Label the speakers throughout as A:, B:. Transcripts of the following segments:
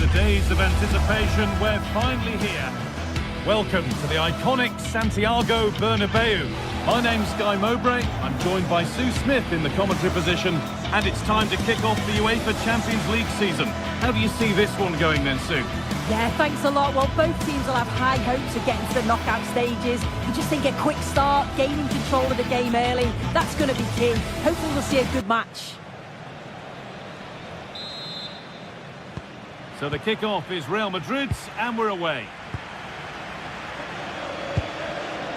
A: After days of anticipation, we're finally here. Welcome to the iconic Santiago Bernabeu. My name's Guy Mowbray. I'm joined by Sue Smith in the commentary position, and it's time to kick off the UEFA Champions League season. How do you see this one going then, Sue?
B: Yeah, thanks a lot. Well, both teams will have high hopes of getting to the knockout stages. I just think a quick start, gaining control of the game early, that's going to be key. Hopefully we'll see a good match.
A: So the kick-off is Real Madrid's, and we're away.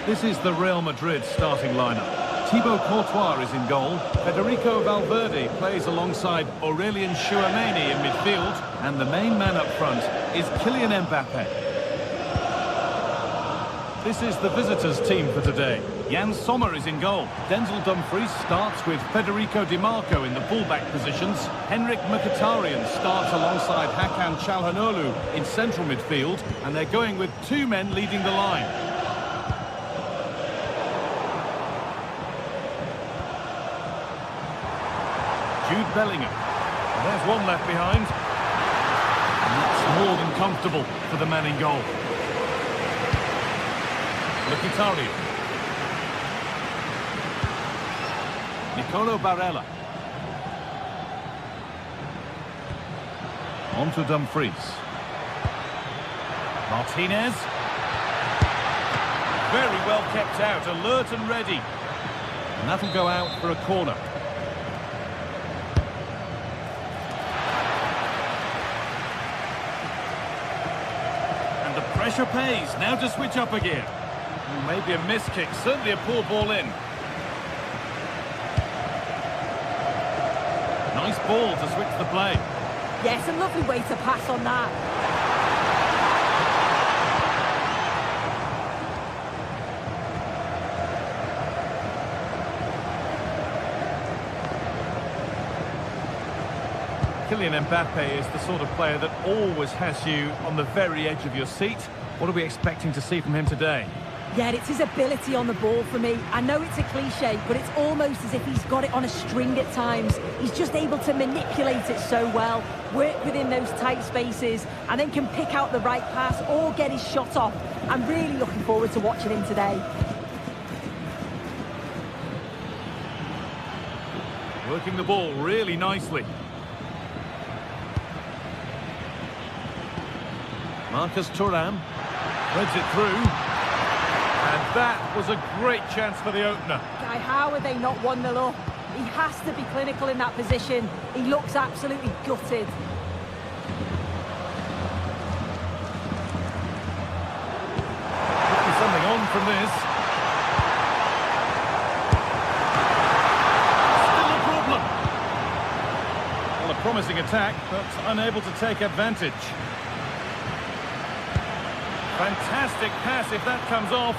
A: This is the Real Madrid starting lineup. Thibaut Courtois is in goal. Federico Valverde plays alongside Aurelien Tchouameni in midfield. And the main man up front is Kylian Mbappe. This is the visitors' team for today. Jan Sommer is in goal. Denzel Dumfries starts with Federico Di Marco in the fullback positions. Henrik Mkhitaryan starts alongside Hakan Çalhanoğlu in central midfield. And they're going with two men leading the line. Jude Bellingham. And there's one left behind. And that's more than comfortable for the man in goal. Mkhitaryan. Nicolo Barella. On to Dumfries. Martinez. Very well kept out, alert and ready. And that'll go out for a corner. And the pressure pays. Now to switch up again. Maybe a miss kick, certainly a poor ball in. Nice ball to switch the play.
B: Yes, a lovely way to pass on that.
A: Kylian Mbappe is the sort of player that always has you on the very edge of your seat. What are we expecting to see from him today?
B: Yeah, it's his ability on the ball for me. I know it's a cliche, but it's almost as if he's got it on a string at times. He's just able to manipulate it so well, work within those tight spaces, and then can pick out the right pass or get his shot off. I'm really looking forward to watching him today.
A: Working the ball really nicely. Marcus Thuram threads it through. And that was a great chance for the opener.
B: Guy, how are they not 1-0 up? He has to be clinical in that position. He looks absolutely gutted.
A: Could be something on from this. Still a problem. Well, a promising attack, but unable to take advantage. Fantastic pass if that comes off.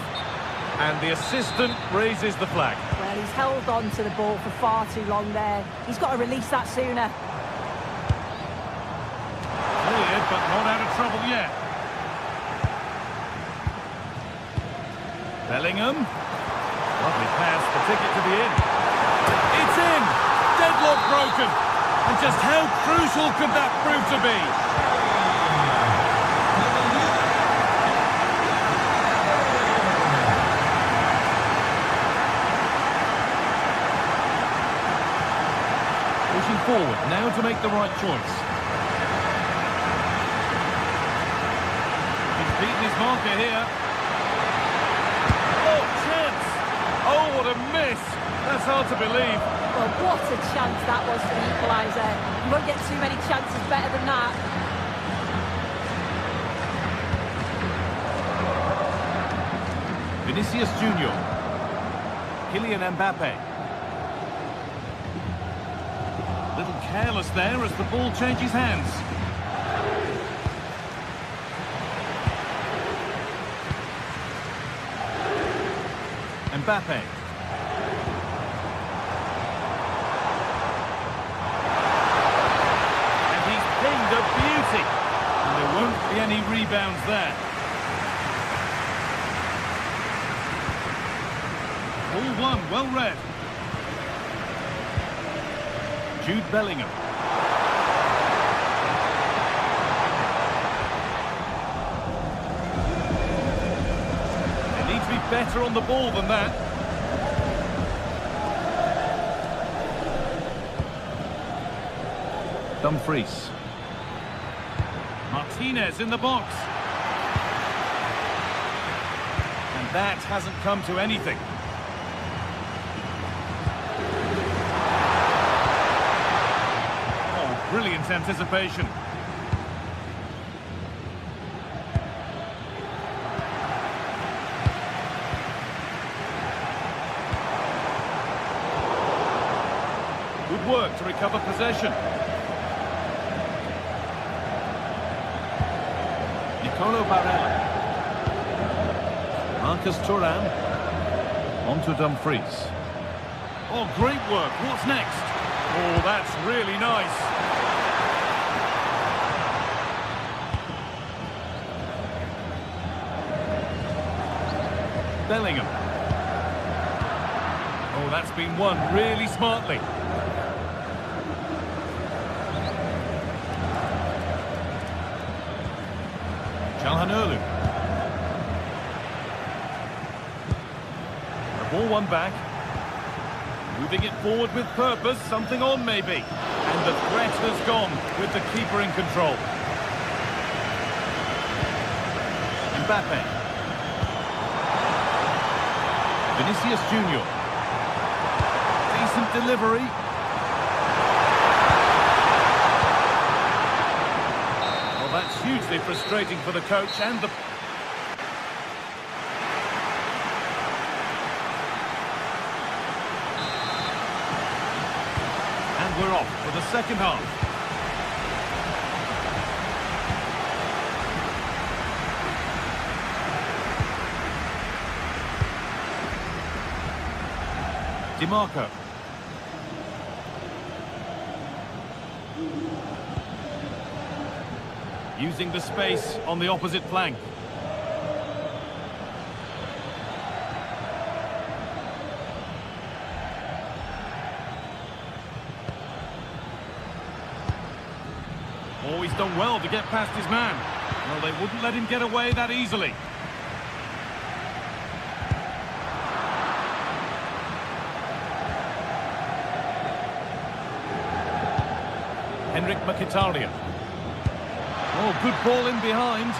A: And the assistant raises the flag.
B: Well, he's held on to the ball for far too long there. He's got to release that sooner.
A: Cleared, but not out of trouble yet. Bellingham. Lovely pass, the ticket to be in. It's in! Deadlock broken. And just how crucial could that prove to be? Forward now to make the right choice. He's beaten his marker here. Oh, chance! Oh, what a miss! That's hard to believe.
B: Well, what a chance that was for the equaliser. You won't get too many chances better than that.
A: Vinicius Junior. Kylian Mbappe. Little careless there as the ball changes hands. Mbappe. And he's pinned a beauty. And there won't be any rebounds there. Ball one, well read. Jude Bellingham. better on the ball than that. Dumfries. Martinez in the box. And that hasn't come to anything. Oh, brilliant anticipation. Good work to recover possession. Nicolo Barella. Marcus Thuram. On to Dumfries. Oh, great work. What's next? Oh, that's really nice. Bellingham. Oh, that's been won really smartly. Calhanoglu. The ball won back. Moving it forward with purpose, something on maybe. And the threat has gone with the keeper in control. Mbappe. Vinicius Junior. Decent delivery. Well, that's hugely frustrating for the coach and the... We're off for the second half. DiMarco. Using the space on the opposite flank. Oh, he's done well to get past his man. Well, they wouldn't let him get away that easily. Henrik Mkhitaryan. Oh, good ball in behind.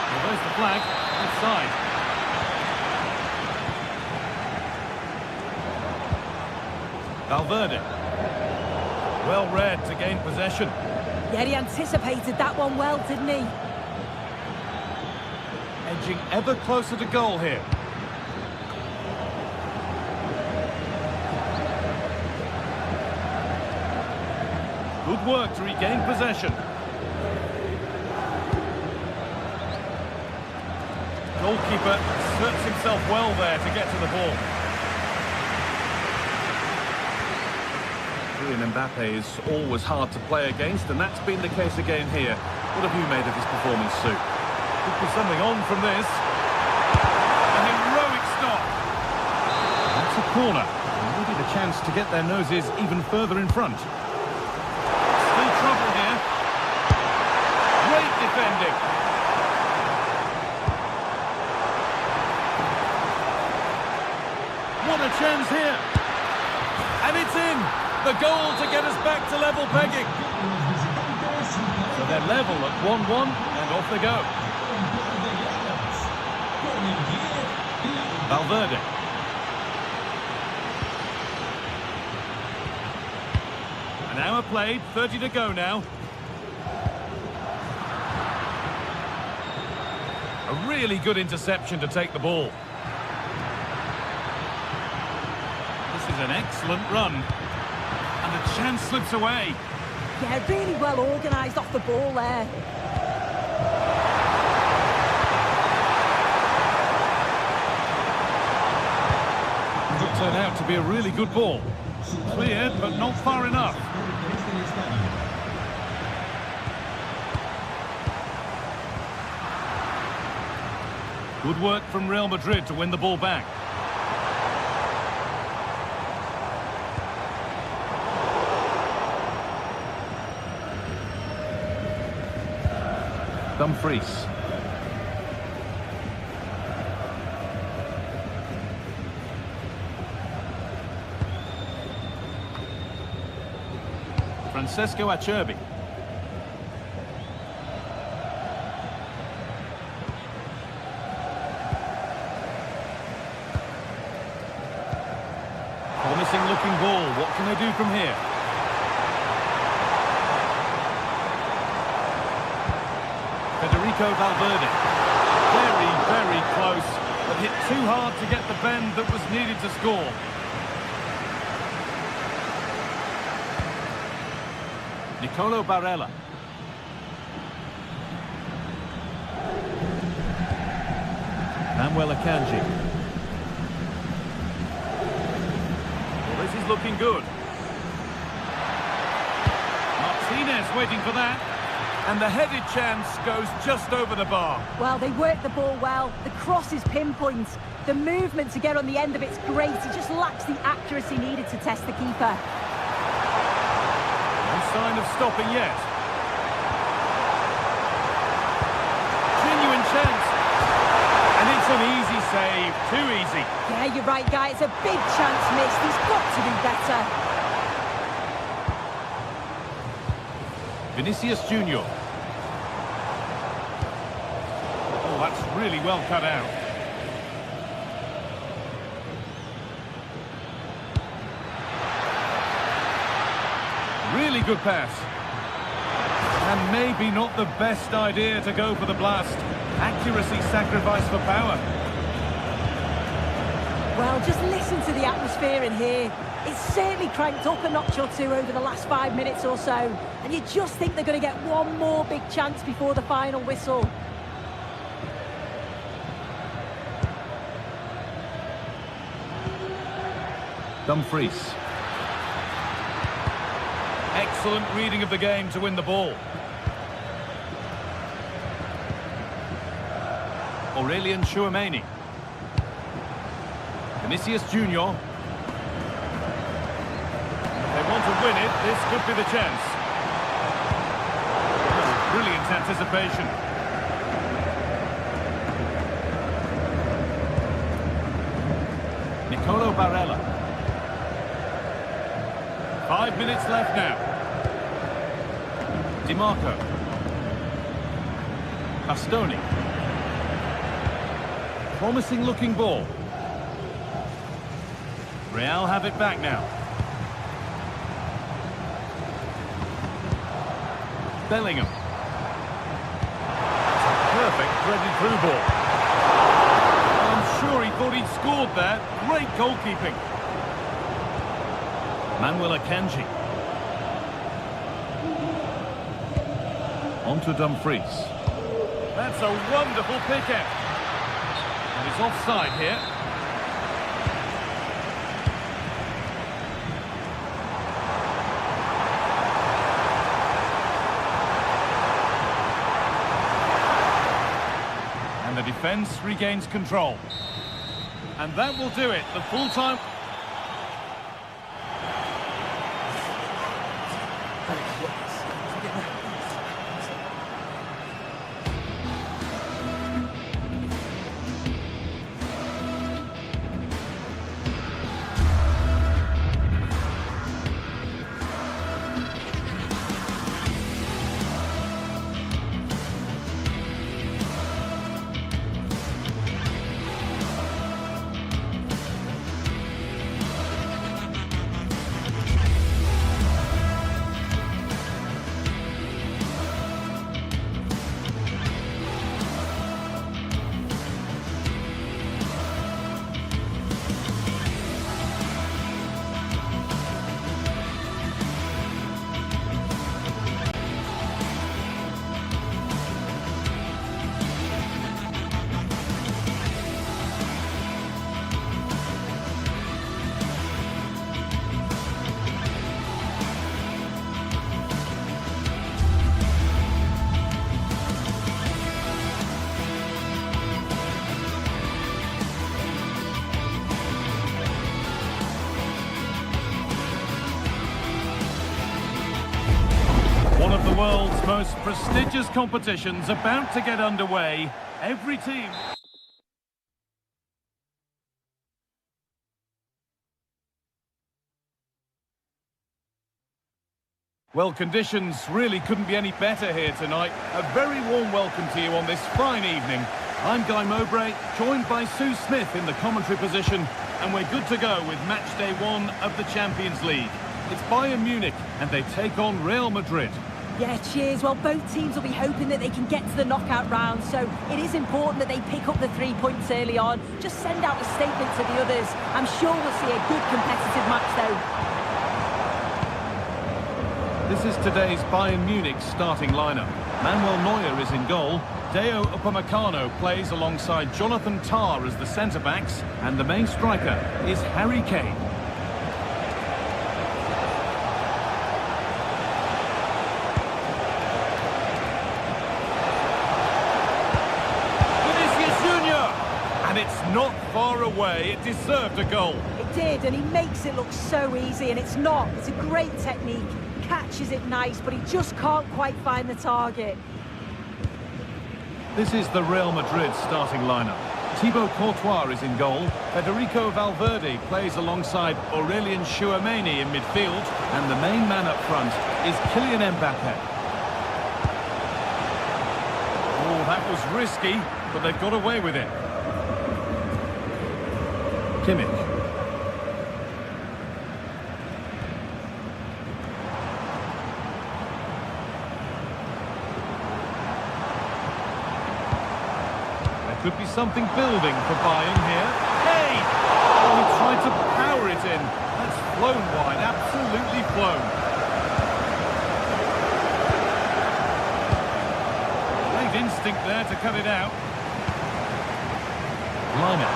A: Well, there's the flag. Offside. Valverde. Well read to gain possession.
B: Yeah, he anticipated that one well, didn't he?
A: Edging ever closer to goal here. Good work to regain possession. Goalkeeper asserts himself well there to get to the ball. Mbappe is always hard to play against, and that's been the case again here. What have you made of his performance, Sue? Could be something on from this. An heroic stop. That's a corner. Maybe the chance to get their noses even further in front. Still trouble here. Great defending. What a chance here. And it's in. The goal to get us back to level pegging. So they're level at 1-1 and off they go. Valverde. An hour played, 30 to go now. A really good interception to take the ball. This is an excellent run. And the chance slips away.
B: Yeah, really well organised off the ball there.
A: Could turn out to be a really good ball. Cleared, but not far enough. Good work from Real Madrid to win the ball back. Dumfries. Francesco Acerbi. Promising looking ball. What can they do from here? Federico Valverde. Very, very close, but hit too hard to get the bend that was needed to score. Nicolo Barella. Manuel Akanji. Well, this is looking good. Martinez waiting for that. And the headed chance goes just over the bar.
B: Well, they work the ball well. The cross is pinpoint. The movement to get on the end of it's great. It just lacks the accuracy needed to test the keeper.
A: No sign of stopping yet. Genuine chance. And it's an easy save. Too easy.
B: Yeah, you're right, guy. It's a big chance missed. He's got to do better.
A: Vinicius Junior. Oh, that's really well cut out. Really good pass. And maybe not the best idea to go for the blast. Accuracy sacrificed for power.
B: Well, just listen to the atmosphere in here. It's certainly cranked up a notch or two over the last 5 minutes or so. And you just think they're going to get one more big chance before the final whistle.
A: Dumfries. Excellent reading of the game to win the ball. Aurelien Chouameni. Vinicius Junior. They want to win it. This could be the chance. Oh, brilliant anticipation. Nicolo Barella. 5 minutes left now. Di Marco. Bastoni. Promising looking ball. Real have it back now. Bellingham. Perfect threaded through ball. I'm sure he thought he'd scored there. Great goalkeeping. Manuel Akanji. On to Dumfries. That's a wonderful pick-out. And he's offside here. And the defence regains control. And that will do it. The full-time... One of the world's most prestigious competitions about to get underway. Every team... Well, conditions really couldn't be any better here tonight. A very warm welcome to you on this fine evening. I'm Guy Mowbray, joined by Sue Smith in the commentary position, and we're good to go with match day 1 of the Champions League. It's Bayern Munich, and they take on Real Madrid.
B: Yeah, cheers. Well, both teams will be hoping that they can get to the knockout round, so it is important that they pick up the 3 points early on. Just send out a statement to the others. I'm sure we'll see a good competitive match, though.
A: This is today's Bayern Munich starting lineup. Manuel Neuer is in goal. Deo Upamecano plays alongside Jonathan Tah as the centre-backs, and the main striker is Harry Kane. Vinicius Junior! And it's not far away. It deserved a goal.
B: It did, and he makes it look so easy, and it's not. It's a great technique. Catches it nice, but he just can't quite find the target.
A: This is the Real Madrid starting lineup. Thibaut Courtois is in goal. Federico Valverde plays alongside Aurelien Tchouameni in midfield, and the main man up front is Kylian Mbappe. Oh, that was risky, but they've got away with it. Kimmich. Could be something building for Bayern here. Hey! Oh, he tried to power it in. That's flown wide, absolutely flown. Great instinct there to cut it out. Liner.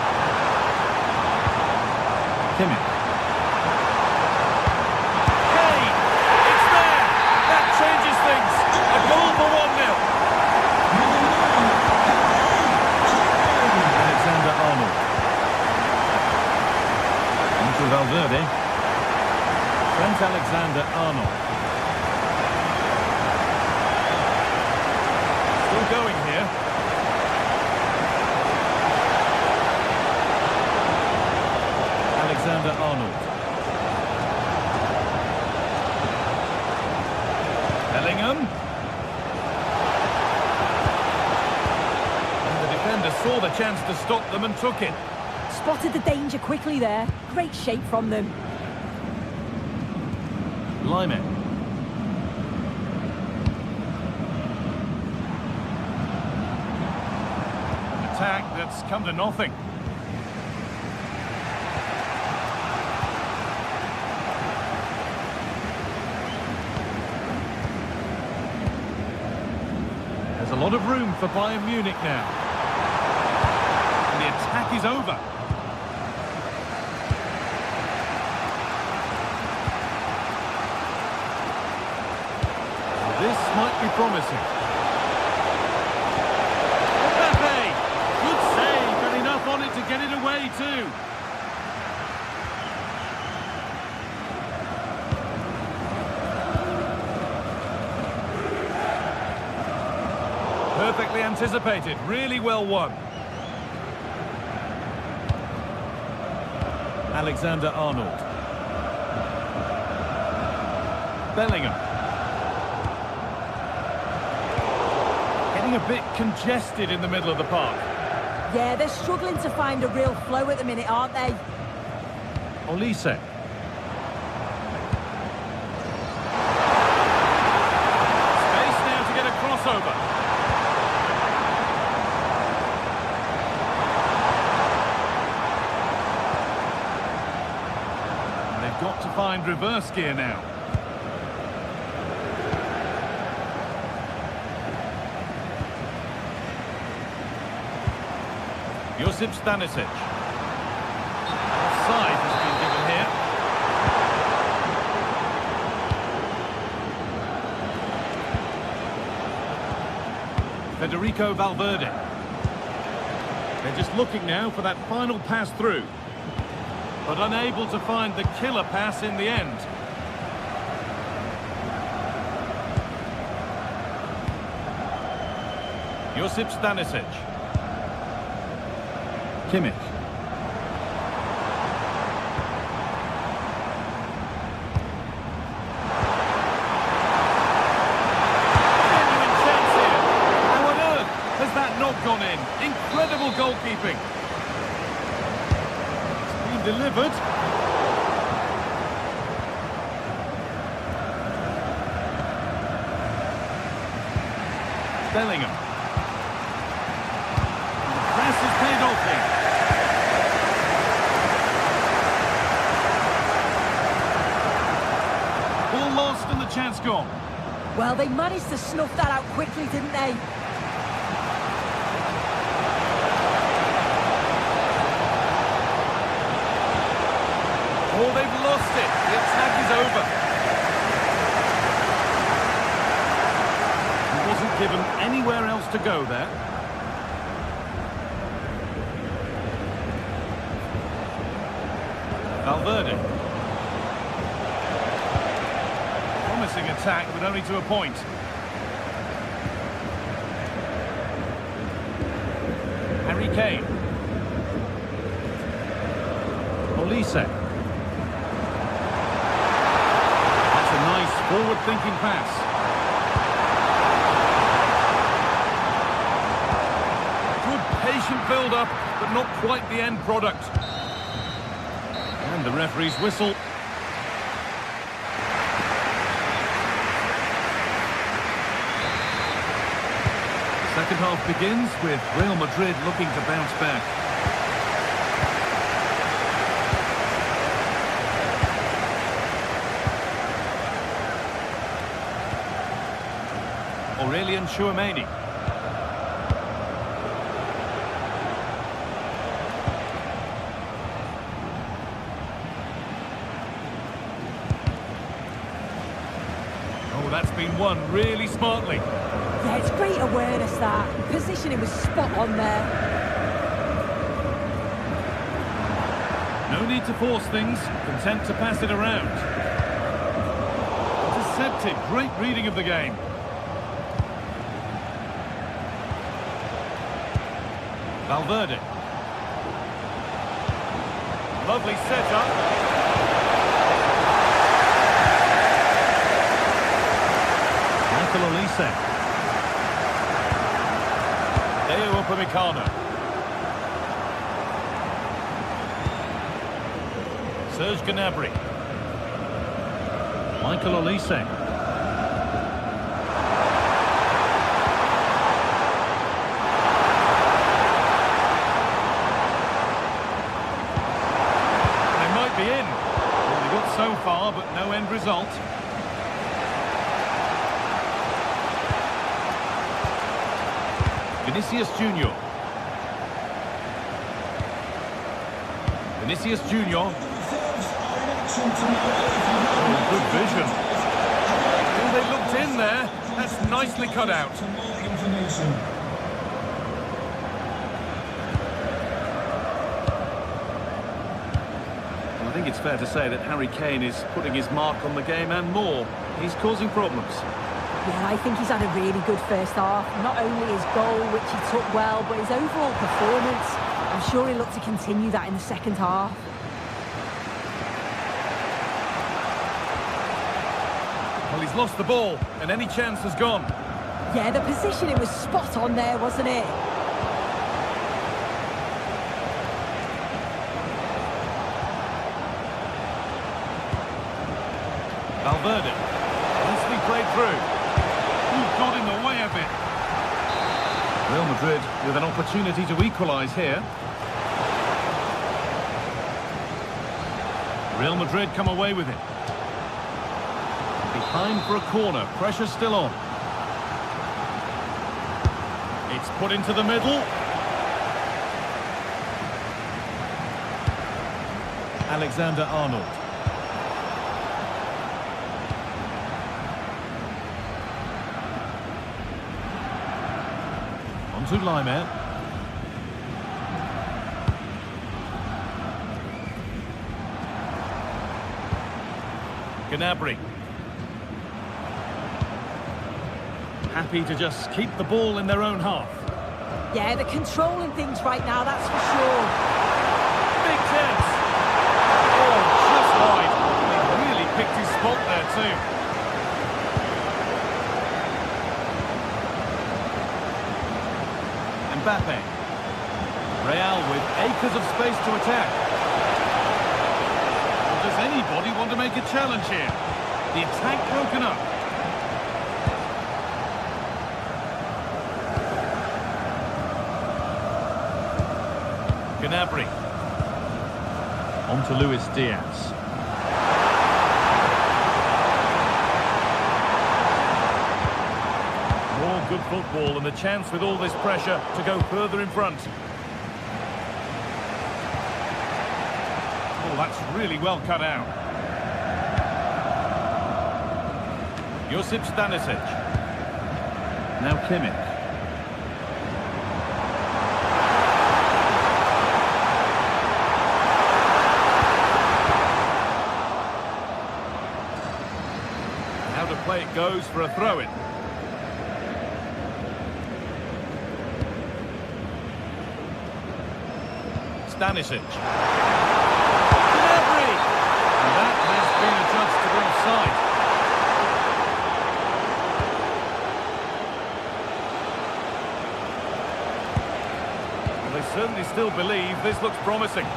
A: Kimmich. Hey! It's there! That changes things. A goal for 1-0. Valverde. Trent Alexander-Arnold. Still going here. Alexander-Arnold. Bellingham. And the defender saw the chance to stop them and took it.
B: Spotted the danger quickly there. Great shape from them.
A: Lyman. Attack that's come to nothing. There's a lot of room for Bayern Munich now. And the attack is over. This might be promising. Mbappe! Good save, and enough on it to get it away too. Perfectly anticipated, really well won. Alexander-Arnold. Bellingham. A bit congested in the middle of the park.
B: Yeah, they're struggling to find a real flow at the minute, aren't they?
A: Olise. Space now to get a crossover. And they've got to find reverse gear now. Josip Stanisic. Offside has been given here. Federico Valverde. They're just looking now for that final pass through, but unable to find the killer pass in the end. Josip Stanisic. Kimmich. goalkeeping. It's been delivered. Bellingham. The press is paid off here. Ball lost and the chance gone.
B: Well, they managed to snuff that out quickly, didn't they?
A: Oh, they've lost it. The attack is over. He wasn't given anywhere else to go there. Valverde. Promising attack, but only to a point. Harry Kane. Olise. That's a nice forward-thinking pass. Good patient build-up, but not quite the end product. And the referee's whistle. Second half begins with Real Madrid looking to bounce back. Aurelien Tchouameni. Oh, that's been won really smartly.
B: Yeah, it's great awareness, that. Positioning was spot on there.
A: No need to force things, content to pass it around. Deceptive, great reading of the game. Valverde. Lovely setup. Olise. Upamecano. Serge Gnabry. Michael Olise. They might be in. Well, they got so far, but no end result. Vinicius Junior. Vinicius Junior. Oh, good vision. Oh, they looked in there. That's nicely cut out. Well, I think it's fair to say that Harry Kane is putting his mark on the game and more. He's causing problems.
B: Yeah, I think he's had a really good first half. Not only his goal, which he took well, but his overall performance. I'm sure he'll look to continue that in the second half.
A: Well, he's lost the ball, and any chance has gone.
B: Yeah, the positioning was spot on there, wasn't it?
A: Valverde. Nicely played through. Got in the way of it. Real Madrid with an opportunity to equalise here. Real Madrid come away with it. Behind for a corner, pressure still on. It's put into the middle. Alexander-Arnold. To Laimer. Gnabry. Happy to just keep the ball in their own half.
B: Yeah, they're controlling things right now, that's for sure.
A: Big chance. Oh, just wide. He really picked his spot there too. Mbappe. Real with acres of space to attack. Does anybody want to make a challenge here? The attack broken up. Gnabry. On to Luis Diaz. More good football and the chance with all this pressure to go further in front. Oh, that's really well cut out. Josip Stanisic. Now Kimmich. How to play it goes for a throw-in. Stanisic. Gnabry! And that has been adjudged to be offside. Well, they certainly still believe this looks promising.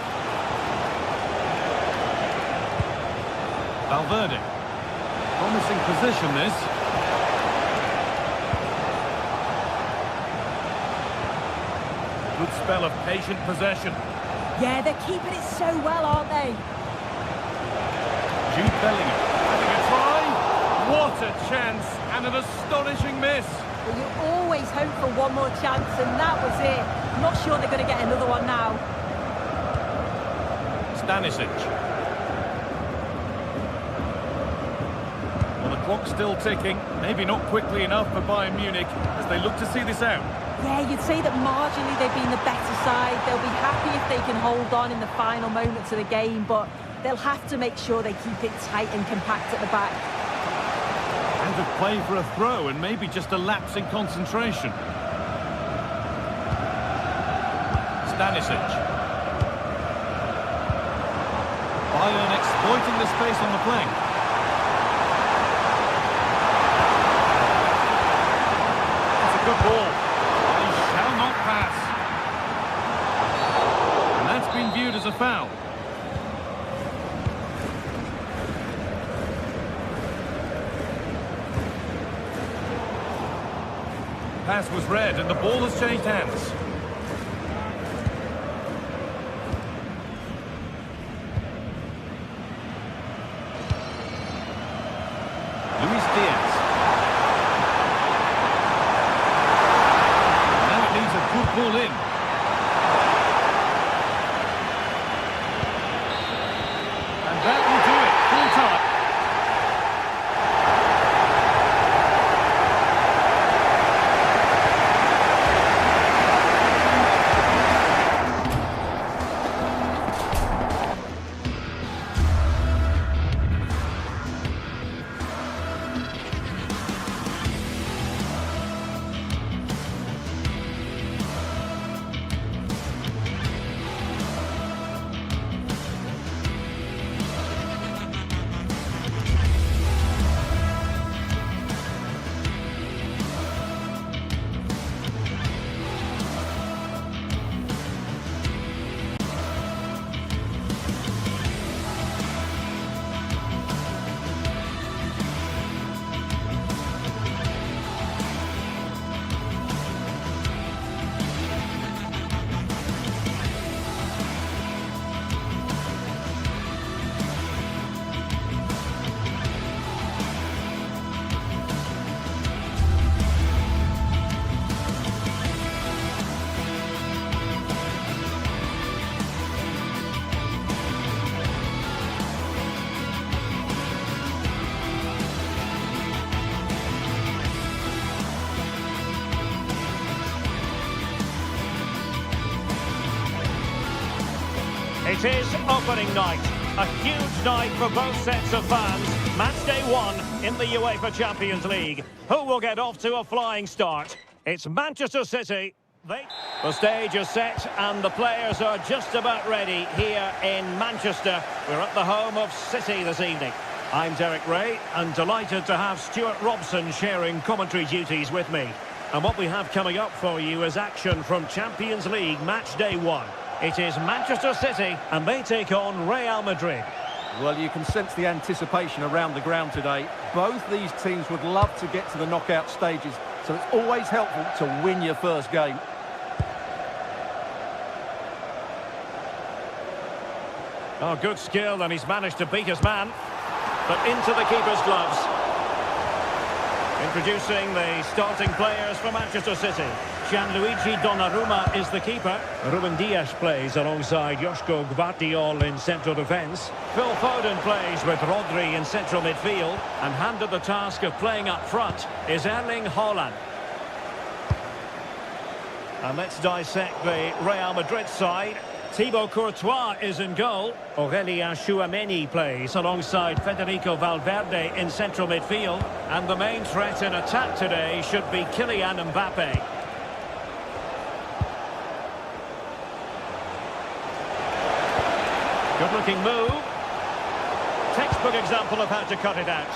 A: Valverde. Promising position, this. Good spell of patient possession.
B: Yeah, they're keeping it so well, aren't they?
A: Jude Bellingham having a try. What a chance and an astonishing miss.
B: Well, you always hope for one more chance, and that was it. I'm not sure they're going to get another one now.
A: Stanisic. Well, the clock's still ticking. Maybe not quickly enough for Bayern Munich as they look to see this out.
B: Yeah, you'd say that marginally they've been the better side. They'll be happy if they can hold on in the final moments of the game, but they'll have to make sure they keep it tight and compact at the back.
A: Out of play for a throw and maybe just a lapse in concentration. Stanisic. Bayern exploiting the space on the flank. That's a good ball. He shall not pass. And that's been viewed as a foul. Pass was read and the ball has changed hands. Luis Diaz. Now it needs a good ball in. And that will do it. Full time.
C: It is opening night. A huge night for both sets of fans. Match day one in the UEFA Champions League. Who will get off to a flying start? It's Manchester City. The stage is set and the players are just about ready here in Manchester. We're at the home of City this evening. I'm Derek Ray and delighted to have Stuart Robson sharing commentary duties with me. And what we have coming up for you is action from Champions League match day 1. It is Manchester City and they take on Real Madrid.
D: Well, you can sense the anticipation around the ground today. Both these teams would love to get to the knockout stages, so it's always helpful to win your first game.
C: Oh, good skill, and he's managed to beat his man. But into the keeper's gloves. Introducing the starting players for Manchester City. Gianluigi Donnarumma is the keeper. Ruben Dias plays alongside Joško Gvardiol in central defence. Phil Foden plays with Rodri in central midfield. And handed the task of playing up front is Erling Haaland. And let's dissect the Real Madrid side. Thibaut Courtois is in goal. Aurélien Tchouameni plays alongside Federico Valverde in central midfield. And the main threat in attack today should be Kylian Mbappe. Good-looking move. Textbook example of how to cut it out.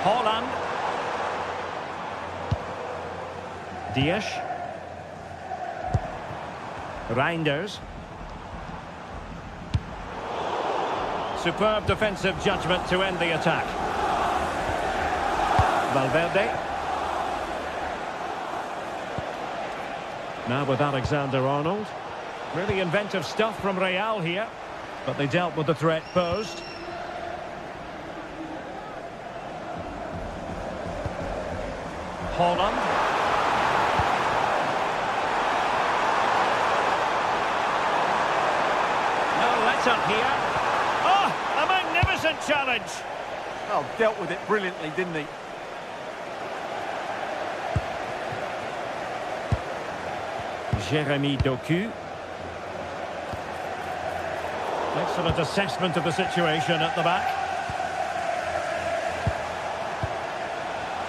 C: Haaland. Dias. Reinders. Superb defensive judgment to end the attack. Valverde. Now with Alexander-Arnold. Really inventive stuff from Real here, but they dealt with the threat posed. Haaland. Up here. Oh, a magnificent challenge.
D: Oh, dealt with it brilliantly, didn't he?
C: Jeremy Doku. Excellent assessment of the situation at the back.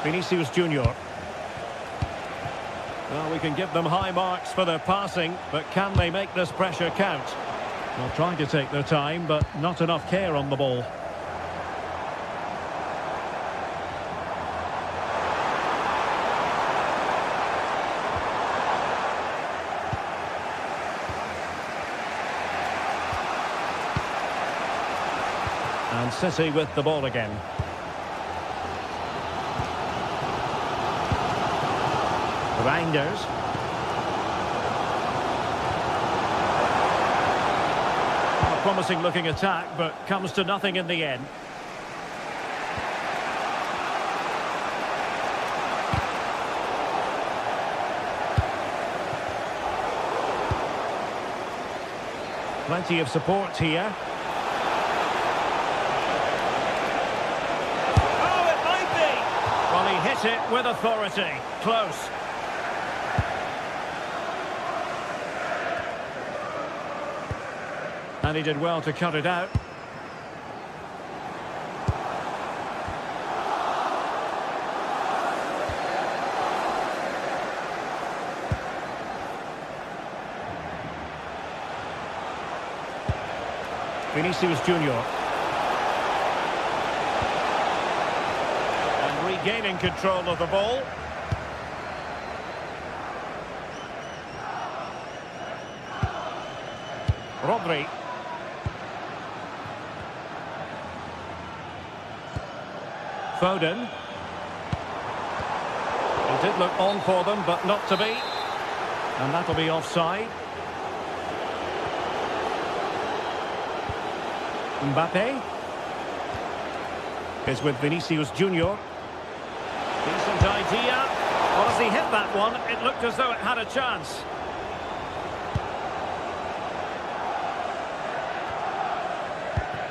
C: Vinicius Junior. Well, we can give them high marks for their passing, but can they make this pressure count? They're trying to take their time, but not enough care on the ball. And City with the ball again. Reinders. Promising looking attack, but comes to nothing in the end. Plenty of support here. Oh, it might be! Well, he hit it with authority. Close. And he did well to cut it out. Vinicius Junior. And regaining control of the ball. Rodri. Foden. It did look on for them, but not to be. And that'll be offside. Mbappe is with Vinicius Junior. Decent idea. Well, as he hit that one, it looked as though it had a chance.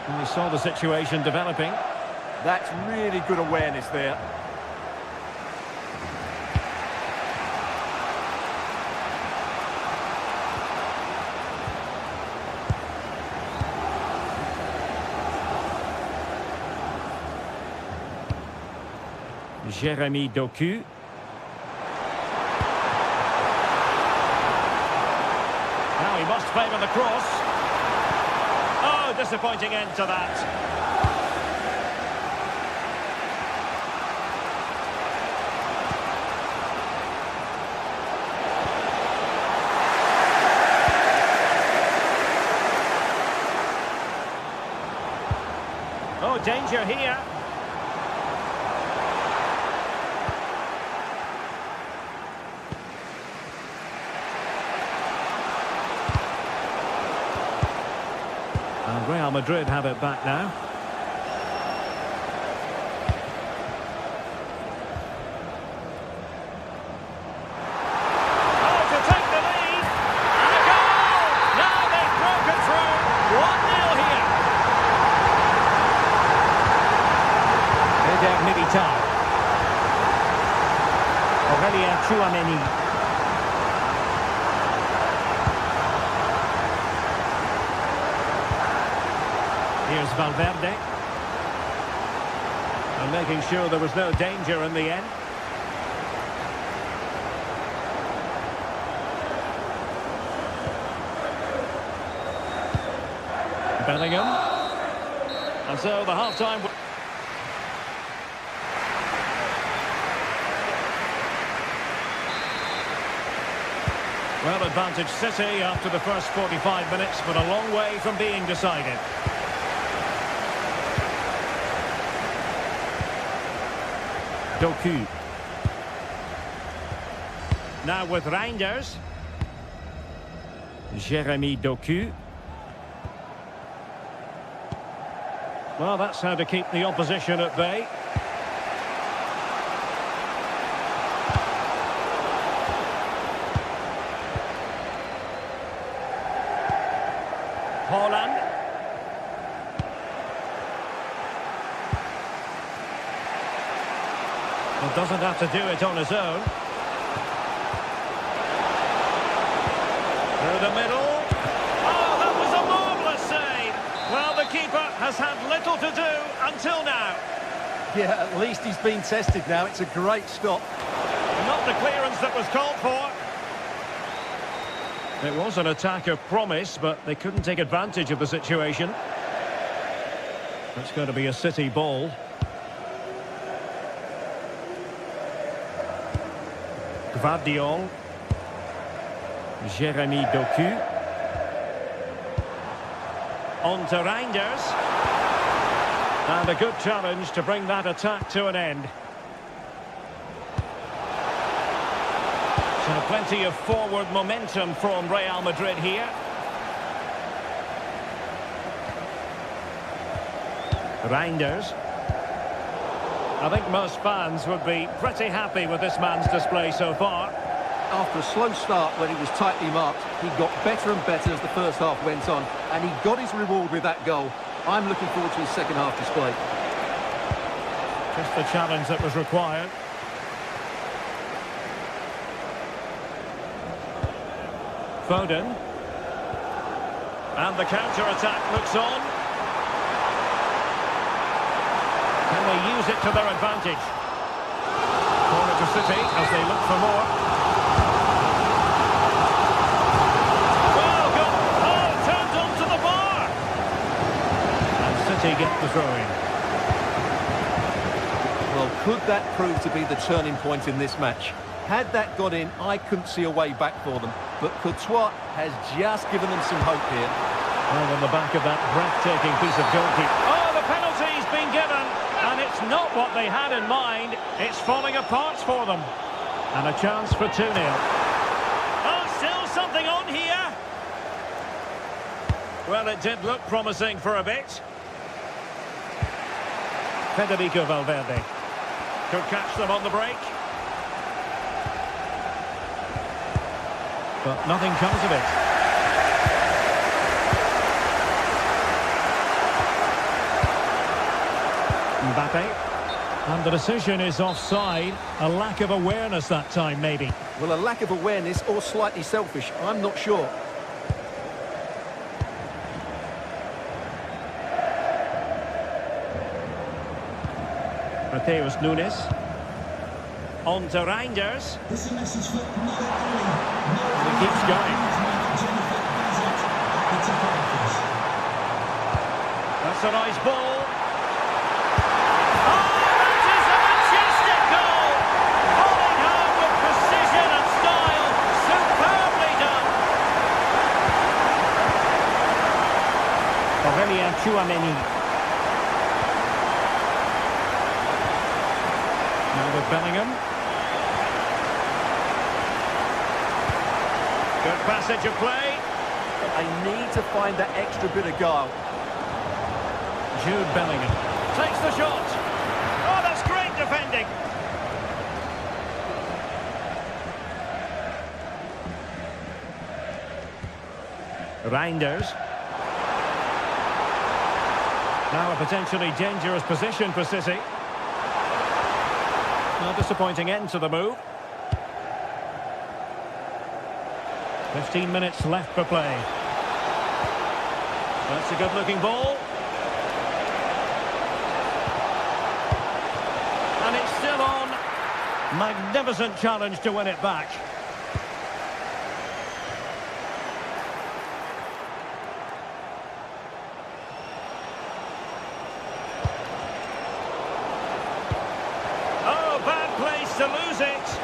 C: And we saw the situation developing.
D: That's really good awareness there.
C: Jeremy Doku. Now he must favour the cross. Oh, disappointing end to that. danger here. And Real Madrid have it back now. Here's Valverde. And making sure there was no danger in the end. Bellingham. And so the half-time... Well, advantage City after the first 45 minutes, but a long way from being decided. Doku. Now with Reinders. Jeremy Doku. Well, that's how to keep the opposition at bay. Holland. Well, doesn't have to do it on his own. Through the middle. Oh, that was a marvellous save. Well, the keeper has had little to do until now.
D: Yeah, at least he's been tested now. It's a great stop.
C: Not the clearance that was called for. It was an attack of promise, but they couldn't take advantage of the situation. It's going to be a City ball. Gvardiol. Jeremy Doku. On to Reinders. And a good challenge to bring that attack to an end. So plenty of forward momentum from Real Madrid here. Reinders. I think most fans would be pretty happy with this man's display so far.
D: After a slow start when he was tightly marked, he got better and better as the first half went on, and he got his reward with that goal. I'm looking forward to his second half display.
C: Just the challenge that was required. Foden. And the counter-attack looks on. Can they use it to their advantage? Corner to City as they look for more. Well, good. Oh, turned onto the bar. And City get the throw-in.
D: Well, could that prove to be the turning point in this match? Had that got in, I couldn't see a way back for them. But Courtois has just given them some hope here.
C: Well, on the back of that breathtaking piece of goalkeeping. Oh, the penalty's been given. And it's not what they had in mind. It's falling apart for them. And a chance for 2-0. Oh, still something on here. Well, it did look promising for a bit. Federico Valverde could catch them on the break. But nothing comes of it. Mbappe. And the decision is offside. A lack of awareness that time, maybe.
D: Well, a lack of awareness or slightly selfish. I'm not sure.
C: Mateus Nunes. On to Reinders.
E: This is a message for
C: He keeps going. That's a nice ball. Oh, that is a majestic goal! Falling home with precision and style. Superbly done. Aurelien Tchouameni. Bellingham. Good passage of play.
D: They need to find that extra bit of guile.
C: Jude Bellingham takes the shot. Oh, that's great defending. Reinders. Now a potentially dangerous position for City. A disappointing end to the move. 15 minutes left for play. That's a good-looking ball. And it's still on. Magnificent challenge to win it back. Oh, bad place to lose it.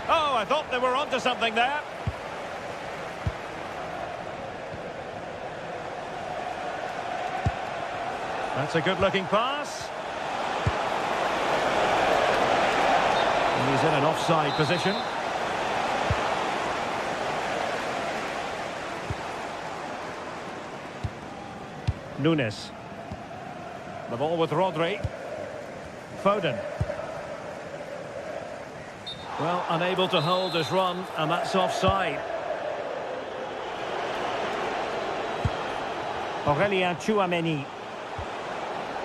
C: Oh, I thought they were onto something there. That's a good-looking pass. And he's in an offside position. Nunes. The ball with Rodri. Foden. Well, unable to hold his run, and that's offside. Aurélien Tchouaméni.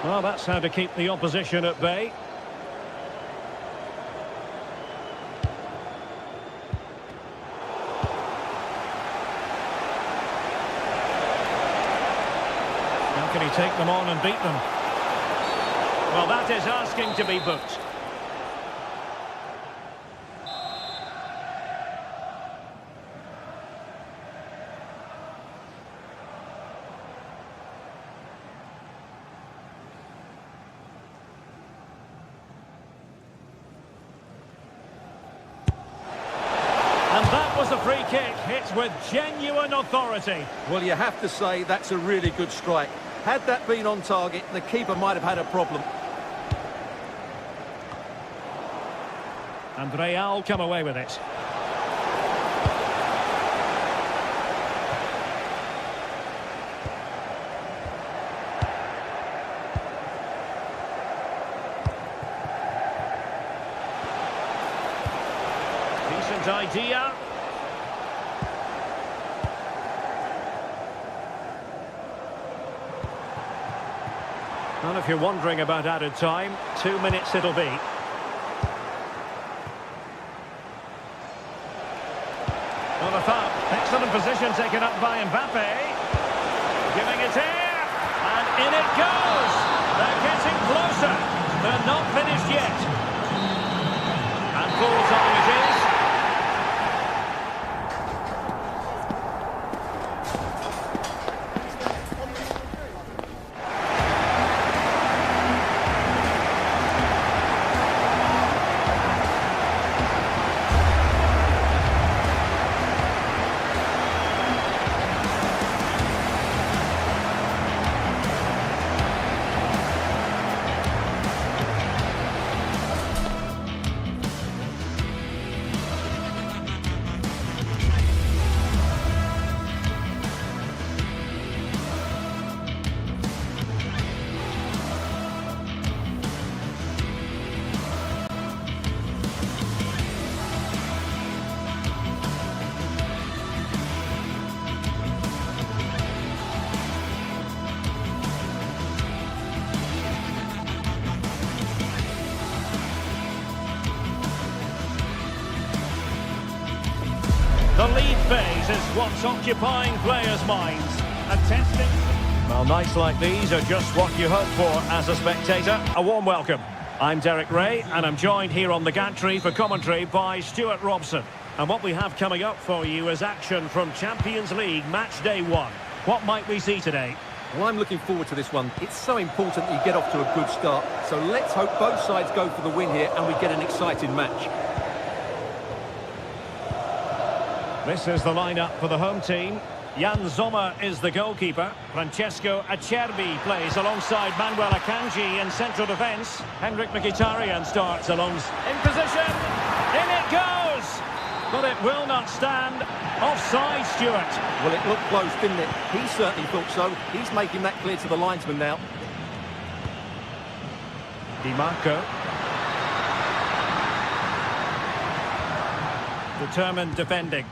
C: Well, that's how to keep the opposition at bay. How can he take them on and beat them? Well, that is asking to be booked. And that was a free kick, hit with genuine authority.
D: Well, you have to say that's a really good strike. Had that been on target, the keeper might have had a problem.
C: And Real come away with it. Decent idea. Well, if you're wondering about added time, 2 minutes it'll be. On a foul. Excellent position taken up by Mbappe. Giving it here. And in it goes. They're getting closer. They're not finished yet. And full time it is. The lead phase is what's occupying players' minds. A testing. Well, nights like these are just what you hope for as a spectator. A warm welcome. I'm Derek Ray, and I'm joined here on the gantry for commentary by Stuart Robson. And what we have coming up for you is action from Champions League Match Day 1. What might we see today?
D: Well, I'm looking forward to this one. It's so important that you get off to a good start. So let's hope both sides go for the win here and we get an exciting match.
C: This is the lineup for the home team. Jan Sommer is the goalkeeper. Francesco Acerbi plays alongside Manuel Akanji in central defence. Henrik Mkhitaryan starts in position. In it goes! But it will not stand. Offside, Stuart.
D: Well, it looked close, didn't it? He certainly thought so. He's making that clear to the linesman now.
C: Di Marco. Determined defending.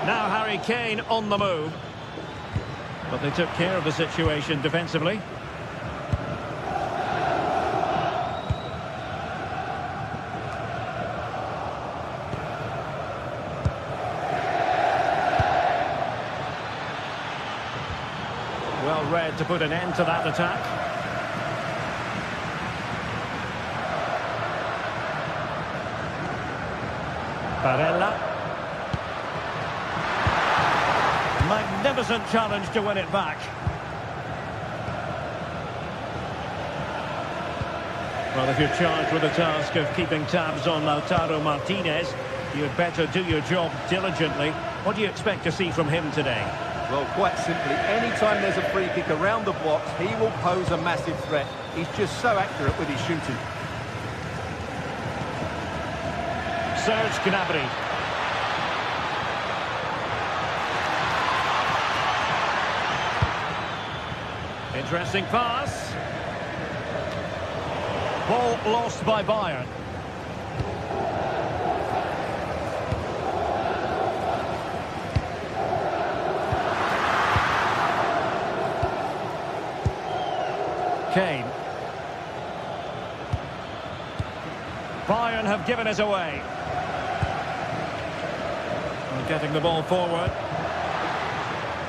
C: Now Harry Kane on the move. But they took care of the situation defensively. Well read to put an end to that attack. Barella. Magnificent challenge to win it back. Well, if you're charged with the task of keeping tabs on Lautaro Martinez, you'd better do your job diligently. What do you expect to see from him today?
D: Well, quite simply, anytime there's a free kick around the box, he will pose a massive threat. He's just so accurate with his shooting.
C: Serge Gnabry. Interesting pass. Ball lost by Bayern. Kane. Bayern have given it away. And getting the ball forward.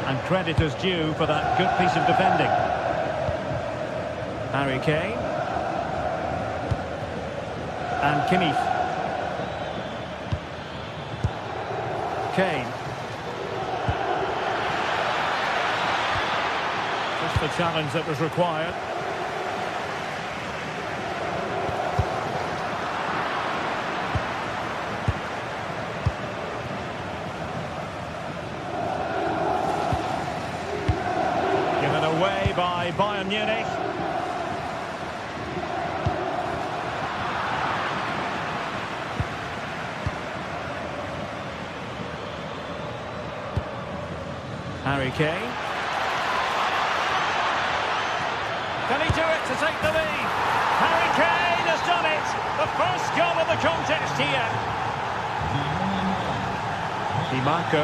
C: And credit is due for that good piece of defending. Harry Kane. And Kimmich. Kane. Just the challenge that was required. Given away by Bayern Munich. Harry Kane. Can he do it to take the lead? Harry Kane has done it! The first goal of the contest here. Di Marco.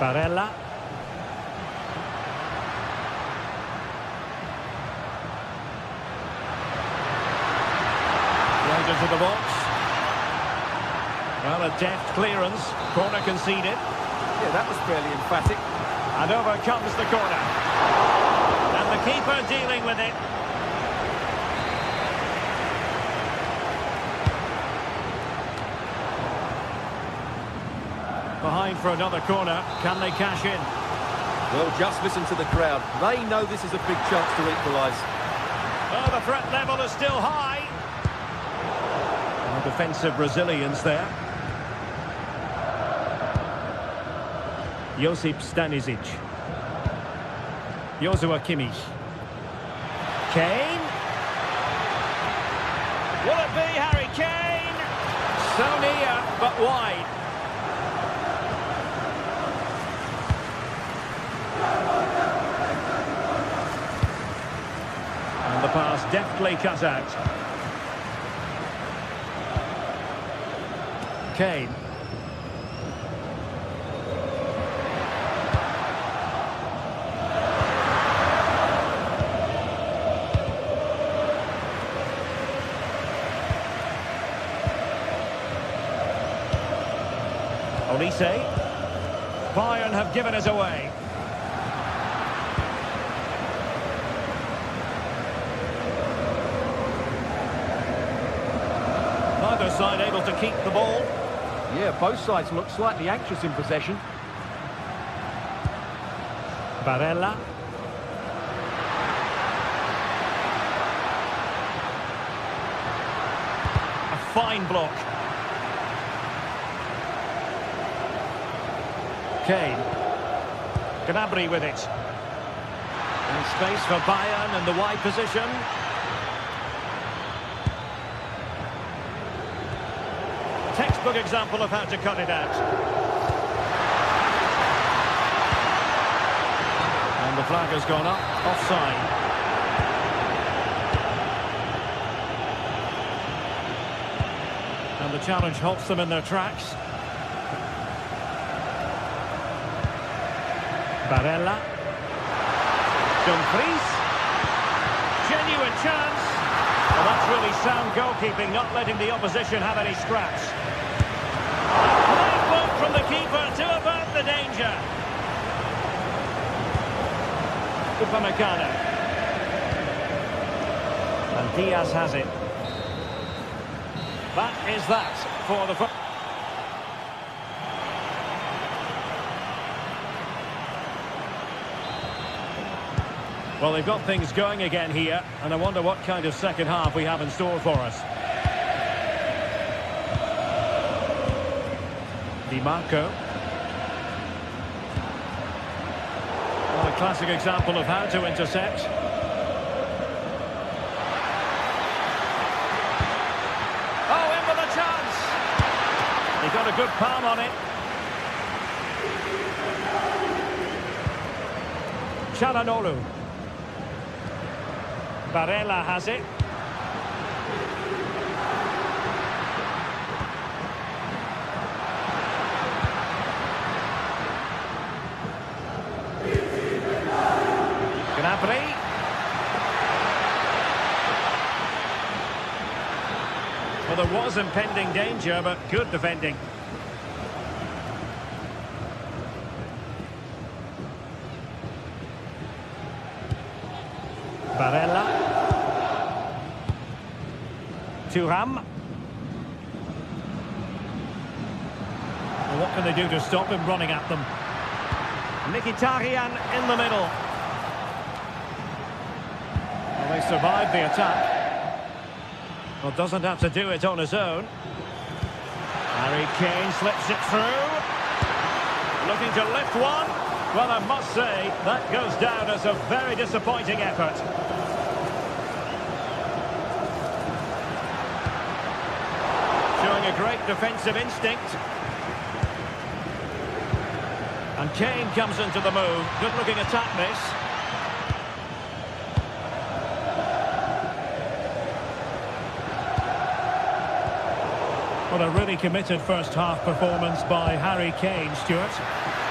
C: Barella. Into the box. Well, a deft clearance. Corner conceded.
D: Yeah, that was fairly emphatic.
C: And over comes the corner. And the keeper dealing with it. Behind for another corner. Can they cash in?
D: Well, just listen to the crowd. They know this is a big chance to equalise.
C: Oh, the threat level is still high. Defensive resilience there. Josip Stanisic. Joshua Kimmich. Kane. Will it be Harry Kane? So near, but wide. And the pass deftly cut out. Kane. Olise. Bayern have given us away. Neither side able to keep the ball.
D: Yeah, both sides look slightly anxious in possession.
C: Barella. fine block. Kane. Gnabry with it. And space for Bayern in the wide position. Textbook example of how to cut it out. And the flag has gone up, offside. And the challenge halts them in their tracks. Barella. Dumfries. Genuine chance. Well, that's really sound goalkeeping, not letting the opposition have any scraps. Great ball from the keeper to avert the danger. Upamecano. And Diaz has it. That is that for the... Well, they've got things going again here, and I wonder what kind of second half we have in store for us. Di Marco. Well, a classic example of how to intercept. Oh, in with a chance! He got a good palm on it. Çalhanoğlu. Barella has it. Gnabry. Well, there was impending danger, but good defending. Barella. Thuram. Well, what can they do to stop him running at them? Mkhitaryan in the middle. Well, they survived the attack. Well, doesn't have to do it on his own. Harry Kane slips it through. Looking to lift one. Well, I must say, that goes down as a very disappointing effort. Showing a great defensive instinct. And Kane comes into the move. Good-looking attack, this. What a really committed first-half performance by Harry Kane, Stuart.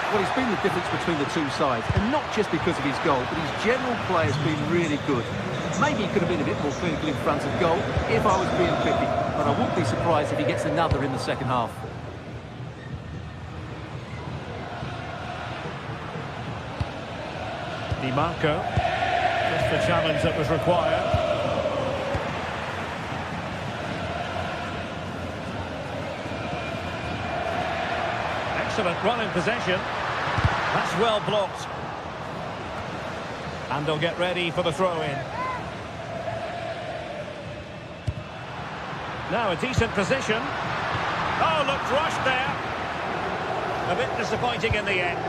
D: Well, he's been the difference between the two sides, and not just because of his goal, but his general play has been really good. Maybe he could have been a bit more clinical in front of goal if I was being picky, but I wouldn't be surprised if he gets another in the second half.
C: Di Marco, just the challenge that was required. Excellent run in possession. That's well blocked. And they'll get ready for the throw-in. Now a decent position. Oh, looked rushed there. A bit disappointing in the end.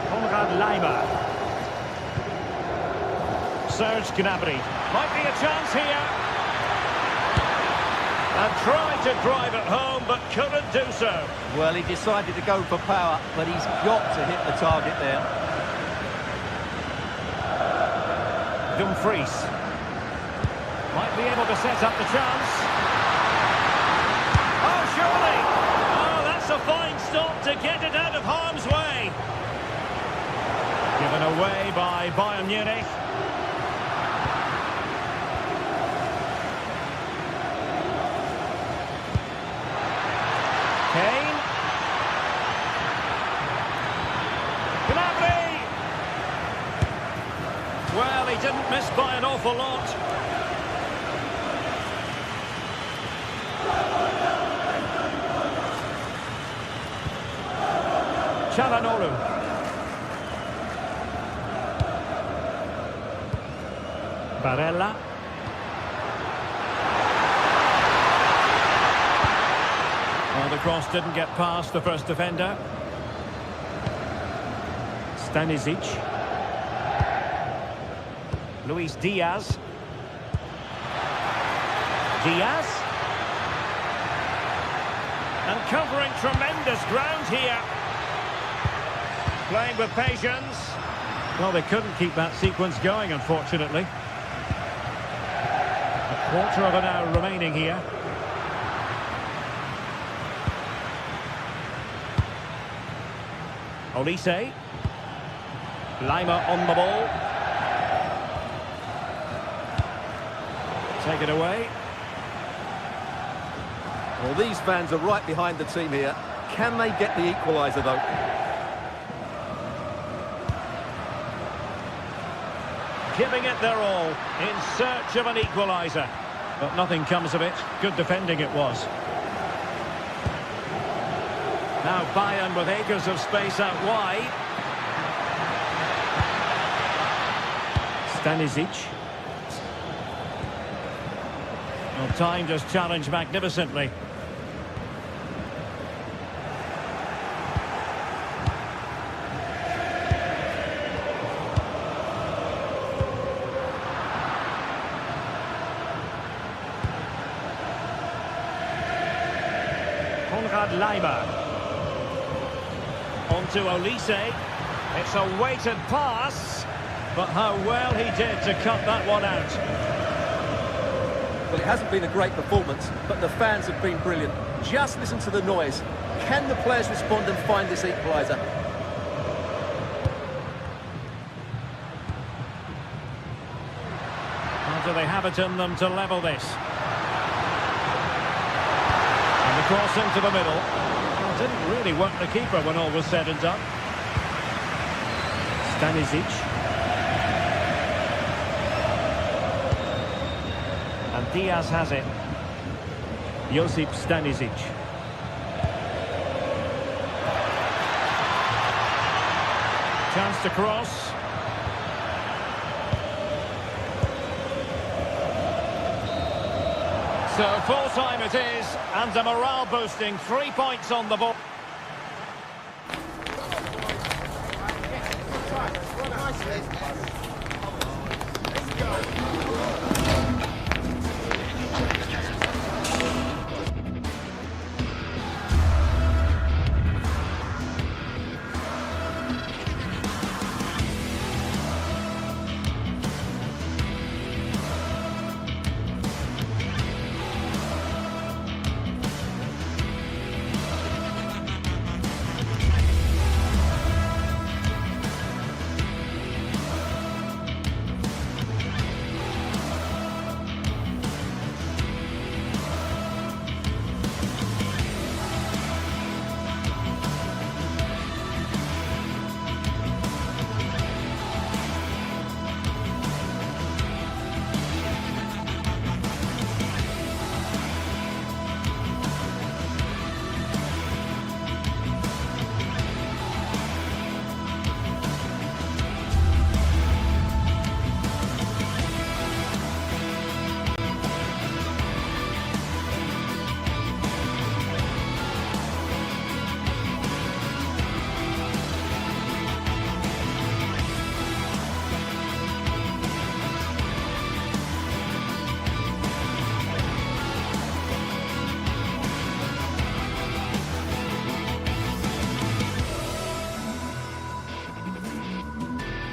C: Konrad Laimer. Serge Gnabry. Might be a chance here. And tried to drive it home, but couldn't do so.
D: Well, he decided to go for power, but he's got to hit the target there.
C: Dumfries. Might be able to set up the chance. Oh, surely! Oh, that's a fine stop to get it out of harm's way. Given away by Bayern Munich. Kane. Gnabry! Well, he didn't miss by an awful lot. Çalhanoğlu. Barella. cross didn't get past the first defender. Stanisic. Luis Diaz. Diaz. And covering tremendous ground here. Playing with patience. Well, they couldn't keep that sequence going, unfortunately. A quarter of an hour remaining here. Olise. Lima on the ball. Take it away.
D: Well, these fans are right behind the team here. Can they get the equaliser, though?
C: Giving it their all in search of an equaliser. But nothing comes of it. Good defending it was. Now Bayern with acres of space out wide. Stanisic. Well, time just challenged magnificently. Lima. On to Olise. It's a weighted pass, but how well he did to cut that one out.
D: Well, it hasn't been a great performance, but the fans have been brilliant. Just listen to the noise. Can the players respond and find this equaliser?
C: Or do they have it in them to level this? Cross into the middle. Well, didn't really work the keeper when all was said and done. Stanisic. And Diaz has it. Josip Stanisic. Chance to cross. So full time it is, and a morale boosting 3 points on the board.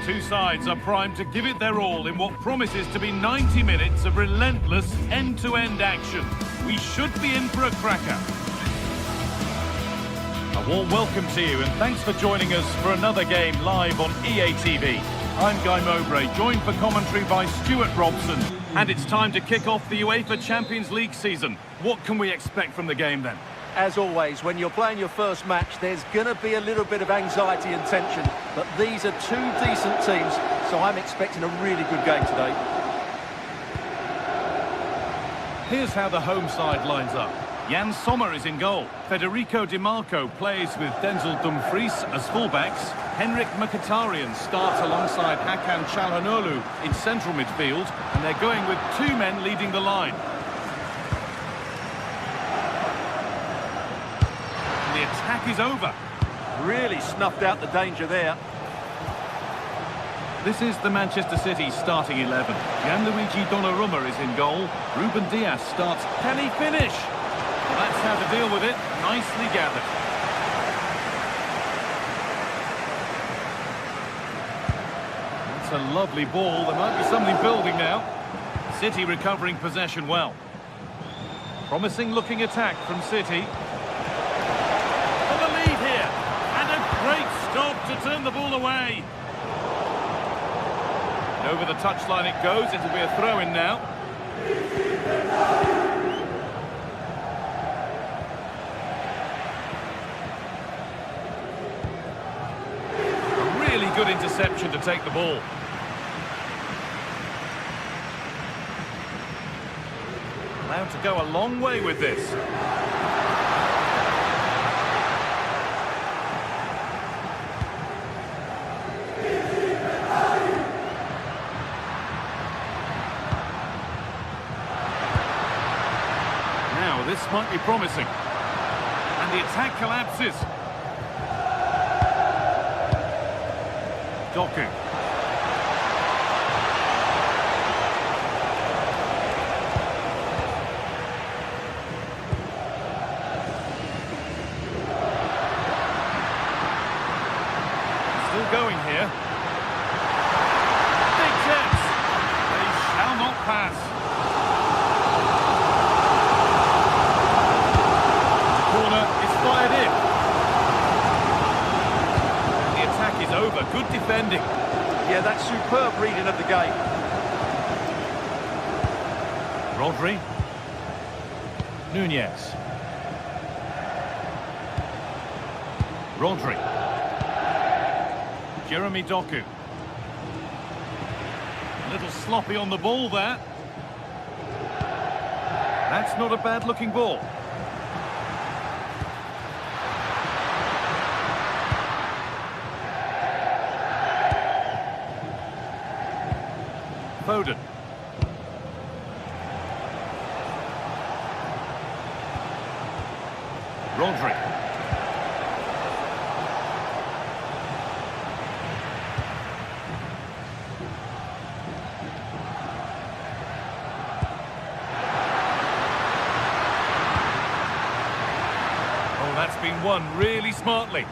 A: Two sides are primed to give it their all in what promises to be 90 minutes of relentless end-to-end action. We should be in for a cracker. A warm welcome to you and thanks for joining us for another game live on EA TV. I'm Guy Mowbray, joined for commentary by Stuart Robson. And it's time to kick off the UEFA Champions League season. What can we expect from the game then?
D: As always, when you're playing your first match, there's going to be a little bit of anxiety and tension. But these are two decent teams, so I'm expecting a really good game today.
A: Here's how the home side lines up. Jan Sommer is in goal. Federico Di Marco plays with Denzel Dumfries as fullbacks. Henrik Mkhitaryan starts alongside Hakan Çalhanoğlu in central midfield. And they're going with two men leading the line. The attack is over.
D: Really snuffed out the danger there.
A: This is the Manchester City starting 11. Gianluigi Donnarumma is in goal. Ruben Dias starts. Can he finish? Well, that's how to deal with it. Nicely gathered. That's a lovely ball. There might be something building now. City recovering possession well. Promising looking attack from City. For the lead here. And a great stop to turn the ball away. Over the touchline it goes. It'll be a throw-in now. A really good interception to take the ball. Allowed to go a long way with this. Now this might be promising. And the attack collapses. Doku. Going here. Big chance. They shall not pass. The corner is fired in. The attack is over. Good defending.
D: Yeah, that's superb reading of the game.
A: Rodri. Nunez. Rodri. Jeremy Doku. A little sloppy on the ball there. That's not a bad-looking ball. Foden. Rodri. That's been won really smartly.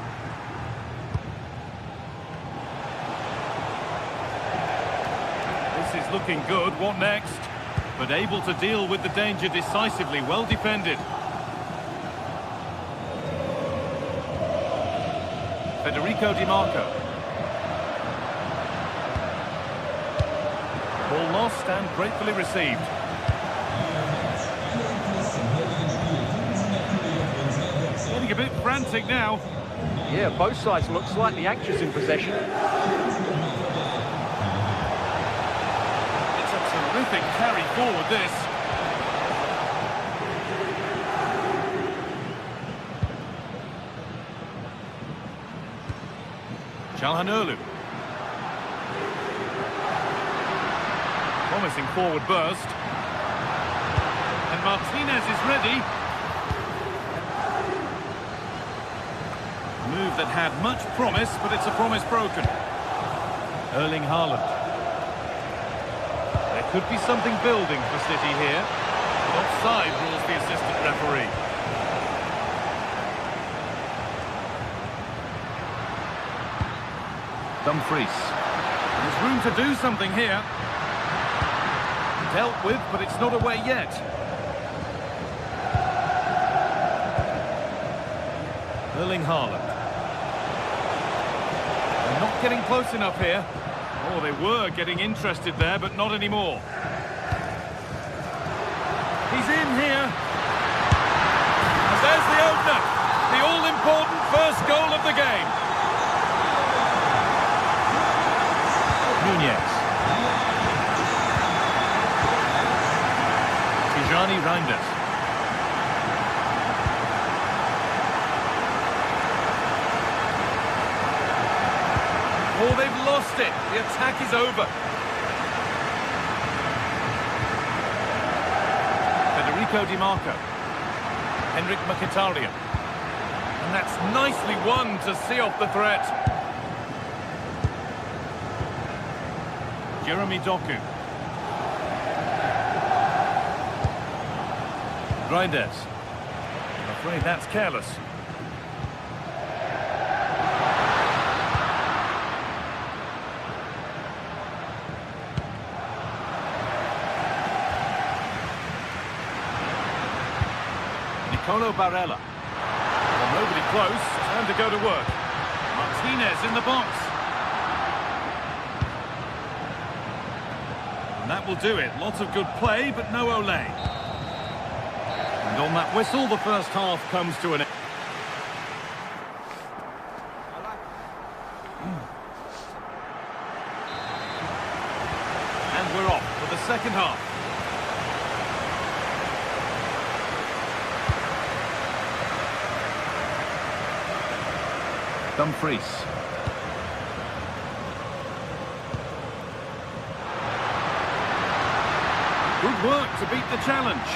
A: This is looking good. What next? But able to deal with the danger decisively. Well defended. Federico Di Marco. Ball lost and gratefully received. Getting a bit frantic now.
D: Yeah, both sides look slightly anxious in possession.
A: It's a terrific carry forward, this. Çalhanoğlu. Promising forward burst. And Martinez is ready. Move that had much promise, but it's a promise broken. Erling Haaland. There could be something building for City here. Offside rules the assistant referee. Dumfries. There's room to do something here. Dealt with, but it's not away yet. Erling Haaland. They're not getting close enough here. Oh, they were getting interested there, but not anymore. He's in here. And there's the opener. The all-important first goal of the game. Nunez. Tijani Reinders. Oh, they've lost it. The attack is over. Federico Di Marco. Henrik Mkhitaryan. And that's nicely won to see off the threat. Jeremy Doku. Reinders. I'm afraid that's careless. Nicolo Barella. Well, nobody close. Time to go to work. Martinez in the box. And that will do it. Lots of good play, but no Olé. And on that whistle, the first half comes to an end. And we're off for the second half. Dumfries. Good work to beat the challenge.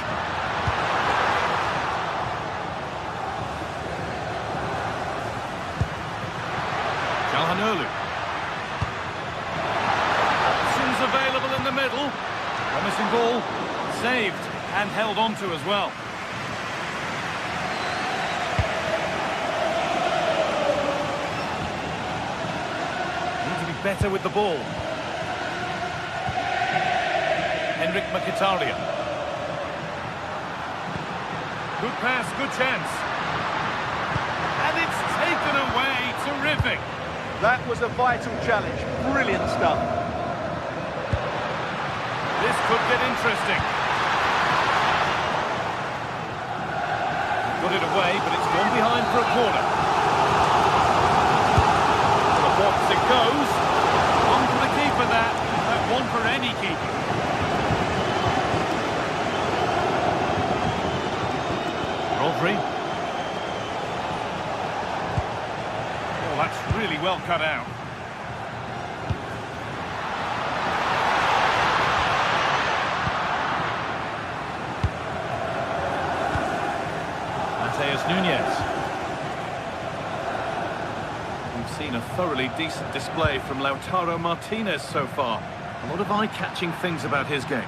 A: Calhanoglu. Options available in the middle. Promising ball. Saved and held on to as well. Better with the ball. Henrik Mkhitaryan. Good pass, good chance. And it's taken away. Terrific.
D: That was a vital challenge. Brilliant stuff.
A: This could get interesting. Got it away, but it's gone behind for a corner. To the box it goes. One for the keeper that. One for any keeper. Rodri. Oh, that's really well cut out. Mateus Nunes. We've seen a thoroughly decent display from Lautaro Martinez so far. A lot of eye-catching things about his game.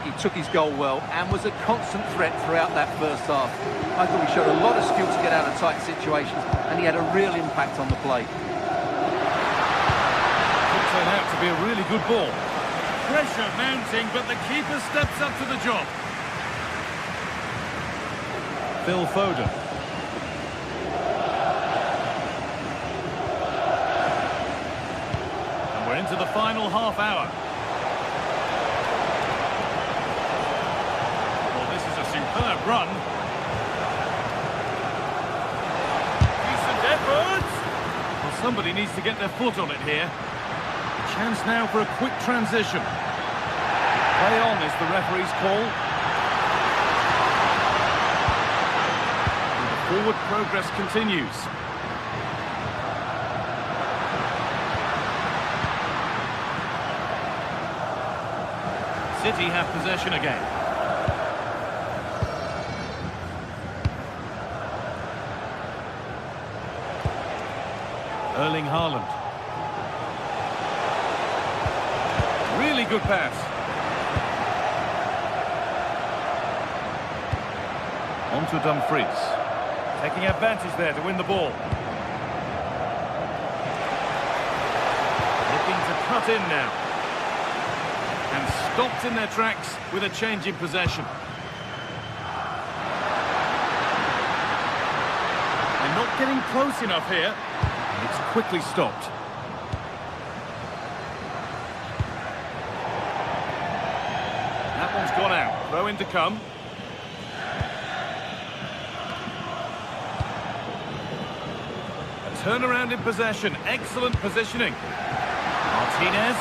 D: He took his goal well and was a constant threat throughout that first half. I thought he showed a lot of skill to get out of tight situations, and he had a real impact on the play.
A: Could turn out to be a really good ball. Pressure mounting, but the keeper steps up to the job. Phil Foden. And we're into the final half hour. Well, this is a superb run. Decent effort. Well, somebody needs to get their foot on it here. Chance now for a quick transition. Play on is the referee's call. Forward progress continues. City have possession again. Erling Haaland. Really good pass. On to Dumfries. Taking advantage there to win the ball. Looking to cut in now. And stopped in their tracks with a change in possession. They're not getting close enough here. And it's quickly stopped. That one's gone out. Throw in to come. Turnaround in possession, excellent positioning. Martinez.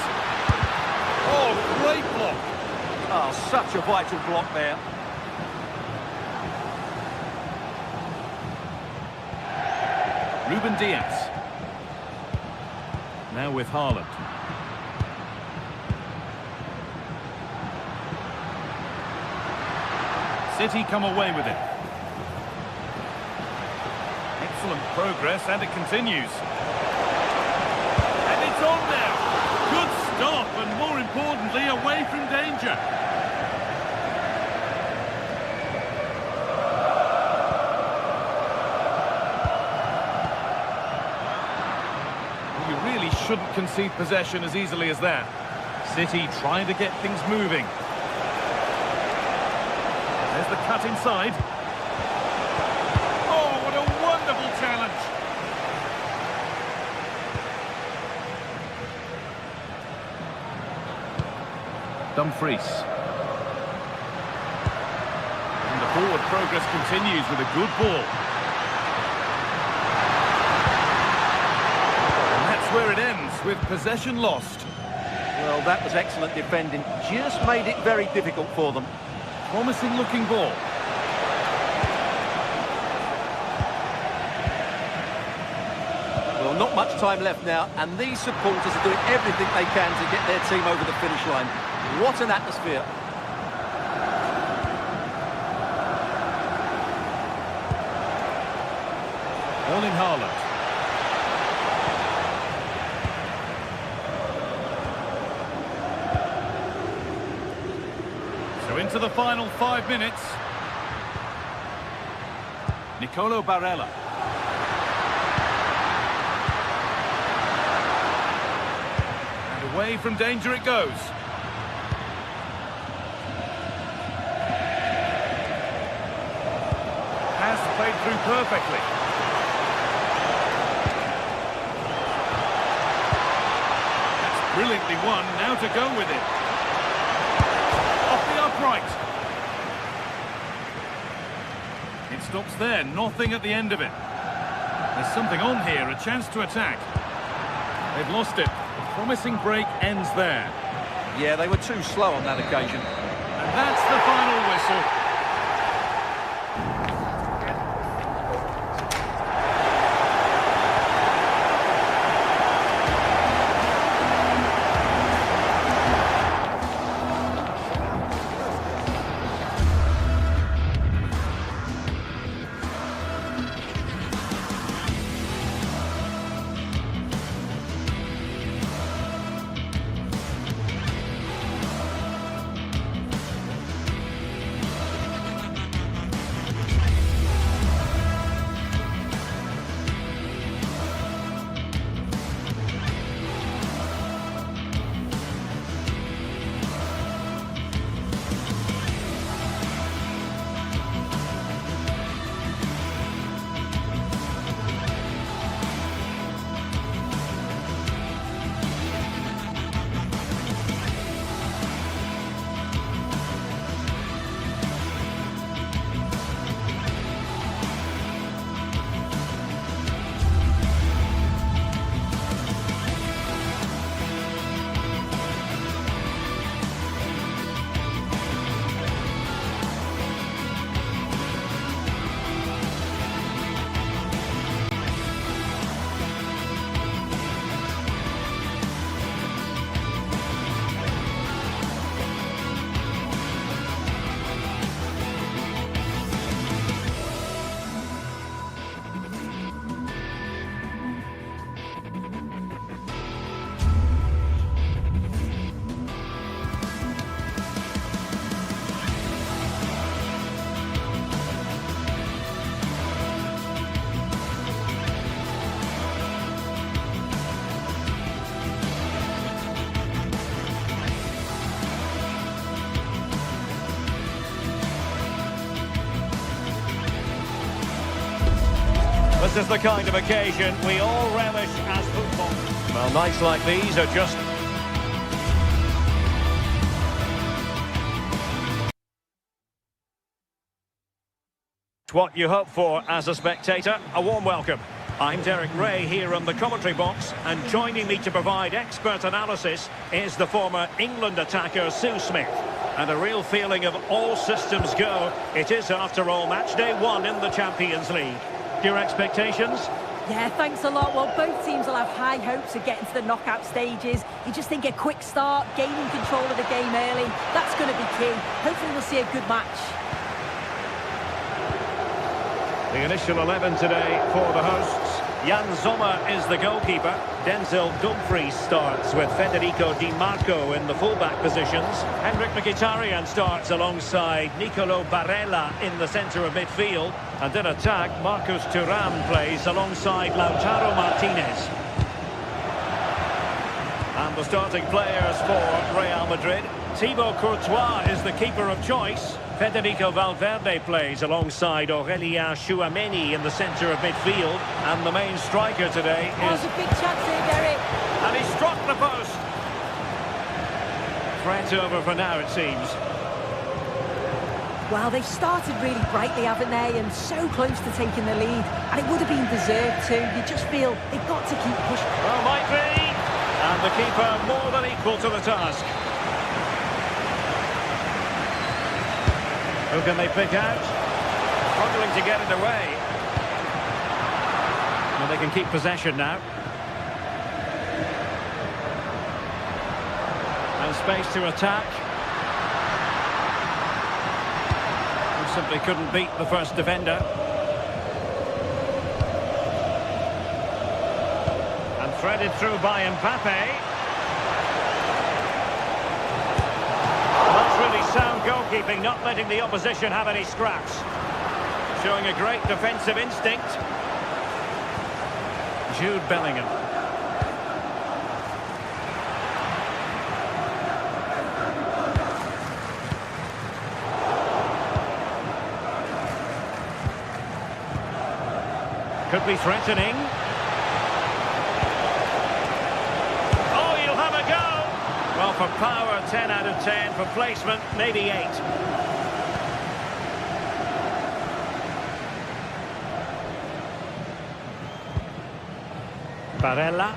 A: Oh, great block.
D: Oh, such a vital block there.
A: Ruben Diaz. Now with Haaland. City come away with it. Excellent progress, and it continues. And it's on now. Good stop, and more importantly, away from danger. You really shouldn't concede possession as easily as that. City trying to get things moving. There's the cut inside. Oh, what a wonderful challenge. Dumfries. And the forward progress continues with a good ball. Where it ends with possession lost.
D: Well, that was excellent defending. Just made it very difficult for them.
A: Promising looking ball.
D: Well, not much time left now, and these supporters are doing everything they can to get their team over the finish line. What an atmosphere.
A: Erling Haaland. So into the final 5 minutes. Nicolo Barella. And away from danger it goes. Has played through perfectly. That's brilliantly won. Now to go with it. Upright. It stops there, nothing at the end of it. There's something on here, a chance to attack. They've lost it. The promising break ends there.
D: Yeah, they were too slow on that occasion.
A: And that's the final whistle.
C: This is the kind of occasion we all relish as football. Well, nights like these are just... what you hope for as a spectator. A warm welcome. I'm Derek Ray here in the commentary box, and joining me to provide expert analysis is the former England attacker Sue Smith. And a real feeling of all systems go. It is, after all, match day 1 in the Champions League. Your expectations?
B: Yeah, thanks a lot. Well, both teams will have high hopes of getting to the knockout stages. You just think a quick start, gaining control of the game early, that's going to be key. Hopefully we'll see a good match.
C: The initial 11 today for the hosts. Jan Sommer is the goalkeeper. Denzel Dumfries starts with Federico Di Marco in the fullback positions. Henrik Mkhitaryan starts alongside Nicolo Barella in the centre of midfield. And in attack, Marcus Thuram plays alongside Lautaro Martinez. And the starting players for Real Madrid. Thibaut Courtois is the keeper of choice. Federico Valverde plays alongside Aurélien Tchouaméni in the centre of midfield. And the main striker today is...
B: There's a big chance here, Derek.
C: And he struck the post. Threat over for now, it seems.
B: Well, they've started really brightly, haven't they? And so close to taking the lead. And it would have been deserved too. You just feel they've got to keep pushing.
C: Well, might be. And the keeper more than equal to the task. Who can they pick out? Struggling to get it away. Well, they can keep possession now. And space to attack. Who simply couldn't beat the first defender. And threaded through by Mbappe. Sound goalkeeping, not letting the opposition have any scraps. Showing a great defensive instinct. Jude Bellingham. Could be threatening. Oh, he'll have a go. Well, for power, 10 out of 10. For placement, maybe 8. Barella.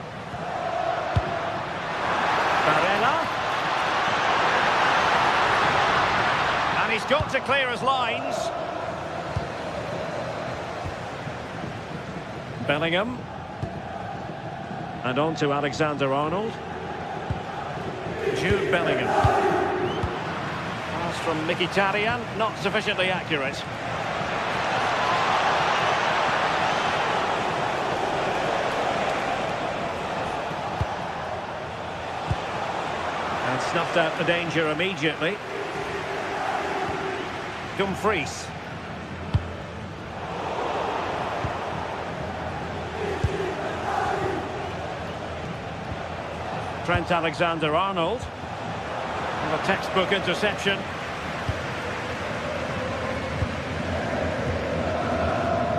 C: And he's got to clear his lines. Bellingham. And on to Alexander-Arnold. Jude Bellingham. Pass from Mkhitaryan, not sufficiently accurate. And snuffed out the danger immediately. Dumfries. Trent Alexander-Arnold. And a textbook interception.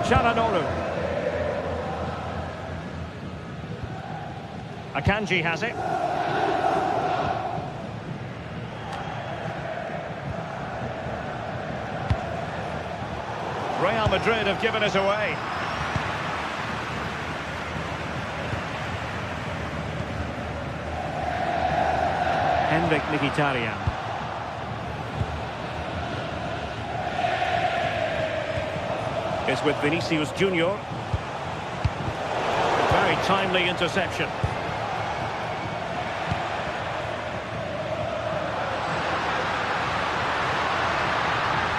C: Çalhanoğlu. Akanji has it. Real Madrid have given us away. Henrik Mkhitaryan. Is with Vinicius Junior. Very timely interception.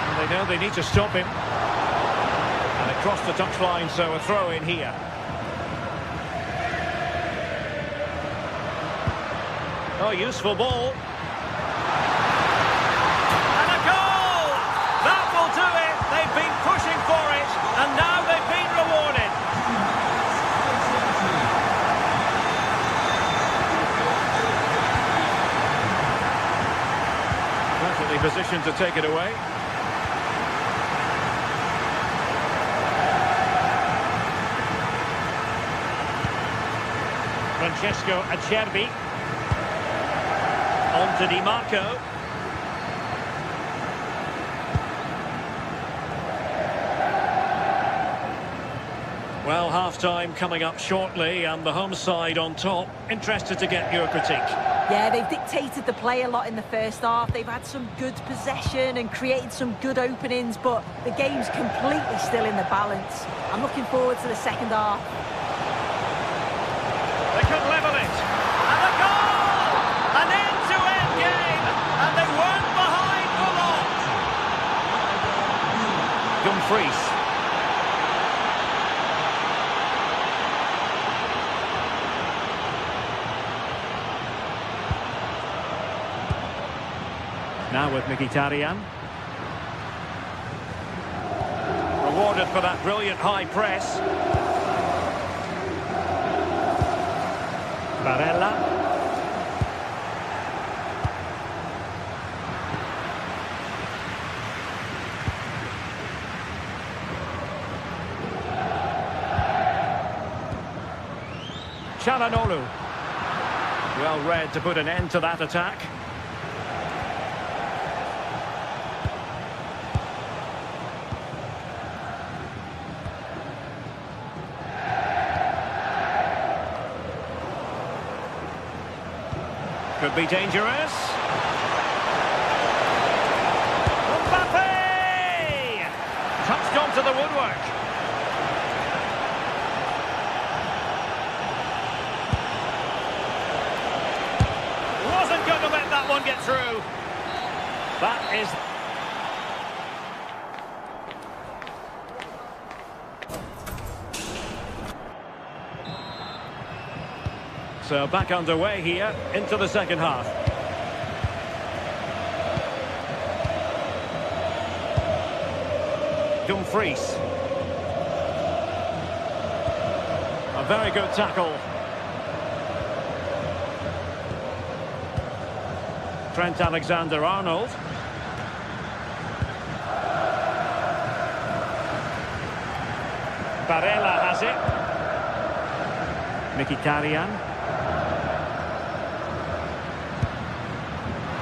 C: And they know they need to stop him. And across the touchline, so a throw in here. Oh, useful ball. And a goal! That will do it. They've been pushing for it, and now they've been rewarded. Perfectly positioned to take it away. Francesco Acerbi. On to Di Marco. Well, half-time coming up shortly, and the home side on top. Interested to get your critique.
B: Yeah, they've dictated the play a lot in the first half. They've had some good possession and created some good openings, but the game's completely still in the balance. I'm looking forward to the second half.
C: They could level it. And a goal! An end-to-end game, and they weren't behind for long. Dumfries. Now with Mkhitaryan. Rewarded for that brilliant high press. Barella. Çalhanoğlu. Well read to put an end to that attack. Could be dangerous. Mbappe! Touched onto the woodwork. Wasn't going to let that one get through. That is... So back underway here into the second half. Dumfries. A very good tackle. Trent Alexander-Arnold. Barella has it. Mkhitaryan.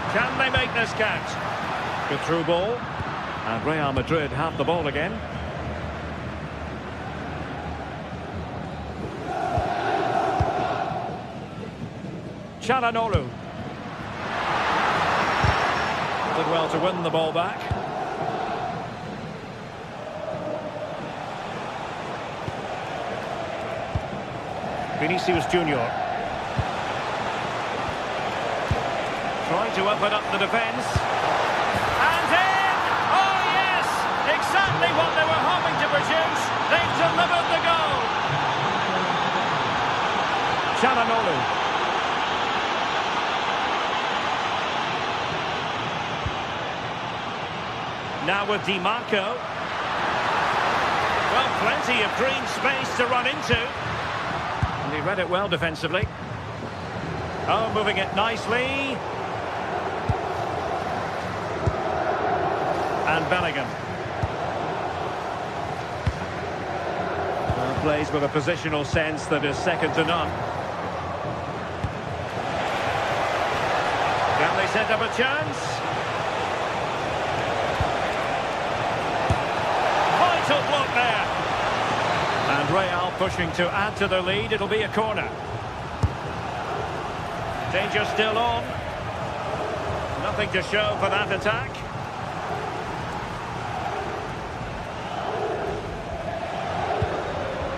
C: Can they make this count? Good through ball. And Real Madrid have the ball again. Çalhanoğlu. Did well to win the ball back. Vinicius Junior. Trying to open up the defence. And in! Oh yes! Exactly what they were hoping to produce. They've delivered the goal. Çalhanoğlu. Now with Di Marco. Well, plenty of green space to run into. And he read it well defensively. Oh, moving it nicely. And Bellingham. Well, plays with a positional sense that is second to none. Can they set up a chance? Vital block there. And Real pushing to add to the lead. It'll be a corner. Danger still on. Nothing to show for that attack.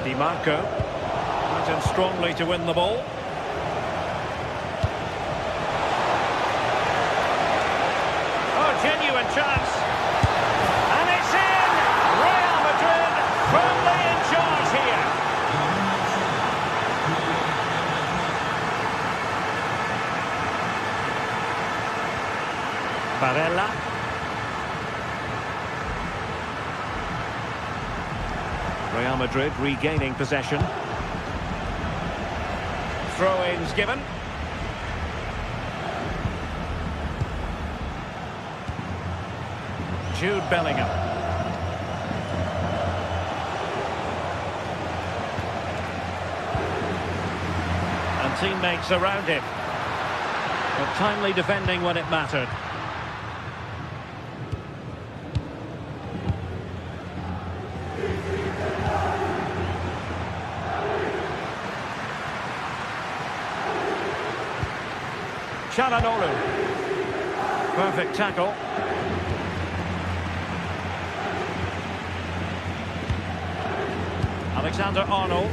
C: Di Marco went in strongly to win the ball. Oh, genuine chance. And it's in! Real Madrid firmly in charge here. Barella. Real Madrid regaining possession. Throw-ins given. Jude Bellingham. And teammates around him. But timely defending when it mattered. Çalhanoğlu. Perfect tackle. Alexander-Arnold.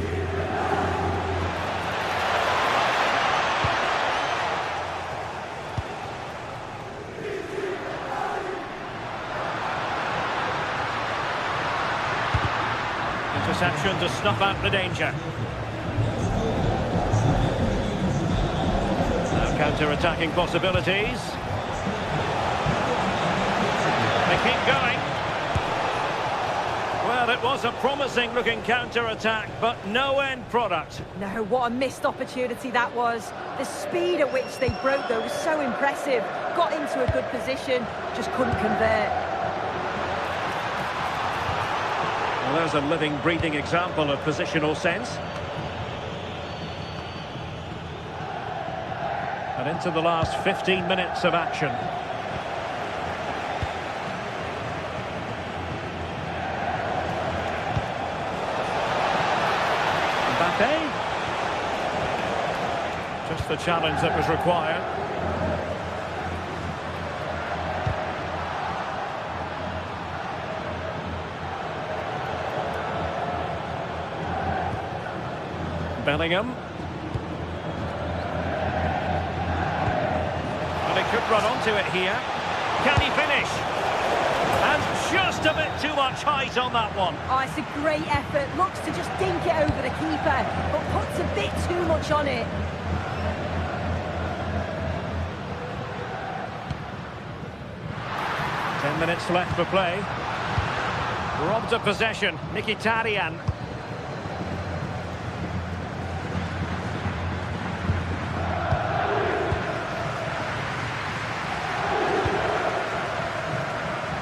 C: Interception to snuff out the danger. Counter-attacking possibilities. They keep going. Well, it was a promising-looking counter-attack, but no end product.
B: No, what a missed opportunity that was. The speed at which they broke, though, was so impressive. Got into a good position, just couldn't convert.
C: Well, there's a living, breathing example of positional sense. And into the last 15 minutes of action. Mbappe. Just the challenge that was required. Bellingham. And he could run onto it here. Can he finish? And just a bit too much height on that one.
B: Oh, it's a great effort. Looks to just dink it over the keeper, but puts a bit too much on it.
C: Ten minutes left for play. Robbed of possession. Mkhitaryan.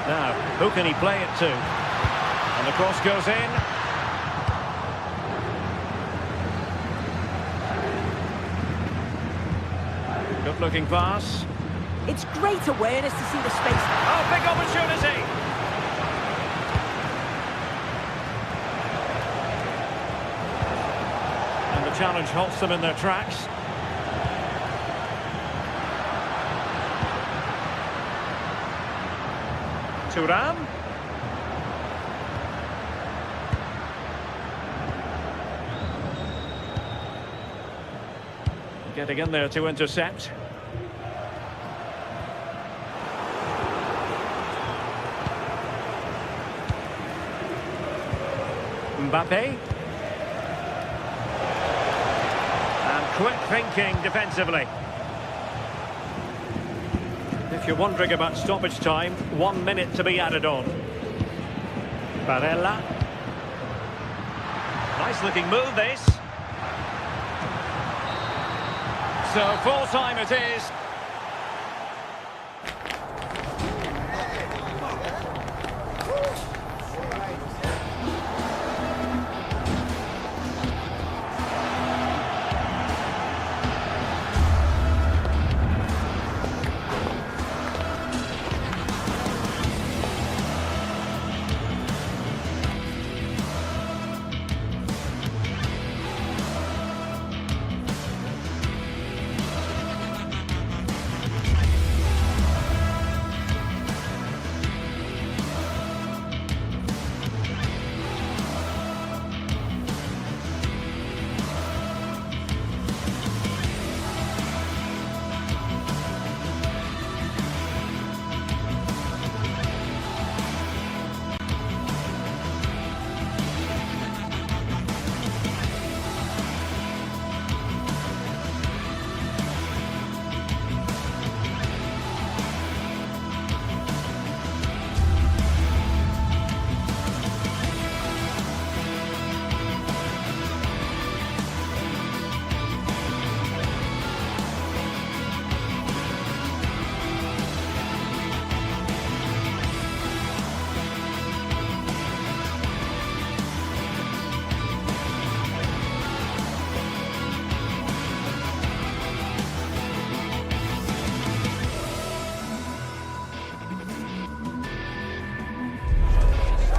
C: Now, who can he play it to? And the cross goes in. Good-looking pass.
B: It's great awareness to see the space.
C: Oh, big opportunity! And the challenge halts them in their tracks. Thuram. Getting in there to intercept. Mbappe. And quick thinking defensively. If you're wondering about stoppage time, 1 minute to be added on. Barella. Nice looking move this. So full time it is.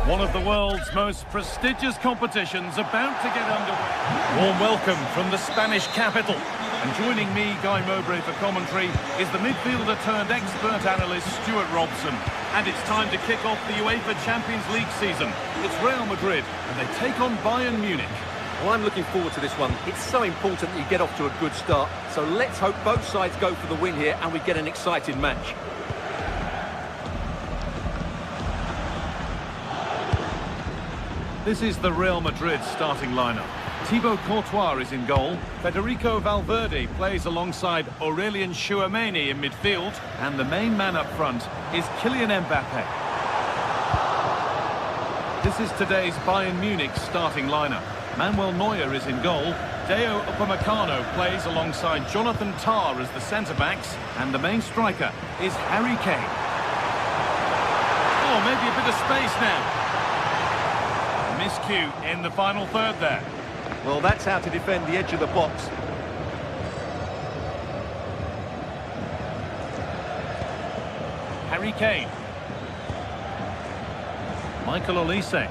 A: One of the world's most prestigious competitions about to get underway. Warm welcome from the Spanish capital. And joining me, Guy Mowbray, for commentary is the midfielder turned expert analyst Stuart Robson. And it's time to kick off the UEFA Champions League season. It's Real Madrid and they take on Bayern Munich.
D: Well, I'm looking forward to this one. It's so important that you get off to a good start. So let's hope both sides go for the win here and we get an exciting match.
A: This is the Real Madrid starting lineup. Thibaut Courtois is in goal. Federico Valverde plays alongside Aurelien Tchouameni in midfield. And the main man up front is Kylian Mbappe. This is today's Bayern Munich starting lineup. Manuel Neuer is in goal. Deo Upamecano plays alongside Jonathan Tah as the centre-backs. And the main striker is Harry Kane. Oh, maybe a bit of space now. Miscue in the final third there.
D: Well, that's how to defend the edge of the box.
A: Harry Kane. Michael Olise.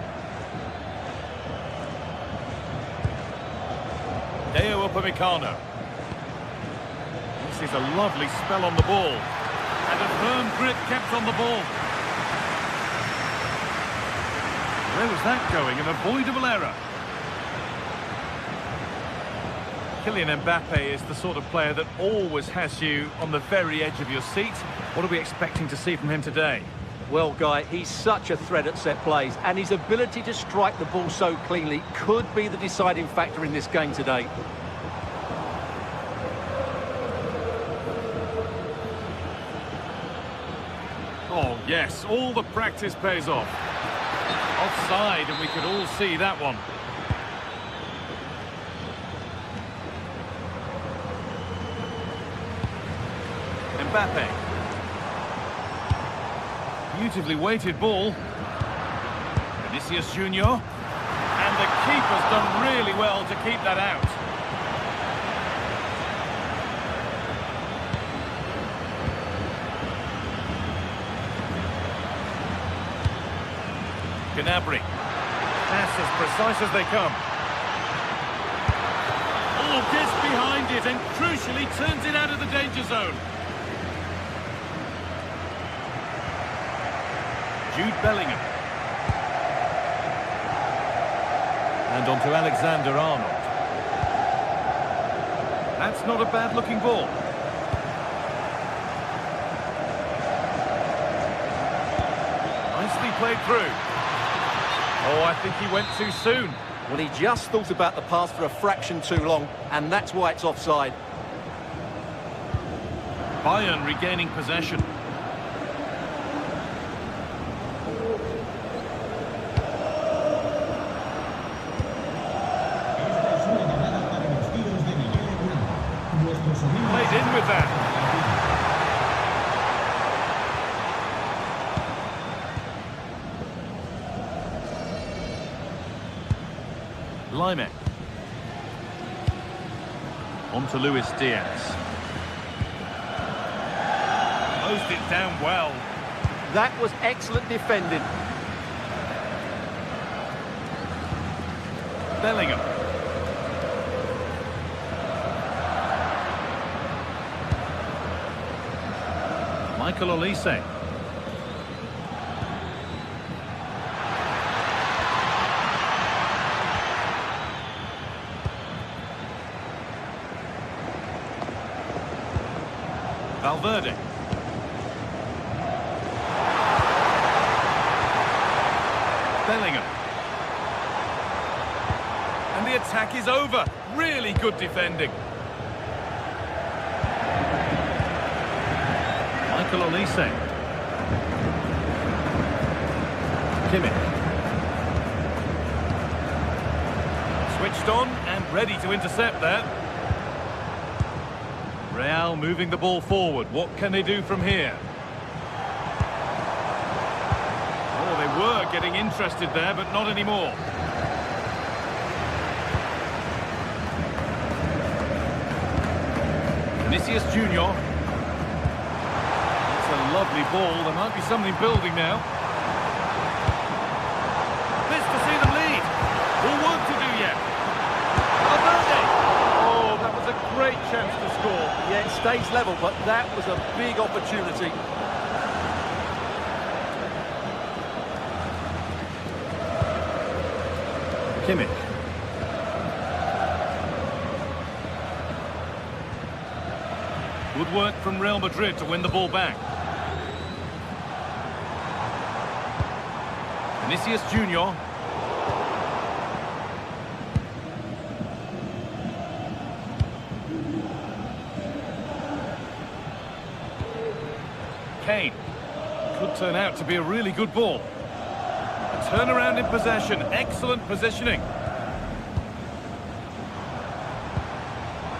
A: Deo Upamecano. This is a lovely spell on the ball. And a firm grip kept on the ball. Where was that going? An avoidable error. Kylian Mbappe is the sort of player that always has you on the very edge of your seat. What are we expecting to see from him today?
D: Well, Guy, he's such a threat at set plays, and his ability to strike the ball so cleanly could be the deciding factor in this game today.
A: Oh, yes, all the practice pays off. Offside, and we could all see that one. Mbappe. Beautifully weighted ball. Vinicius Junior. And the keeper's done really well to keep that out. Gnabry. Pass as precise as they come. Oh, gets behind it and crucially turns it out of the danger zone. Jude Bellingham. And on to Alexander-Arnold. That's not a bad-looking ball. Nicely played through. Oh, I think he went too soon.
D: Well, he just thought about the pass for a fraction too long, and that's why it's offside.
A: Bayern regaining possession. Played in with that. Lime. On to Luis Diaz. Closed it down well.
D: That was excellent defending.
A: Bellingham. Michael Olise. Valverde. Bellingham. And the attack is over. Really good defending. Michael Olise. Kimmich. Switched on and ready to intercept there. Real moving the ball forward. What can they do from here? Oh, they were getting interested there, but not anymore. Vinicius Junior. That's a lovely ball. There might be something building now. This to see them lead. All work to do yet. Valverde. Oh, that was a great chance to score.
D: Yeah, it stays level, but that was a big opportunity.
A: Kimmich. Good work from Real Madrid to win the ball back. Vinicius Junior. Kane. Could turn out to be a really good ball. And turnaround in possession. Excellent positioning.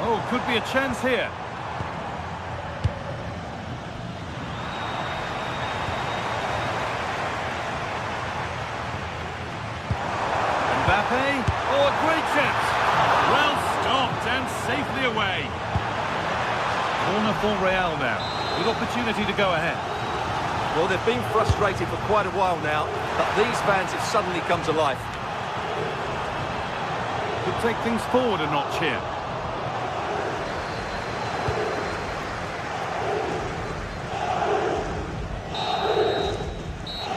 A: Oh, could be a chance here. Mbappe. Oh, a great chance. Well stopped and safely away. Corner for Real now. Good opportunity to go ahead.
D: Well, they've been frustrated for quite a while now, but these fans have suddenly come to life.
A: Could take things forward a notch here.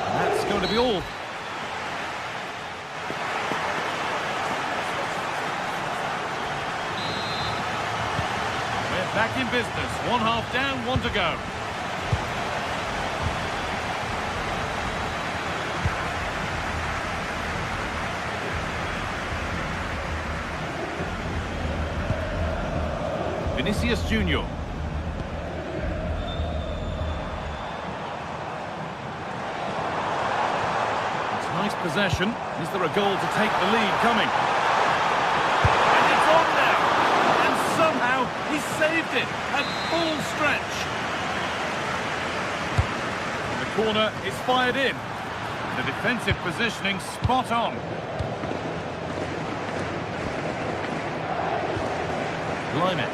A: And that's going to be all. We're back in business. One half down, one to go. Vinicius Junior. It's nice possession. Is there a goal to take the lead coming? And it's on now. And somehow he saved it at full stretch. And the corner is fired in. The defensive positioning spot on. Lyman.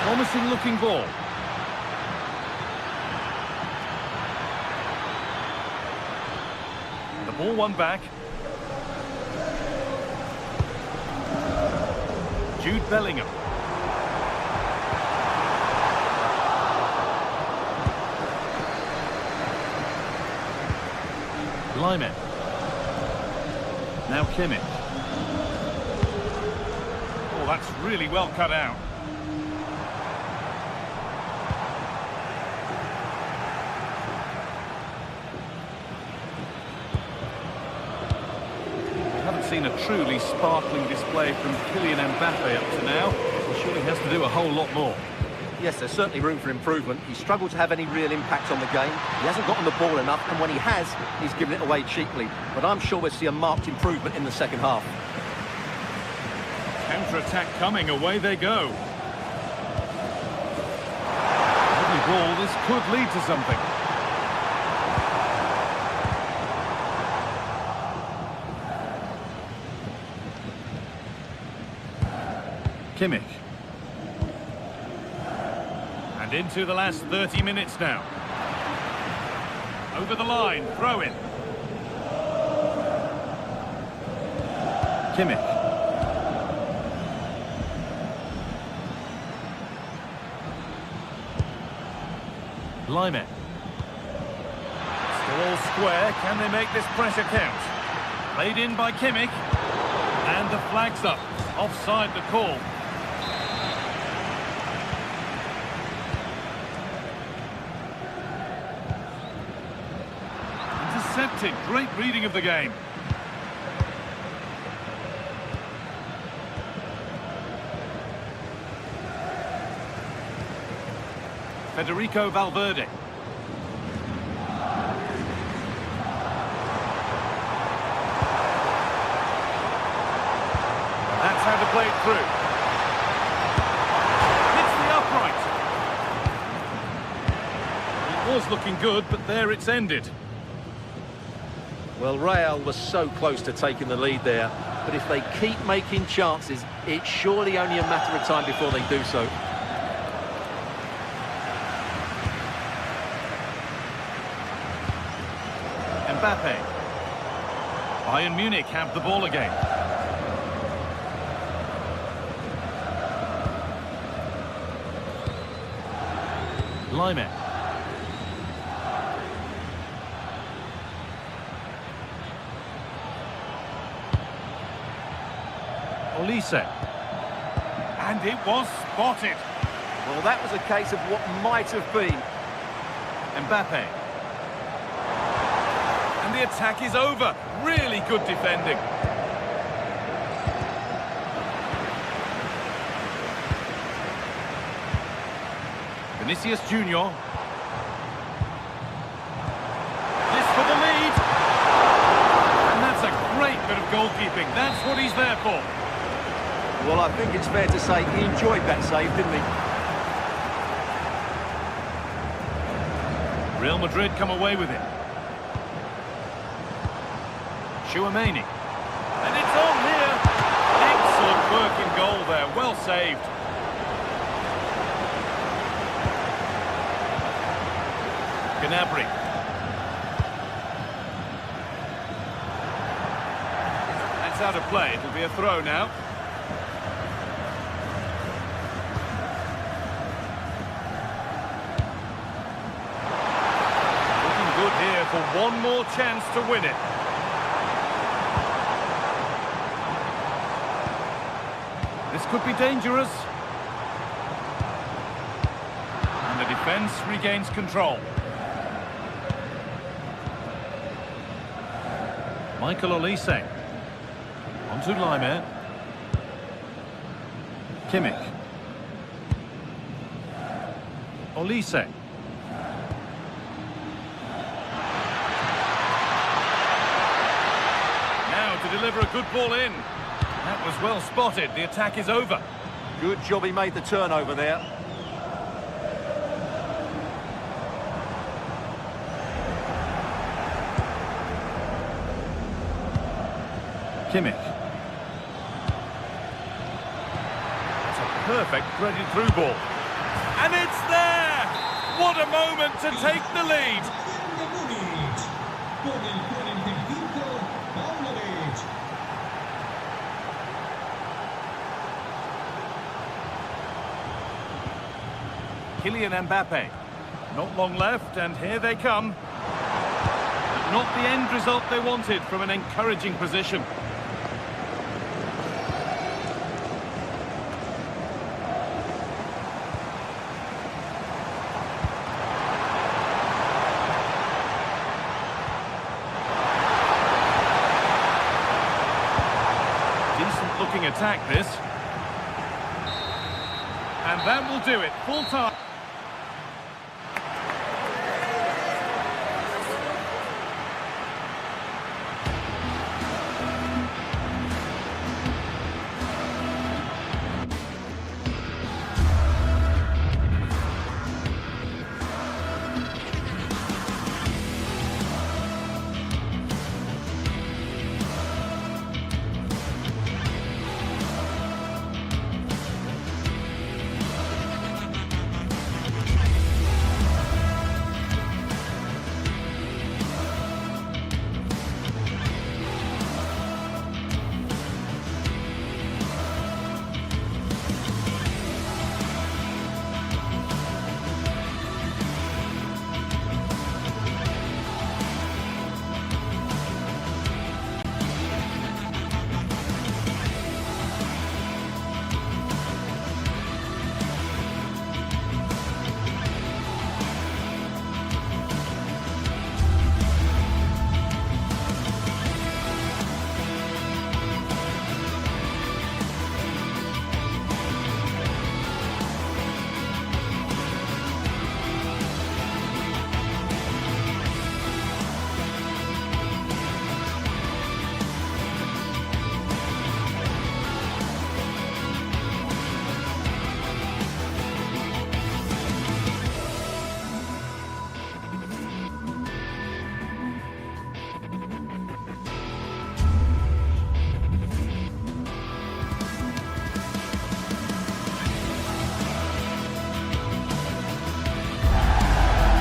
A: Promising looking ball. The ball won back. Jude Bellingham. Lyman. Now Kimmich. Oh, that's really well cut out. Seen a truly sparkling display from Kylian Mbappe up to now. He surely has to do a whole lot more.
D: Yes, there's certainly room for improvement. He's struggled to have any real impact on the game. He hasn't gotten the ball enough, and when he has, he's given it away cheaply. But I'm sure we'll see a marked improvement in the second half.
A: Counter-attack coming, away they go. Lovely ball, this could lead to something. Kimmich. And into the last 30 minutes now. Over the line, throw in. Kimmich. Lyman. Still all square. Can they make this pressure count? Played in by Kimmich. And the flag's up. Offside the call. Intercepted. Great reading of the game. Federico Valverde. That's how to play it through. Hits the upright. It was looking good, but there it's ended.
D: Well, Real was so close to taking the lead there, but if they keep making chances, it's surely only a matter of time before they do so.
A: Mbappe. Bayern Munich have the ball again. Lyman. Olise. And it was spotted.
D: Well, that was a case of what might have been.
A: Mbappe. And the attack is over. Really good defending. Vinicius Junior. what he's there for.
D: Well, I think it's fair to say he enjoyed that save, didn't he?
A: Real Madrid come away with it. Chouameni. And it's on here. Excellent work in goal there. Well saved. Gnabry. That's out of play. It'll be a throw now. Looking good here for one more chance to win it. This could be dangerous. And the defence regains control. Michael Olise. On to Laimer. Kimmich. Olise. Now to deliver a good ball in. That was well spotted. The attack is over.
D: Good job he made the turnover there.
A: Kimmich. It's a perfect threaded through ball. And it's there! What a moment to take the lead! Kylian Mbappe. Not long left, and here they come. But not the end result they wanted from an encouraging position. Decent looking attack, this. And that will do it. Full time.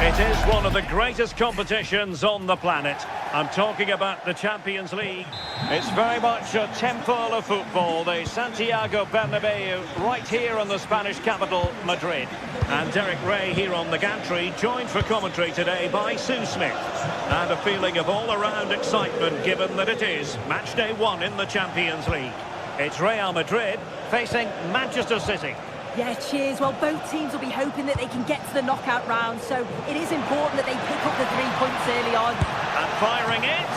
C: It is one of the greatest competitions on the planet. I'm talking about the Champions League. It's very much a temple of football, the Santiago Bernabeu, right here in the Spanish capital, Madrid. And Derek Ray here on the gantry, joined for commentary today by Sue Smith. And a feeling of all-around excitement, given that it is match day 1 in the Champions League. It's Real Madrid facing Manchester City.
B: Yeah, cheers. Well, both teams will be hoping that they can get to the knockout round, so it is important that they pick up the 3 points early on.
C: And firing it,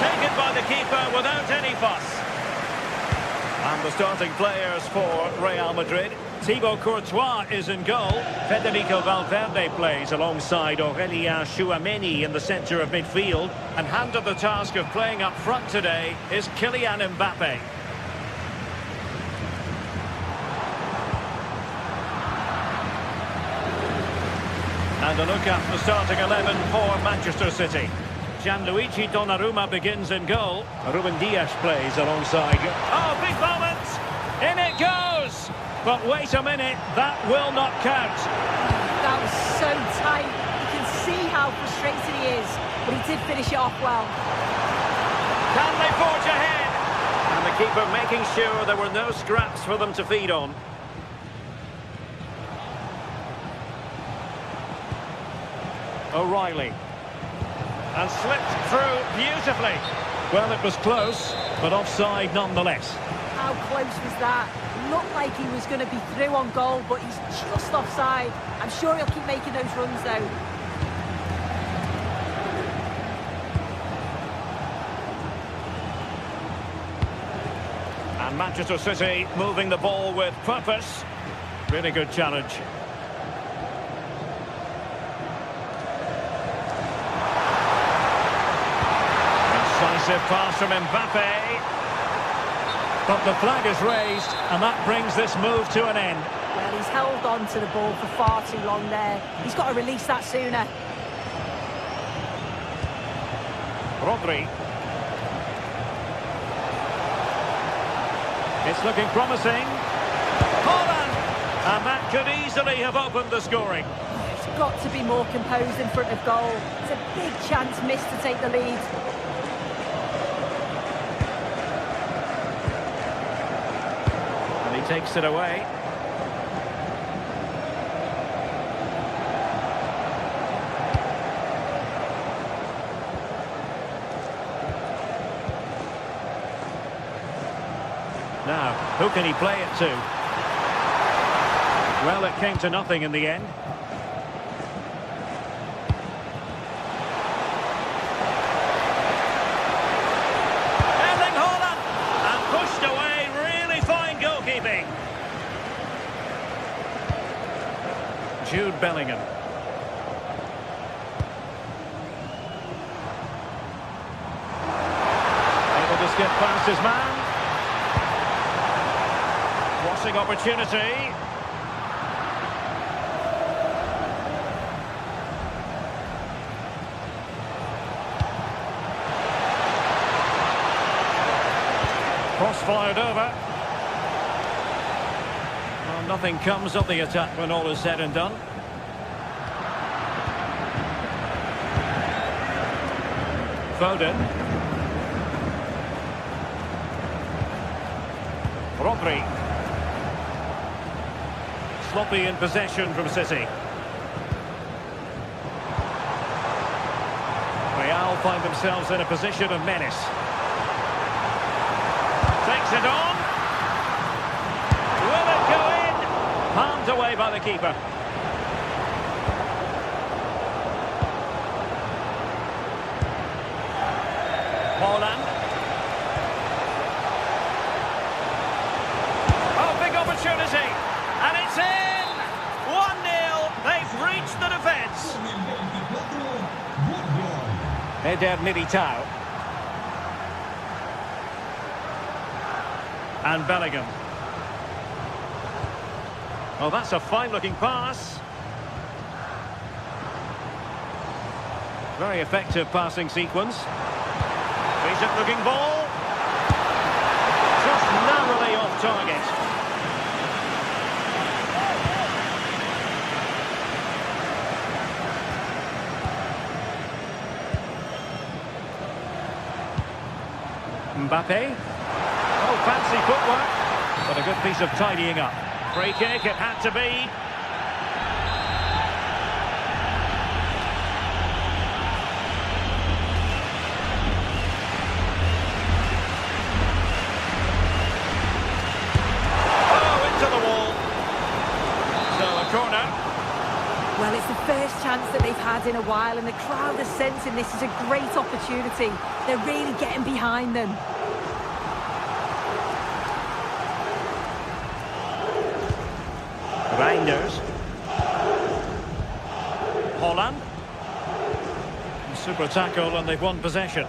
C: taken by the keeper without any fuss. And the starting players for Real Madrid. Thibaut Courtois is in goal. Federico Valverde plays alongside Aurélien Tchouameni in the centre of midfield. And handed the task of playing up front today is Kylian Mbappe. And a look at the starting 11 for Manchester City. Gianluigi Donnarumma begins in goal. Ruben Dias plays alongside. Oh, big moment! In it goes! But wait a minute, that will not count.
B: That was so tight. You can see how frustrated he is, but he did finish it off well.
C: Can they forge ahead? And the keeper making sure there were no scraps for them to feed on. O'Reilly. And slipped through beautifully. Well, it was close, but offside nonetheless.
B: How close was that? Looked like he was going to be through on goal, but he's just offside. I'm sure he'll keep making those runs, though.
C: And Manchester City moving the ball with purpose. Really good challenge. Incisive pass from Mbappe. But the flag is raised, and that brings this move to an end.
B: Well, he's held on to the ball for far too long there. He's got to release that sooner.
C: Rodri. It's looking promising. Haaland! And that could easily have opened the scoring.
B: He's got to be more composed in front of goal. It's a big chance missed to take the lead.
C: Takes it away. Now, who can he play it to? Well, it came to nothing in the end. Jude Bellingham. Able to skip past his man. Crossing opportunity. Cross fired over. Nothing comes of the attack when all is said and done. Foden. Rodri. Sloppy in possession from City. Real find themselves in a position of menace. Takes it on. Will it go in? Palmed away by the keeper. Haaland. Oh, big opportunity. And it's in! 1-0. They've reached the defence. Eder Militao. And Bellingham. Well, that's a fine-looking pass. Very effective passing sequence. Decent-looking ball. Just narrowly off target. Mbappe. Oh, fancy footwork. But a good piece of tidying up. Free kick, it had to be. Oh, into the wall. So a corner.
B: Well, it's the first chance that they've had in a while, and the crowd are sensing this is a great opportunity. They're really getting behind them.
C: Reinders. Holland. Super tackle and they've won possession.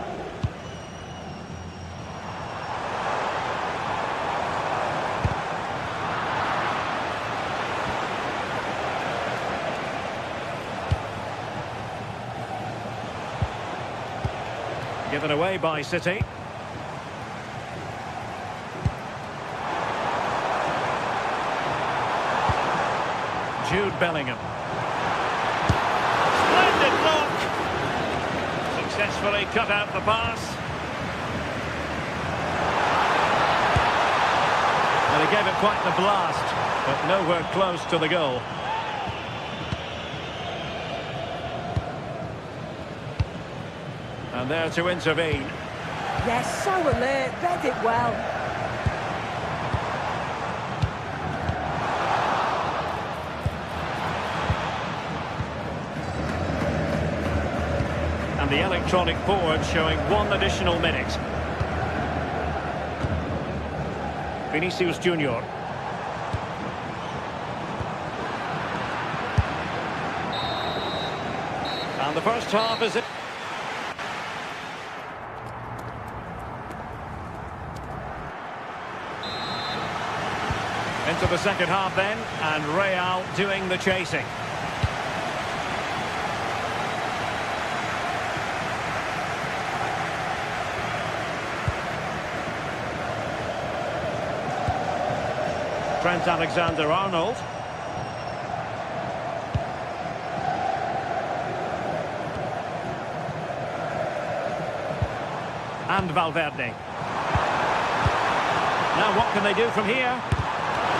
C: Given away by City. Jude Bellingham. Splendid block. Successfully cut out the pass. And he gave it quite the blast, but nowhere close to the goal. And there to intervene.
B: Yes, so alert, read it well.
C: And the electronic board showing 1 additional minute. Vinicius Junior. And the first half is it. Into the second half then, and Real doing the chasing. Trent Alexander-Arnold. And Valverde. Now what can they do from here?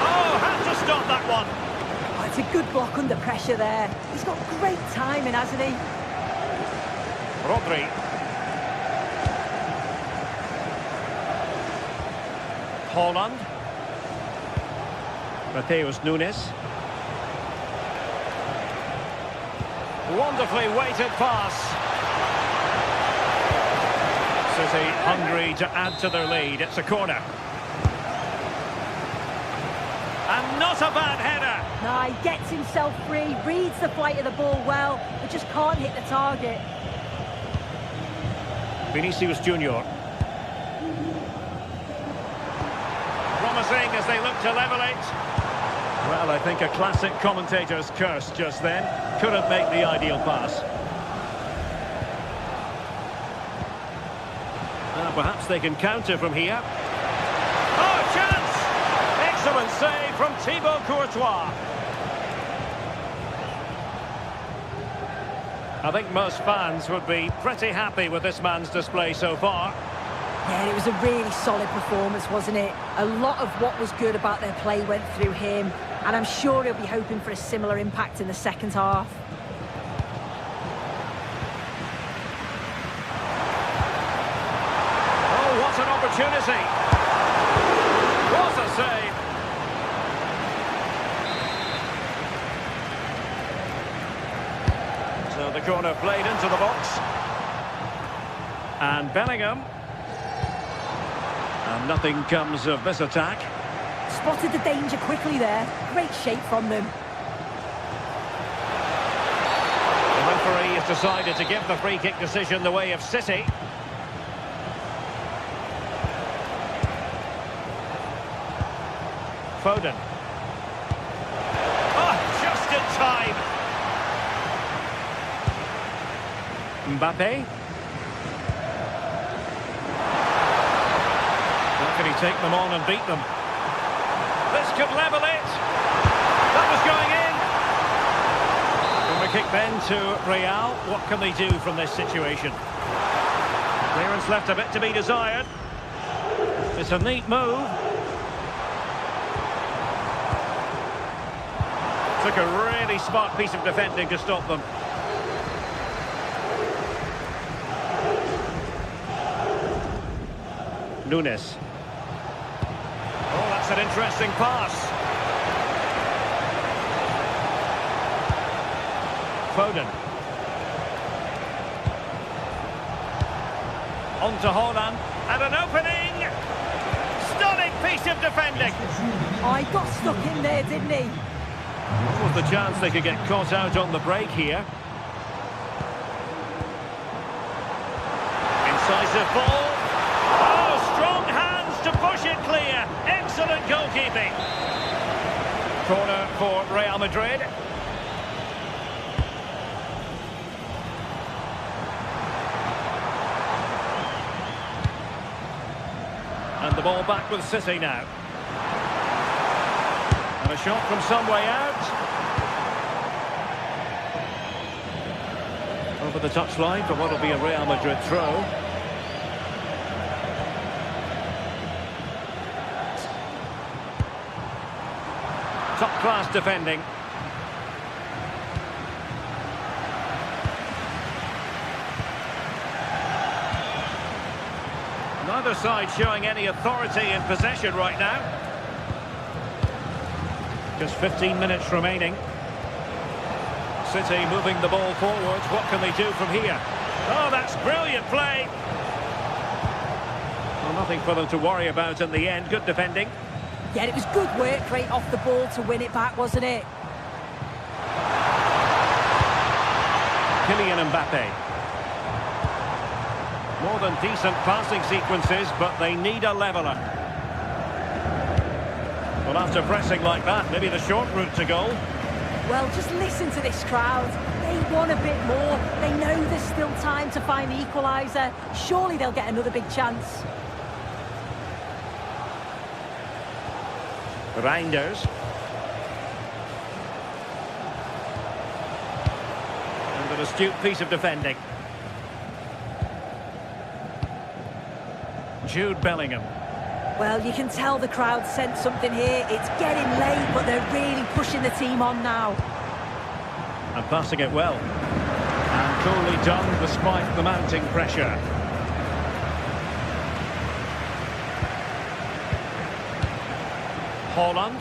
C: Oh, had to stop that one.
B: Oh, it's a good block under pressure there. He's got great timing, hasn't he?
C: Rodri. Holland. Mateus Nunes. Wonderfully weighted pass. City hungry to add to their lead. It's a corner. And not a bad header.
B: No, he gets himself free, reads the flight of the ball well, but just can't hit the target.
C: Vinicius Junior. Promising as they look to level it. Well, I think a classic commentator's curse just then. Couldn't make the ideal pass. Perhaps they can counter from here. Oh, chance! Excellent save from Thibaut Courtois. I think most fans would be pretty happy with this man's display so far.
B: Yeah, it was a really solid performance, wasn't it? A lot of what was good about their play went through him, and I'm sure he'll be hoping for a similar impact in the second half.
C: Oh, what an opportunity! What a save! So the corner played into the box. And Bellingham. And nothing comes of this attack.
B: Spotted the danger quickly there. Great shape from them.
C: The referee has decided to give the free kick decision the way of City. Foden. Oh, just in time. Mbappe. How can he take them on and beat them? This could level it. That was going in. Corner kick then to Real. What can they do from this situation? Clearance left a bit to be desired. It's a neat move. Took a really smart piece of defending to stop them. Nunes. Oh, that's an interesting pass. Foden. On to Holland. And an opening. Stunning piece of defending.
B: Oh, he got stuck in there, didn't he?
C: What was the chance they could get caught out on the break here? Incisive ball. Oh, strong hands to push it clear. Excellent goalkeeping. Corner for Real Madrid. And the ball back with City now. And a shot from some way out. Over the touchline for what will be a Real Madrid throw. Top-class defending. Neither side showing any authority in possession right now. Just 15 minutes remaining. City moving the ball forwards. What can they do from here? Oh, that's brilliant play. Well, nothing for them to worry about in the end. Good defending.
B: Yeah, it was good work right off the ball to win it back, wasn't it?
C: Kylian Mbappe. More than decent passing sequences, but they need a leveller. Well, after pressing like that, maybe the short route to goal.
B: Well, just listen to this crowd. They want a bit more. They know there's still time to find the equaliser. Surely they'll get another big chance.
C: Reinders. And an astute piece of defending. Jude Bellingham.
B: Well, you can tell the crowd sense something here. It's getting late, but they're really pushing the team on now.
C: And passing it well. And coolly done despite the mounting pressure. Haaland.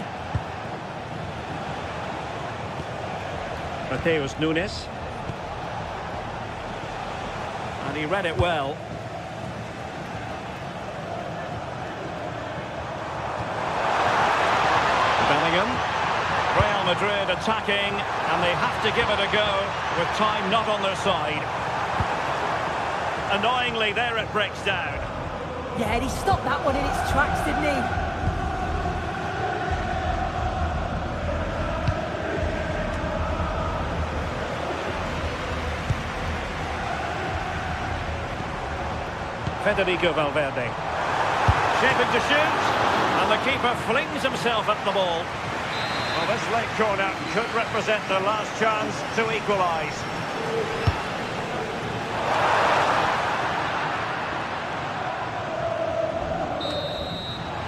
C: Mateus Nunes. And he read it well. Bellingham. Real Madrid attacking, and they have to give it a go with time not on their side. Annoyingly, there it breaks down.
B: Yeah, and he stopped that one in its tracks, didn't he?
C: Federico Valverde. Shaping to shoot. And the keeper flings himself at the ball. Well, this late corner could represent their last chance to equalise.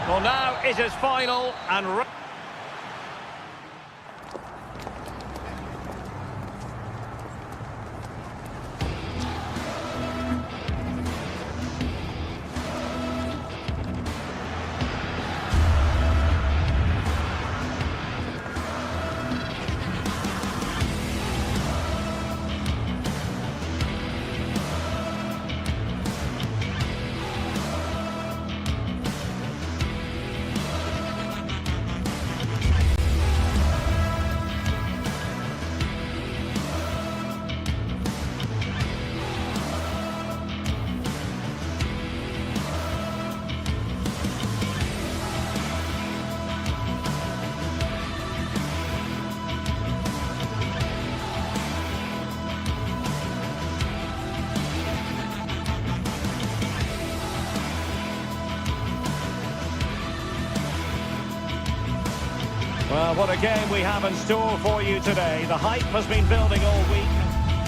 C: Well, now it is final and... Well, what a game we have in store for you today. The hype has been building all week.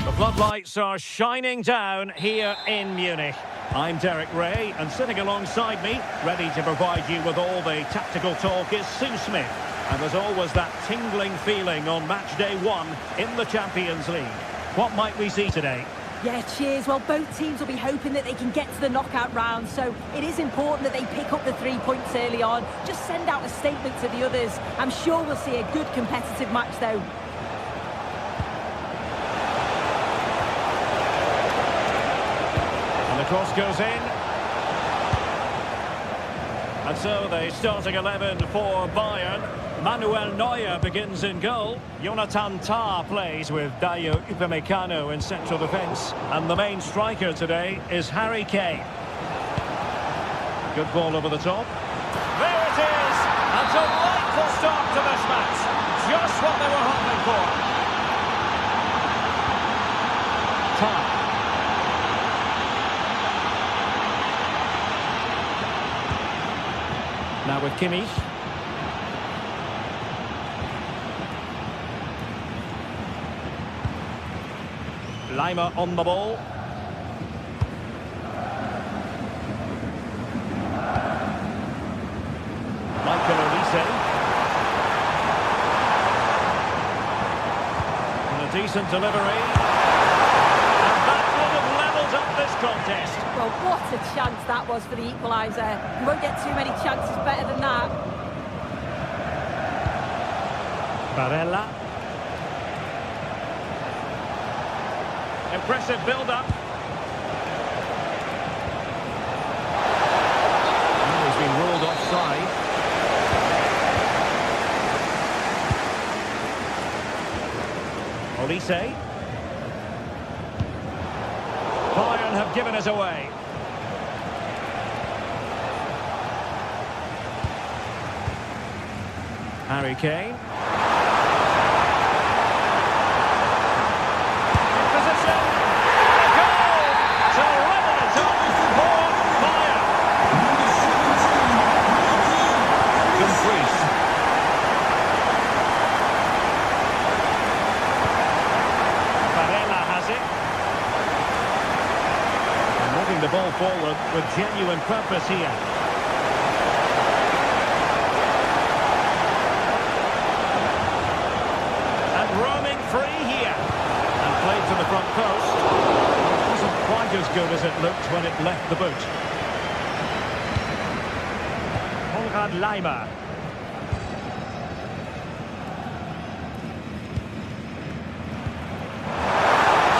C: The floodlights are shining down here in Munich. I'm Derek Ray, and sitting alongside me, ready to provide you with all the tactical talk, is Sue Smith. And there's always that tingling feeling on match day 1 in the Champions League. What might we see today?
B: Yeah, cheers. Well, both teams will be hoping that they can get to the knockout round, so it is important that they pick up the 3 points early on. Just send out a statement to the others. I'm sure we'll see a good competitive match, though.
C: And the cross goes in. And so the starting 11 for Bayern. Manuel Neuer begins in goal. Jonathan Tah plays with Dayo Upamecano in central defence. And the main striker today is Harry Kane. Good ball over the top. There it is! A delightful start to this match. Just what they were hoping for. Tah. Now with Kimmich. Lima on the ball. Michael Olise. And a decent delivery. And that would have levelled up this contest.
B: Well, what a chance that was for the equaliser. You won't get too many chances better than that.
C: Barella. Impressive build-up. He's been ruled offside. Olise. Bayern have given us away. Harry Kane. The ball forward with genuine purpose here. And roaming free here. And played to the front post. It wasn't quite as good as it looked when it left the boot. Konrad Laimer.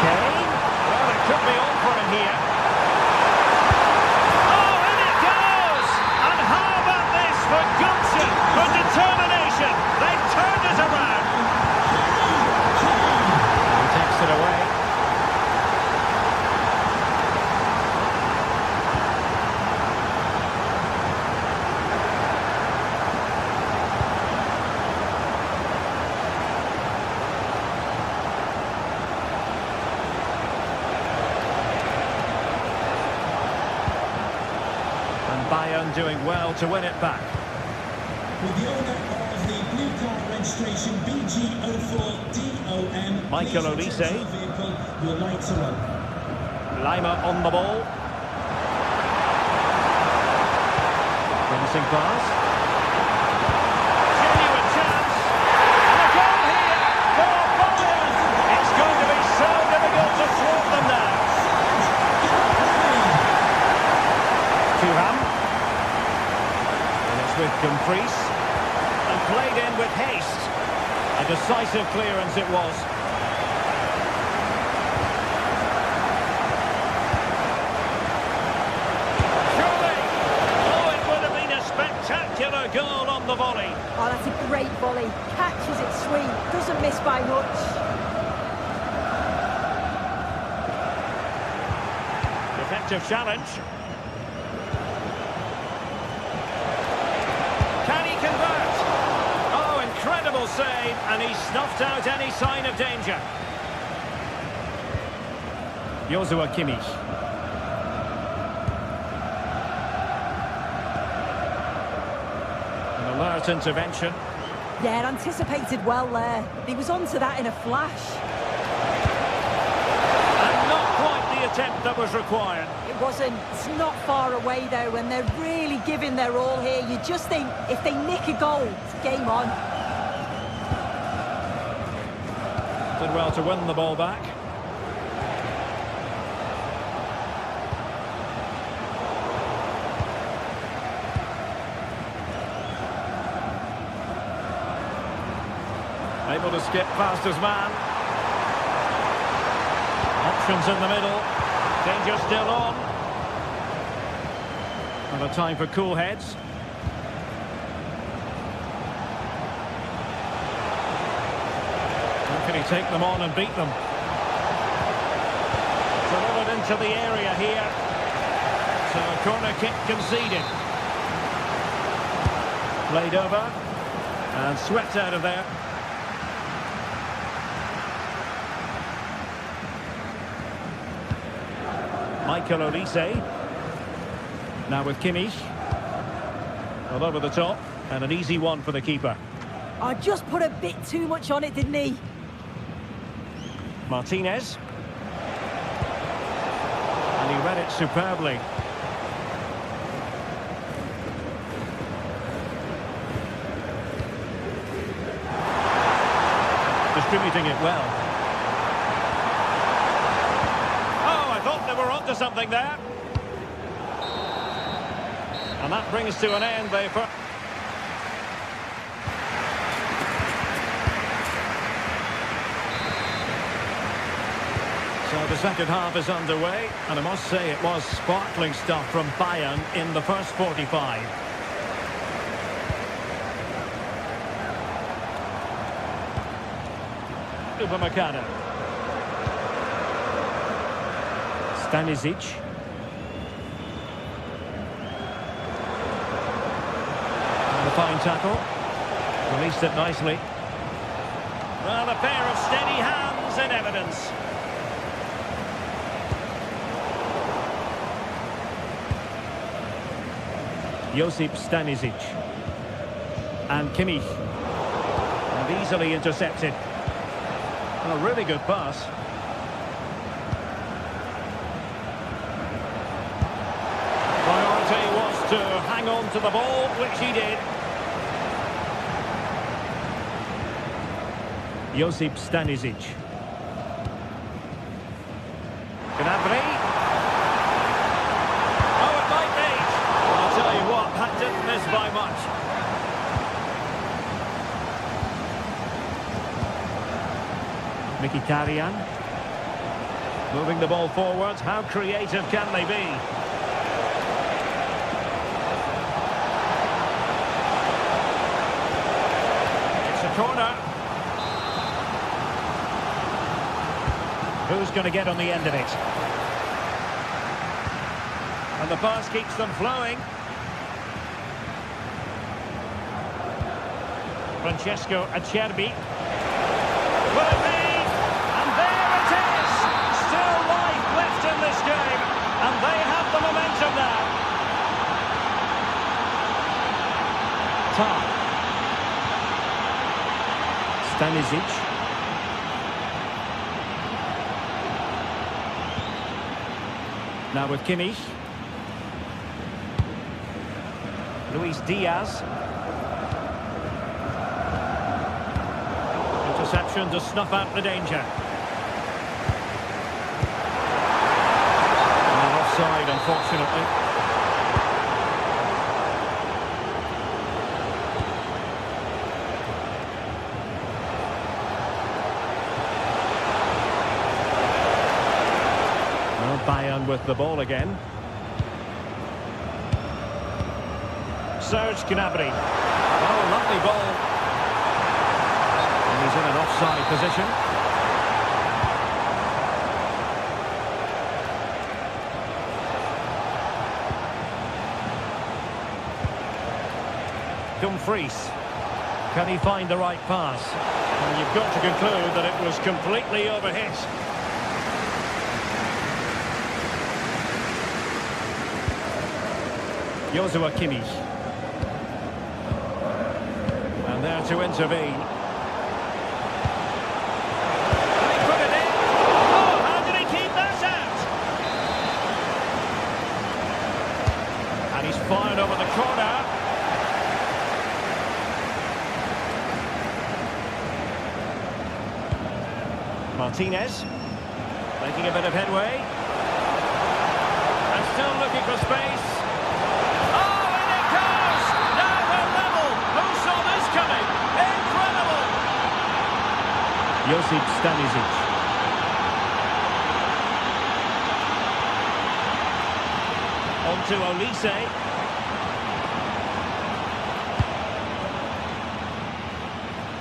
C: Kane. Well, it could be on for him here. Determination! They've turned it around! He takes it away. And Bayern doing well to win it back.
E: With the owner of the blue card registration BG04DOM,
C: Michael Olise.
E: Your lights are on.
C: Lima on the ball. Promising pass. Genuine chance. And a goal here for Bayern. It's going to be so difficult to thwart them now. Thuram. And it's with Dumfries. Played in with haste. A decisive clearance it was. Surely! Oh, it would have been a spectacular goal on the volley.
B: Oh, that's a great volley. Catches it sweet. Doesn't miss by much.
C: Effective challenge. Can he convert? Incredible save, and he snuffed out any sign of danger. Joshua Kimmich. An alert intervention.
B: Yeah, anticipated well there. He was onto that in a flash.
C: And not quite the attempt that was required.
B: It wasn't. It's not far away, though, and they're really giving their all here. You just think, if they nick a goal, it's game on.
C: Did well to win the ball back. Able to skip past his man. Options in the middle. Danger still on. And a time for cool heads. Can he take them on and beat them? Delivered into the area here. So a corner kick conceded. Played over. And swept out of there. Michael Olise. Now with Kimmich. Well, over the top. And an easy one for the keeper.
B: I just put a bit too much on it, didn't he?
C: Martinez. And he read it superbly. Distributing it well. Oh, I thought they were onto something there. And that brings to an end the first. So the second half is underway, and I must say it was sparkling stuff from Bayern in the first 45. Upamecano. Stanisic. And a fine tackle. Released it nicely. Well, a pair of steady hands in evidence. Josip Stanisic. And Kimmich. And easily intercepted. A really good pass. Priority was to hang on to the ball, which he did. Josip Stanisic. Gnabry. Oh, it might be. I'll tell you what, that didn't miss by much. Mkhitaryan. Moving the ball forward. How creative can they be? It's a corner. Who's going to get on the end of it? And the pass keeps them flowing. Francesco Acerbi. Will it be? In this game, and they have the momentum now. Tar. Stanisic. Now with Kimmich. Luis Diaz. Interception to snuff out the danger. Offside, unfortunately. Well, Bayern with the ball again. Serge Gnabry. Oh, lovely ball. And he's in an offside position. Dumfries. Can he find the right pass? And you've got to conclude that it was completely overhit. Joshua Kimmich. And there to intervene. Can he put it in? Oh, how did he keep that out? And he's fired over the corner. Martinez, making a bit of headway. And still looking for space. Oh, and it goes! Now they're level! Who saw this coming? Incredible! Josip Stanisic. On to Olise.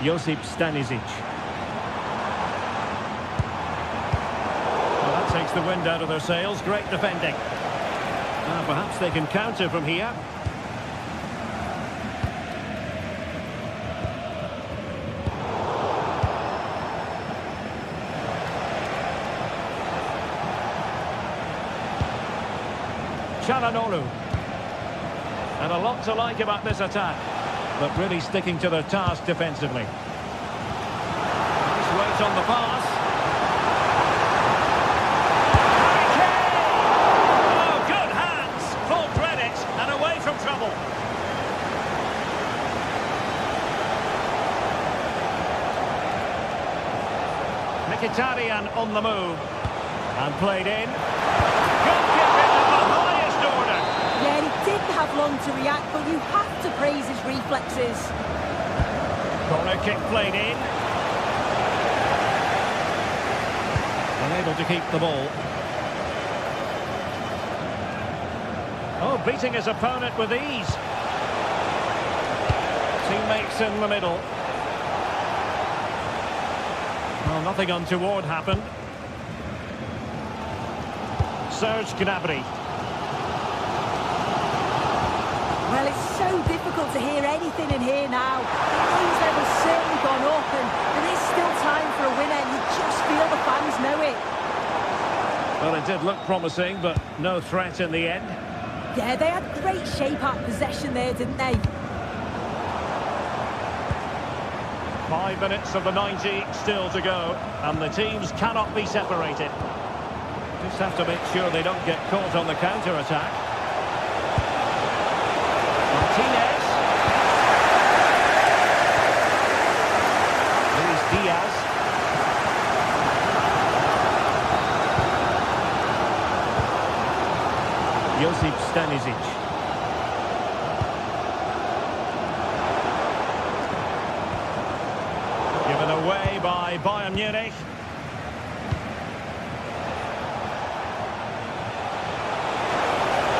C: Josip Stanisic. the wind out of their sails. Great defending. Perhaps they can counter from here. Çalhanoğlu. And a lot to like about this attack, but really sticking to their task defensively. Nice weight on the pass. Oh, good hands. Full credit and away from trouble. Mkhitaryan on the move. And played in. Goalkeeping of the highest order.
B: Yeah, he didn't have long to react, but you have to praise his reflexes.
C: Corner kick played in. Unable to keep the ball. Oh, beating his opponent with ease. Teammates in the middle. Well, nothing untoward happened. Serge Gnabry.
B: Well, it's so difficult to hear anything in here now. The noise level's certainly gone up, and there is still time for a winner. You just feel the fans know it.
C: Well, it did look promising, but no threat in the end.
B: Yeah, they had great shape out possession there, didn't they?
C: 5 minutes of the 90 still to go, and the teams cannot be separated. Just have to make sure they don't get caught on the counter-attack. Martinez. Luis Diaz. Josip Stanisic. Given away by Bayern Munich.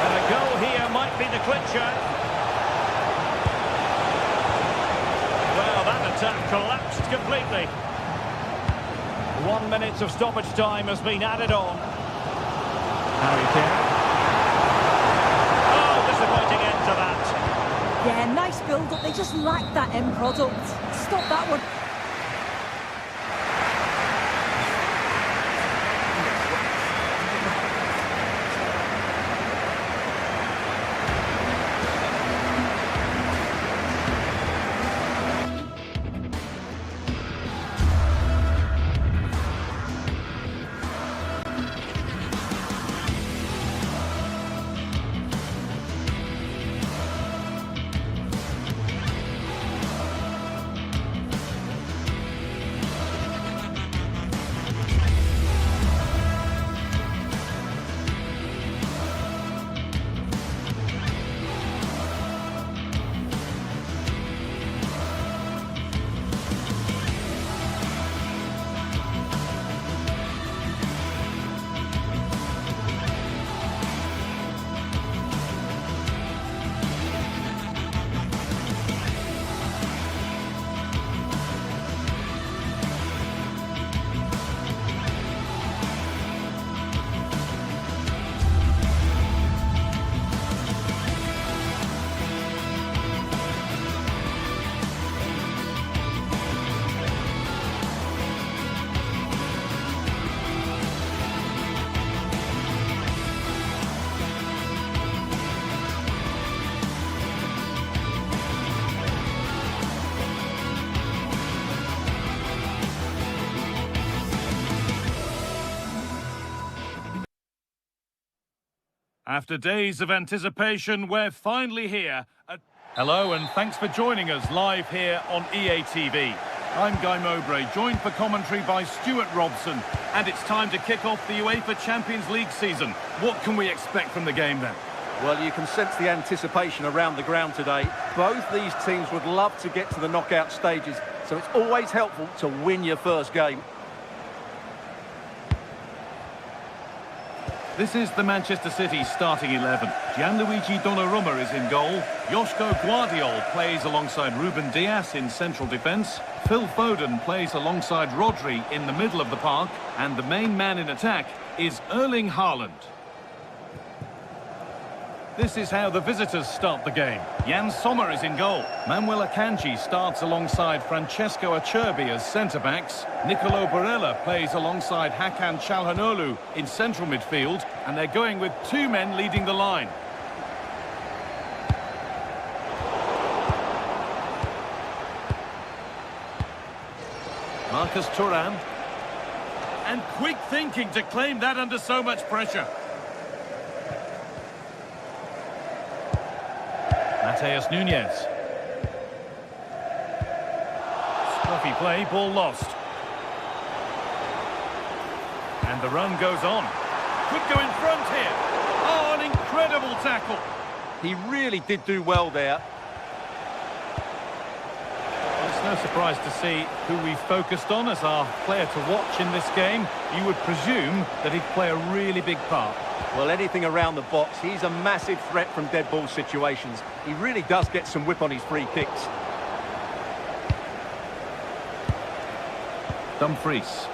C: And a goal here might be the clincher. Well, that attack collapsed completely. 1 minute of stoppage time has been added on. Harry Kane. Oh, disappointing end to that.
B: Yeah, nice build-up. They just lacked that end product. Stop that one.
A: After days of anticipation, we're finally here. Hello and thanks for joining us live here on EA TV. I'm Guy Mowbray, joined for commentary by Stuart Robson, and it's time to kick off the UEFA Champions League season. What can we expect from the game then?
D: Well, you can sense the anticipation around the ground today. Both these teams would love to get to the knockout stages, so it's always helpful to win your first game.
A: This is the Manchester City starting 11. Gianluigi Donnarumma is in goal. Joško Guardiol plays alongside Ruben Dias in central defence. Phil Foden plays alongside Rodri in the middle of the park. And the main man in attack is Erling Haaland. This is how the visitors start the game. Jan Sommer is in goal. Manuel Akanji starts alongside Francesco Acerbi as centre-backs. Nicolo Barella plays alongside Hakan Çalhanoğlu in central midfield. And they're going with two men leading the line. Marcus Thuram. And quick thinking to claim that under so much pressure. Mateus Nunes. Scruffy play, ball lost. And the run goes on. Could go in front here. Oh, an incredible tackle.
D: He really did do well there.
A: It's no surprise to see who we focused on as our player to watch in this game. You would presume that he'd play a really big part.
D: Well, anything around the box, he's a massive threat from dead ball situations. He really does get some whip on his free kicks.
A: Dumfries.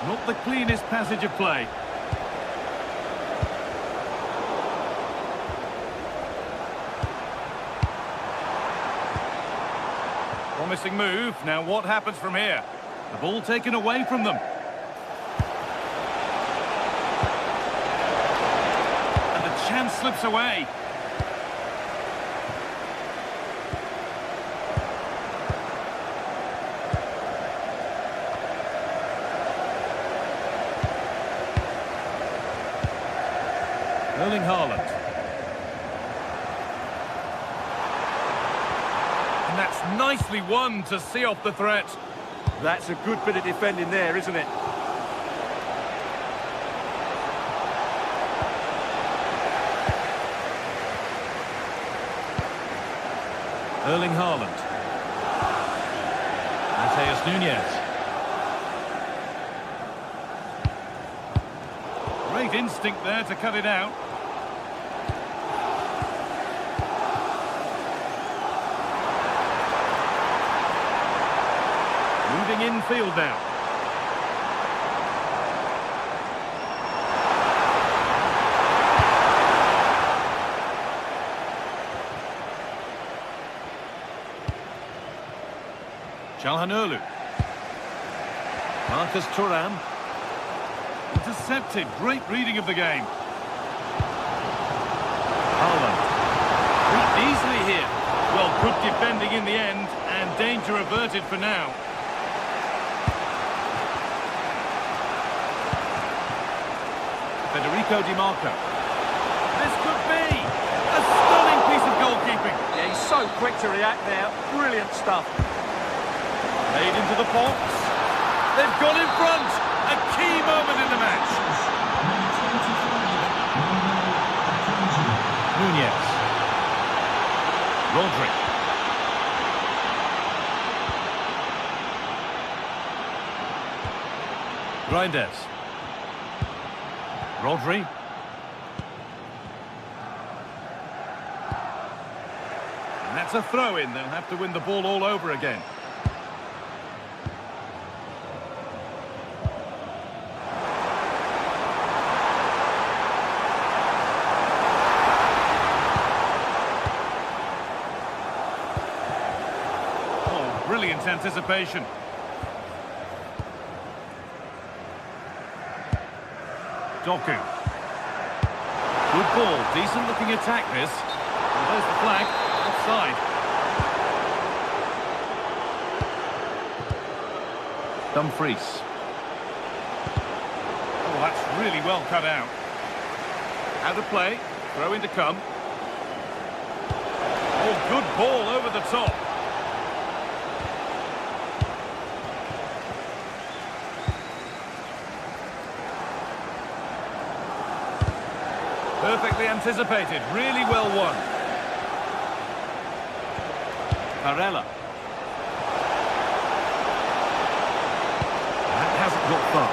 A: Not the cleanest passage of play. Promising move. Now what happens from here? The ball taken away from them. And the chance slips away. Erling Haaland. And that's nicely won to see off the threat.
D: That's a good bit of defending there, isn't it?
A: Erling Haaland. Mateus Nunes. Great instinct there to cut it out. Moving infield now. Çalhanoğlu. Marcus Thuram. Intercepted. Great reading of the game. Haaland. Beat easily here. Well, good defending in the end, and danger averted for now. Federico Di Marco. This could be a stunning piece of goalkeeping.
D: Yeah, he's so quick to react there. Brilliant stuff.
A: Made into the box. They've gone in front. A key moment in the match. Nunez. Rodri. Grinders. Rodri. And that's a throw-in. They'll have to win the ball all over again. Oh, brilliant anticipation. Doku. Good ball, decent looking attack this. And there's the flag, offside. Dumfries. Oh, that's really well cut out. Out of play, throw in to come. Oh, good ball over the top. Perfectly anticipated, really well won. Barella. That hasn't got far.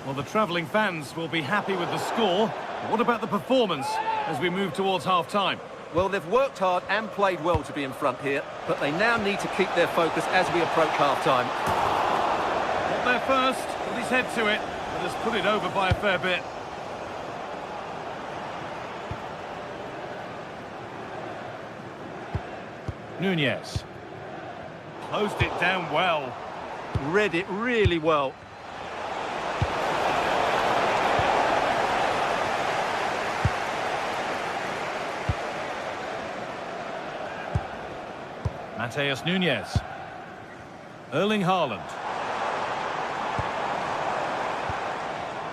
A: Well, the travelling fans will be happy with the score. But what about the performance as we move towards half-time?
D: Well, they've worked hard and played well to be in front here, but they now need to keep their focus as we approach half-time.
A: Not there first, put his head to it, but has put it over by a fair bit. Nunez. Closed it down well.
D: Read it really well.
A: Mateus Nunez. Erling Haaland.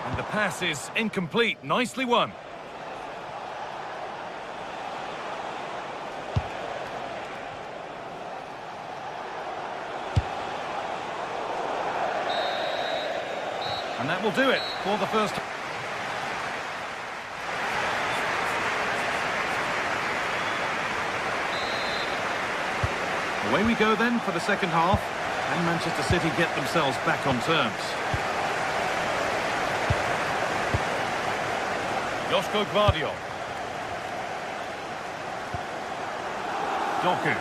A: And the pass is incomplete. Nicely won. And that will do it for the first. Away we go then for the second half, and Manchester City get themselves back on terms. Josko Gvardiol. Doku.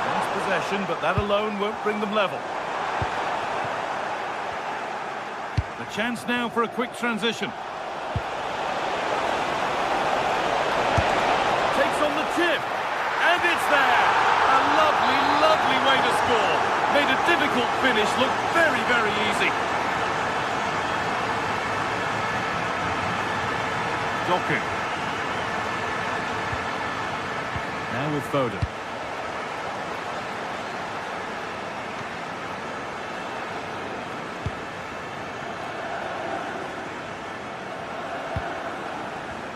A: Nice possession, but that alone won't bring them level. The chance now for a quick transition. Takes on the tip. And it's there! A lovely, lovely way to score. Made a difficult finish look very, very easy. Doku. Now with Foden.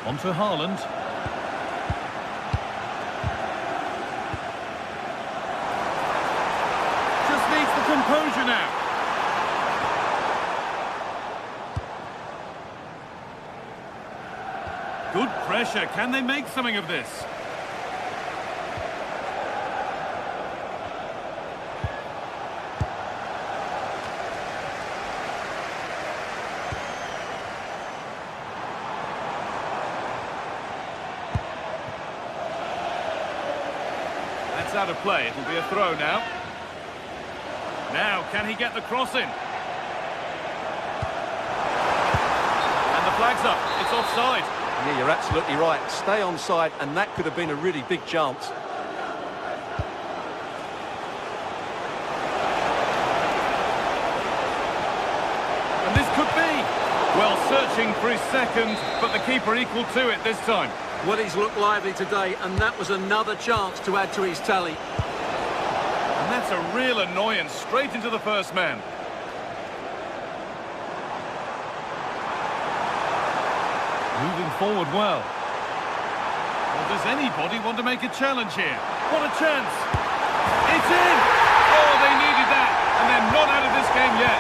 A: On to Haaland. Needs the composure now. Good pressure. Can they make something of this? That's out of play. It'll be a throw now. Now, can he get the cross in? And the flag's up. It's offside.
D: Yeah, you're absolutely right. Stay onside, and that could have been a really big chance.
A: And this could be. Well, searching for his second, but the keeper equal to it this time.
D: Well, he's looked lively today, and that was another chance to add to his tally.
A: And that's a real annoyance, straight into the first man. Moving forward well. Well, does anybody want to make a challenge here? What a chance! It's in! Oh, they needed that, and they're not out of this game yet.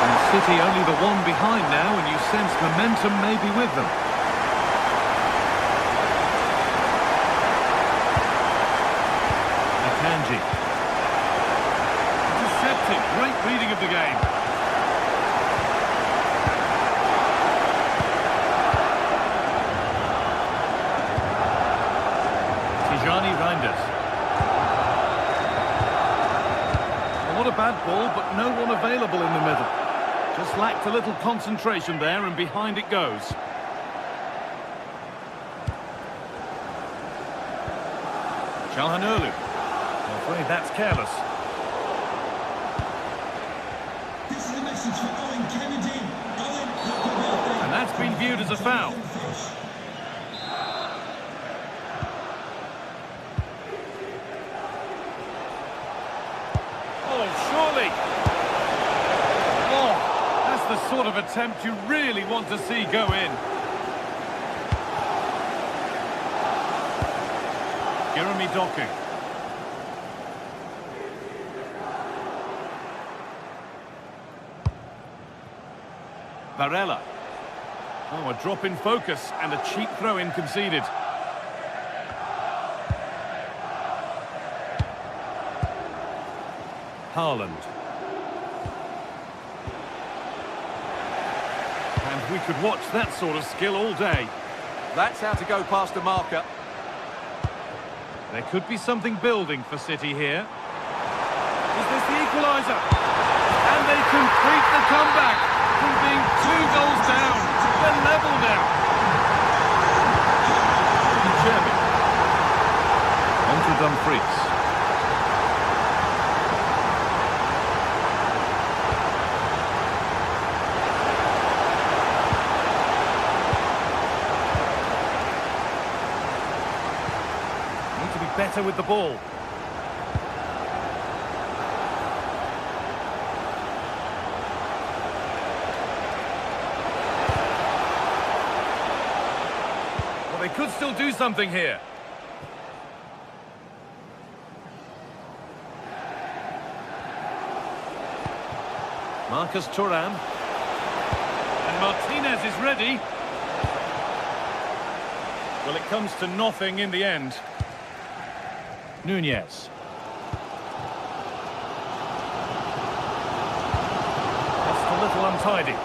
A: And City only the one behind now, and you sense momentum may be with them. Intercepted, great reading of the game. Tijani Reinders. Well, not a bad ball, but no one available in the middle. Just lacked a little concentration there, and behind it goes. Çalhanoğlu. I'm afraid that's careless.
E: This is a message for Owen Kennedy. Owen,
A: and that's been viewed as a foul. Oh, surely. Oh, that's the sort of attempt you really want to see go in. Jeremy Doku. Varela. Oh, a drop in focus and a cheap throw-in conceded. Haaland. And we could watch that sort of skill all day.
D: That's how to go past the marker.
A: There could be something building for City here. Is this the equaliser? And they complete the comeback from being 2 goals down. They're level now. Jeremy. On to Dumfries. Need to be better with the ball. They could still do something here. Marcus Thuram. And Martinez is ready. Well, it comes to nothing in the end. Nunez. Just a little untidy.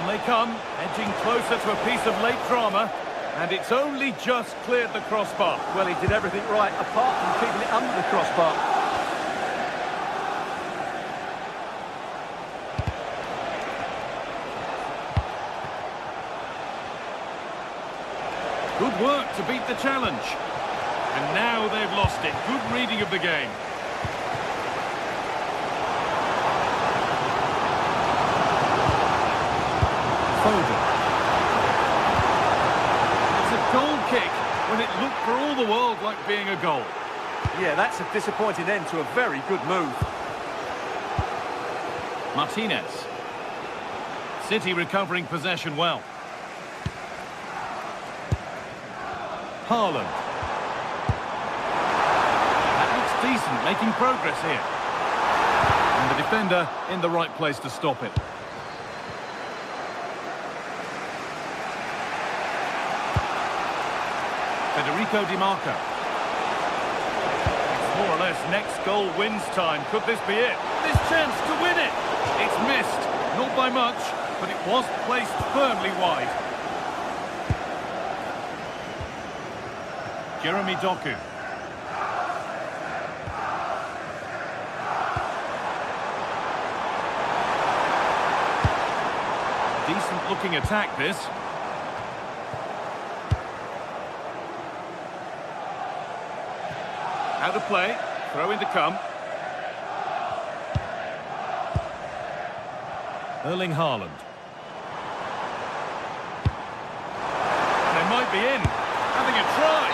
A: They come, edging closer to a piece of late drama, and it's only just cleared the crossbar.
D: Well, he did everything right, apart from keeping it under the crossbar.
A: Good work to beat the challenge. And now they've lost it. Good reading of the game. It's a goal kick when it looked for all the world like being a goal.
D: Yeah, that's a disappointing end to a very good move.
A: Martinez. City recovering possession well. Haaland. That looks decent, making progress here. And the defender in the right place to stop it. Federico Di Marco. It's more or less next goal wins time. Could this be it? This chance to win it. It's missed. Not by much, but it was placed firmly wide. Jeremy Doku. Decent looking attack this. Out of play, throw in to come. Erling Haaland. They might be in, having a try.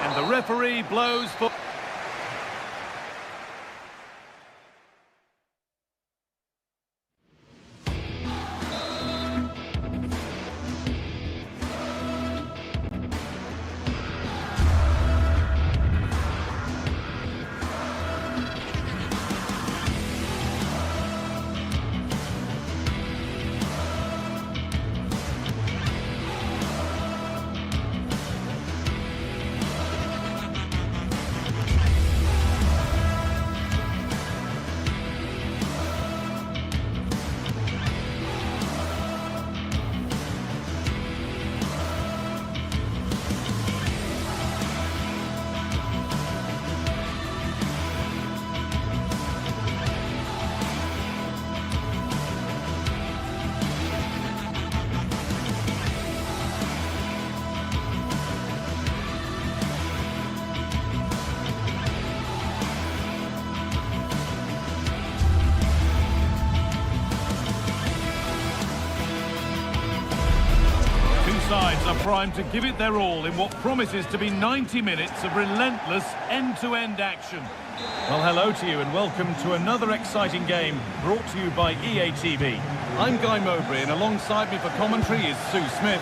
A: And the referee blows for... Sides are primed to give it their all in what promises to be 90 minutes of relentless end-to-end action. Well, hello to you and welcome to another exciting game brought to you by EA TV. I'm Guy Mowbray and alongside me for commentary is Sue Smith.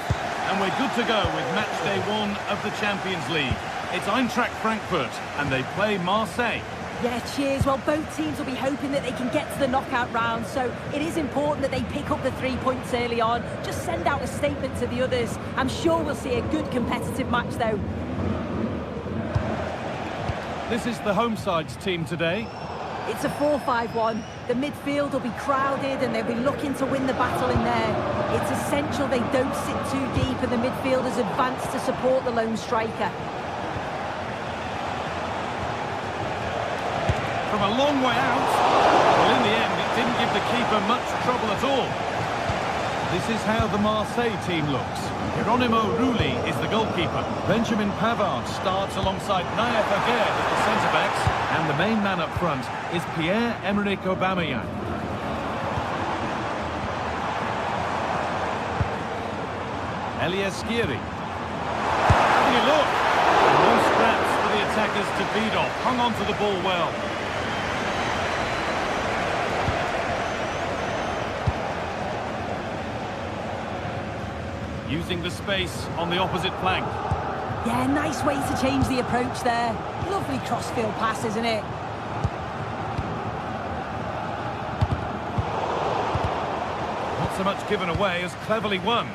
A: And we're good to go with match day 1 of the Champions League. It's Eintracht Frankfurt and they play Marseille.
B: Yeah, cheers. Well, both teams will be hoping that they can get to the knockout round, so it is important that they pick up the 3 points early on. Just send out a statement to the others. I'm sure we'll see a good competitive match, though.
A: This is the home side's team today.
B: It's a 4-5-1. The midfield will be crowded and they'll be looking to win the battle in there. It's essential they don't sit too deep and the midfielders advance to support the lone striker.
A: From a long way out. Well, in the end, it didn't give the keeper much trouble at all. This is how the Marseille team looks. Geronimo Rulli is the goalkeeper. Benjamin Pavard starts alongside Naïef Aguerd as the centre-backs. And the main man up front is Pierre-Emerick Aubameyang. Elias Skiri. Having a look. No scraps for the attackers to feed off. Hung on to the ball well. Using the space on the opposite flank.
B: Yeah, nice way to change the approach there. Lovely crossfield pass, isn't it?
A: Not so much given away as cleverly won.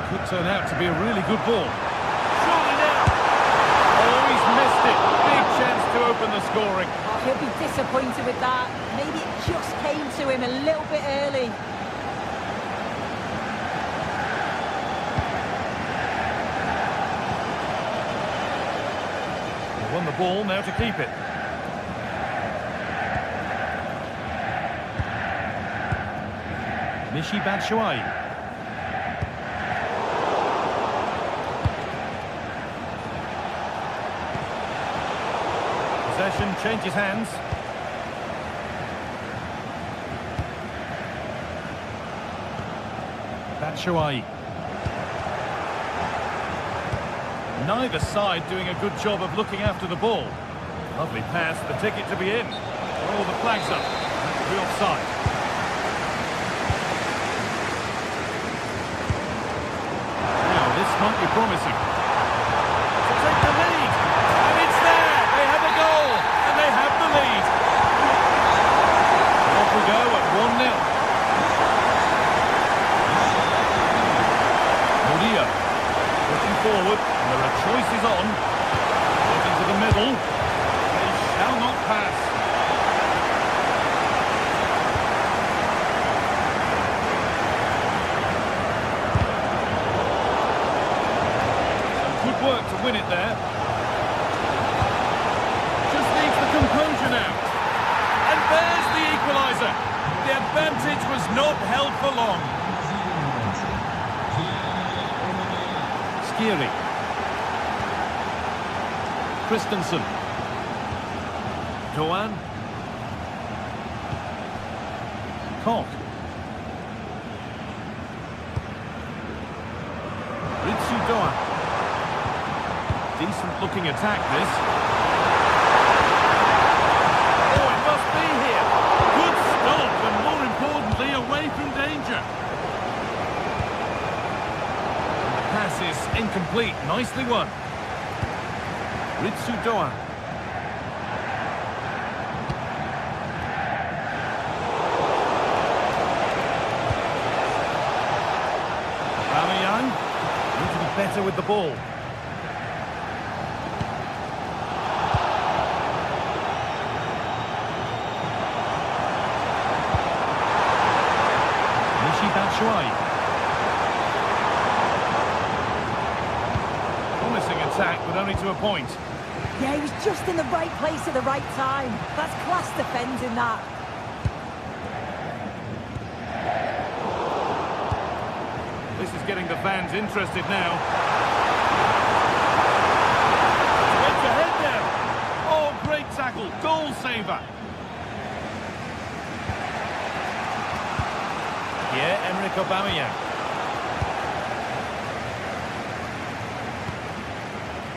A: Could turn out to be a really good ball. Surely now! Oh, he's missed it. Big chance to open the scoring.
B: Oh, he'll be disappointed with that. Maybe it just came to him a little bit early.
A: Won the ball, now to keep it. Michy Batshuayi. Possession changes hands. Batshuayi. Neither side doing a good job of looking after the ball. Lovely pass, the ticket to be in. Oh, the flag's up. That could be offside. Now, this might be promising. To take the lead. And it's there. They have a goal. And they have the lead. Off we go at 1-0. Murillo. Looking forward. There are choices on. Looking to the middle. They shall not pass. Some good work to win it there. Just needs the composure now. And there's the equaliser. The advantage was not held for long. Skiri. Christensen. Doan. Koch. Ritsu Doan. Decent looking attack this. Oh, it must be here. Good stop and more importantly away from danger. The pass is incomplete. Nicely won. Ritsu Doan. Aubameyang need to be better with the ball. Michy Batshuayi. Promising attack, but only to a point.
B: Yeah, he was just in the right place at the right time. That's class defending that.
A: This is getting the fans interested now. Edge ahead now. Oh, great tackle. Goal saver. Pierre-Emerick Aubameyang.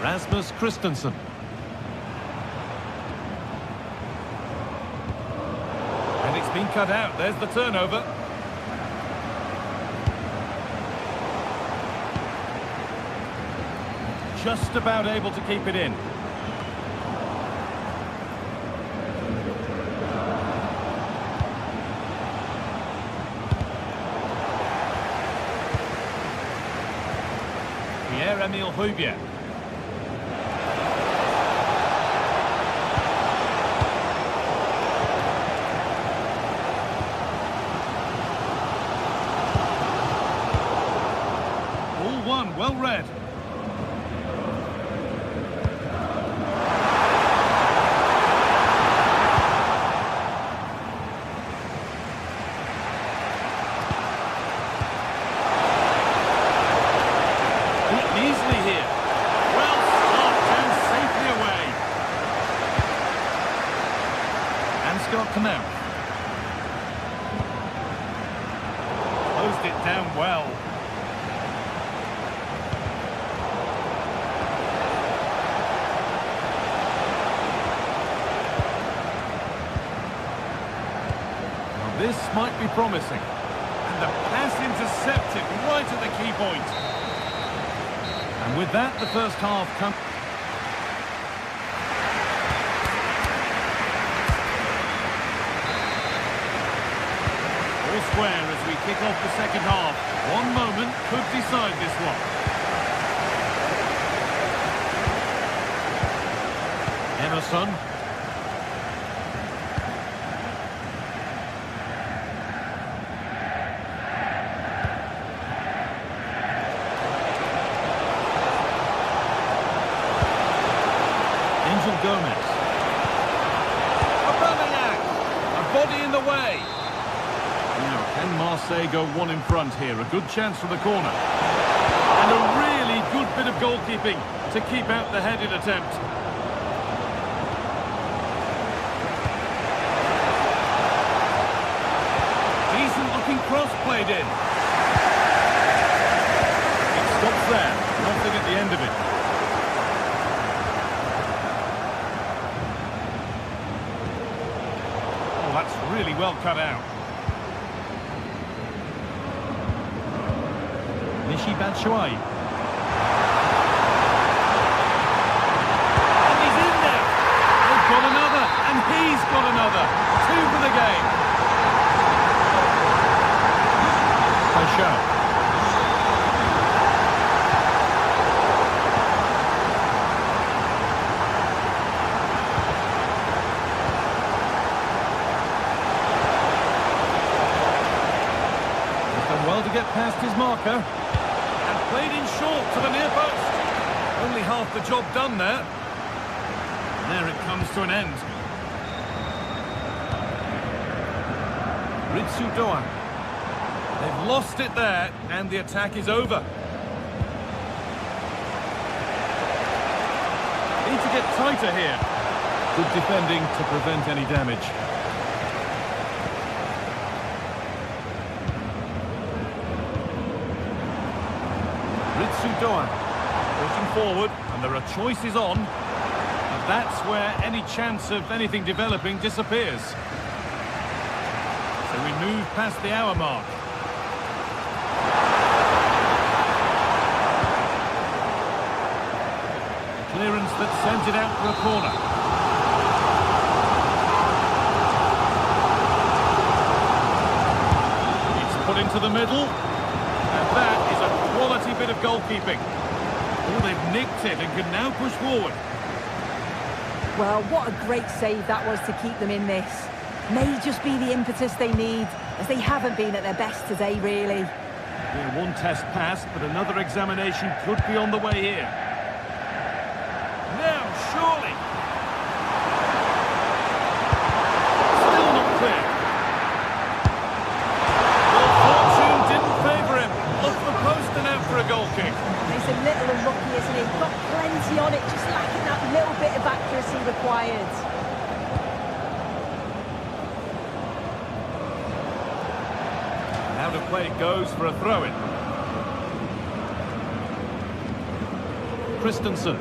A: Rasmus Christensen. And it's been cut out. There's the turnover. Just about able to keep it in. Pierre-Emile Højbjerg. and well read. Beaten easily here. Well stopped and safely away. And Scott Canal. Closed it down well. Well, this might be promising. And the pass intercepted right at the key point. And with that, the first half comes. All square as we kick off the second half. One moment could decide this one. Emerson. Angel Gomez. Aubameyang. A body in the way. Now, can Marseille go one in front here? A good chance from the corner. And a really good bit of goalkeeping to keep out the headed attempt. Decent looking cross played in. It stops there. Nothing at the end of it. Oh, that's really well cut out. Michy Batshuayi. And he's in there. They've got another, and he's got another. Two for the game. Paixão. He's done well to get past his marker. Played in short to the near post. Only half the job done there. And there it comes to an end. Ritsu Doan. They've lost it there, and the attack is over. Need to get tighter here. Good defending to prevent any damage. Doan pushing forward, and there are choices on, and that's where any chance of anything developing disappears. So we move past the hour mark. Clearance that sends it out for a corner. It's put into the middle. And that is a quality bit of goalkeeping. Oh, they've nicked it and can now push forward.
B: Well, what a great save that was to keep them in this. May just be the impetus they need, as they haven't been at their best today, really.
A: Yeah, one test passed, but another examination could be on the way here. Now, surely. Still not clear. For a goal kick.
B: He's a little unlucky, isn't he? Got plenty on it, just lacking that little bit of accuracy required.
A: And out of play it goes for a throw-in. Christensen.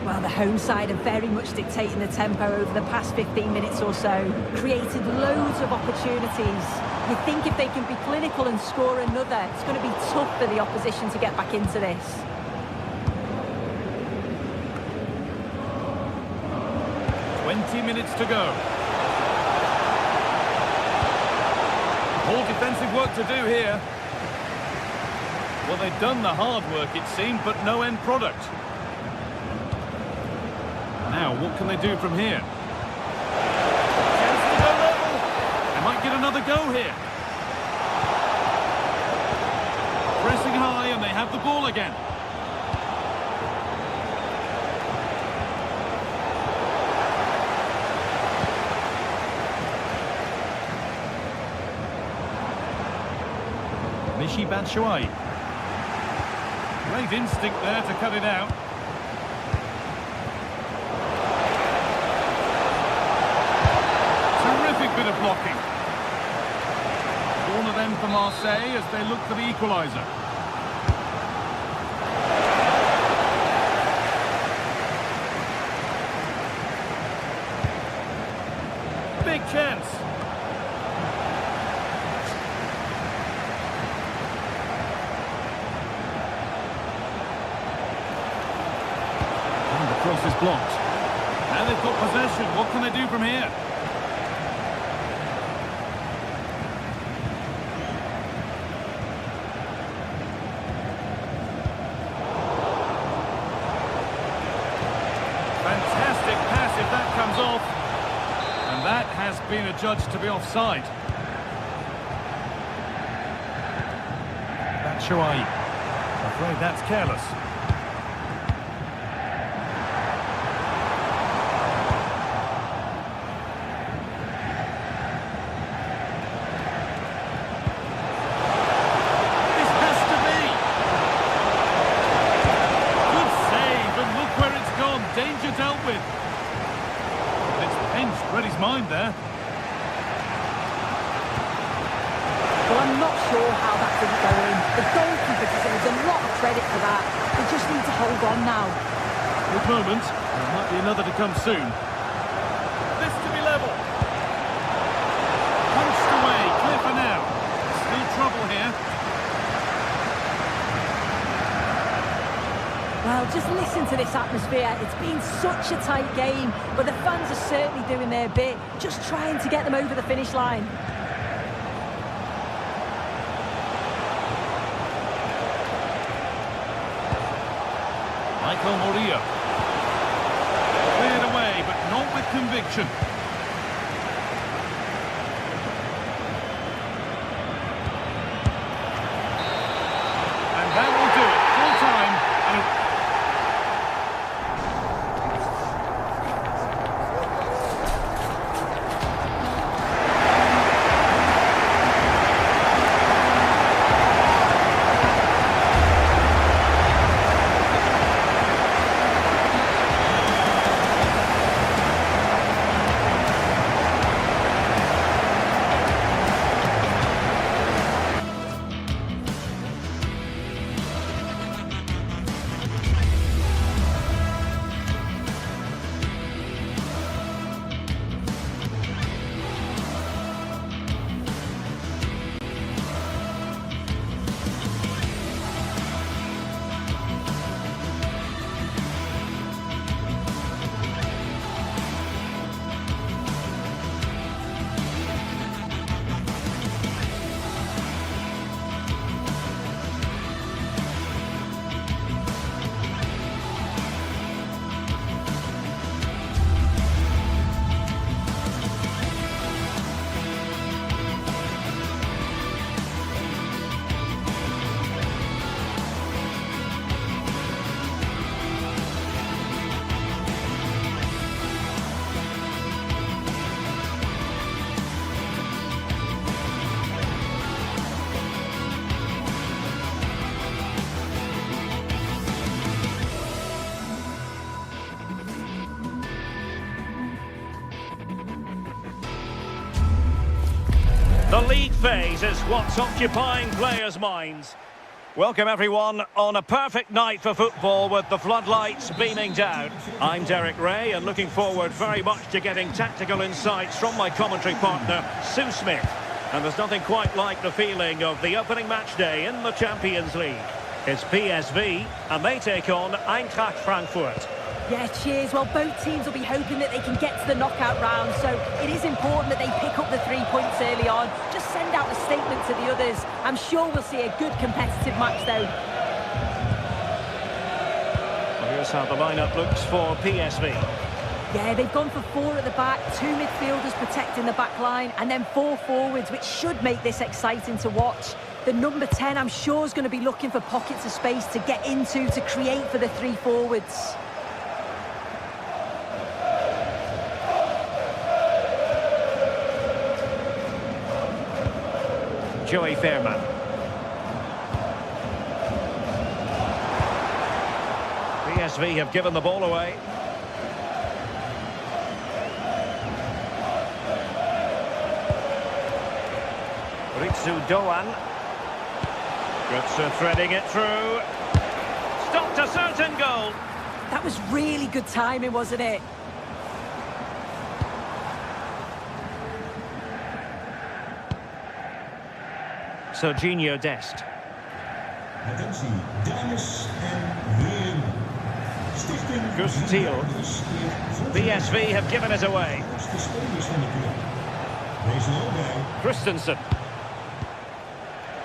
B: Well, the home side are very much dictating the tempo over the past 15 minutes or so. Created loads of opportunities. You think if they can be clinical and score another, it's going to be tough for the opposition to get back into this.
A: Minutes to go. More defensive work to do here. Well, they've done the hard work, it seemed, but no end product. Now, what can they do from here? Chance to go level. They might get another go here. Pressing high, and they have the ball again. Michy Batshuayi. Great instinct there to cut it out. Terrific bit of blocking. Corner then for Marseille as they look for the equaliser. Big chance. And the cross is blocked. Now they've got possession. What can they do from here? Fantastic pass if that comes off. And that has been adjudged to be offside. Batshuayi. I'm afraid that's careless. This has to be. Good save, and look where it's gone. Danger dealt with. It's pinched, read his mind there.
B: Well, I'm not sure how that didn't go in. The goalkeeper deserves a lot of credit for that. They just need to hold on now.
A: Good moment. There might be another to come soon. This to be level. Punched away, clear for now. Still trouble here.
B: Well, just listen to this atmosphere. It's been such a tight game, but the fans are certainly doing their bit, just trying to get them over the finish line.
A: Michael Murillo. Cleared away, but not with conviction. And that will do it. Full time. And
C: The league phase is what's occupying players' minds. Welcome everyone on a perfect night for football with the floodlights beaming down. I'm Derek Ray and looking forward very much to getting tactical insights from my commentary partner, Sue Smith. And there's nothing quite like the feeling of the opening match day in the Champions League. It's PSV and they take on Eintracht Frankfurt.
B: Yeah, cheers. Well, both teams will be hoping that they can get to the knockout round, so it is important that they pick up the 3 points early on. Just send out a statement to the others. I'm sure we'll see a good competitive match, though.
C: Well, here's how the lineup looks for PSV.
B: Yeah, they've gone for 4 at the back, 2 midfielders protecting the back line, and then 4 forwards, which should make this exciting to watch. The number 10, I'm sure, is going to be looking for pockets of space to get into, to create for the three forwards.
C: Joey Fairman. PSV have given the ball away. Ritsu Doan. Götze threading it through. Stopped a certain goal.
B: That was really good timing, wasn't it?
C: Serginho Dest.
E: Attentie, dames en heren. Stichting
C: Gus Thiel. PSV have given it away.
E: de spelers van de club. Wees er ook bij.
C: Christensen.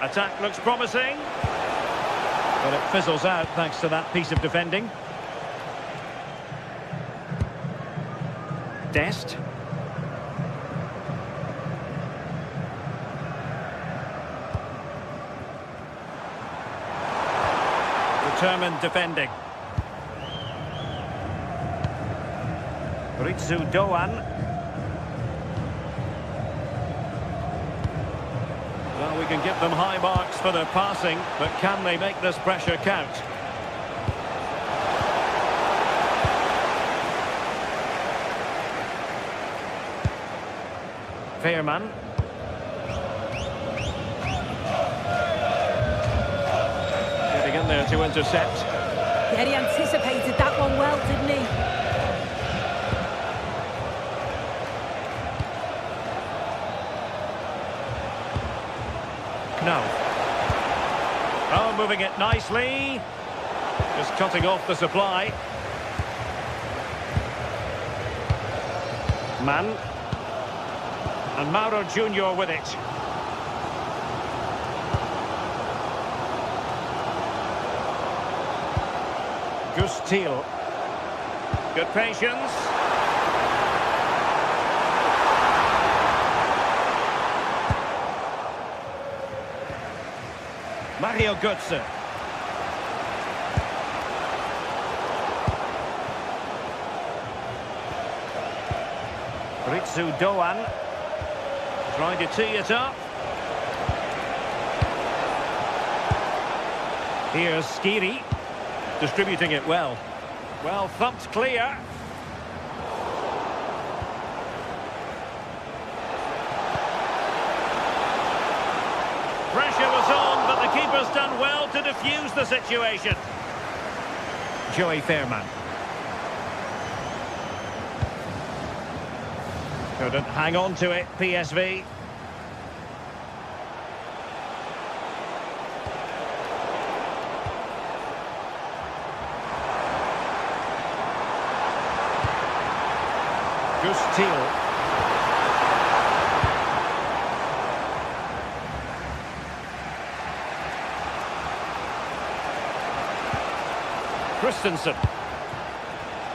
C: Attack looks promising. But it fizzles out thanks to that piece of defending. Dest. Determined defending. Ritsu Doan. Well, we can give them high marks for their passing, but can they make this pressure count? Fairman. Getting in there to intercept.
B: Yeah, he anticipated that one well, didn't he?
C: No. Oh, moving it nicely. Just cutting off the supply. Man. And Mauro Junior with it. Gus Thiel. Good patience. Mario Götze. Ritsu Doan. Trying to tee it up. Here's Skiri. Distributing it well. Well thumped clear. Pressure was on, but the keeper's done well to defuse the situation. Joey Fairman. Couldn't hang on to it, PSV. Gus Thiel. Christensen.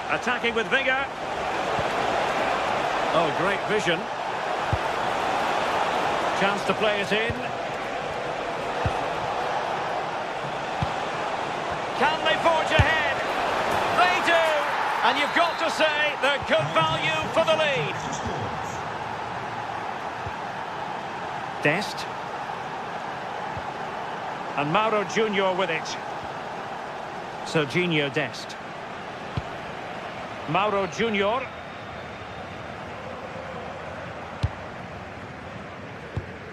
C: Attacking with vigour. Oh, great vision. Chance to play it in. Can they forge ahead? They do! And you've got to say they're good value for the lead. Dest. And Mauro Junior with it. Serginho Dest. Mauro Junior.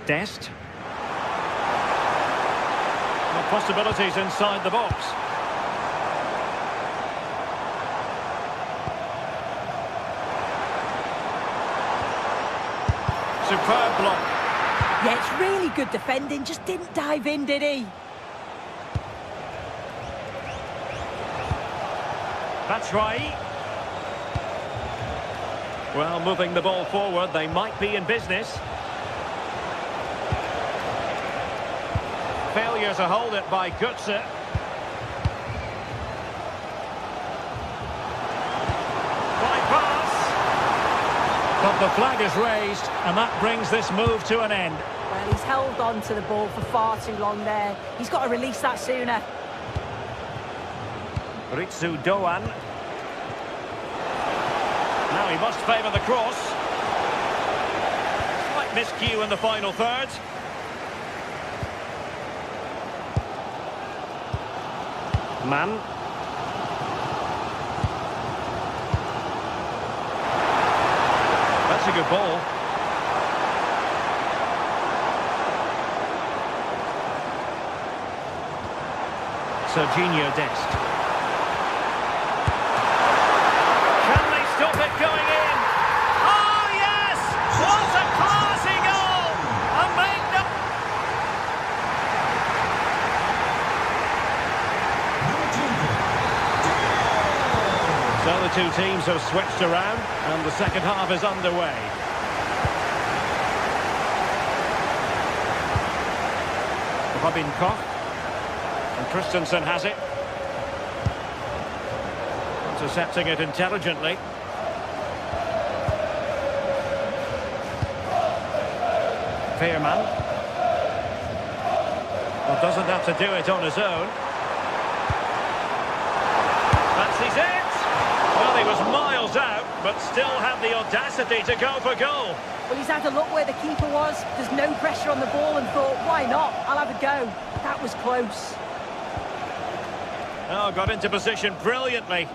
C: Dest. The possibilities inside the box. Superb block.
B: Yeah, it's really good defending, just didn't dive in, did he?
C: That's right. Well, moving the ball forward, they might be in business. Failure to hold it by Götze. By pass. But the flag is raised, and that brings this move to an end.
B: Well, he's held on to the ball for far too long there. He's got to release that sooner.
C: Ritsu Doan. Now he must favour the cross. Slight miscue in the final third. Man. That's a good ball. Serginho Dest. Can they stop it going in? Oh yes! What a classy goal! A magnum. So the two teams have switched around and the second half is underway. Robin Koch. And Christensen has it. Intercepting it intelligently. Veerman. Well, doesn't have to do it on his own. Fancies it. Well, he was miles out, but still had the audacity to go for goal.
B: Well, he's had a look where the keeper was. There's no pressure on the ball and thought, why not? I'll have a go. That was close.
C: Oh, got into position brilliantly.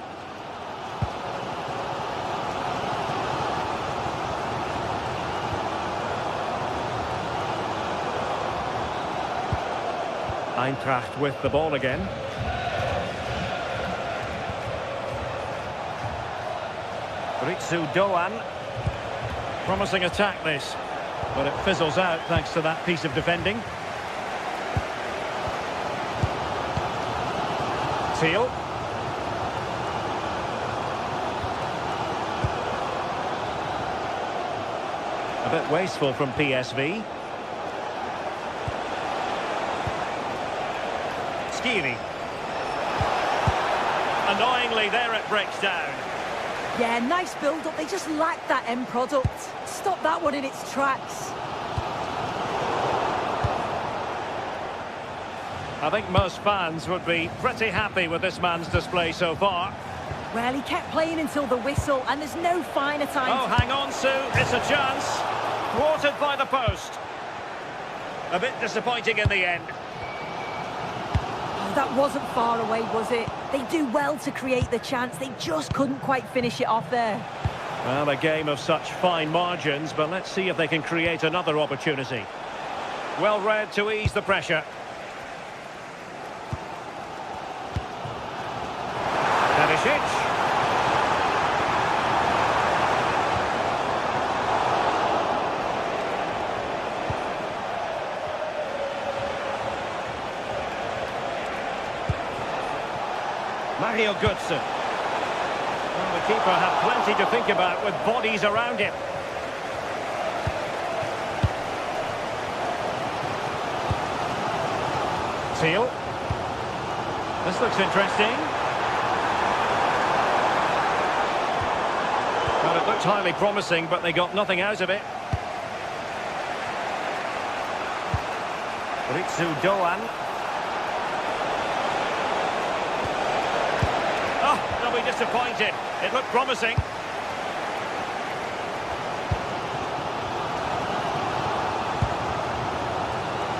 C: Eintracht with the ball again. Ritsu Doan. Promising attack this, but it fizzles out thanks to that piece of defending. Teal. A bit wasteful from PSV. Skiri. Annoyingly, there it breaks down.
B: Yeah, nice build-up. They just lack that end product. Stop that one in its tracks.
C: I think most fans would be pretty happy with this man's display so far.
B: Well, he kept playing until the whistle, and there's no finer time.
C: Oh, hang on, Sue. It's a chance. Thwarted by the post. A bit disappointing in the end.
B: Oh, that wasn't far away, was it? They do well to create the chance. They just couldn't quite finish it off there.
C: Well, a game of such fine margins, but let's see if they can create another opportunity. Well read to ease the pressure. Mario Götze. Well, the keeper had plenty to think about with bodies around him. Teal. This looks interesting. Well, it looked highly promising, but they got nothing out of it. Ritsu Doan. Oh, they'll be disappointed. It looked promising.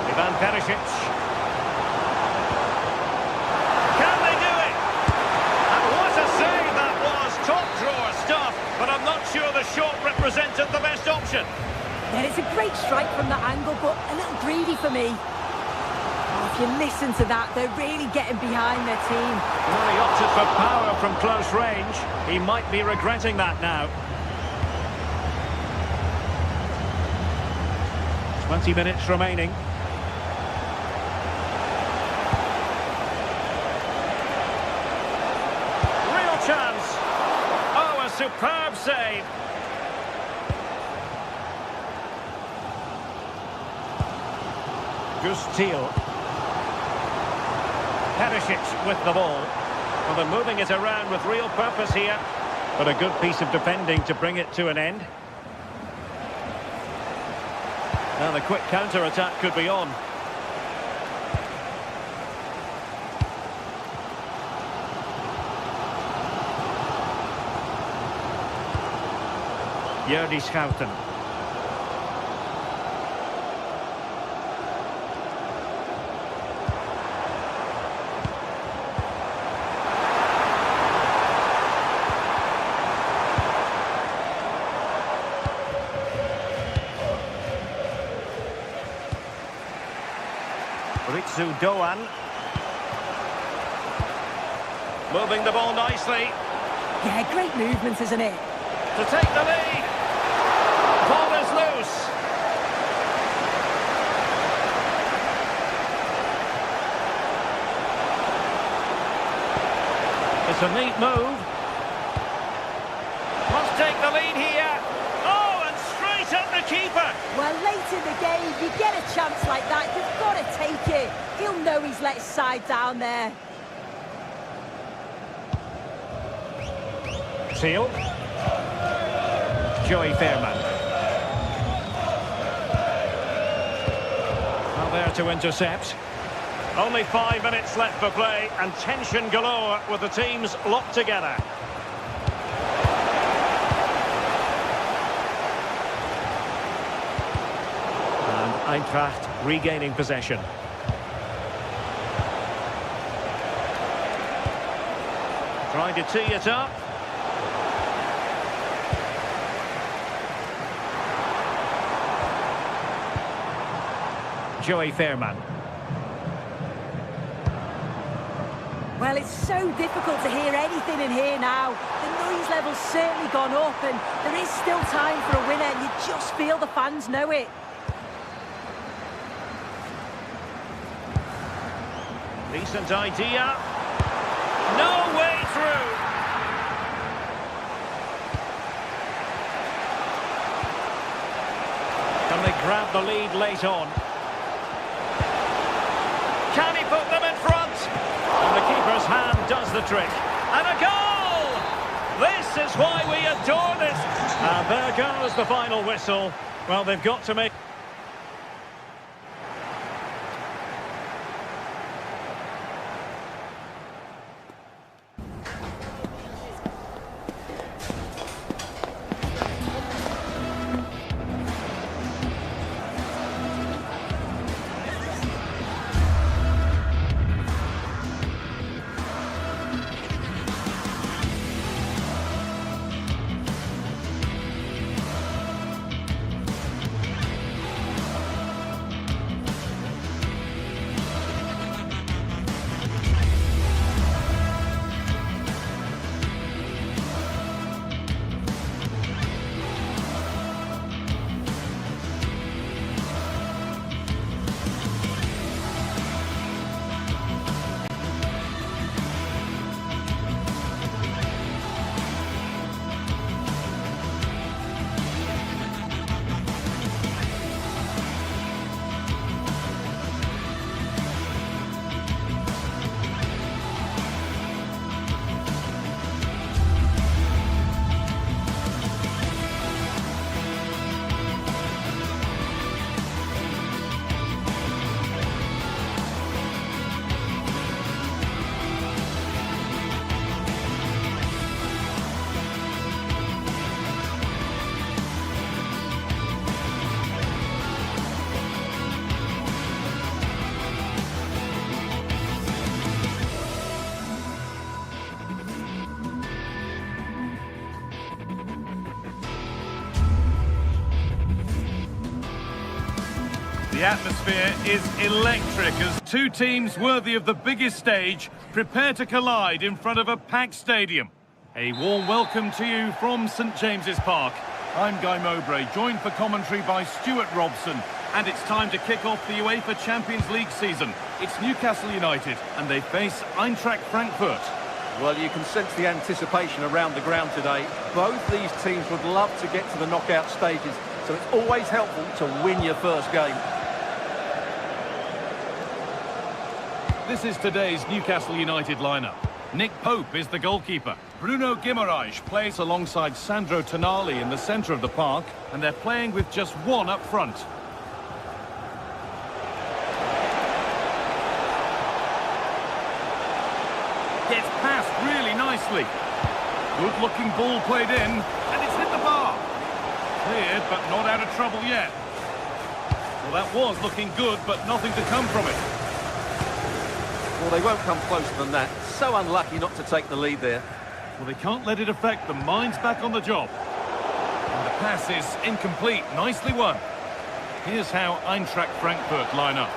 C: Ivan Perisic. Can they do it? And what a save that was. Top drawer stuff, but I'm not sure the shot represented the best option.
B: Yeah, it's a great strike from that angle, but a little greedy for me. If you listen to that, they're really getting behind their team.
C: Well, he opted for power from close range. He might be regretting that now. 20 minutes remaining. Real chance. Oh, a superb save. Teal. Perisic with the ball. Well, they're moving it around with real purpose here, but a good piece of defending to bring it to an end. Now the quick counter-attack could be on. Jordi Schouten. Ritsu Doan. Moving the ball nicely.
B: Yeah, great movement, isn't it?
C: To take the lead. Ball is loose. It's a neat move. Must take the lead here. Oh, and straight at the keeper.
B: Well, late in the game, you get a chance like that, you've got to take it. He'll know he's let his side down there.
C: Seal. Joey Fairman. Well, there to intercept. Only 5 minutes left for play, and tension galore with the teams locked together. And Eintracht regaining possession. Trying to tee it up. Joey Fairman.
B: Well, it's so difficult to hear anything in here now. The noise level's certainly gone up, and there is still time for a winner. You just feel the fans know it.
C: Decent idea. No way through. Can they grab the lead late on? Can he put them in front? And the keeper's hand does the trick. And a goal! This is why we adore this. And there goes the final whistle. Well, they've got to make...
A: The atmosphere is electric as two teams worthy of the biggest stage prepare to collide in front of a packed stadium. A warm welcome to you from St James's Park. I'm Guy Mowbray, joined for commentary by Stuart Robson, and it's time to kick off the UEFA Champions League season. It's Newcastle United, and they face Eintracht Frankfurt.
D: Well, you can sense the anticipation around the ground today. Both these teams would love to get to the knockout stages, so it's always helpful to win your first game.
A: This is today's Newcastle United lineup. Nick Pope is the goalkeeper. Bruno Guimaraes plays alongside Sandro Tonali in the centre of the park, and they're playing with just one up front. Gets past really nicely. Good-looking ball played in, and it's hit the bar. Cleared, but not out of trouble yet. Well, that was looking good, but nothing to come from it.
D: Well, they won't come closer than that. So unlucky not to take the lead there.
A: Well, they can't let it affect them. Mind's back on the job. And the pass is incomplete. Nicely won. Here's how Eintracht Frankfurt line up.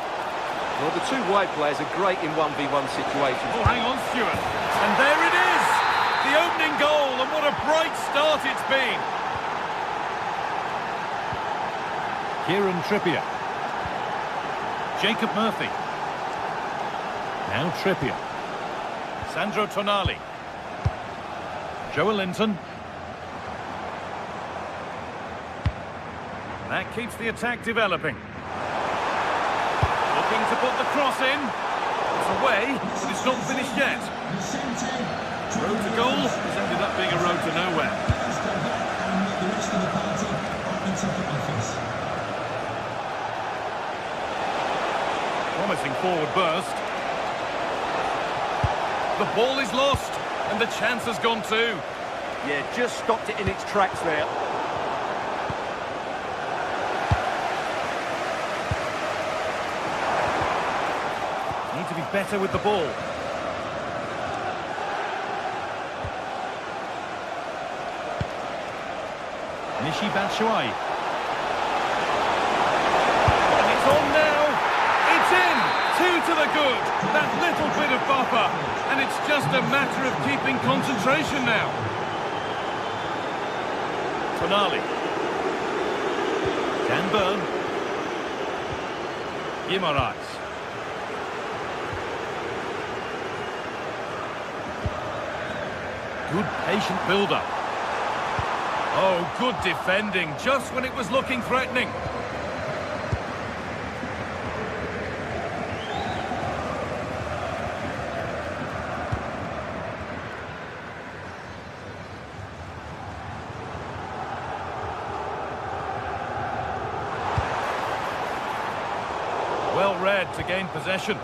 D: Well, the two wide players are great in 1v1 situations.
A: Oh, hang on, Stuart. And there it is! The opening goal, and what a bright start it's been. Kieran Trippier. Jacob Murphy. Now Trippier. Sandro Tonali. Joelinton. That keeps the attack developing. Looking to put the cross in. It's away, but it's not finished yet. Road to goal has ended up being a road to nowhere. Promising forward burst. The ball is lost, and the chance has gone too.
D: Yeah, just stopped it in its tracks there.
A: Need to be better with the ball. Michy Batshuayi. And it's on now. It's in. 2 to the good. That little bit of buffer. And it's just a matter of keeping concentration now. Tonali. Dan Burn. Guimaraes. Good patient build-up. Oh, good defending, just when it was looking threatening. Well read to gain possession.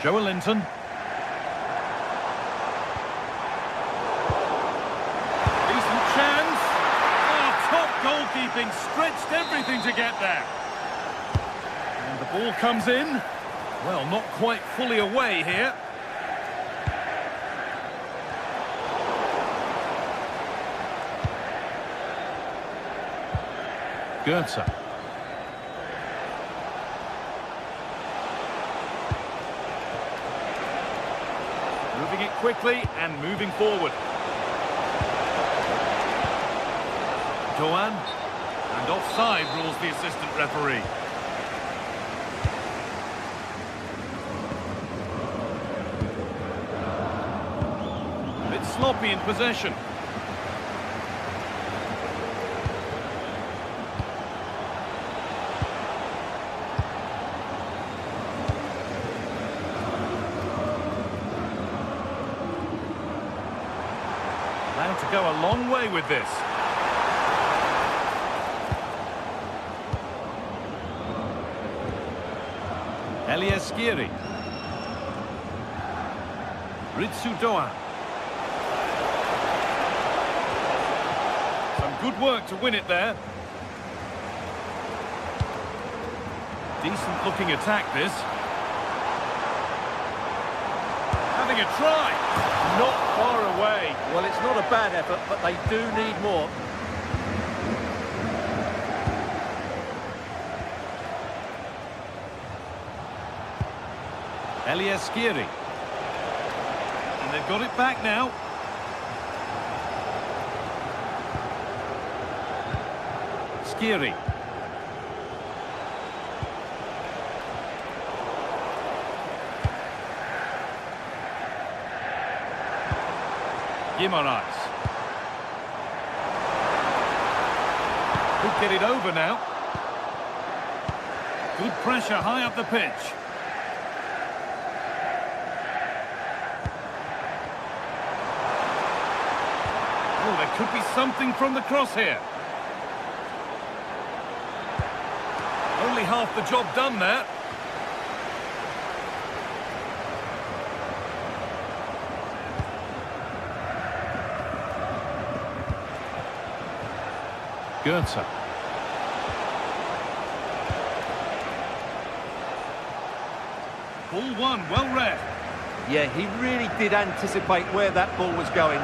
A: Joelinton. Decent chance. Oh, top goalkeeping, stretched everything to get there. And the ball comes in. Well, not quite fully away here. Goetze. Moving it quickly and moving forward. Doan. And offside rules the assistant referee. A bit sloppy in possession. Allowed to go a long way with this. Elias Skiri. Ritsu Doan. Some good work to win it there. Decent looking attack this. Having a try. Not far away.
D: Well, it's not a bad effort, but they do need more.
A: Elias Skiri. And they've got it back now. Skiri. Guimaraes. Could get it over now. Good pressure high up the pitch. Oh, there could be something from the cross here. Only half the job done there. Goetze. Ball one, well read.
D: Yeah, he really did anticipate where that ball was going.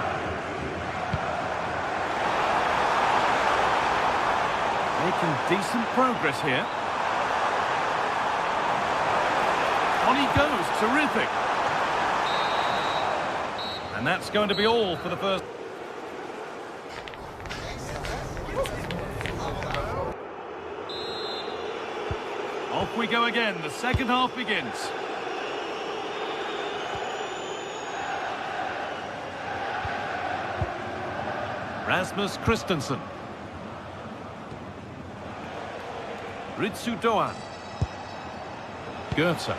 A: Making decent progress here. On he goes, terrific. And that's going to be all for the first. Off we go again, the second half begins. Rasmus Christensen. Ritsu Doan. Goetze.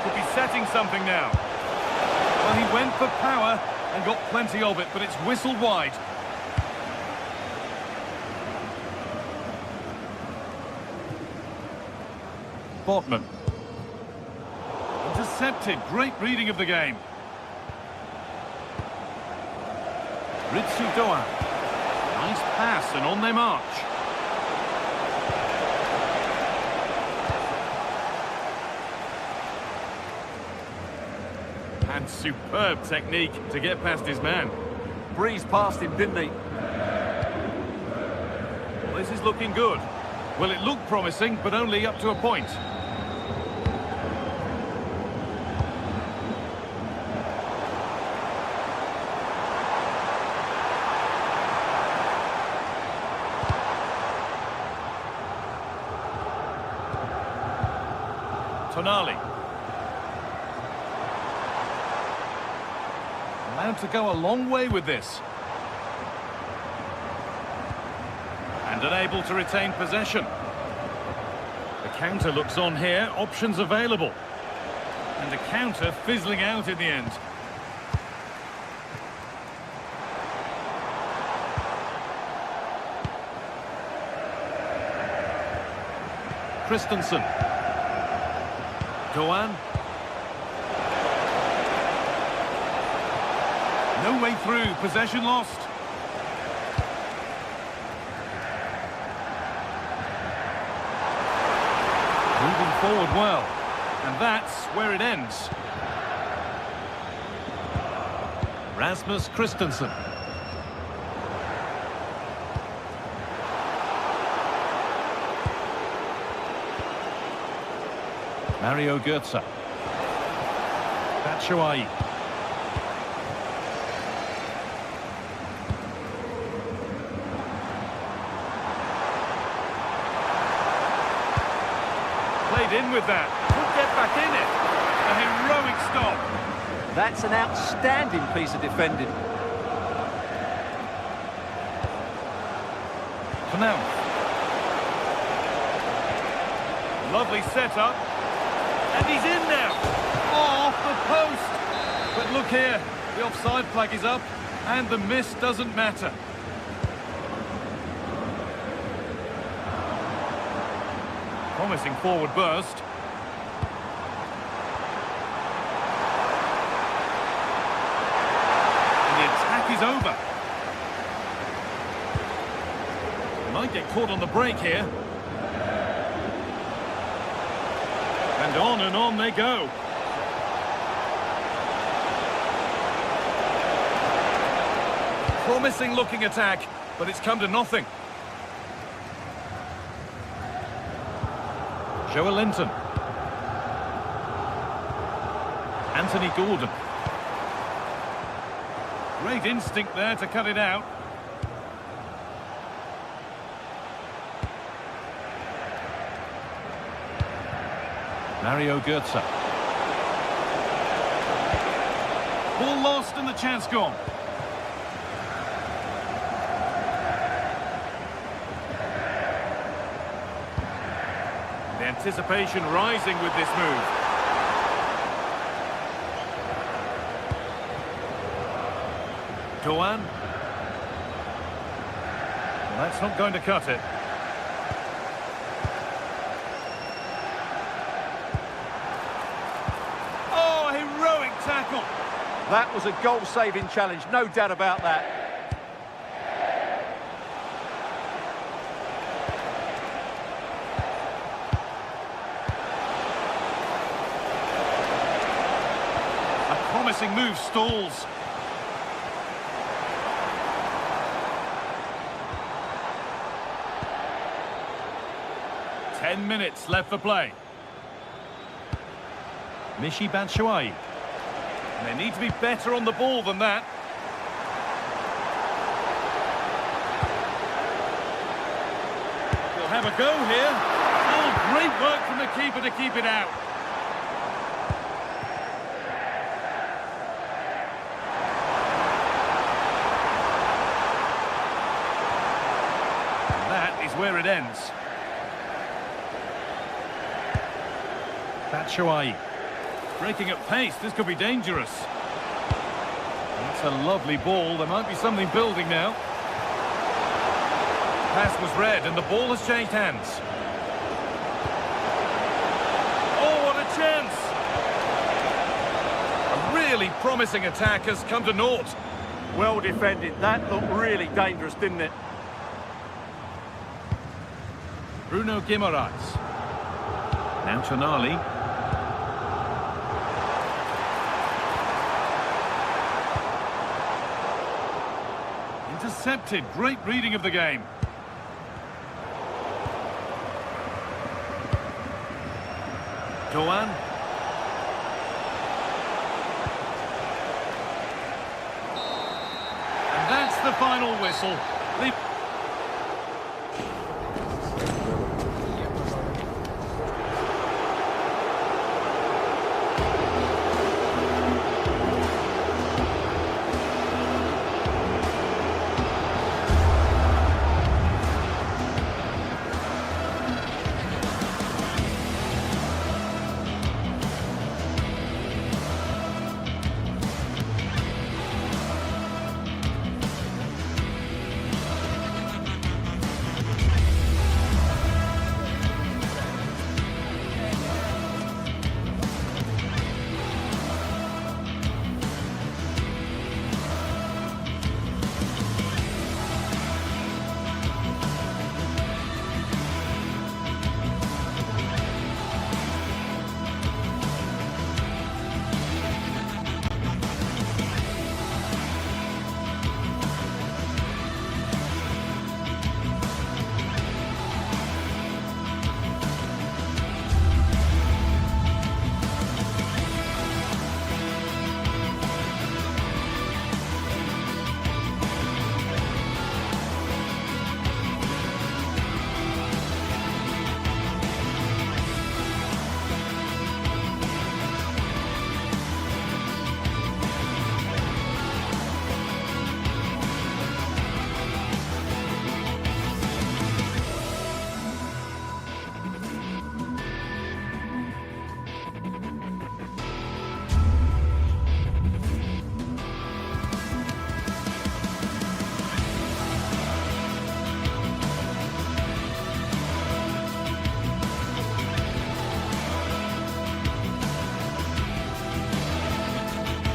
A: Could be setting something now. Well, he went for power and got plenty of it, but it's whistled wide. Botman. Intercepted. Great reading of the game. Ritsu Doan. Nice pass, and on they march. And superb technique to get past his man.
D: Breezed past him, didn't he?
A: Well, this is looking good. Well, it looked promising, but only up to a point. Tonali. Allowed to go a long way with this. And unable to retain possession. The counter looks on here, options available. And the counter fizzling out in the end. Christensen. Doan. No way through, possession lost. Moving forward well, and that's where it ends. Rasmus Christensen. Mario Goetze. Batshuayi. Played in with that. Could get back in it. A heroic stop.
D: That's an outstanding piece of defending.
A: Canal. Lovely setup. And he's in now. Oh, off the post. But look here, the offside flag is up, and the miss doesn't matter. Promising forward burst. And the attack is over. Might get caught on the break here. And on they go. Promising looking attack, but it's come to nothing. Joe Linton. Anthony Gordon. Great instinct there to cut it out. Mario Goetze. Ball lost and the chance gone. The anticipation rising with this move. Doan. Well, that's not going to cut it. Oh, heroic tackle.
D: That was a goal-saving challenge, no doubt about that.
A: Promising move stalls. Ten minutes left for play. Michy Batshuayi. They need to be better on the ball than that. We'll have a go here. Oh, great work from the keeper to keep it out. Where it ends. Batshuayi breaking at pace. This could be dangerous. That's a lovely ball. There might be something building now. Pass was read and the ball has changed hands. Oh, what a chance! A really promising attack has come to naught.
D: Well defended. That looked really dangerous, didn't it?
A: Bruno Guimaraes. Now Tonali. Intercepted. Great reading of the game. Doan. And that's the final whistle.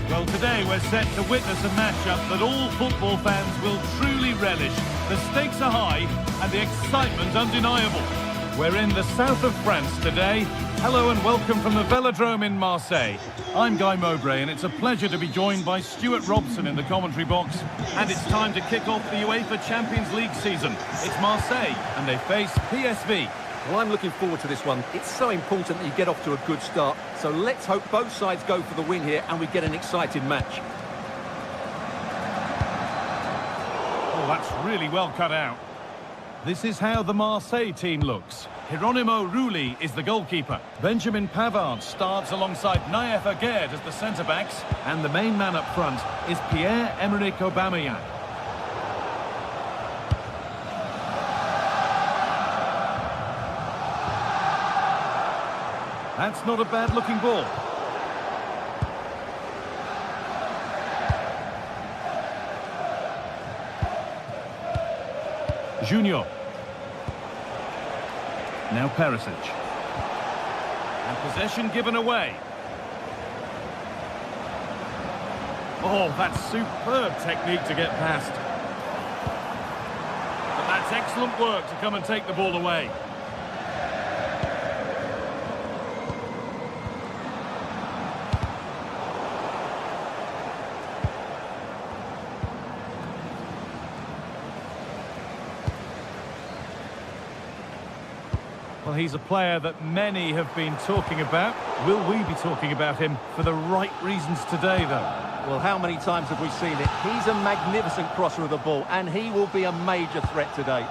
A: Well, today we're set to witness a matchup that all football fans will truly relish. The stakes are high and the excitement undeniable. We're in the south of France today. Hello and welcome from the Velodrome in Marseille. I'm Guy Mowbray and it's a pleasure to be joined by Stuart Robson in the commentary box. And it's time to kick off the UEFA Champions League season. It's Marseille and they face PSV.
D: Well, I'm looking forward to this one. It's so important that you get off to a good start. So let's hope both sides go for the win here and we get an exciting match.
A: Oh, that's really well cut out. This is how the Marseille team looks. Hieronymo Rulli is the goalkeeper. Benjamin Pavard starts alongside Naïef Aguerd as the centre-backs. And the main man up front is Pierre-Emerick Aubameyang. That's not a bad-looking ball. Junior. Now Perisic. And possession given away. Oh, that's superb technique to get past. But that's excellent work to come and take the ball away. Well, he's a player that many have been talking about. Will we be talking about him for the right reasons today, though?
D: Well, how many times have we seen it? He's a magnificent crosser of the ball, and he will be a major threat today.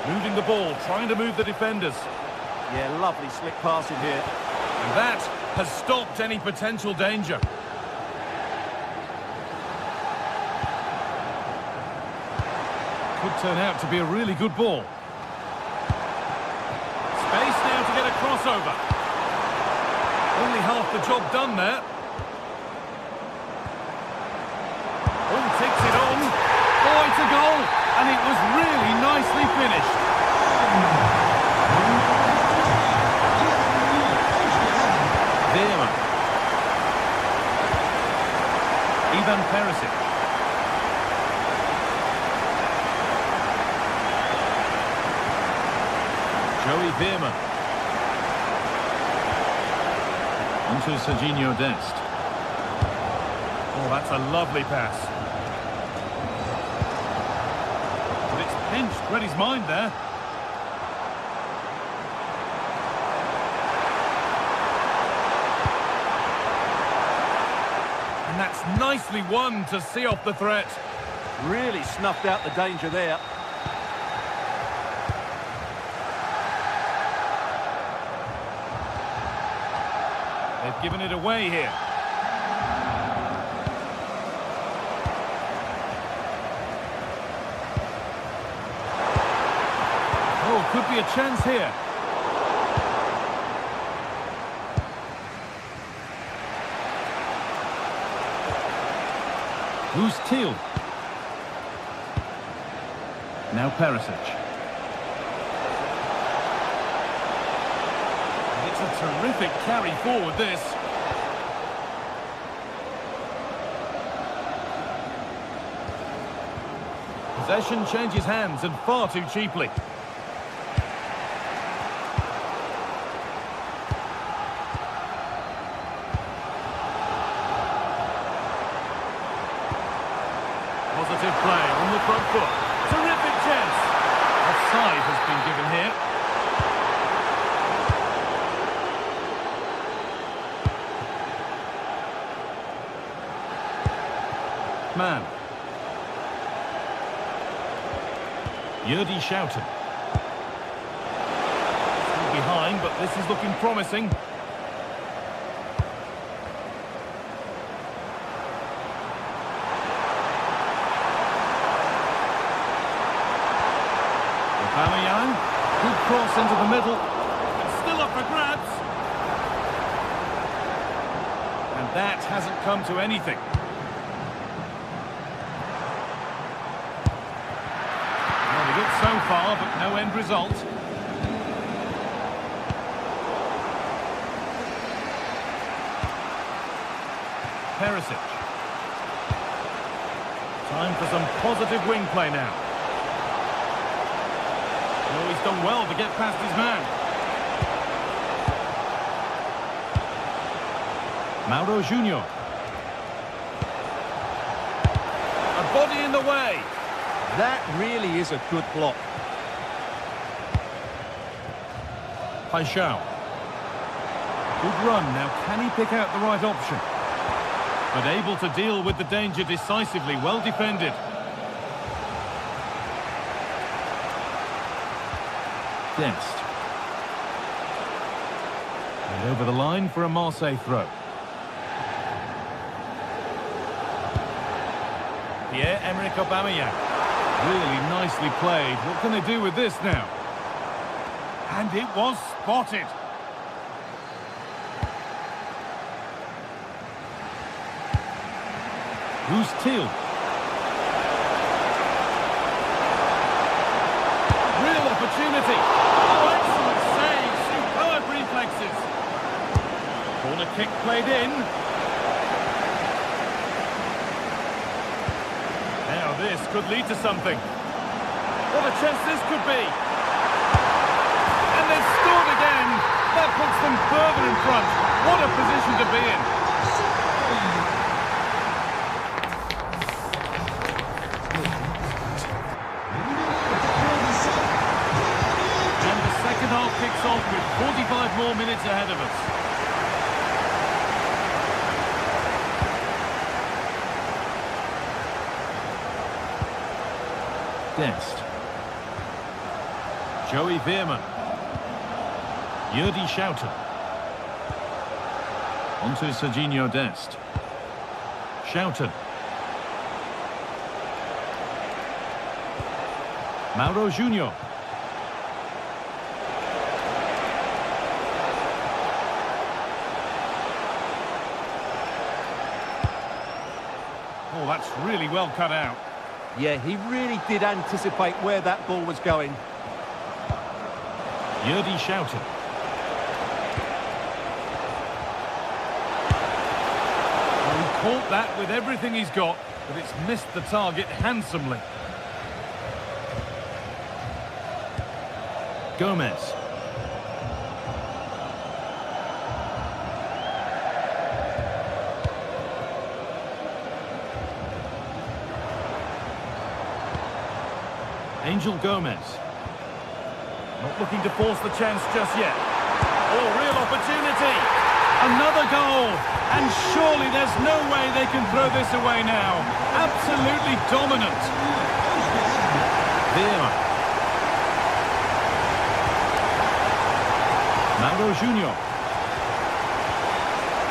A: Moving the ball, trying to move the defenders.
D: Yeah, lovely slick passing here.
A: And that has stopped any potential danger. Could turn out to be a really good ball. Space now to get a crossover. Only half the job done there. Oh, takes it on. Oh, it's a goal. And it was really nicely finished. Veerman. Ivan Perisic. Joey Veerman. Into Serginho Dest. Oh, that's a lovely pass. But it's pinched, read his mind there. And that's nicely won to see off the threat.
D: Really snuffed out the danger there.
A: They've given it away here. Oh, could be a chance here. Who's Teal? Now Perisic. It's a terrific carry forward, this. Possession changes hands and far too cheaply. Positive play on the front foot. Terrific chance. Offside has been given here. Man. Yurdi Schouten. Still behind, but this is looking promising. Aubameyang. Good cross into the middle. It's still up for grabs. And that hasn't come to anything. Good so far, but no end result. Perisic. Time for some positive wing play now. Oh, he's done well to get past his man. Mauro Junior. A body in the way.
D: That really is a good block.
A: Paixão. Good run. Now, can he pick out the right option? But able to deal with the danger decisively. Well defended. Dest. And over the line for a Marseille throw. Pierre-Emerick Aubameyang. Really nicely played. What can they do with this now? And it was spotted. Who's Teal? Real opportunity. Oh, excellent save. Superb reflexes. Corner kick played in. Now this could lead to something. What a chance this could be. And they've scored again. That puts them further in front. What a position to be in. And the second half kicks off with 45 more minutes ahead of us. Dest. Joey Veerman. Yurdi Schouten. Onto Serginho Dest. Schouten. Mauro Junior. Oh, that's really well cut out.
D: Yeah, he really did anticipate where that ball was going.
A: Yurdi Schouten. Well, he caught that with everything he's got, but it's missed the target handsomely. Gomez. Angel Gomez. Not looking to force the chance just yet. Oh, real opportunity. Another goal. And surely there's no way they can throw this away now. Absolutely dominant. Vieira. Mauro Junior.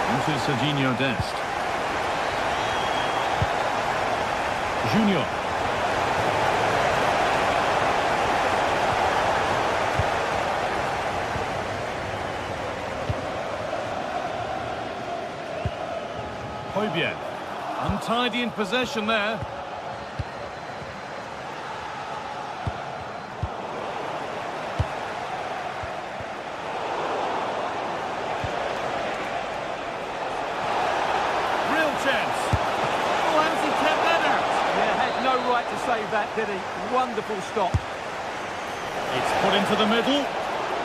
A: Into Serginho Dest. Junior. Højbjerg. Untidy in possession there. Real chance. Oh, how's he kept that out?
D: Yeah, had no right to save that, did he? Wonderful stop.
A: It's put into the middle.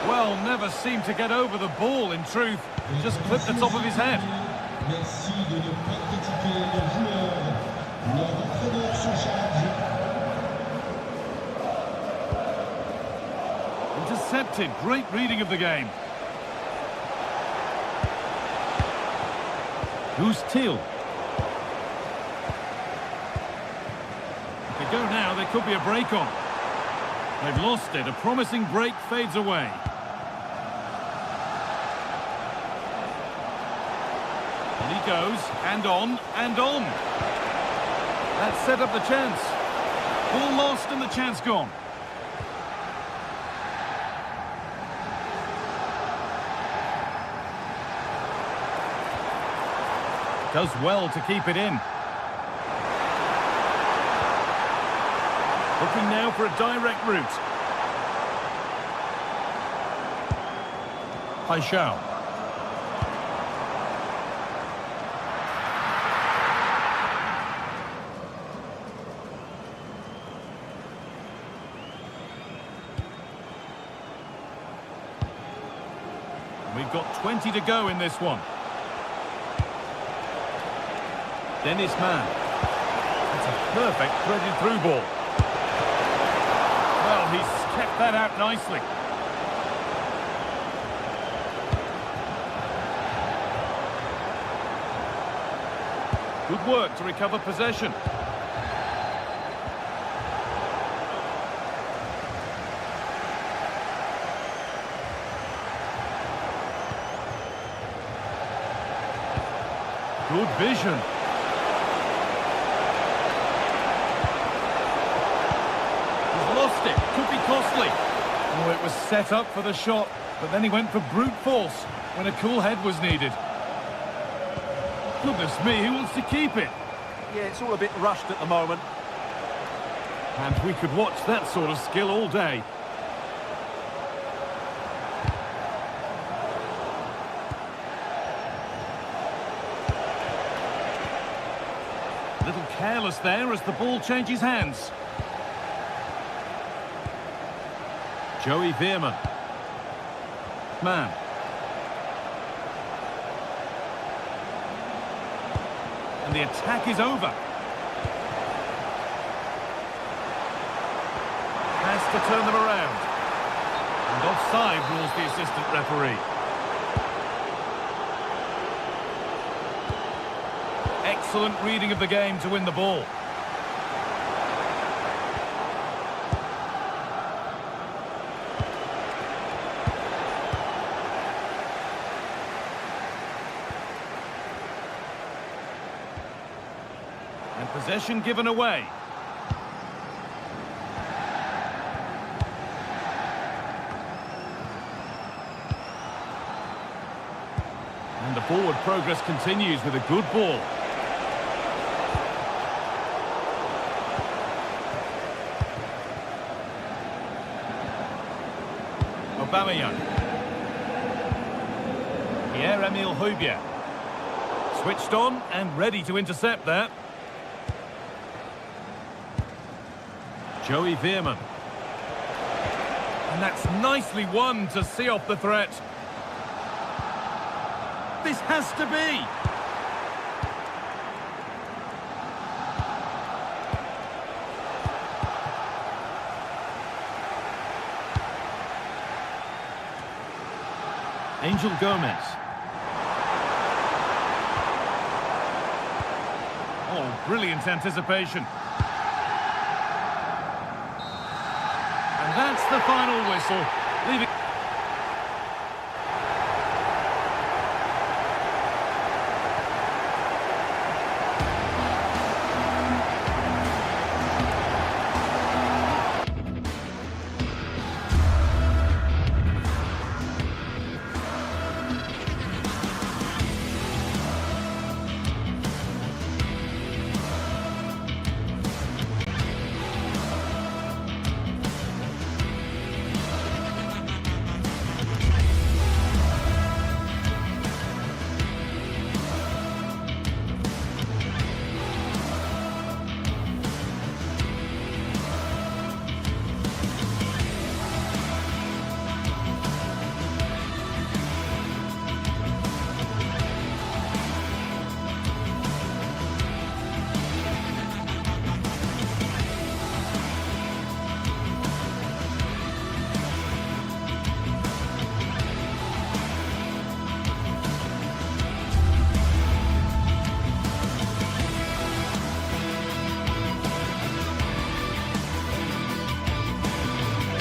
A: Well, never seemed to get over the ball, in truth. Just clipped the top of his head.
E: Merci de ne pas critiquer le joueur. Leur entraîneur se charge.
A: Intercepted. Great reading of the game. Who's Teal? If they go now, there could be a break on. They've lost it. A promising break fades away. And he goes, and on, and on. That set up the chance. Ball lost and the chance gone. Does well to keep it in. Looking now for a direct route. Paixão. We've got 20 to go in this one. Dennis Mann. That's a perfect threaded through ball. Well, he's kept that out nicely. Good work to recover possession. Good vision. Lost it, could be costly. Oh, it was set up for the shot, but then he went for brute force when a cool head was needed. Goodness me, who wants to keep it?
D: Yeah, it's all a bit rushed at the moment.
A: And we could watch that sort of skill all day. A little careless there as the ball changes hands. Joey Veerman. Man. And the attack is over. Has to turn them around. And offside rules the assistant referee. Excellent reading of the game to win the ball. And possession given away. And the forward progress continues with a good ball. Aubameyang. Pierre-Emile Højbjerg. Switched on and ready to intercept that. Joey Veerman. And that's nicely won to see off the threat. This has to be. Angel Gomez. Oh, brilliant anticipation. And that's the final whistle, leaving...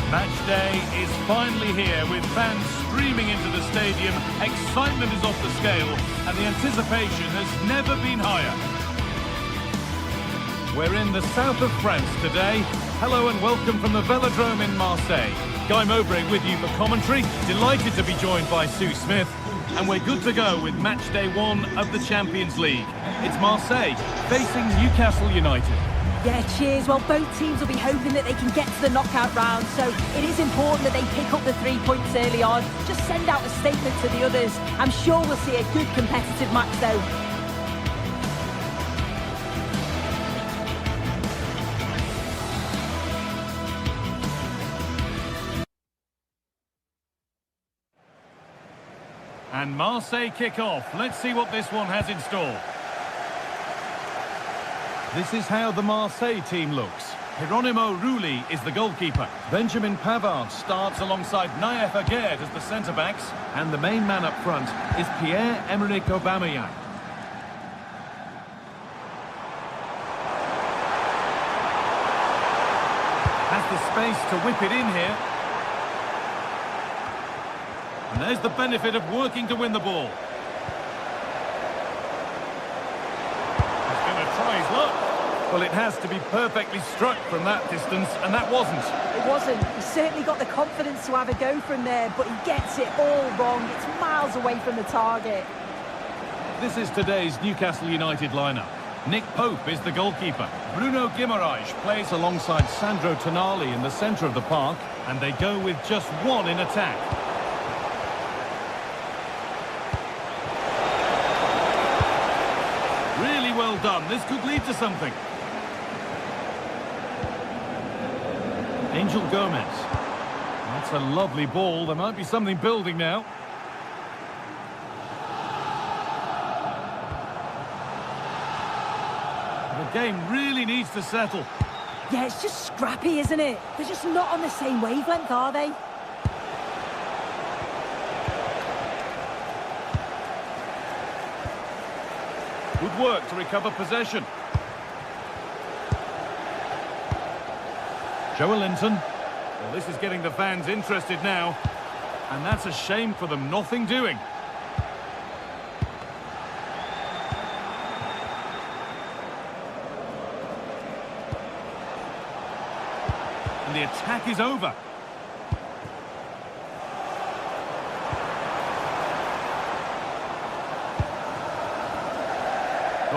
A: Match day is finally here with fans streaming into the stadium. Excitement is off the scale and the anticipation has never been higher. We're in the south of France today. Hello and welcome from the Velodrome in Marseille. Guy Mowbray with you for commentary. Delighted to be joined by Sue Smith. And we're good to go with match day 1 of the Champions League. It's Marseille facing Newcastle United.
B: Yeah, cheers. Well, both teams will be hoping that they can get to the knockout round, so it is important that they pick up the 3 points early on. Just send out a statement to the others. I'm sure we'll see a good competitive match, though.
A: And Marseille kick off. Let's see what this one has in store. This is how the Marseille team looks. Hieronymo Rulli is the goalkeeper. Benjamin Pavard starts alongside Naïef Aguerd as the centre-backs. And the main man up front is Pierre-Emerick Aubameyang. Has the space to whip it in here. And there's the benefit of working to win the ball. He's going to try his luck. Well, it has to be perfectly struck from that distance, and that wasn't.
B: It wasn't. He certainly got the confidence to have a go from there, but he gets it all wrong. It's miles away from the target.
A: This is today's Newcastle United lineup. Nick Pope is the goalkeeper. Bruno Guimaraes plays alongside Sandro Tonali in the centre of the park, and they go with just one in attack. Really well done. This could lead to something. Angel Gomez. That's a lovely ball. There might be something building now. The game really needs to settle.
B: Yeah, it's just scrappy, isn't it? They're just not on the same wavelength, are they?
A: Good work to recover possession. Joelinton. Well, this is getting the fans interested now. And that's a shame for them. Nothing doing. And the attack is over.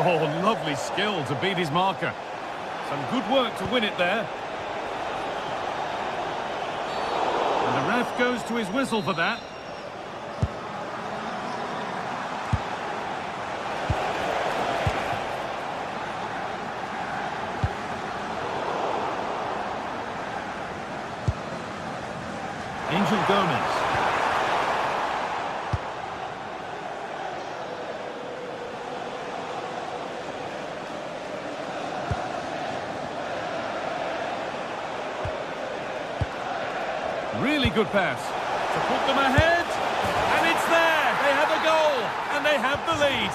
A: Oh, lovely skill to beat his marker. Some good work to win it there. And the ref goes to his whistle for that. Angel Gomez. Really good pass to put them ahead, and it's there. They have a goal, and they have the lead.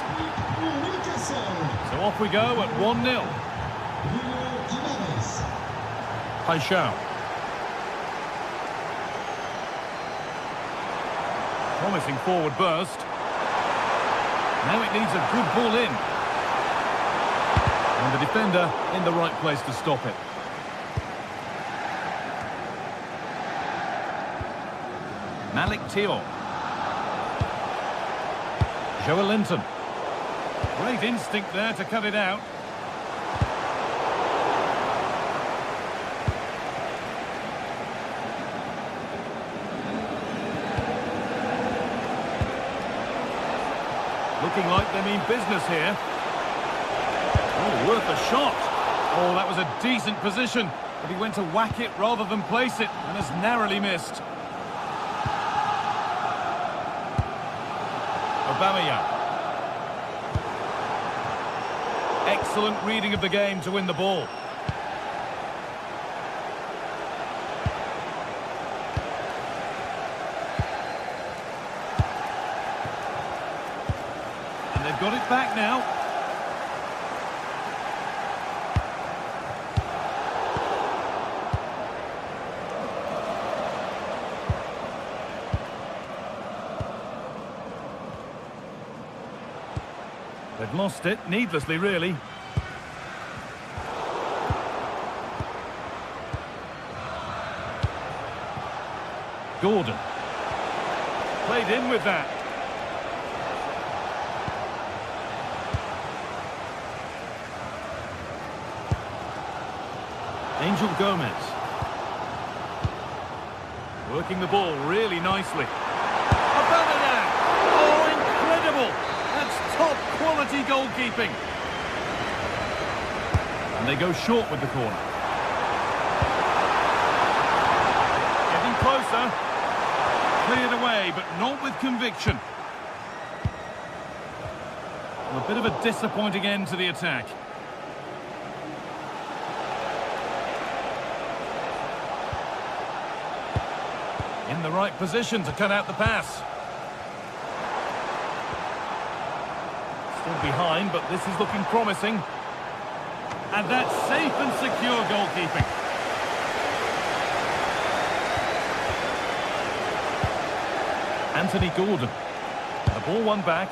A: So off we go at 1-0. Paixão. Promising forward burst. Now it needs a good ball in. And the defender in the right place to stop it. Malik Thiaw. Joelinton. Great instinct there to cut it out. Looking like they mean business here. Oh, worth a shot. Oh, that was a decent position, but he went to whack it rather than place it, and has narrowly missed. Aubameyang. Excellent reading of the game to win the ball. And they've got it back now. They've lost it, needlessly, really. Gordon. Played in with that. Angel Gomez. Working the ball really nicely. Aubameyang! Oh, incredible! That's top quality goalkeeping. And they go short with the corner. Getting closer. Cleared away, but not with conviction. Well, a bit of a disappointing end to the attack. In the right position to cut out the pass. Still behind, but this is looking promising. And that's safe and secure goalkeeping. Anthony Gordon. The ball won back.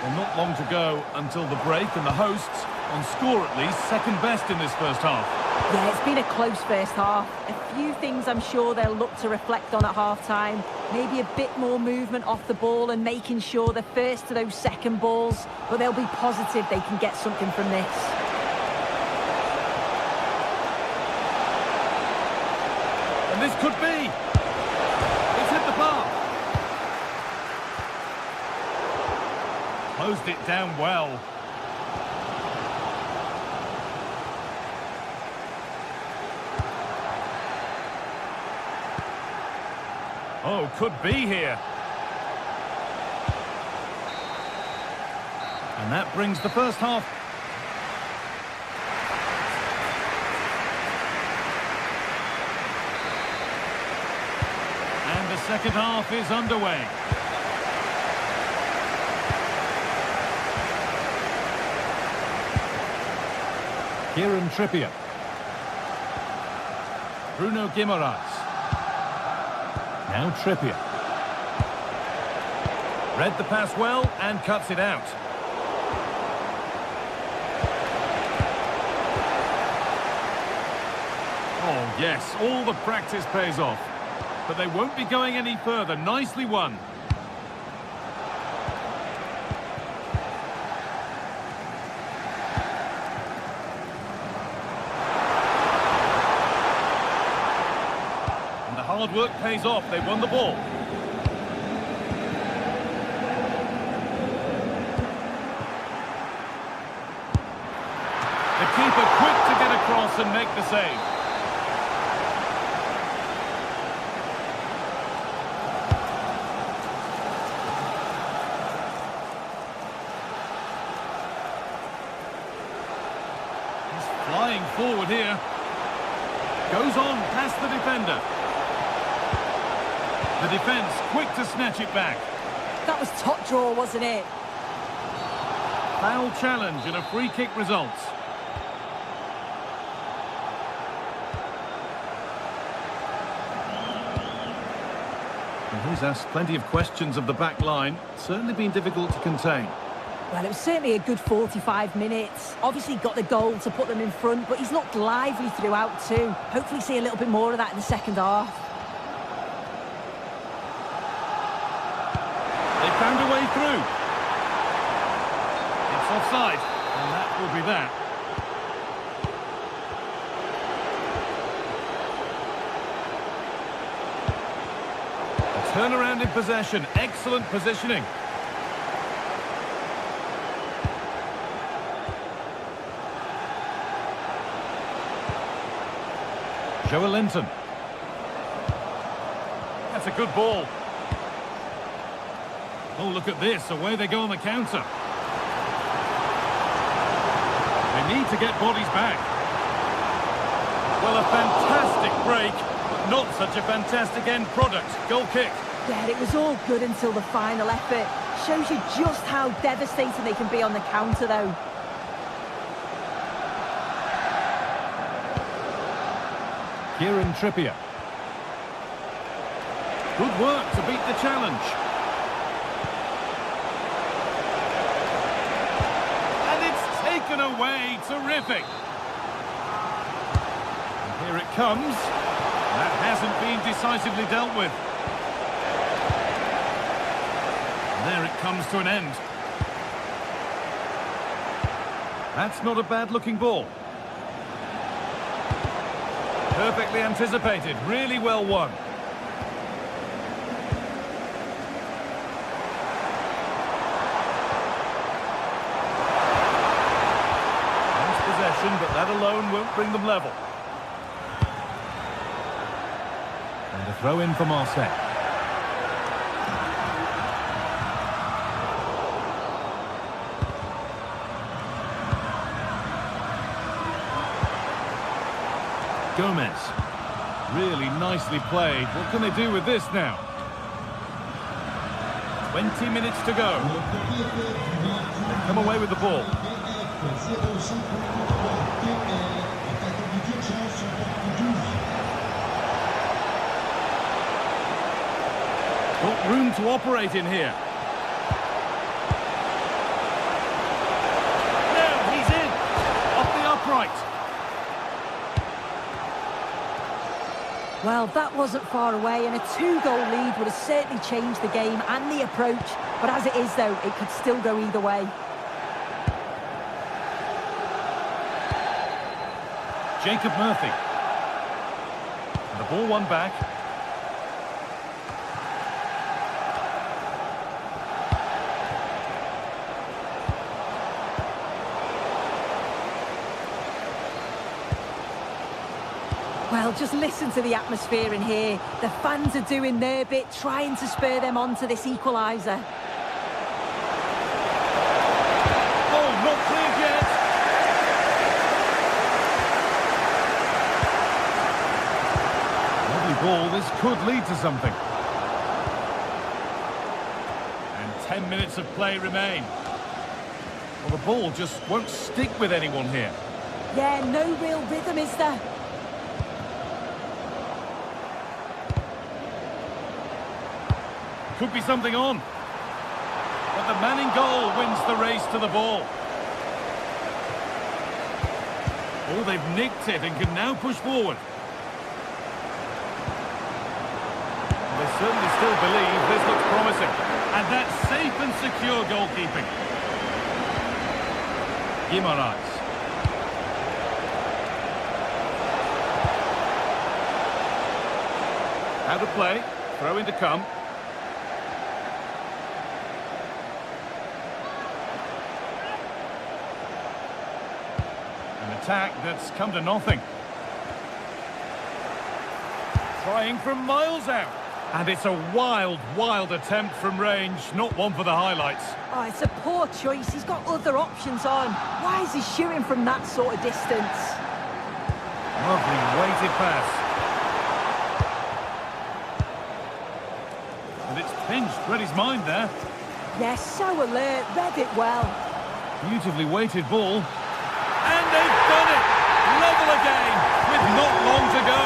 A: Well, not long to go until the break, and the hosts, on score at least, second best in this first half.
B: Yeah, it's been a close first half. A few things I'm sure they'll look to reflect on at half-time. Maybe a bit more movement off the ball and making sure they're first to those second balls. But they'll be positive they can get something from this.
A: And this could be. It's hit the bar. Closed it down well. Oh, could be here. And that brings the first half. And the second half is underway. Kieran Trippier. Bruno Guimaraes. Now Trippier. Read the pass well and cuts it out. Oh yes, all the practice pays off. But they won't be going any further. Nicely won. Hard work pays off. They won the ball. The keeper quick to get across and make the save. He's flying forward here. Goes on past the defender. The defence quick to snatch it back.
B: That was top draw, wasn't it?
A: Foul challenge and a free kick results. And he's asked plenty of questions of the back line. Certainly been difficult to contain.
B: Well, it was certainly a good 45 minutes. Obviously got the goal to put them in front, but he's looked lively throughout too. Hopefully see a little bit more of that in the second half.
A: Found a way through. It's offside, and that will be that. A turnaround in possession. Excellent positioning. Joelinton. That's a good ball. Oh, look at this. Away they go on the counter. They need to get bodies back. Well, a fantastic break, but not such a fantastic end product. Goal kick.
B: Yeah, it was all good until the final effort. Shows you just how devastating they can be on the counter, though.
A: Kieran Trippier. Good work to beat the challenge. Taken away, terrific. And here it comes. That hasn't been decisively dealt with. And there it comes to an end. That's not a bad-looking ball. Perfectly anticipated, really well won. But that alone won't bring them level. And a throw in for Marseille. Gomez. Really nicely played. What can they do with this now? 20 minutes to go. They come away with the ball. Got room to operate in here. Now he's in. Off the upright.
B: Well, that wasn't far away, and a 2-goal lead would have certainly changed the game and the approach. But as it is, though, it could still go either way.
A: Jacob Murphy. And the ball won back.
B: Well, just listen to the atmosphere in here. The fans are doing their bit, trying to spur them on to this equaliser.
A: Oh, not cleared yet. Lovely ball. This could lead to something. And 10 minutes of play remain. Well, the ball just won't stick with anyone here.
B: Yeah, no real rhythm, is there?
A: Could be something on. But the man in goal wins the race to the ball. Oh, they've nicked it and can now push forward. They certainly still believe this looks promising. And that's safe and secure goalkeeping. Guimaraes. How to play. Throw in to come. Attack that's come to nothing. Trying from miles out. And it's a wild, wild attempt from range. Not one for the highlights.
B: Oh, it's a poor choice. He's got other options on. Why is he shooting from that sort of distance?
A: Lovely weighted pass. And it's pinched. Read his mind there.
B: Yes, so alert. Read it well.
A: Beautifully weighted ball. And they've done it! Level again, with not long to go.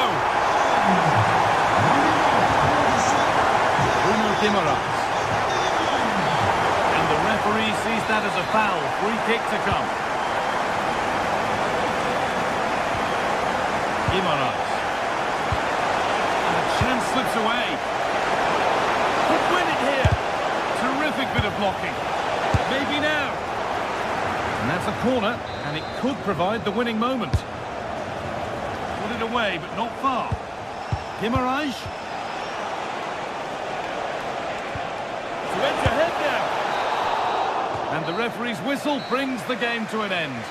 A: Bruno Guimaraes. And the referee sees that as a foul. Free kick to come. Guimaraes. And the chance slips away. Could win it here. Terrific bit of blocking. Maybe now. And that's a corner, and it could provide the winning moment. Put it away, but not far. Guimaraes. To edge ahead now. And the referee's whistle brings the game to an end.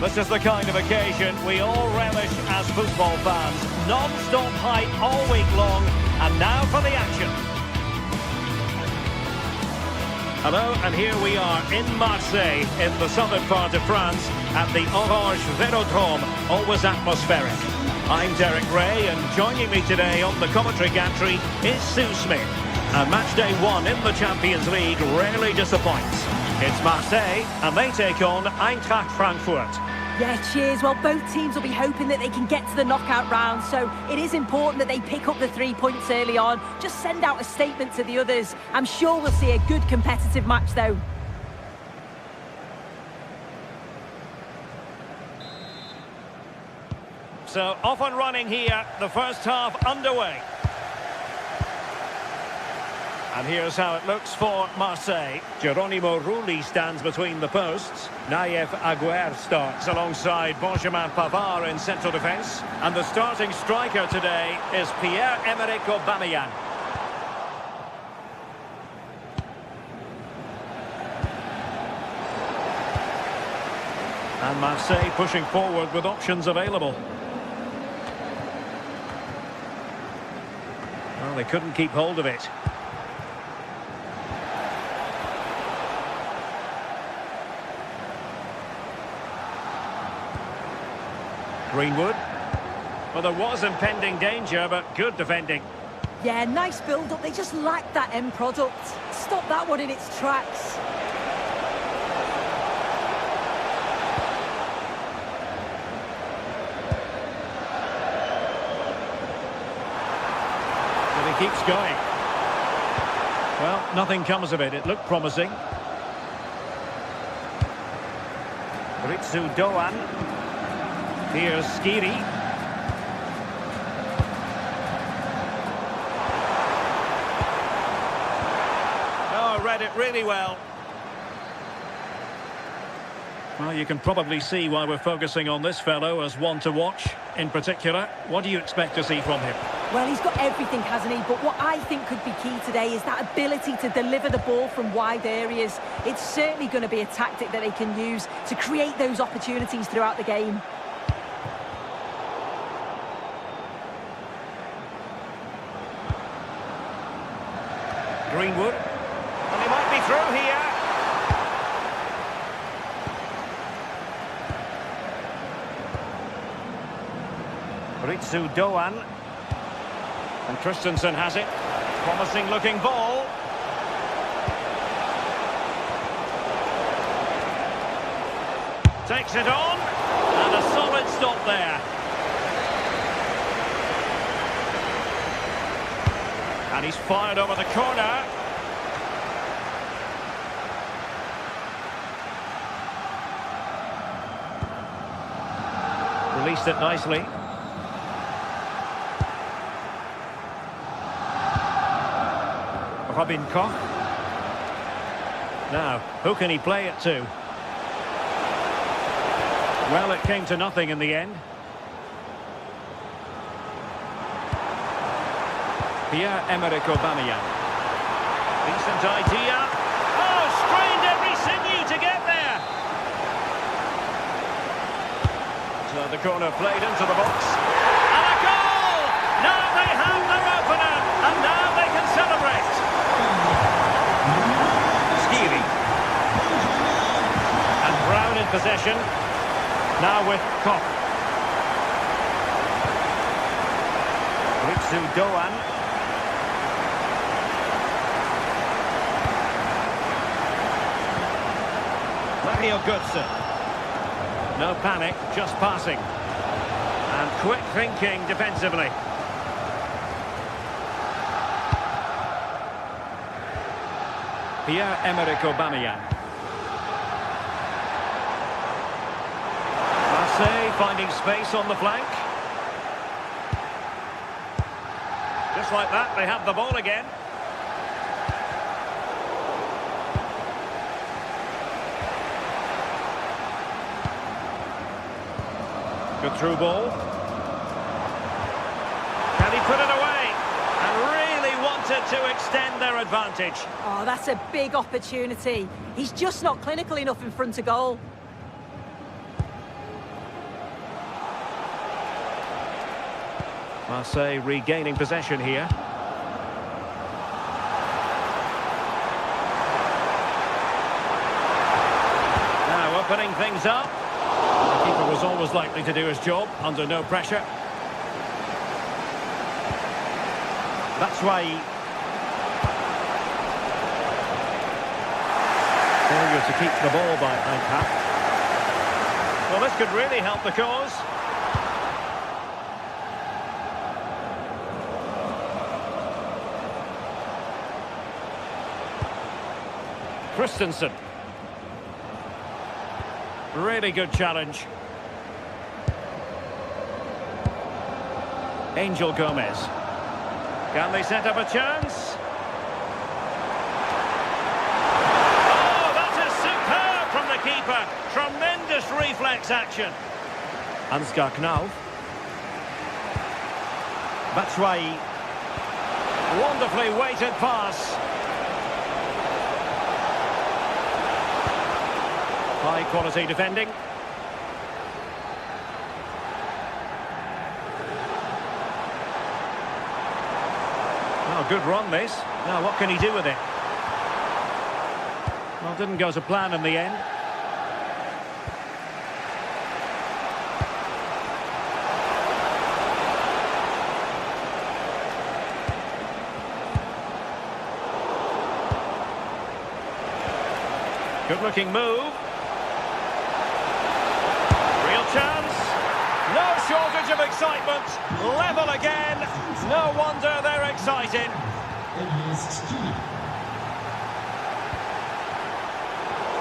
C: This is the kind of occasion we all relish as football fans. Non-stop hype all week long, and now for the action. Hello, and here we are in Marseille, in the southern part of France, at the Orange Velodrome, always atmospheric. I'm Derek Ray, and joining me today on the commentary gantry is Sue Smith. And match day 1 in the Champions League rarely disappoints. It's Marseille, and they take on Eintracht Frankfurt.
B: Yeah, cheers. Well, both teams will be hoping that they can get to the knockout round, so it is important that they pick up the 3 points early on. Just send out a statement to the others. I'm sure we'll see a good competitive match, though.
C: So, off and running here, the first half underway. And here's how it looks for Marseille. Geronimo Rulli stands between the posts. Naïef Aguerd starts alongside Benjamin Pavard in central defence. And the starting striker today is Pierre-Emerick Aubameyang. And Marseille pushing forward with options available. Well, they couldn't keep hold of it. Greenwood. Well, there was impending danger, but good defending.
B: Yeah, nice build-up. They just lacked that end product. Stop that one in its tracks.
C: But he keeps going. Well, nothing comes of it. It looked promising. Ritsu Doan. Here's Skiri. Oh, read it really well. Well, you can probably see why we're focusing on this fellow as one to watch. In particular, what do you expect to see from him?
B: Well, he's got everything, hasn't he? But what I think could be key today is that ability to deliver the ball from wide areas. It's certainly going to be a tactic that they can use to create those opportunities throughout the game.
C: Greenwood. And he might be through here. Ritsu Doan. And Christensen has it. Promising looking ball. Takes it on. And a solid stop there. And he's fired over the corner. Released it nicely. Robin Koch. Now, who can he play it to? Well, it came to nothing in the end. Pierre-Emerick Aubameyang. Decent idea. Oh, strained every sinew to get there. So the corner played into the box. And a goal! Now they have their opener, and now they can celebrate. Skiri. And Brown in possession. Now with Koch. Ritsu Doan. Mario Götze. No panic, just passing. And quick thinking defensively. Pierre-Emerick Aubameyang. Marseille finding space on the flank. Just like that, they have the ball again. Good through ball. Can he put it away? And really wanted to extend their advantage.
B: Oh, that's a big opportunity. He's just not clinical enough in front of goal.
C: Marseille regaining possession here. Now opening things up. The keeper was always likely to do his job under no pressure. That's why failure to keep the ball by Ankap. Well, this could really help the cause. Christensen. Really good challenge. Angel Gomez. Can they set up a chance? Oh, that is superb from the keeper. Tremendous reflex action. Ansgar Knauf. Batshuayi. Wonderfully weighted pass. High quality defending. Oh, good run this. Now what can he do with it? Well, didn't go to plan in the end. Good looking move. Chance. No shortage of excitement. Level again. No wonder they're excited.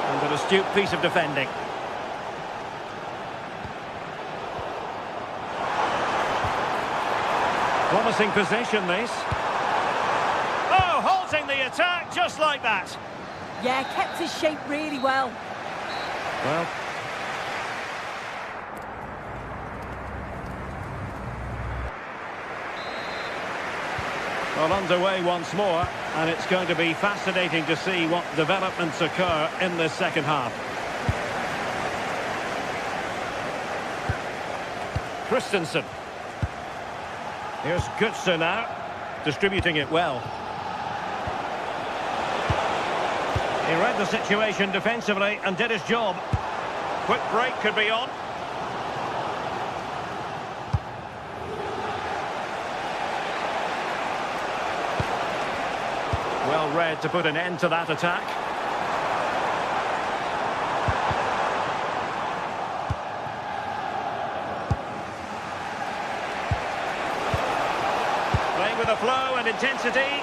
C: And an astute piece of defending. Promising possession, this. Oh, halting the attack just like that.
B: Yeah, kept his shape really well.
C: Well, underway once more, and it's going to be fascinating to see what developments occur in this second half. Christensen. Here's Götze now, distributing it well. He read the situation defensively and did his job. Quick break could be on. Well read to put an end to that attack. Playing with a flow and intensity.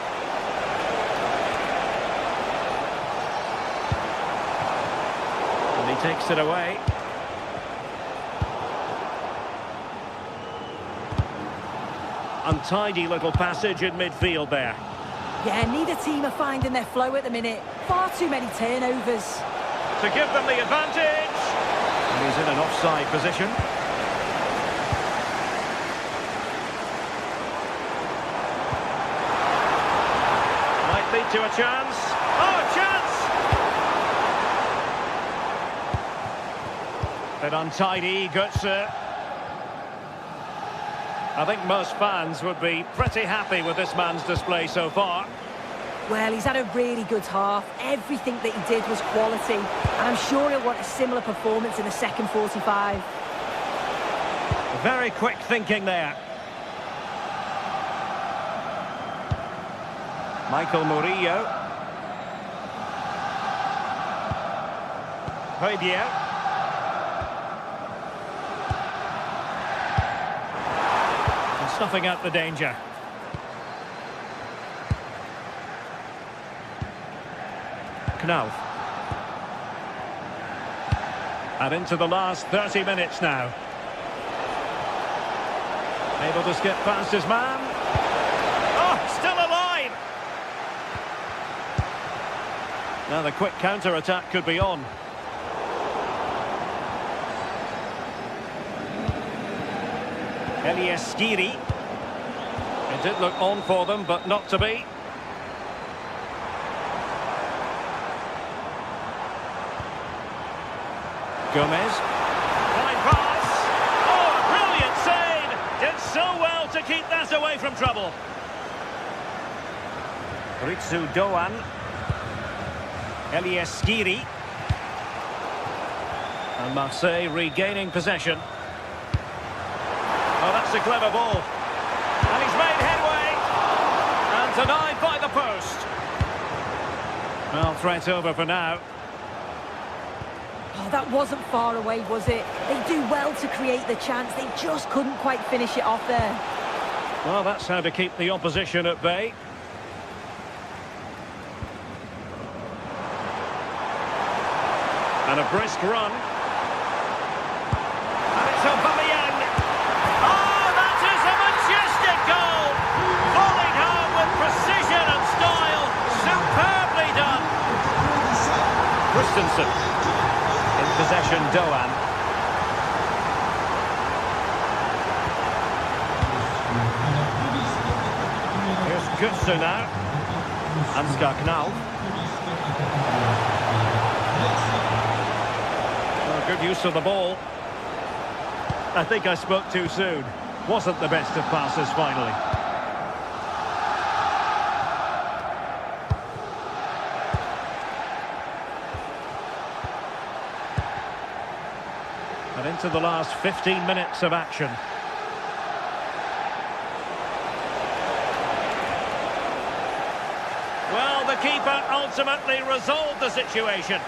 C: And he takes it away. Untidy little passage in midfield there.
B: Yeah, neither team are finding their flow at the minute. Far too many turnovers.
C: To give them the advantage. And he's in an offside position. Might lead to a chance. Oh, a chance! Bit untidy, Götze. I think most fans would be pretty happy with this man's display so far.
B: Well, he's had a really good half. Everything that he did was quality. And I'm sure he'll want a similar performance in the second 45.
C: Very quick thinking there. Michael Murillo. Højbjerg. Snuffing out the danger. Knauf. And into the last 30 minutes now. Able to skip past his man. Oh, still alive! Now the quick counter-attack could be on. Elias Skiri. It did look on for them, but not to be. Gomez. Fine pass. Oh, a brilliant save. Did so well to to keep that away from trouble. Ritsu Doan. Elias Skiri. And Marseille regaining possession. Oh, that's a clever ball. And he's made headway. And denied by the post. Well, threat over for now.
B: Oh, that wasn't far away, was it? They do well to create the chance. They just couldn't quite finish it off there.
C: Well, that's how to keep the opposition at bay. And a brisk run. And it's Aubameyang. Oh, that is a majestic goal! Falling home with precision and style. Superbly done. Christensen. In possession, Doan. Here's Götze now. Ansgar Knal. Good use of the ball. I think I spoke too soon. Wasn't the best of passes finally. And into the last 15 minutes of action. Well, the keeper ultimately resolved the situation.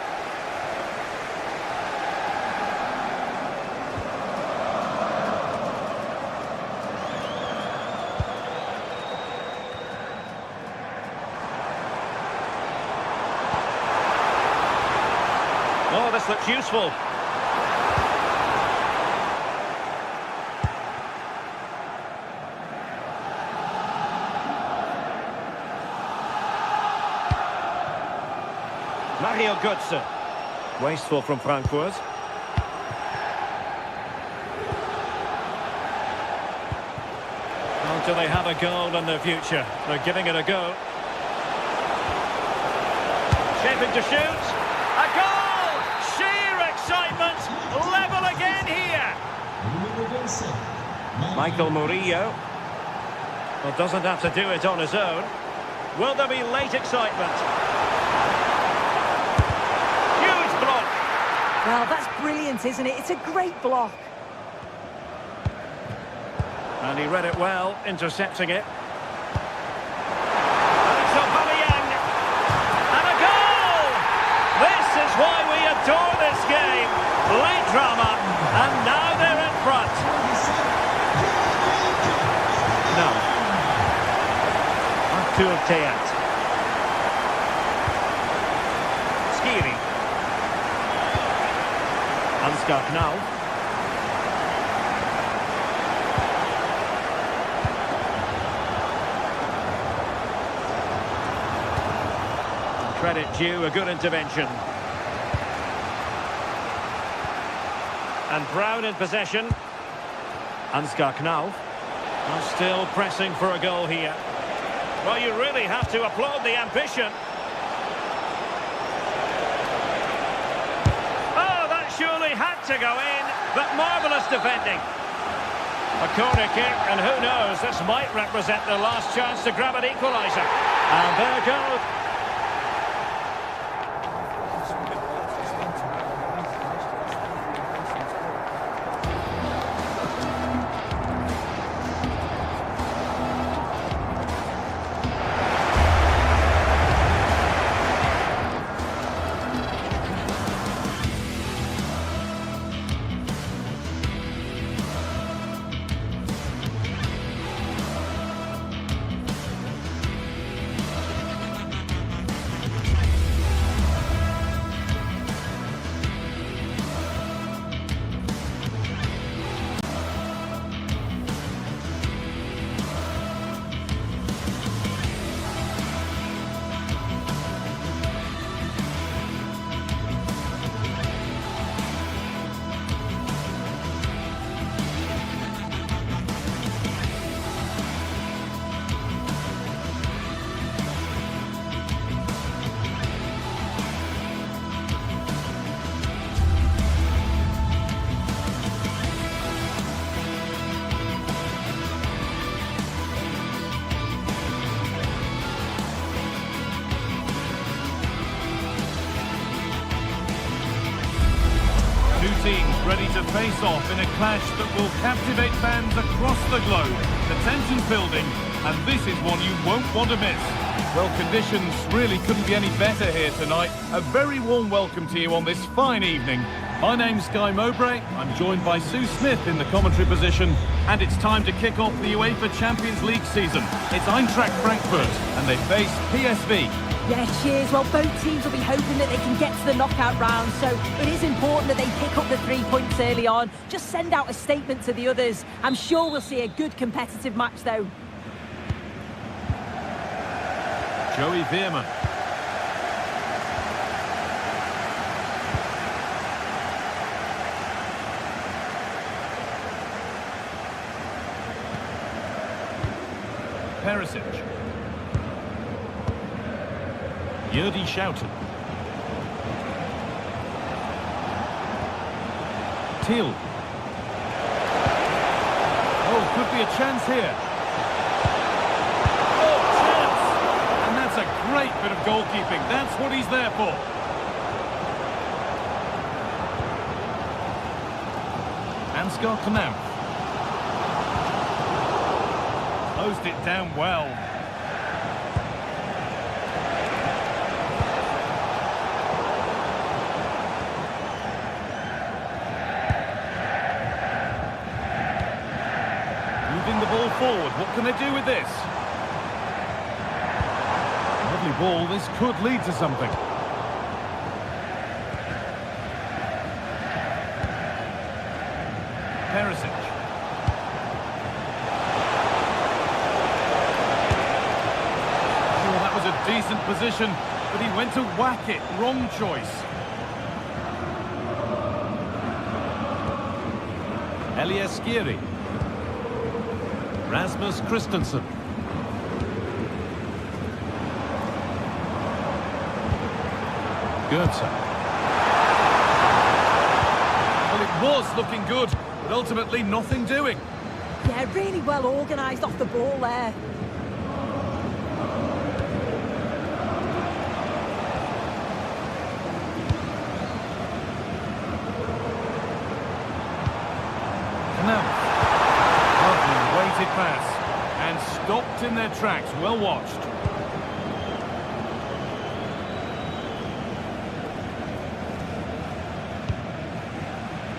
C: Oh, this looks useful. Mario Götze. Wasteful from Frankfurt. Well, do they have a goal in their future? They're giving it a go. Shaping to shoot. A goal! Sheer excitement. Level again here. Michael Murillo. Well, doesn't have to do it on his own. Will there be late excitement? Huge block.
B: Well, that's brilliant, isn't it? It's a great block.
C: And he read it well, intercepting it. And it's Aubameyang. And a goal! This is why we adore this game. Late drama, and now they're in front. No. Artur Teat. Skiri. Ansgar Knal. Credit due, a good intervention. And Brown in possession. Ansgar Knal. Well, still pressing for a goal here. Well, you really have to applaud the ambition. Oh, that surely had to go in, but marvellous defending. A corner kick, and who knows, this might represent the last chance to grab an equaliser. And there goes.
A: face-off in a clash that will captivate fans across the globe. The tension's building, and this is one you won't want to miss. Well, conditions really couldn't be any better here tonight. A very warm welcome to you on this fine evening. My name's Guy Mowbray. I'm joined by Sue Smith in the commentary position, and it's time to kick off the UEFA Champions League season. It's Eintracht Frankfurt, and they face PSV.
B: Yeah, cheers. Well, both teams will be hoping that they can get to the knockout round, so it is important that they pick up the 3 points early on. Just send out a statement to the others. I'm sure we'll see a good competitive match, though.
A: Joey Veerman. Perisic. Yurdi Schouten. Thiel. Oh, could be a chance here. Oh, chance! And that's a great bit of goalkeeping. That's what he's there for. Ansgar Knauf. Closed it down well. Moving the ball forward. What can they do with this? Lovely ball. This could lead to something. Perisic. A decent position, but he went to whack it. Wrong choice. Elias Skiri. Rasmus Christensen. Goetze. Well, it was looking good, but ultimately nothing doing.
B: Yeah, really well organised off the ball there.
A: Lovely weighted pass and stopped in their tracks. Well watched.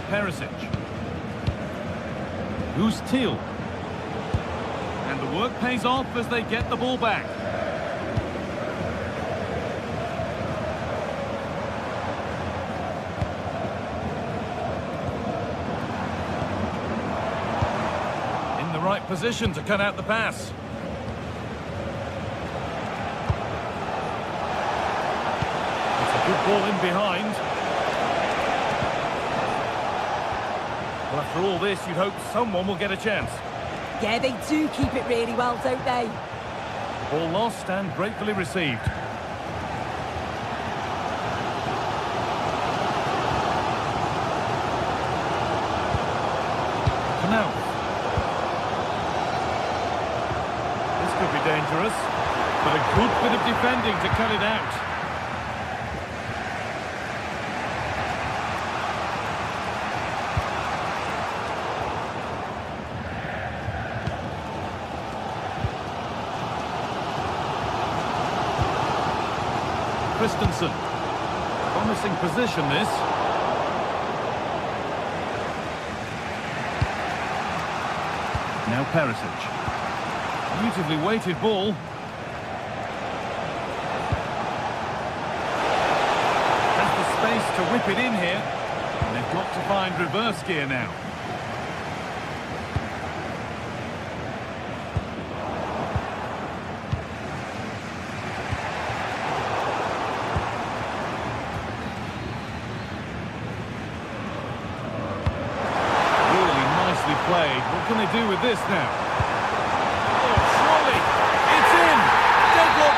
A: Perisic. Who's Thiel? And the work pays off as they get the ball back. Right position to cut out the pass. It's a good ball in behind. Well, after all this, you'd hope someone will get a chance.
B: Yeah, they do keep it really well, don't they?
A: Ball lost and gratefully received. Now. Could be dangerous, but a good bit of defending to cut it out. Christensen. Promising position, this. Now Perisic. Beautifully weighted ball. Has the space to whip it in here. And they've got to find reverse gear now. Really nicely played. What can they do with this now?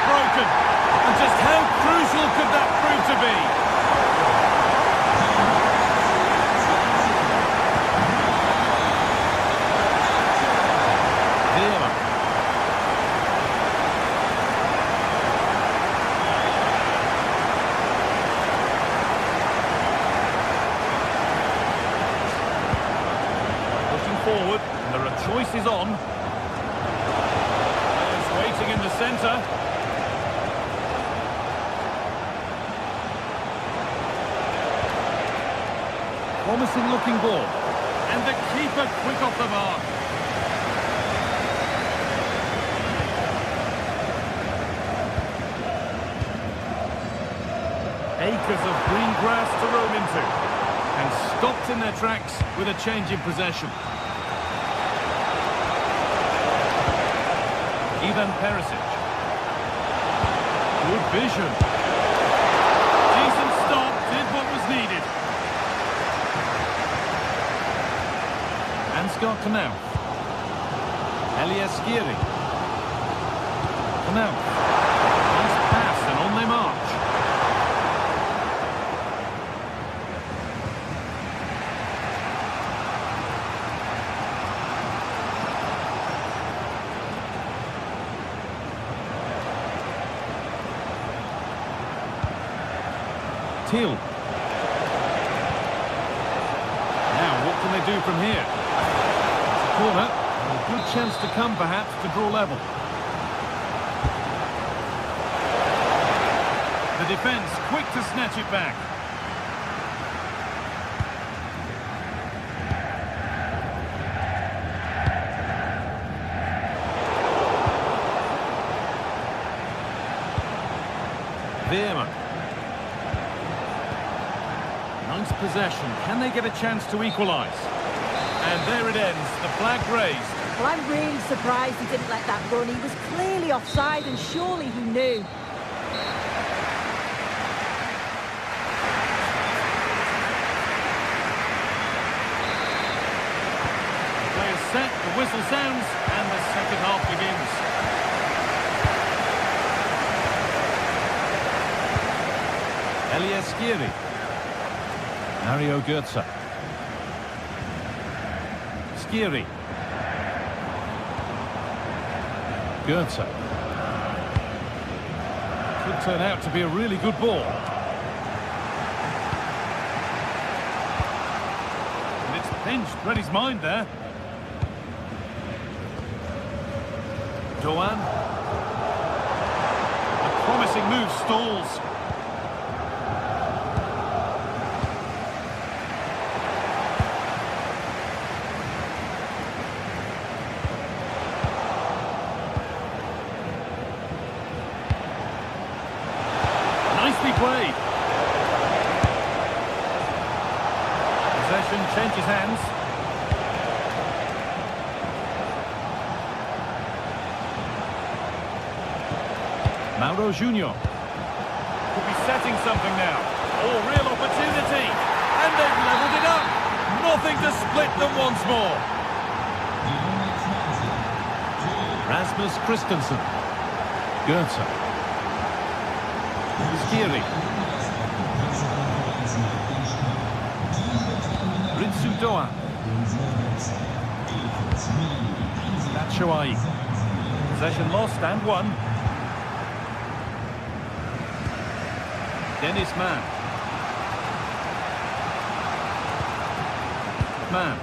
A: Broken. And just how crucial could that prove to be? Veerman. forward, and there are choices on. Players waiting in the centre. Promising looking ball. And the keeper quick off the mark. Acres of green grass to roam into. And stopped in their tracks with a change in possession. Ivan Perisic. Good vision. Decent stop, did what was needed. Ansgar Knauff. Elias Skiri. Knauff. Nice pass and on they march. Thiel. Now, what can they do from here? It's a corner. A good chance to come, perhaps, to draw level. The defence quick to snatch it back. Veerman. Nice possession. Can they get a chance to equalise? And there it ends. The flag raised.
B: Well, I'm really surprised he didn't let that run. He was clearly offside and surely he knew.
A: The play is set, the whistle sounds, and the second half begins. Elias Skiri. Mario Götze. Skiri. Götze. Could turn out to be a really good ball. And it's pinched, read his mind there. Doan. A promising move stalls. Played. Possession changes hands. Mauro Junior could be setting something now. Oh, real opportunity. And they've levelled it up. Nothing to split them once more. Rasmus Christensen. Götze. Skiri. Ritsu Doan. Batshuayi. Possession lost and won. Dennis Mann. Mann.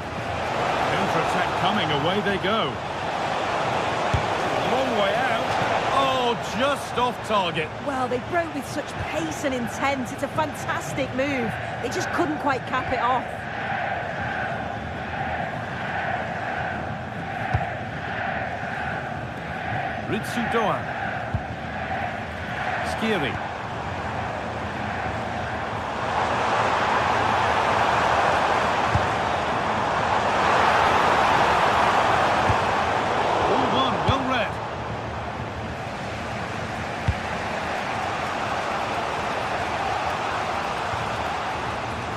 A: Counter-attack coming, away they go. Long way out. Oh, just off target.
B: Well, they broke with such pace and intent. It's a fantastic move. They just couldn't quite cap it off.
A: Ritsu Doan. Skiri. All one, well read.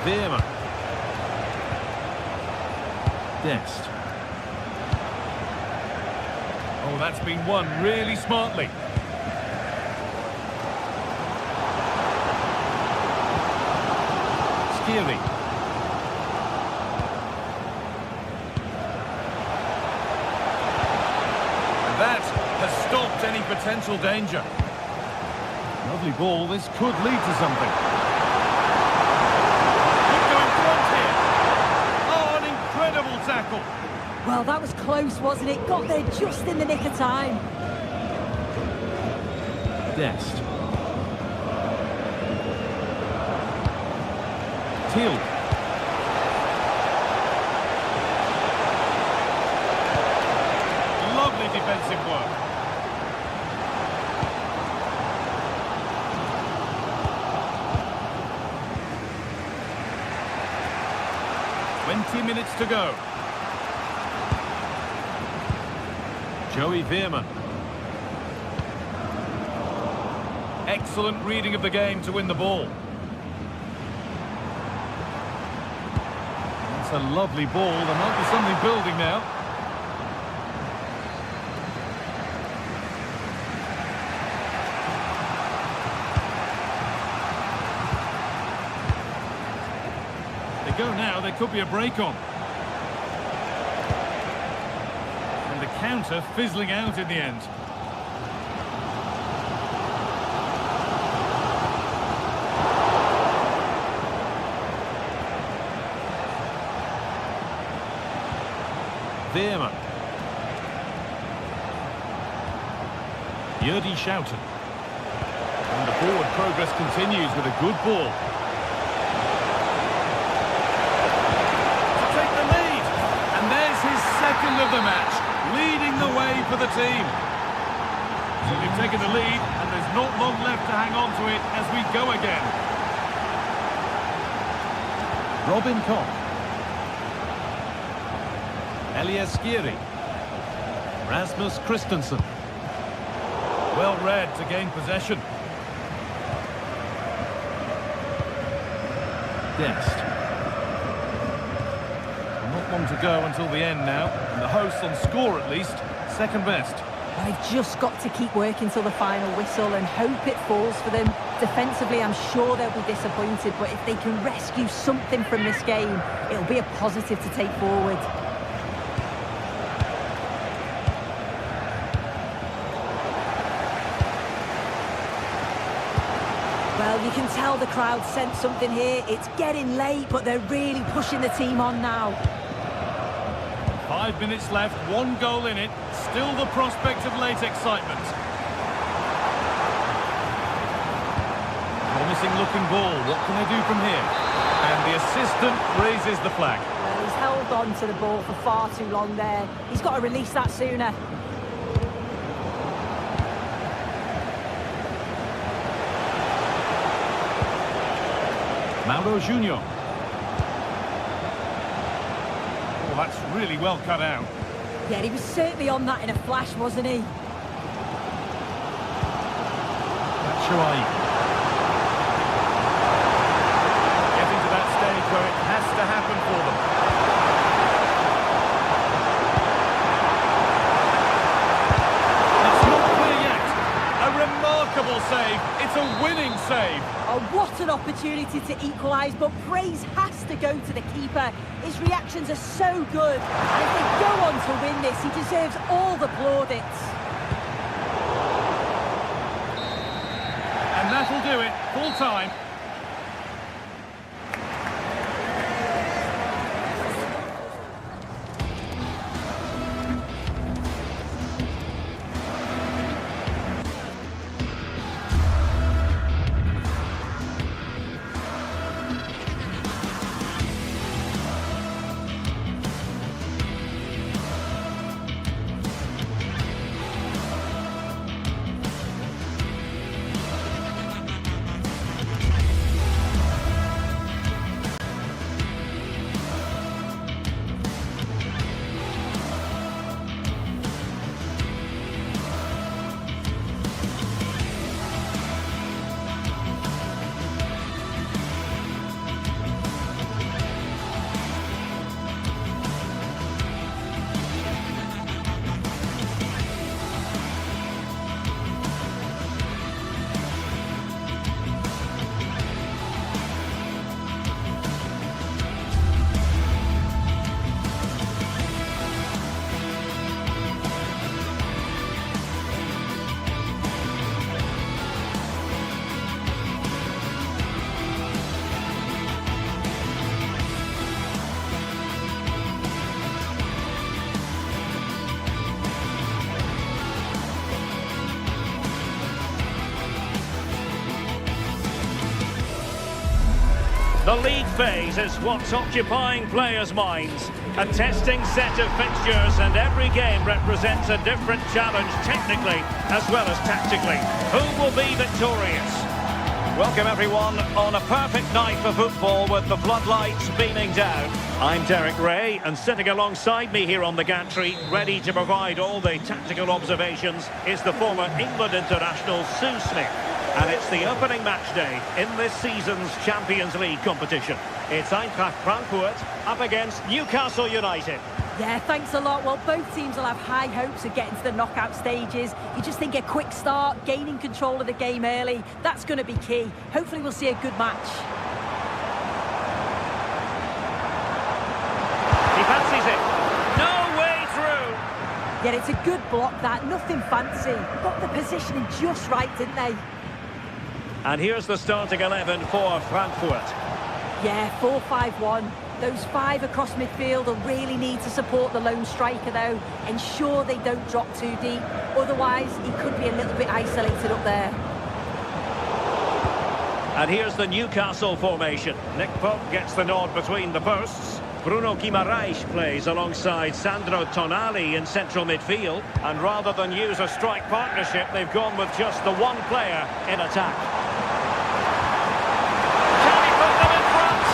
A: Veerman. Dest. Oh, that's been won really smartly. Skiri. That has stopped any potential danger. Lovely ball, this could lead to something. Could go in front here. Oh, an incredible tackle.
B: Well, that was close, wasn't it? Got there just in the nick of time.
A: Dest. Teal. Lovely defensive work. Minutes to go. Joey Veerman. Excellent reading of the game to win the ball. It's a lovely ball. There might be something building now. Go now, there could be a break on. And the counter fizzling out in the end. Veerman. Jurdi Schouten. And the forward progress continues with a good ball. Second of the match, leading the way for the team. So they've taken the lead, and there's not long left to hang on to it as we go again. Robin Koch. Elias Giri. Rasmus Christensen. Well read to gain possession. Dest. Long to go until the end now, and the hosts on score at least, second best.
B: They've just got to keep working till the final whistle and hope it falls for them. Defensively, I'm sure they'll be disappointed, but if they can rescue something from this game, it'll be a positive to take forward. Well, you can tell the crowd sense something here. It's getting late, but they're really pushing the team on now.
A: 5 minutes left, 1 goal in it, still the prospect of late excitement. Promising looking ball, what can they do from here? And the assistant raises the flag.
B: Well, he's held on to the ball for far too long there. He's got to release that sooner.
A: Mauro Junior. Oh, that's really well cut out.
B: Yeah, he was certainly on that in a flash, wasn't he?
A: Batshuayi. Getting to that stage where it has to happen for them. It's not clear yet. A remarkable save. It's a winning save.
B: Oh, what an opportunity to equalise, but praise has to go to the keeper. His reactions are so good, and if they go on to win this, he deserves all the plaudits.
A: And that'll do it, full time.
C: The league phase is what's occupying players' minds. A testing set of fixtures, and every game represents a different challenge technically as well as tactically. Who will be victorious? Welcome everyone on a perfect night for football with the floodlights beaming down. I'm Derek Ray, and sitting alongside me here on the gantry, ready to provide all the tactical observations, is the former England international Sue Smith. And it's the opening match day in this season's Champions League competition. It's Eintracht Frankfurt up against Newcastle United.
B: Yeah, thanks a lot. Well, both teams will have high hopes of getting to the knockout stages. You just think a quick start, gaining control of the game early, that's going to be key. Hopefully we'll see a good match.
C: He fancies it. No way through.
B: Yeah, it's a good block, that. Nothing fancy. Got the positioning just right, didn't they?
C: And here's the starting 11 for Frankfurt.
B: Yeah, 4-5-1. Those five across midfield will really need to support the lone striker, though. Ensure they don't drop too deep. Otherwise, he could be a little bit isolated up there.
C: And here's the Newcastle formation. Nick Pope gets the nod between the posts. Bruno Guimaraes plays alongside Sandro Tonali in central midfield. And rather than use a strike partnership, they've gone with just the one player in attack. Can he put them in front?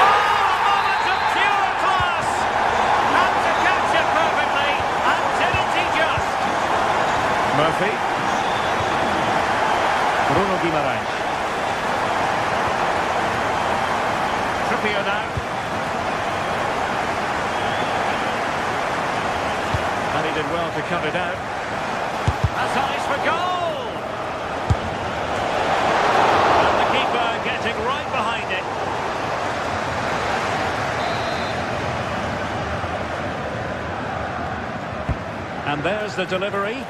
C: Oh, a moment of pure class! Had to catch it perfectly, and didn't he just? Murphy. Bruno Guimaraes. Trippier now. And he did well to cut it out. That's eyes for goal! And the keeper getting right behind it. And there's the delivery.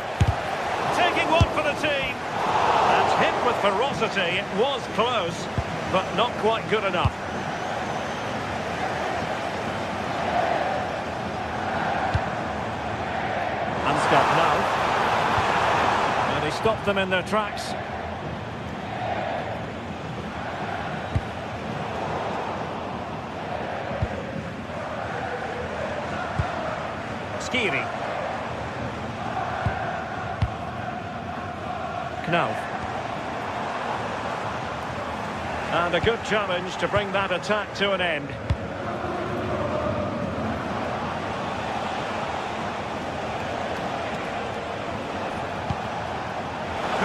C: Taking one for the team. And hit with ferocity. It was close, but not quite good enough. Now. And he stopped them in their tracks. Skiri. Knauf. And a good challenge to bring that attack to an end.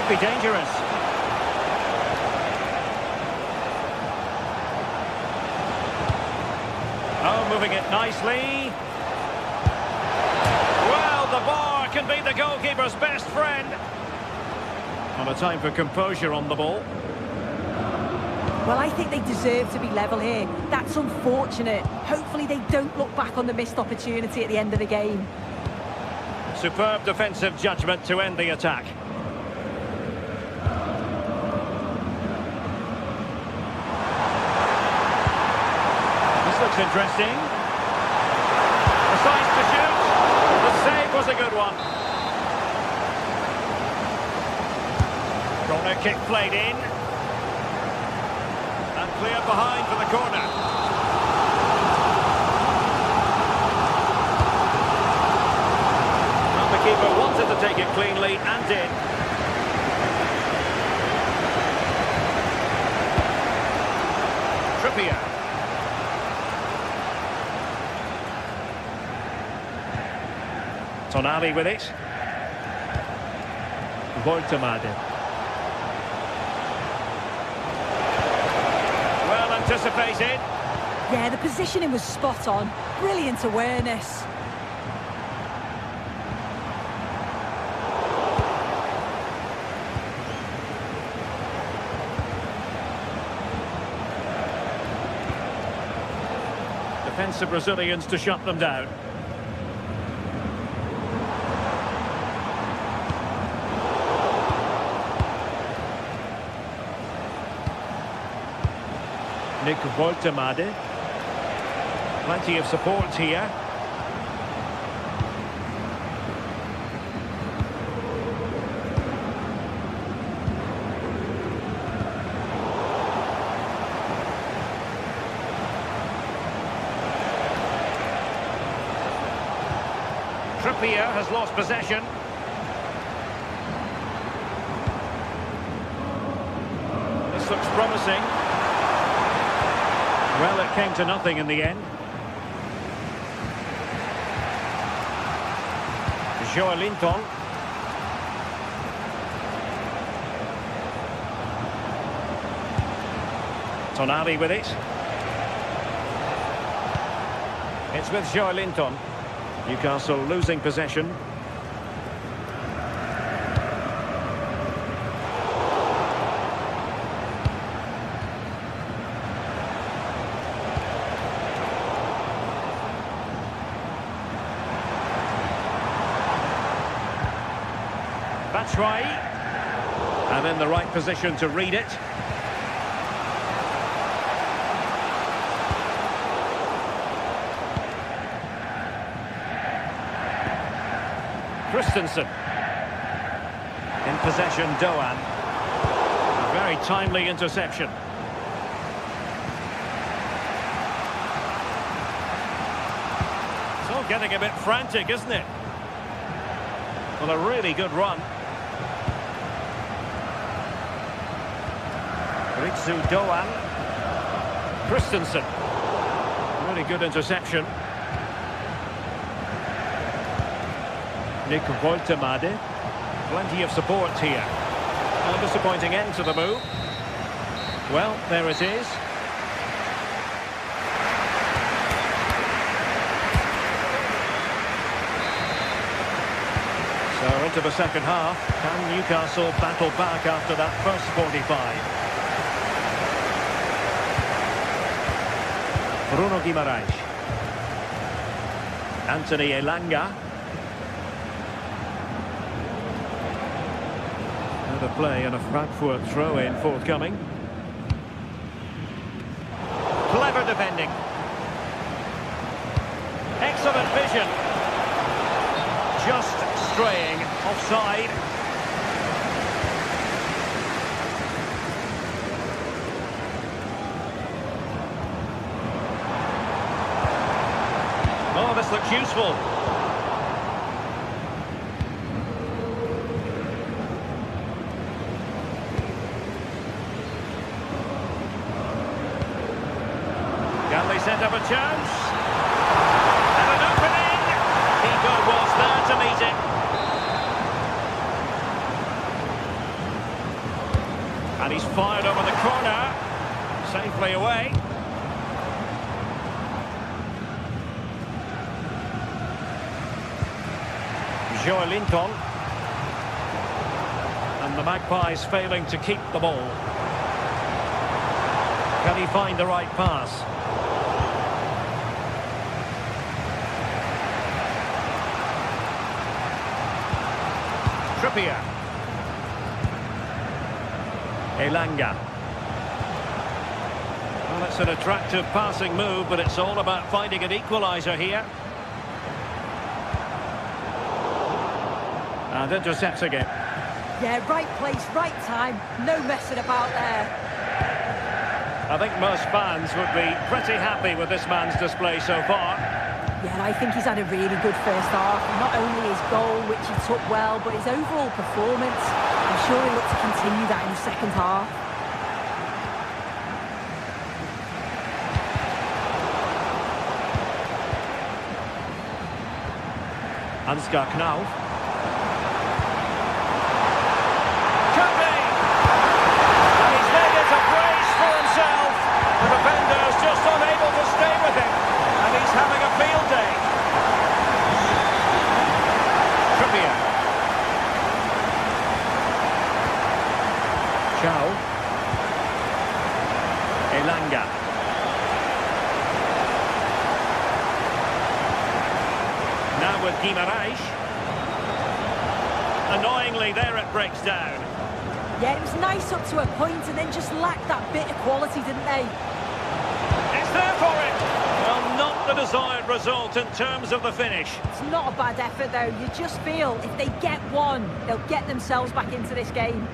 C: Be dangerous. Oh, moving it nicely. Well, the bar can be the goalkeeper's best friend. Not a time for composure on the ball.
B: Well, I think they deserve to be level here. That's unfortunate. Hopefully they don't look back on the missed opportunity at the end of the game.
C: Superb defensive judgment to end the attack. Looks interesting. Decides to shoot. The save was a good one. Corner kick played in. And cleared behind for the corner. Well, the keeper wanted to take it cleanly and did. Trippier. Tonali with it. Voltemade. Well anticipated.
B: Yeah, the positioning was spot on. Brilliant awareness.
C: Defensive Brazilians to shut them down. Nick Voltemade. Plenty of support here. Trippier has lost possession. This looks promising. Well, it came to nothing in the end. Joelinton. Tonali with it. It's with Joelinton. Newcastle losing possession. Batshuayi. And in the right position to read it. Christensen. In possession, Doan. A very timely interception. It's all getting a bit frantic, isn't it? Well, a really good run. Ritsu Doan. Christensen. Really good interception. Nick Woltemade. Plenty of support here. A disappointing end to the move. Well, there it is. So into the second half. Can Newcastle battle back after that first 45? Bruno Guimaraes. Anthony Elanga. The play and a Frankfurt throw-in forthcoming. Clever defending. Excellent vision. Just straying offside. Oh, this looks useful. Can they set up a chance? And an opening! Keeper was there to meet it. And he's fired over the corner. Safely away. Joelinton. And the Magpies failing to keep the ball. Can he find the right pass? Trippier. Elanga. Well, it's an attractive passing move, but it's all about finding an equaliser here. And intercepts again.
B: Yeah, right place, right time. No messing about there.
C: I think most fans would be pretty happy with this man's display so far.
B: Yeah, I think he's had a really good first half. Not only his goal, which he took well, but his overall performance. I'm sure he'll look to continue that in the second half.
C: Ansgar Knauf. Elanga. Now with Guimaraes. Annoyingly, there it breaks down.
B: Yeah, it was nice up to a point and then just lacked that bit of quality, didn't they?
C: It's there for it! Well, not the desired result in terms of the finish.
B: It's not a bad effort, though. You just feel if they get one, they'll get themselves back into this game.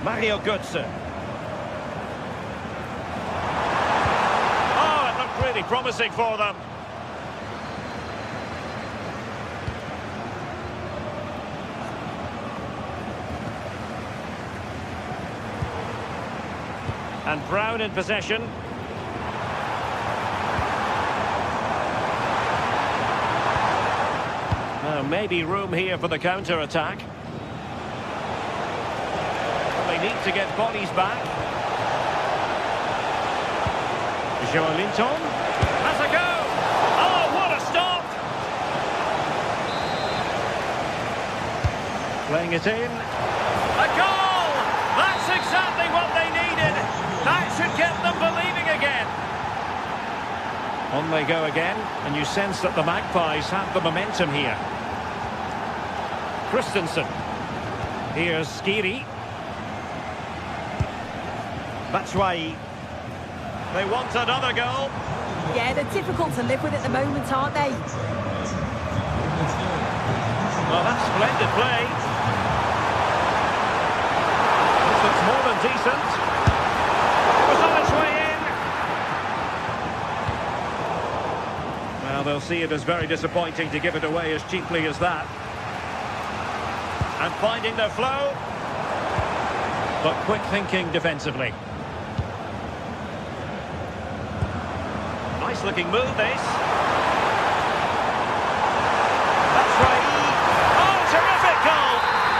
C: Mario Götze. Oh, it looked really promising for them. And Brown in possession. Now maybe room here for the counter-attack. They need to get bodies back. Joelinton has a go. Oh, what a stop! Playing it in. A goal! That's exactly what they needed. That should get them believing again. On they go again, and you sense that the Magpies have the momentum here. Christensen. Here's Skiri. Batshuayi. They want another goal.
B: Yeah, they're difficult to live with at the moment, aren't they?
C: Well, that's splendid play. This looks more than decent. It was on its way in. Well, they'll see it as very disappointing to give it away as cheaply as that. And finding their flow. But quick thinking defensively. Nice looking move, this. That's right. Oh, terrific goal!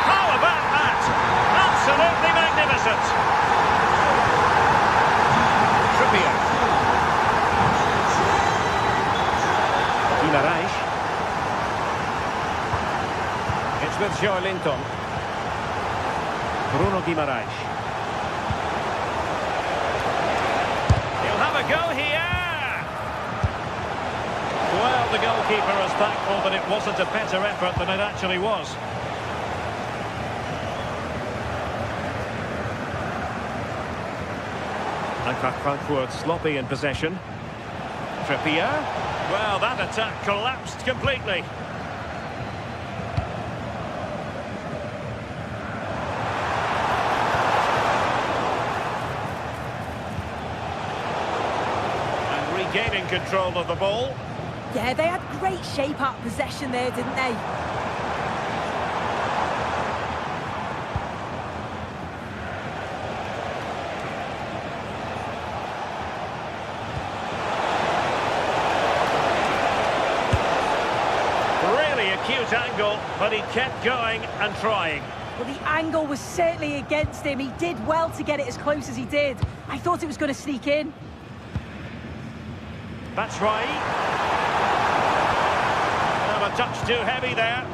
C: How about that? Absolutely magnificent. Trippier. Guimaraes. It's with Joelinton. Bruno Guimaraes. He'll have a go here. Well, the goalkeeper is thankful that it wasn't a better effort than it actually was. Eintracht Frankfurt sloppy in possession. Trippier. Well, that attack collapsed completely. And regaining control of the ball.
B: Yeah, they had great shape out possession there, didn't they?
C: Really acute angle, but he kept going and trying.
B: Well, the angle was certainly against him. He did well to get it as close as he did. I thought it was going to sneak in.
C: Batshuayi. A touch too heavy there.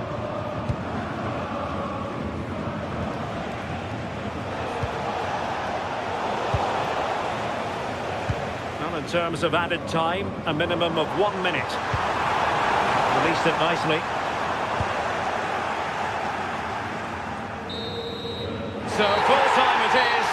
C: Well, in terms of added time, a minimum of 1 minute. Released it nicely. So full time it is.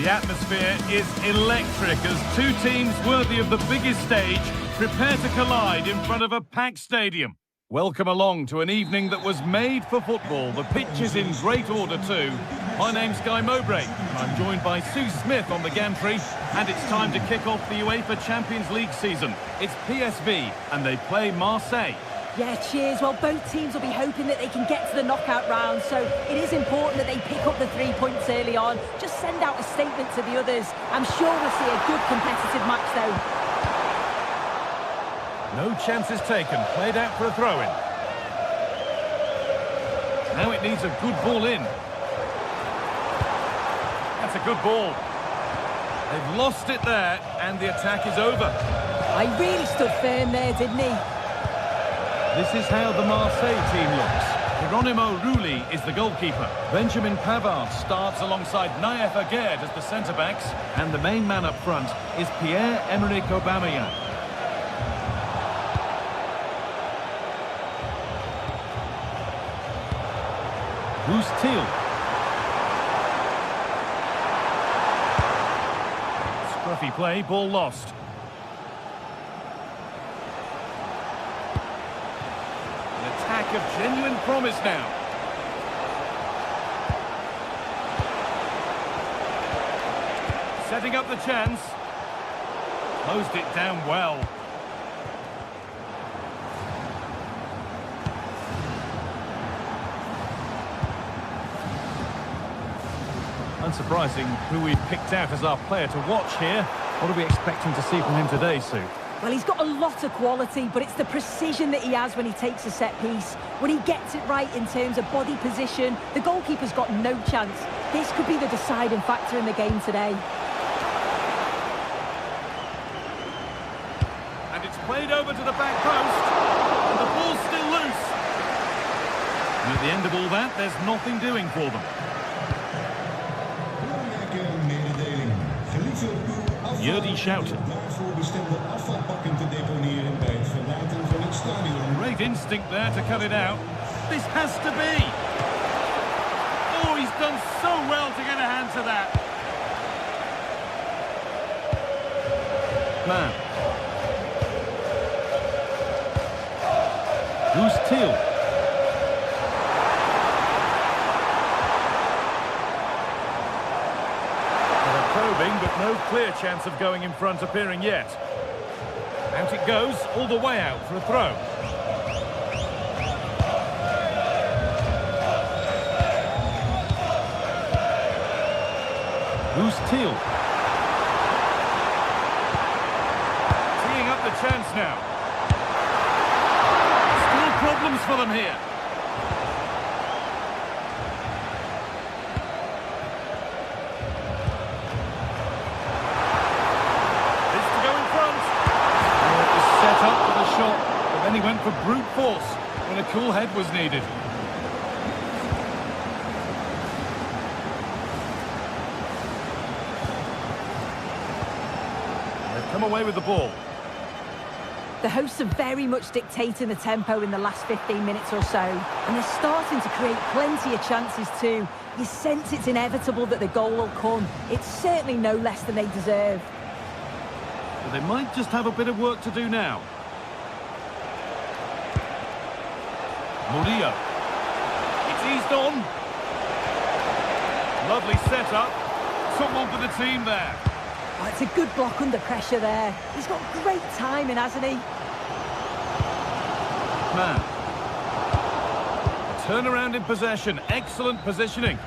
A: The atmosphere is electric as two teams worthy of the biggest stage prepare to collide in front of a packed stadium. Welcome along to an evening that was made for football. The pitch is in great order too. My name's Guy Mowbray, and I'm joined by Sue Smith on the gantry, and it's time to kick off the UEFA Champions League season. It's PSV, and they play Marseille.
B: Yeah, cheers. Well, both teams will be hoping that they can get to the knockout round, so it is important that they pick up the 3 points early on. Just send out a statement to the others. I'm sure we'll see a good competitive match, though.
A: No chances taken, played out for a throw-in. Now it needs a good ball in. That's a good ball. They've lost it there, and the attack is over.
B: He really stood firm there, didn't he?
A: This is how the Marseille team looks. Geronimo Rulli is the goalkeeper. Benjamin Pavard starts alongside Naïef Aguerd as the centre-backs, and the main man up front is Pierre-Emerick Aubameyang. Who's Thiel? Scruffy play, ball lost. An attack of genuine promise now. Setting up the chance. Closed it down well. Unsurprising who we've picked out as our player to watch here. What are we expecting to see from him today, Sue?
B: Well, he's got a lot of quality, but it's the precision that he has when he takes a set piece. When he gets it right in terms of body position, the goalkeeper's got no chance. This could be the deciding factor in the game today.
A: And it's played over to the back post. And the ball's still loose. And at the end of all that, there's nothing doing for them. Jordi Schouten. Great instinct there to cut it out. This has to be. Oh, he's done so well to get a hand to that. Man. Who's Thiel? But no clear chance of going in front appearing yet. Out it goes, all the way out for a throw. Who's Thiel? Teeing up the chance now. Still problems for them here. Then he went for brute force when a cool head was needed. They've come away with the ball.
B: The hosts are very much dictating the tempo in the last 15 minutes or so, and they're starting to create plenty of chances too. You sense it's inevitable that the goal will come. It's certainly no less than they deserve.
A: But they might just have a bit of work to do now. Murillo. It's eased on. Lovely setup. Someone for the team there.
B: Oh, it's a good block under pressure there. He's got great timing, hasn't he?
A: Man. A turnaround in possession. Excellent positioning.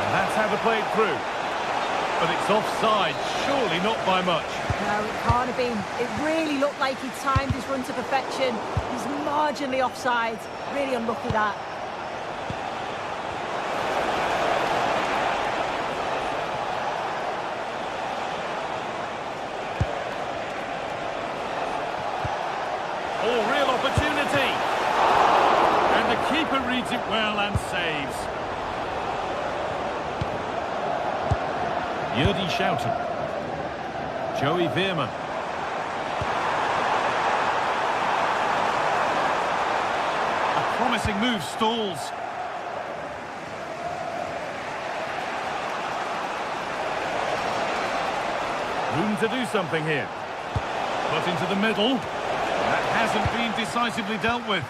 A: And that's how to play it through. But it's offside. Surely not by much.
B: No, it can't have been. It really looked like he timed his run to perfection. He's marginally offside. Really unlucky that.
A: Oh, real opportunity. And the keeper reads it well and saves. Jordi Schouten. Joey Veerman. A promising move stalls. Room to do something here. Put into the middle. That hasn't been decisively dealt with.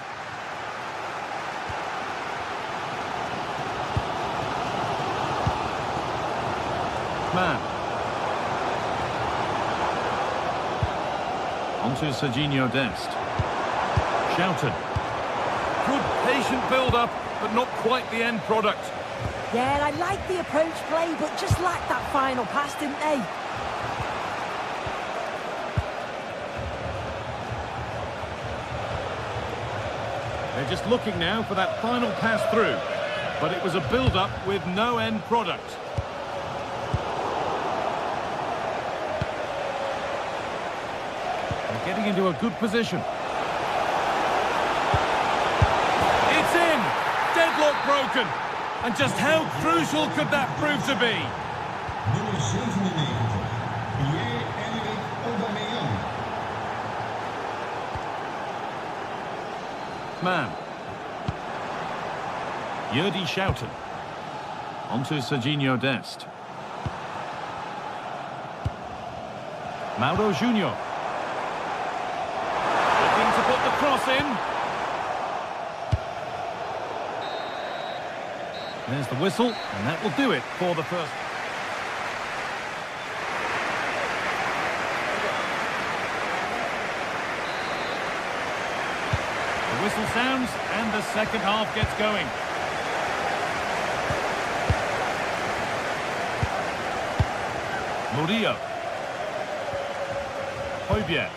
A: Man. Onto Serginho Dest. Shouted. Good patient build-up, but not quite the end product.
B: Yeah, I like the approach play, but just lacked that final pass, didn't they?
A: They're just looking now for that final pass through. But it was a build-up with no end product. They're getting into a good position. It's in! Deadlock broken! And just how crucial could that prove to be?
E: Nummer 97, Pierre-Emerick Aubameyang.
A: Man. Yerdy Schouten. Onto Serginho Dest. Mauro Junior. Looking to put the cross in. There's the whistle, and that will do it for the first. The whistle sounds, and the second half gets going. Murillo. Højbjerg.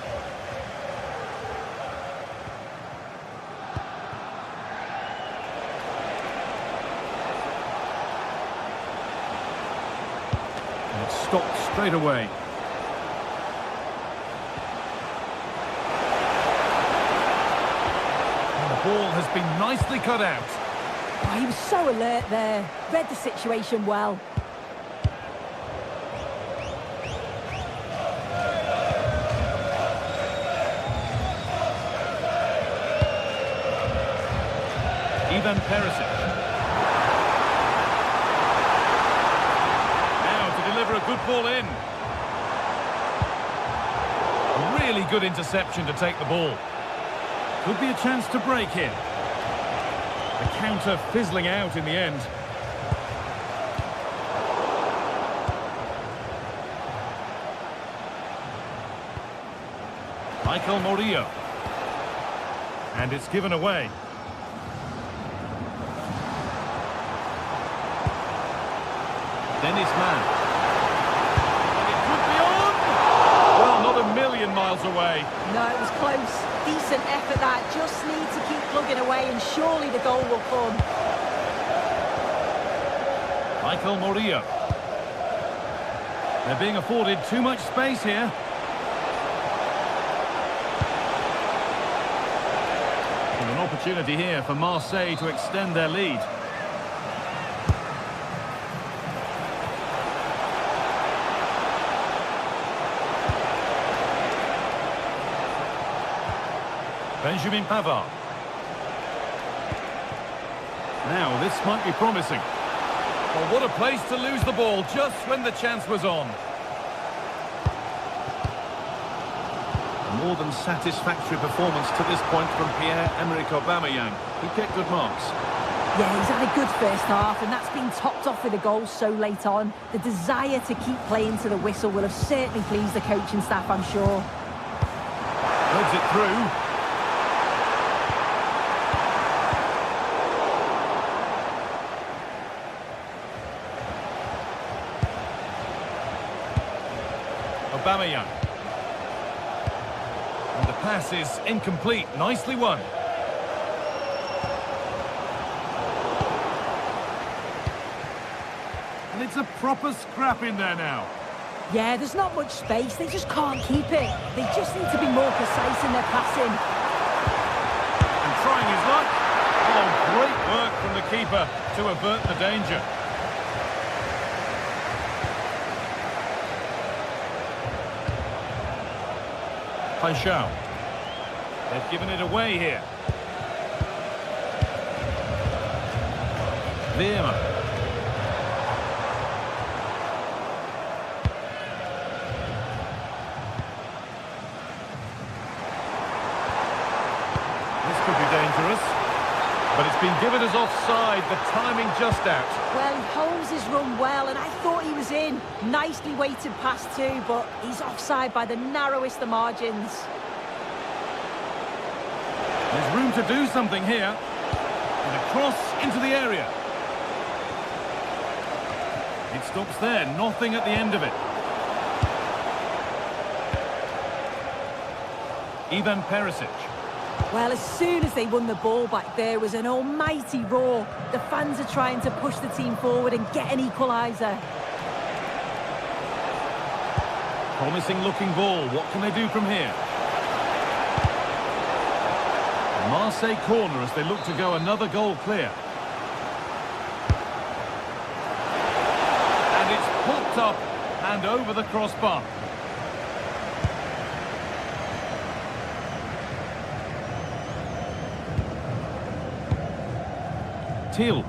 A: And it's stopped straight away. And the ball has been nicely cut out.
B: Oh, he was so alert there. Read the situation well.
A: Ivan Perisic. Now to deliver a good ball in. A really good interception to take the ball. Could be a chance to break here. The counter fizzling out in the end. Michael Murillo. And it's given away. Dennis Man. And it could be on! Well, not a million miles away.
B: No, it was close. Decent effort that. Just need to keep plugging away and surely the goal will come.
A: Michael Murillo. They're being afforded too much space here. And an opportunity here for Marseille to extend their lead. Benjamin Pavard. Now, this might be promising. Well, what a place to lose the ball just when the chance was on. A more than satisfactory performance to this point from Pierre-Emerick Aubameyang, who kicked good marks.
B: Yeah, he's had a good first half, and that's been topped off with a goal so late on. The desire to keep playing to the whistle will have certainly pleased the coaching staff, I'm sure.
A: Leads it through. Aubameyang. And the pass is incomplete. Nicely won. And it's a proper scrap in there now.
B: Yeah, there's not much space. They just can't keep it. They just need to be more precise in their passing.
A: And trying his luck. Oh, great work from the keeper to avert the danger. Paixão. They've given it away here. Lima. But it's been given as offside, the timing just out.
B: Well, he holds his run well, and I thought he was in. Nicely weighted pass too, but he's offside by the narrowest of margins.
A: There's room to do something here. And a cross into the area. It stops there, nothing at the end of it. Ivan Perisic.
B: Well, as soon as they won the ball back, there was an almighty roar. The fans are trying to push the team forward and get an equaliser.
A: Promising looking ball. What can they do from here? Marseille corner as they look to go another goal clear. And it's popped up and over the crossbar. Thiel.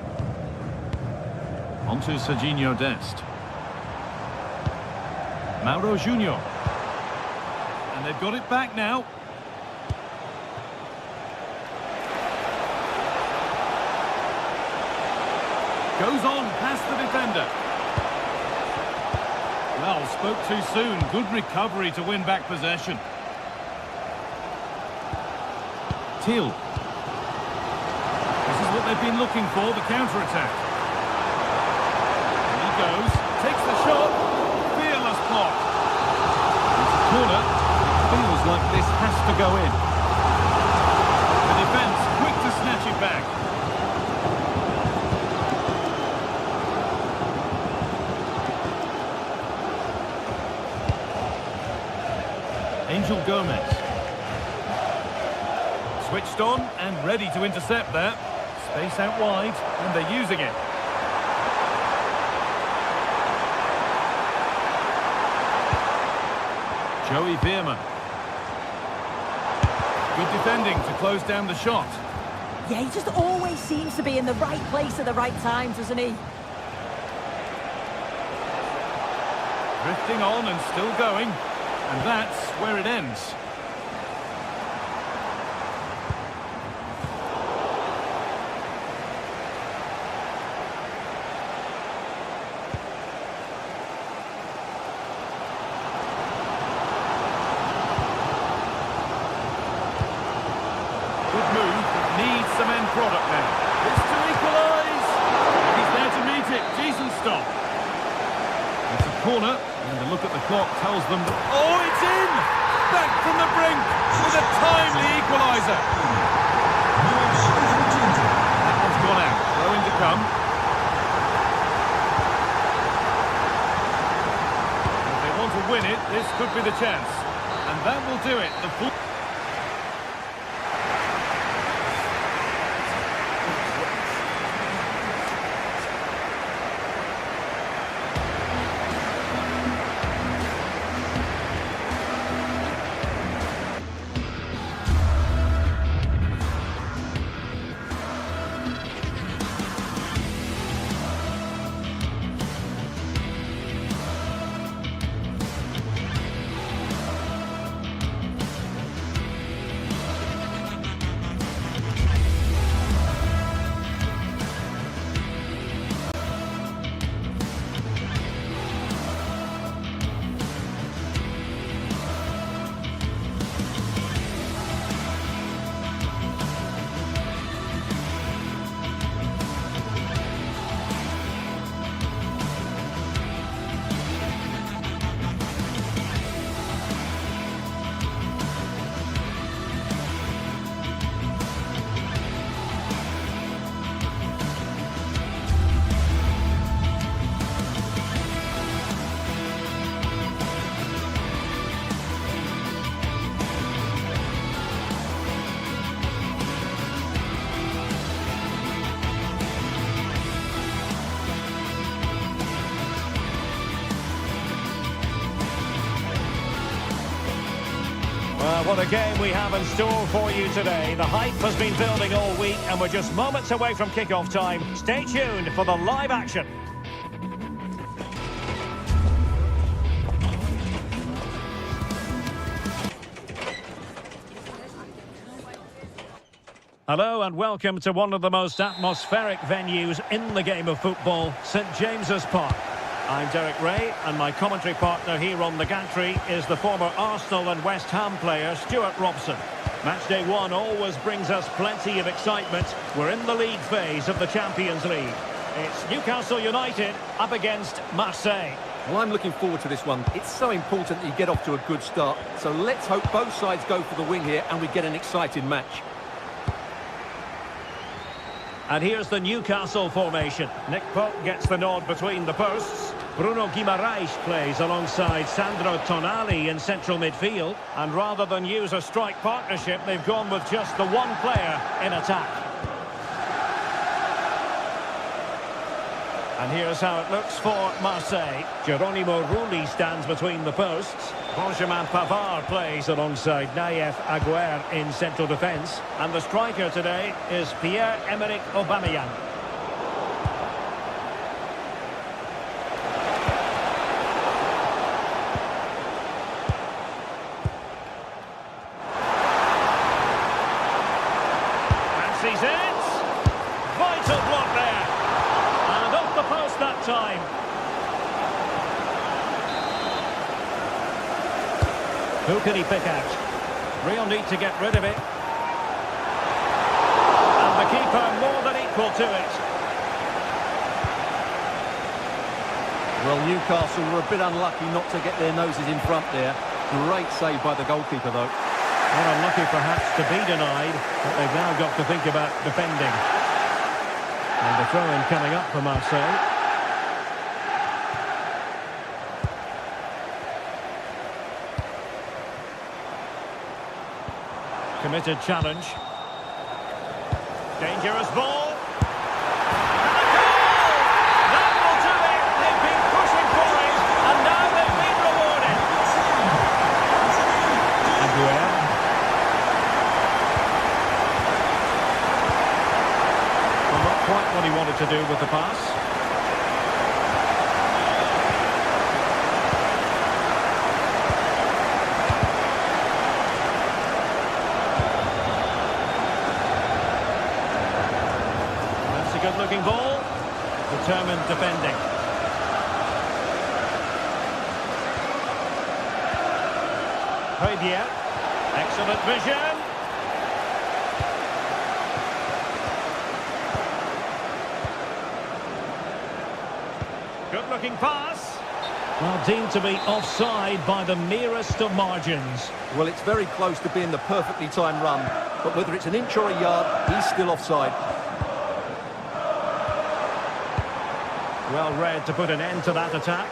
A: Onto Serginho Dest. Mauro Junior. And they've got it back now. Goes on past the defender. Well, spoke too soon. Good recovery to win back possession. Thiel. This is what they've been looking for, the counter-attack. And he goes, takes the shot. Fearless block. It's a corner. It feels like this has to go in. The defence quick to snatch it back. Angel Gomez. Switched on and ready to intercept there. Space out wide, and they're using it. Joey Veerman. Good defending to close down the shot.
B: Yeah, he just always seems to be in the right place at the right time, doesn't he?
A: Drifting on and still going. And that's where it ends. Good move, but needs some end product now. It's to equalise. He's there to meet it. Decent stop. It's a corner. And a look at the clock tells them that... Oh, it's in! Back from the brink with a timely equaliser. That one's gone out. Throwing to come. If they want to win it, this could be the chance. And that will do it. The full...
C: What a game we have in store for you today. The hype has been building all week and we're just moments away from kick-off time. Stay tuned for the live action. Hello and welcome to one of the most atmospheric venues in the game of football, St James's Park. I'm Derek Ray, and my commentary partner here on the gantry is the former Arsenal and West Ham player Stuart Robson. Matchday 1 always brings us plenty of excitement. We're in the league phase of the Champions League. It's Newcastle United up against Marseille.
D: Well, I'm looking forward to this one. It's so important that you get off to a good start. So let's hope both sides go for the win here and we get an exciting match.
C: And here's the Newcastle formation. Nick Pope gets the nod between the posts. Bruno Guimaraes plays alongside Sandro Tonali in central midfield. And rather than use a strike partnership, they've gone with just the one player in attack. And here's how it looks for Marseille. Geronimo Rulli stands between the posts. Benjamin Pavard plays alongside Nayef Aguerd in central defence. And the striker today is Pierre-Emerick Aubameyang. Fancies it. Vital block there. And off the post that time. Who can he pick out? Real need to get rid of it. And the keeper more than equal to it.
D: Well, Newcastle were a bit unlucky not to get their noses in front there. Great save by the goalkeeper, though.
C: Well, unlucky perhaps to be denied, but they've now got to think about defending. And the throw-in coming up for Marseille. Committed challenge. Dangerous ball. And a goal! That will do it! They've been pushing for it, and now they've been rewarded. Aguerd. Well, not quite what he wanted to do with the pass. Good-looking ball. Determined defending. Højbjerg. Excellent vision. Good-looking pass. Well, deemed to be offside by the merest of margins.
D: Well, it's very close to being the perfectly timed run. But whether it's an inch or a yard, he's still offside.
C: Well read to put an end to that attack.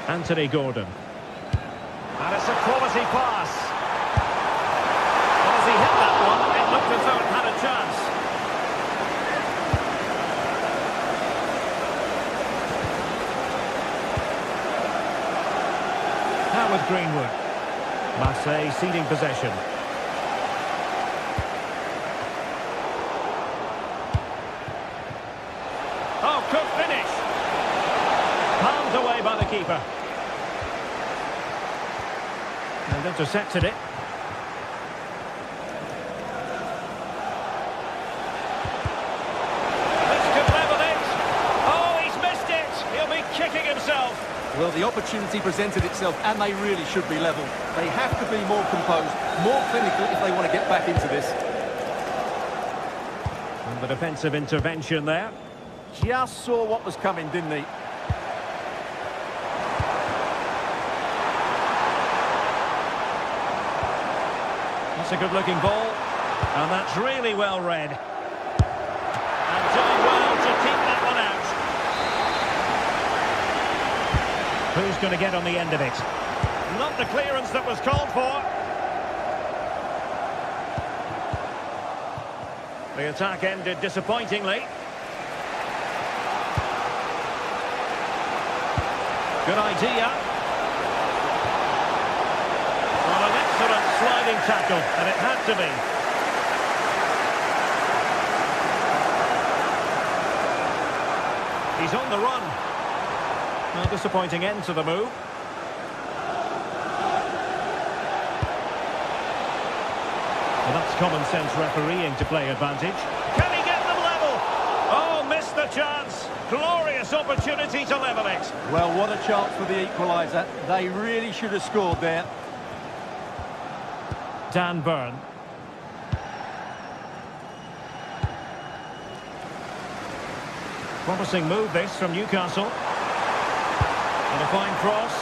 C: Anthony Gordon. And it's a quality pass. Well, as he hit that one, it looked as though it had a chance. With Greenwood. Marseille ceding possession. Oh, could finish. Palmed away by the keeper. And intercepted it. This could level it. Oh, he's missed it. He'll be kicking himself.
D: Well, the opportunity presented itself, and they really should be level. They have to be more composed, more clinical if they want to get back into this.
C: And the defensive intervention there.
D: Just saw what was coming, didn't he?
C: That's a good-looking ball. And that's really well read. And doing well to keep that one out. Who's going to get on the end of it? Not the clearance that was called for. The attack ended disappointingly. Good idea. Well, an excellent sliding tackle, and it had to be. He's on the run. A disappointing end to the move. Well, that's common sense refereeing to play advantage. Can he get them level? Oh, missed the chance. Glorious opportunity to level it.
D: Well, what a chance for the equaliser. They really should have scored there.
C: Dan Burn. Promising move this from Newcastle. And a fine cross.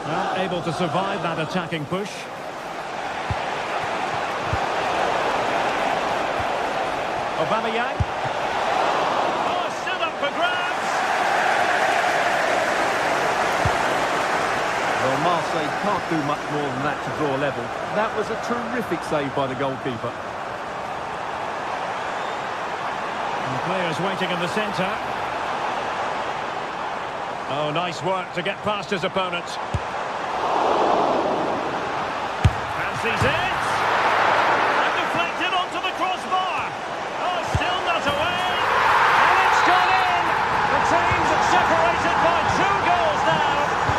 C: Well, able to survive that attacking push. Aubameyang. Oh, still up for grabs.
D: Well, Marseille can't do much more than that to draw level. That was a terrific save by the goalkeeper.
C: And players waiting in the centre. Oh, nice work to get past his opponent. Fancies it. And deflected onto the crossbar. Oh, still not away. And it's gone in. The teams are separated by 2 goals now.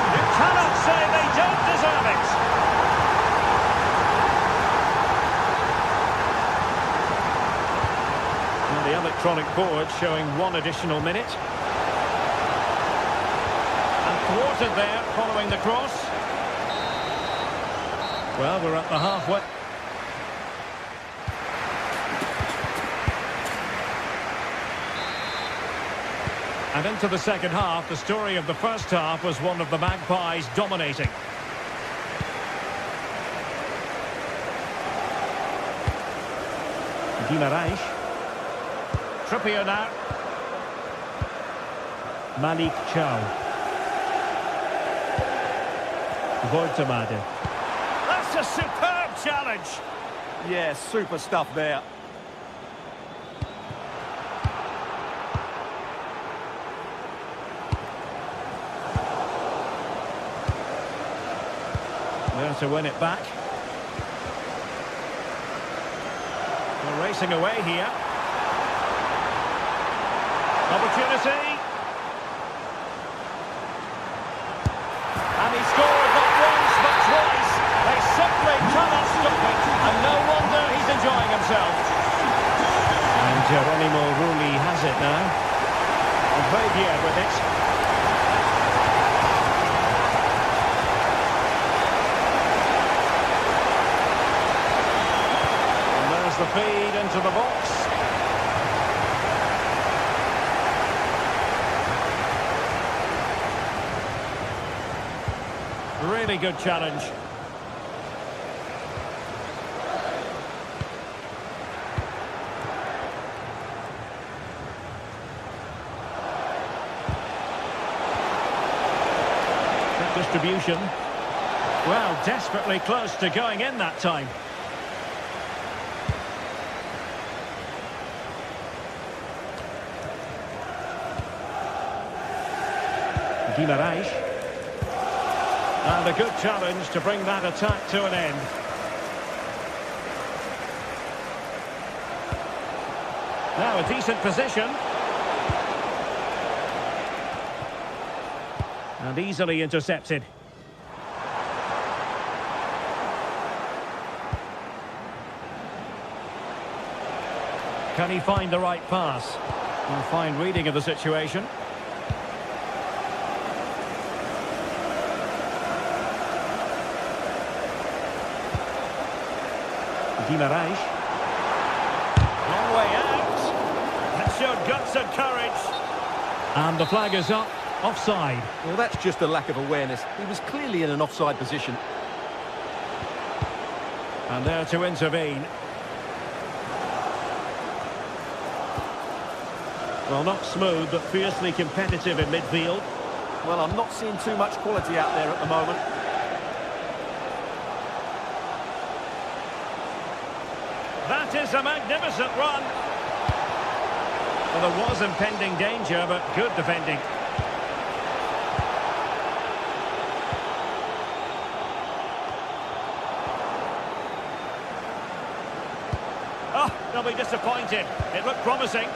C: You cannot say they don't deserve it. And the electronic board showing 1 additional minute. Thwarted there, following the cross. Well, we're at the halfway. And into the second half, the story of the first half was one of the Magpies dominating. Guimaraes. Trippier now. Malik Chow. Voitamade. That's a superb challenge.
D: Yeah, super stuff there.
C: There to win it back. We're racing away here. Opportunity. And he scored not once but twice. They simply cannot stop it. And no wonder he's enjoying himself. And Geronimo Rulli has it now. And Fabier with it. And there's the feed into the box. Really good challenge. Good distribution. Well, desperately close to going in that time. Guimaraes. And a good challenge to bring that attack to an end. Now a decent position. And easily intercepted. Can he find the right pass? And a fine reading of the situation. Guimaraes. Long way out. That showed guts and courage. And the flag is up. Offside.
D: Well, that's just a lack of awareness. He was clearly in an offside position.
C: And there to intervene. Well, not smooth, but fiercely competitive in midfield.
D: Well, I'm not seeing too much quality out there at the moment.
C: That is a magnificent run. Well, there was impending danger, but good defending. Oh, they'll be disappointed. It looked promising.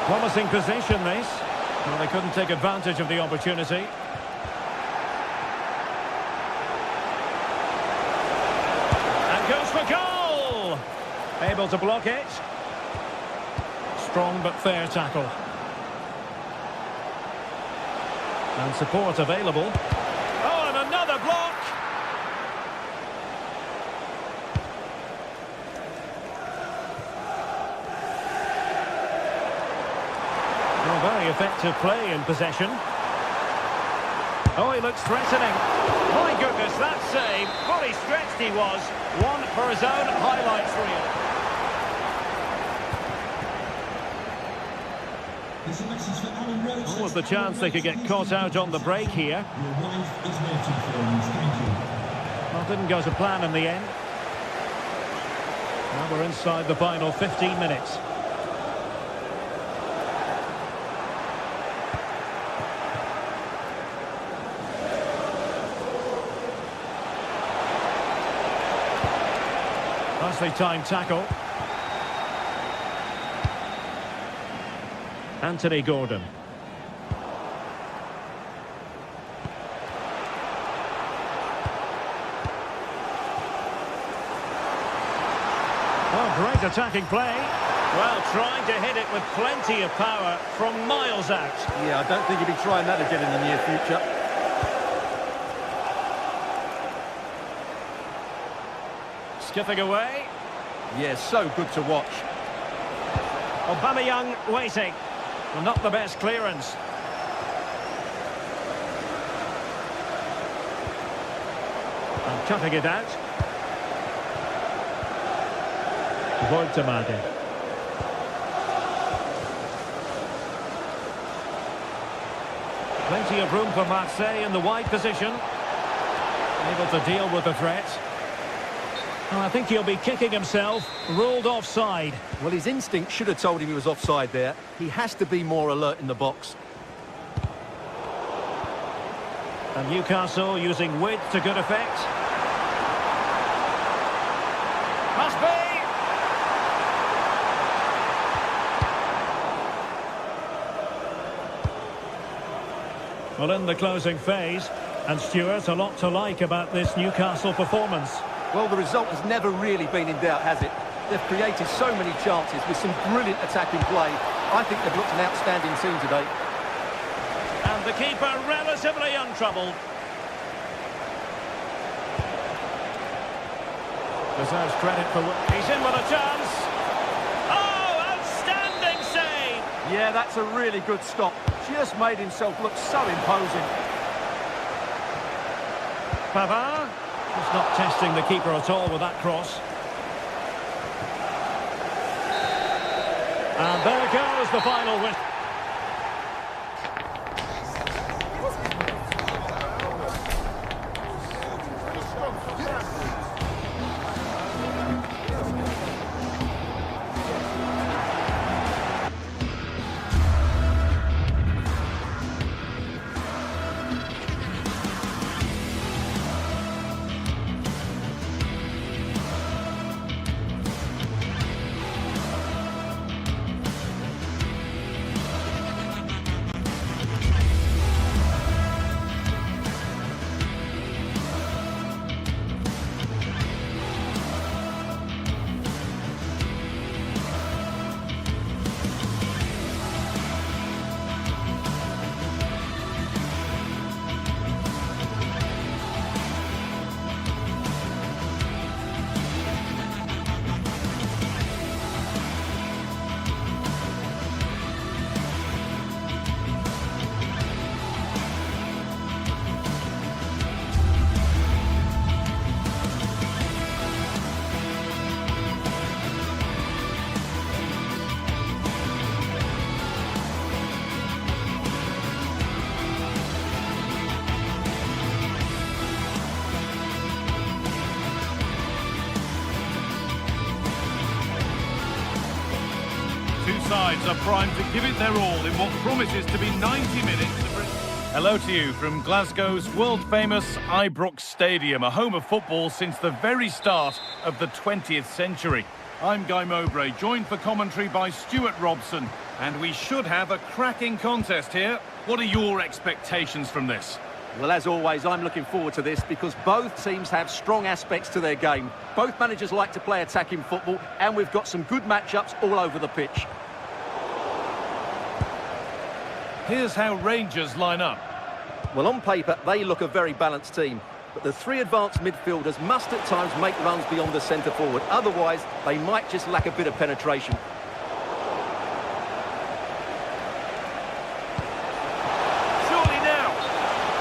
C: Promising position, this. Well, they couldn't take advantage of the opportunity. And goes for goal! Able to block it. Strong but fair tackle. And support available. Oh, and another block! Well, very effective play in possession. Oh, he looks threatening. My goodness, that save. Fully stretched he was. One for his own highlights reel. What was the chance they could get caught out on the break here? Well, didn't go to plan in the end. Now we're inside the final 15 minutes. Nicely timed tackle. Anthony Gordon. Oh, great attacking play. Well, trying to hit it with plenty of power from miles out.
D: Yeah, I don't think he'll be trying that again in the near future.
C: Skipping away.
D: Yeah, so good to watch.
C: Aubameyang waiting. Well, not the best clearance. And cutting it out. Voitamade. Plenty of room for Marseille in the wide position. Able to deal with the threat. Well, I think he'll be kicking himself. Ruled offside.
D: Well, his instinct should have told him he was offside there. He has to be more alert in the box.
C: And Newcastle using width to good effect. Must be! Well, in the closing phase. And Stuart, a lot to like about this Newcastle performance.
D: Well, the result has never really been in doubt, has it? They've created so many chances with some brilliant attacking play. I think they've looked an outstanding team today.
C: And the keeper relatively untroubled. Deserves credit for... He's in with a chance. Oh, outstanding save!
D: Yeah, that's a really good stop. Just made himself look so imposing.
C: Pavard. Just not testing the keeper at all with that cross. And there goes the final whistle.
A: Two sides are primed to give it their all in what promises to be 90 minutes of... Hello to you from Glasgow's world-famous Ibrox Stadium, a home of football since the very start of the 20th century. I'm Guy Mowbray, joined for commentary by Stuart Robson, and we should have a cracking contest here. What are your expectations from this?
D: Well, as always, I'm looking forward to this because both teams have strong aspects to their game. Both managers like to play attacking football, and we've got some good matchups all over the pitch.
A: Here's how Rangers line up.
D: Well, on paper, they look a very balanced team. But the three advanced midfielders must at times make runs beyond the centre forward. Otherwise, they might just lack a bit of penetration.
A: Surely now.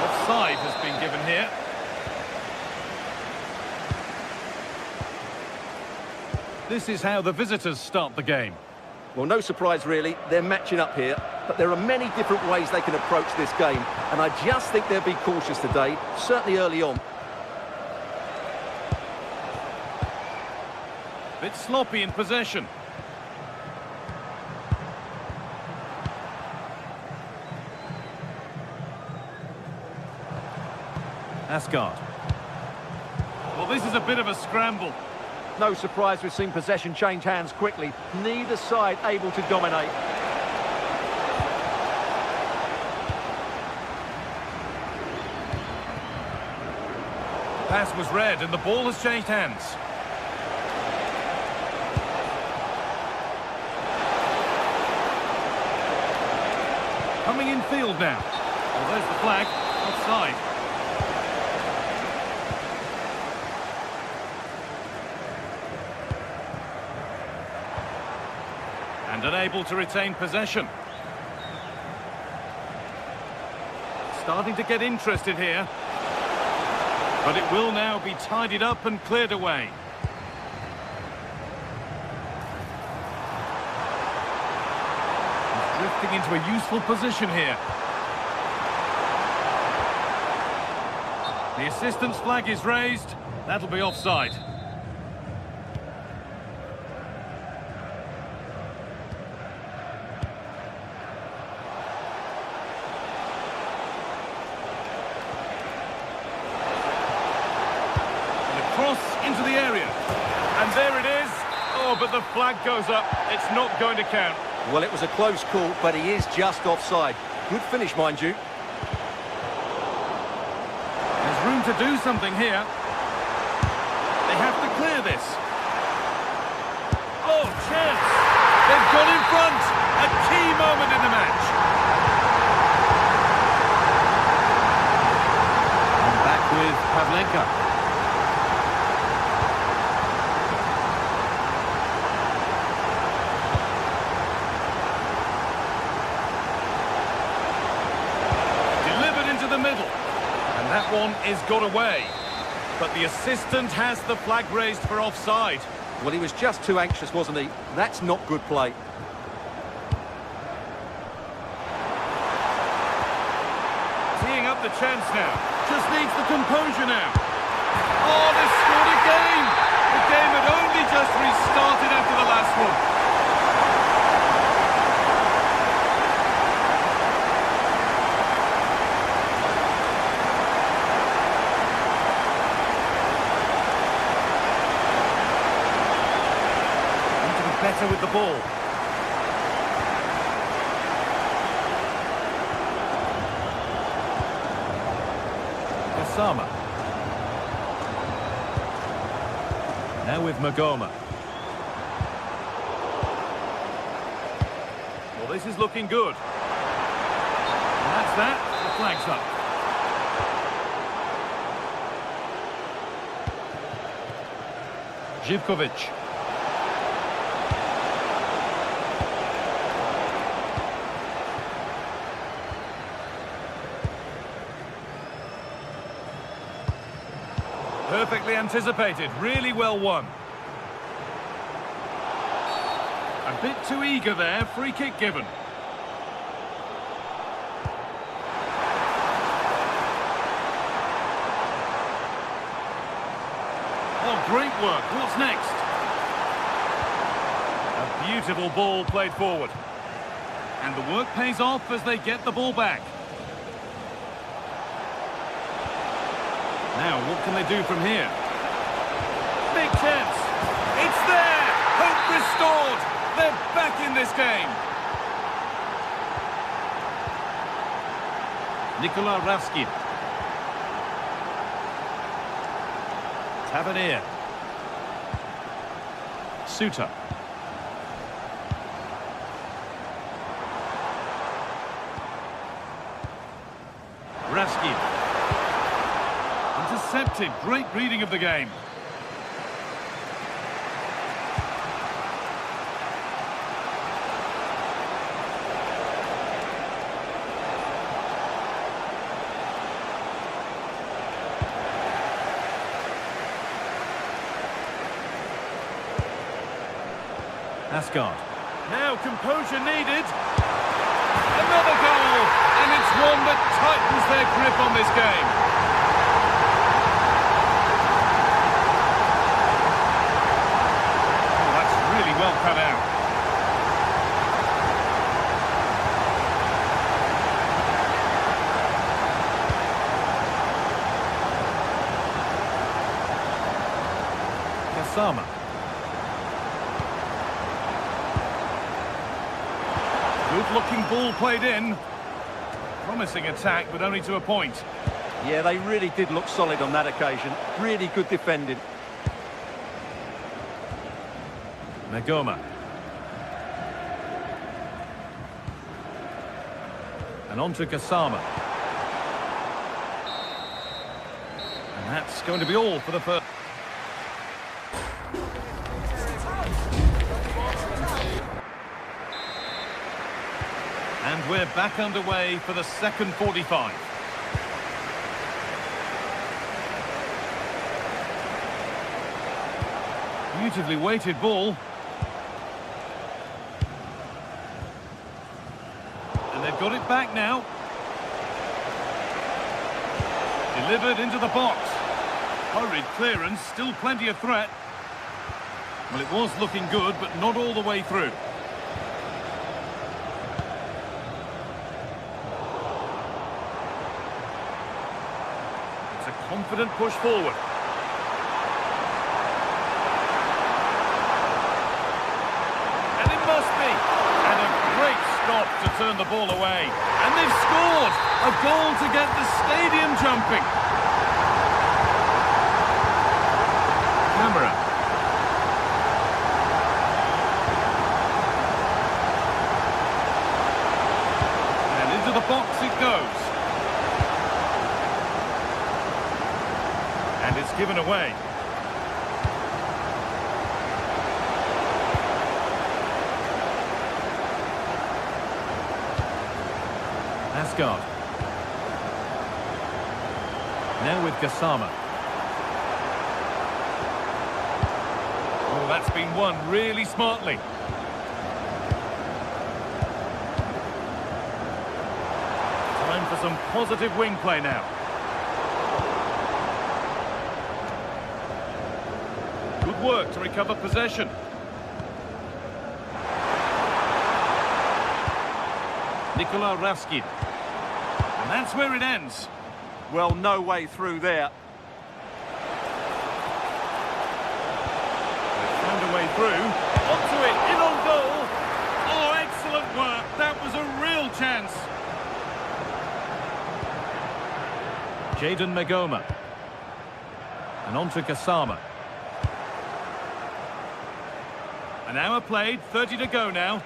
A: Offside has been given here. This is how the visitors start the game.
D: Well, no surprise really, they're matching up here, but there are many different ways they can approach this game, and I just think they'll be cautious today, certainly early on.
A: Bit sloppy in possession. Asgard. Well, this is a bit of a scramble.
D: No surprise we've seen possession change hands quickly. Neither side able to dominate.
A: Pass was read and the ball has changed hands. Coming in field now. Well, there's the flag. Offside. And unable to retain possession. Starting to get interested here. But it will now be tidied up and cleared away. He's drifting into a useful position here. The assistant's flag is raised. That'll be offside. Into the area, and there it is. Oh, but the flag goes up. It's not going to count.
D: Well, it was a close call, but he is just offside. Good finish, mind you.
A: There's room to do something here. They have to clear this. Oh, chance. They've got in front. A key moment in the match. And back with Pavlenka. The middle, and that one is got away, but the assistant has the flag raised for offside.
D: Well, he was just too anxious, wasn't he? That's not good play.
A: Teeing up the chance now, just needs the composure now. Oh, they've scored again. The game had only just restarted after the last one. Better with the ball. Kasama. Now with Magoma. Well, this is looking good. And that's that. The flag's up. Živković. Perfectly anticipated, really well won. A bit too eager there, free kick given. Oh, great work, what's next? A beautiful ball played forward. And the work pays off as they get the ball back. Now, what can they do from here? Big chance. It's there! Hope restored! They're back in this game. Nikola Raskin. Tavernier. Suter. Raskin. Intercepted. Great reading of the game. Asgard. Now composure needed. Another goal, and it's one that tightens their grip on this game. Oh, that's really well cut out. Kasama. Good-looking ball played in. Promising attack, but only to a point.
D: Yeah, they really did look solid on that occasion. Really good defending.
A: Nagoma. And on to Kasama. And that's going to be all for the first. And we're back underway for the second 45. Beautifully weighted ball. And they've got it back now. Delivered into the box. Hurried clearance, still plenty of threat. Well, it was looking good, but not all the way through. Confident push forward. And it must be. And a great stop to turn the ball away. And they've scored! A goal to get the stadium jumping. Camera. And into the box it goes. And it's given away. Asgard. Now with Kasama. Oh, that's been won really smartly. Time for some positive wing play now. Work to recover possession. Nikola Raskin. And that's where it ends.
D: Well, no way through there.
A: They've found a way through. Onto it, in on goal. Oh, excellent work. That was a real chance. Jadon Nagoma. And on to Kasama. An hour played, 30 to go now.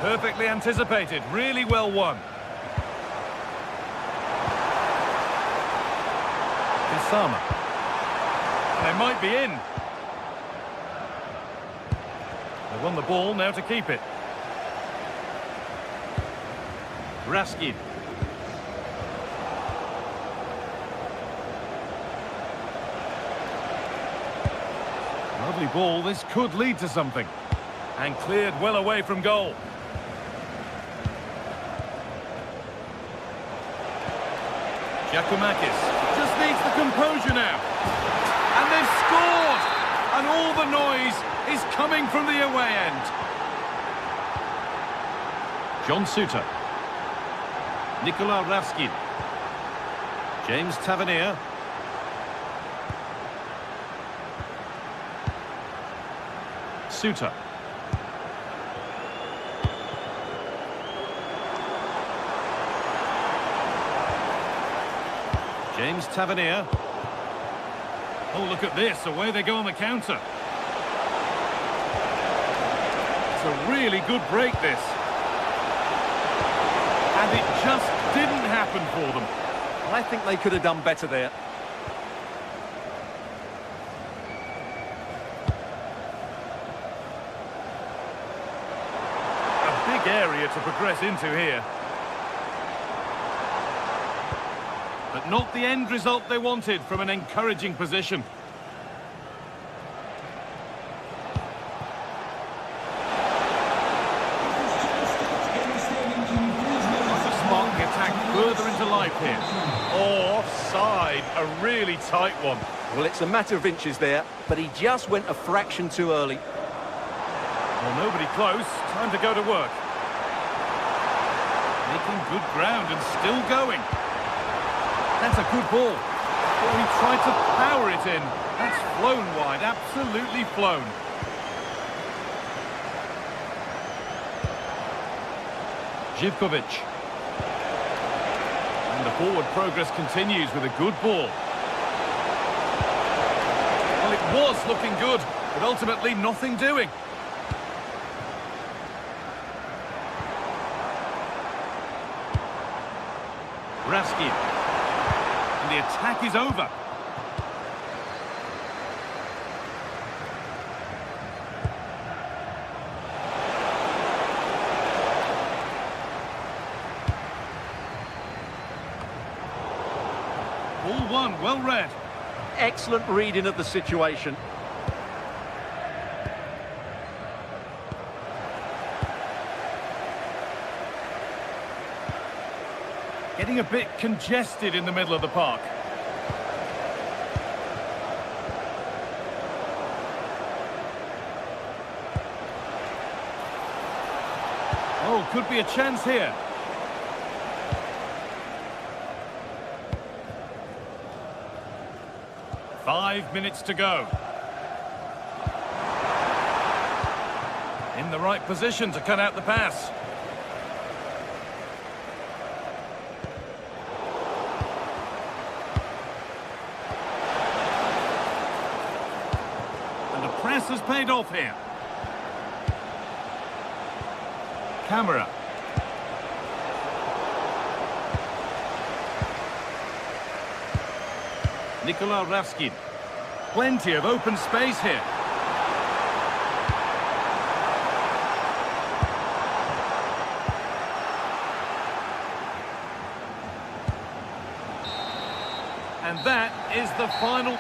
A: Perfectly anticipated, really well won. Kasama. They might be in. They won the ball, now to keep it. Raskin. Lovely ball, this could lead to something. And cleared well away from goal. Giacomakis just needs the composure now. And they've scored! And all the noise is coming from the away end. John Suter. Nikola Raskin. James Tavernier. Suter. James Tavernier. Oh, look at this. Away they go on the counter. It's a really good break, this. And it just didn't happen for them.
D: I think they could have done better there.
A: A big area to progress into here. But not the end result they wanted from an encouraging position. Spark the attack further into life here. Oh, offside, a really tight one.
D: Well, it's a matter of inches there, but he just went a fraction too early.
A: Well, nobody close. Time to go to work. Making good ground and still going. That's a good ball. Oh, he tried to power it in. That's flown wide, absolutely flown. Živković. And the forward progress continues with a good ball. Well, it was looking good, but ultimately nothing doing. Raskin. And the attack is over. Ball one, well read.
D: Excellent reading of the situation.
A: Getting a bit congested in the middle of the park. Oh, could be a chance here. Five minutes to go. In the right position to cut out the pass. And the press has paid off here. Camera. Nikola Raskin. Plenty of open space here. And that is the final.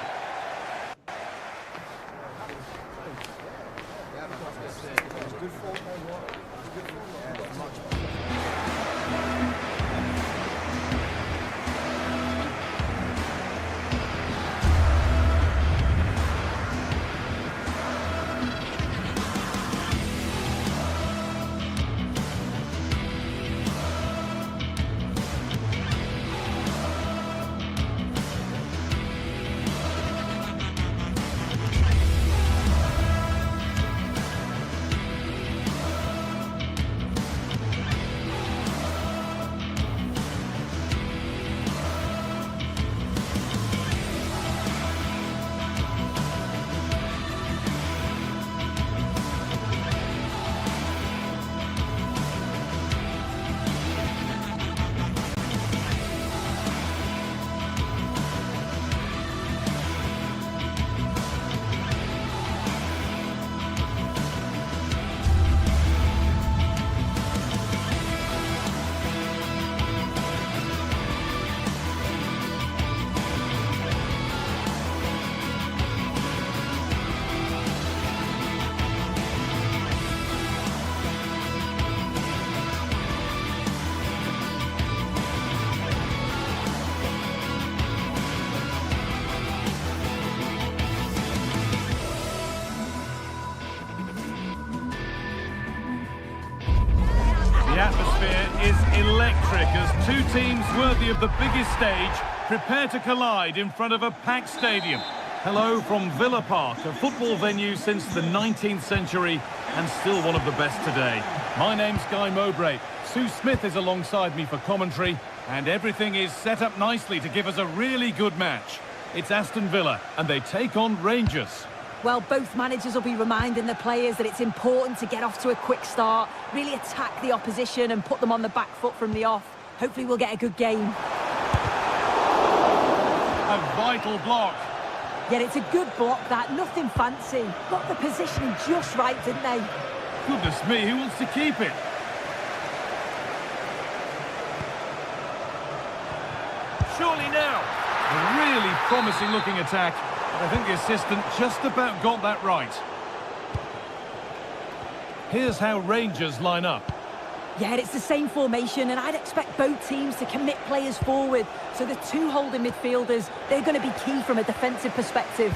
A: The atmosphere is electric as two teams worthy of the biggest stage prepare to collide in front of a packed stadium. Hello from Villa Park, a football venue since the 19th century and still one of the best today. My name's Guy Mowbray. Sue Smith is alongside me for commentary, and everything is set up nicely to give us a really good match. It's Aston Villa, and they take on Rangers.
B: Well, both managers will be reminding the players that it's important to get off to a quick start, really attack the opposition and put them on the back foot from the off. Hopefully we'll get a good game.
A: A vital block.
B: Yeah, it's a good block, that. Nothing fancy. Got the positioning just right, didn't they?
A: Goodness me, who wants to keep it? Surely now. A really promising looking attack. I think the assistant just about got that right. Here's how Rangers line up.
B: Yeah, it's the same formation, and I'd expect both teams to commit players forward. So the two holding midfielders, they're going to be key from a defensive perspective.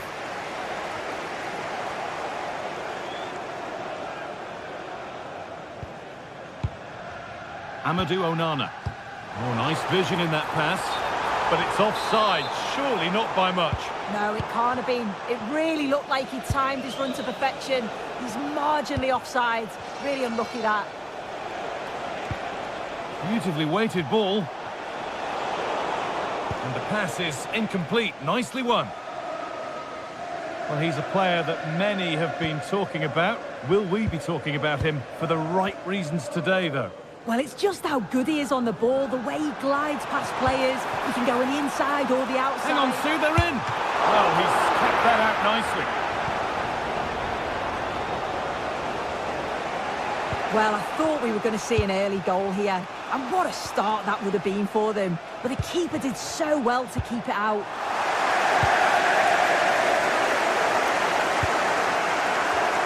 A: Amadou Onana. Oh, nice vision in that pass. But it's offside, surely not by much.
B: No, it can't have been. It really looked like he timed his run to perfection. He's marginally offside. Really unlucky, that.
A: Beautifully weighted ball. And the pass is incomplete. Nicely won. Well, he's a player that many have been talking about. Will we be talking about him for the right reasons today, though?
B: Well, it's just how good he is on the ball, the way he glides past players. He can go on the inside or the outside.
A: Hang on, Sue, they're in. Well, he's kept that out nicely.
B: Well, I thought we were going to see an early goal here. And what a start that would have been for them. But the keeper did so well to keep it out.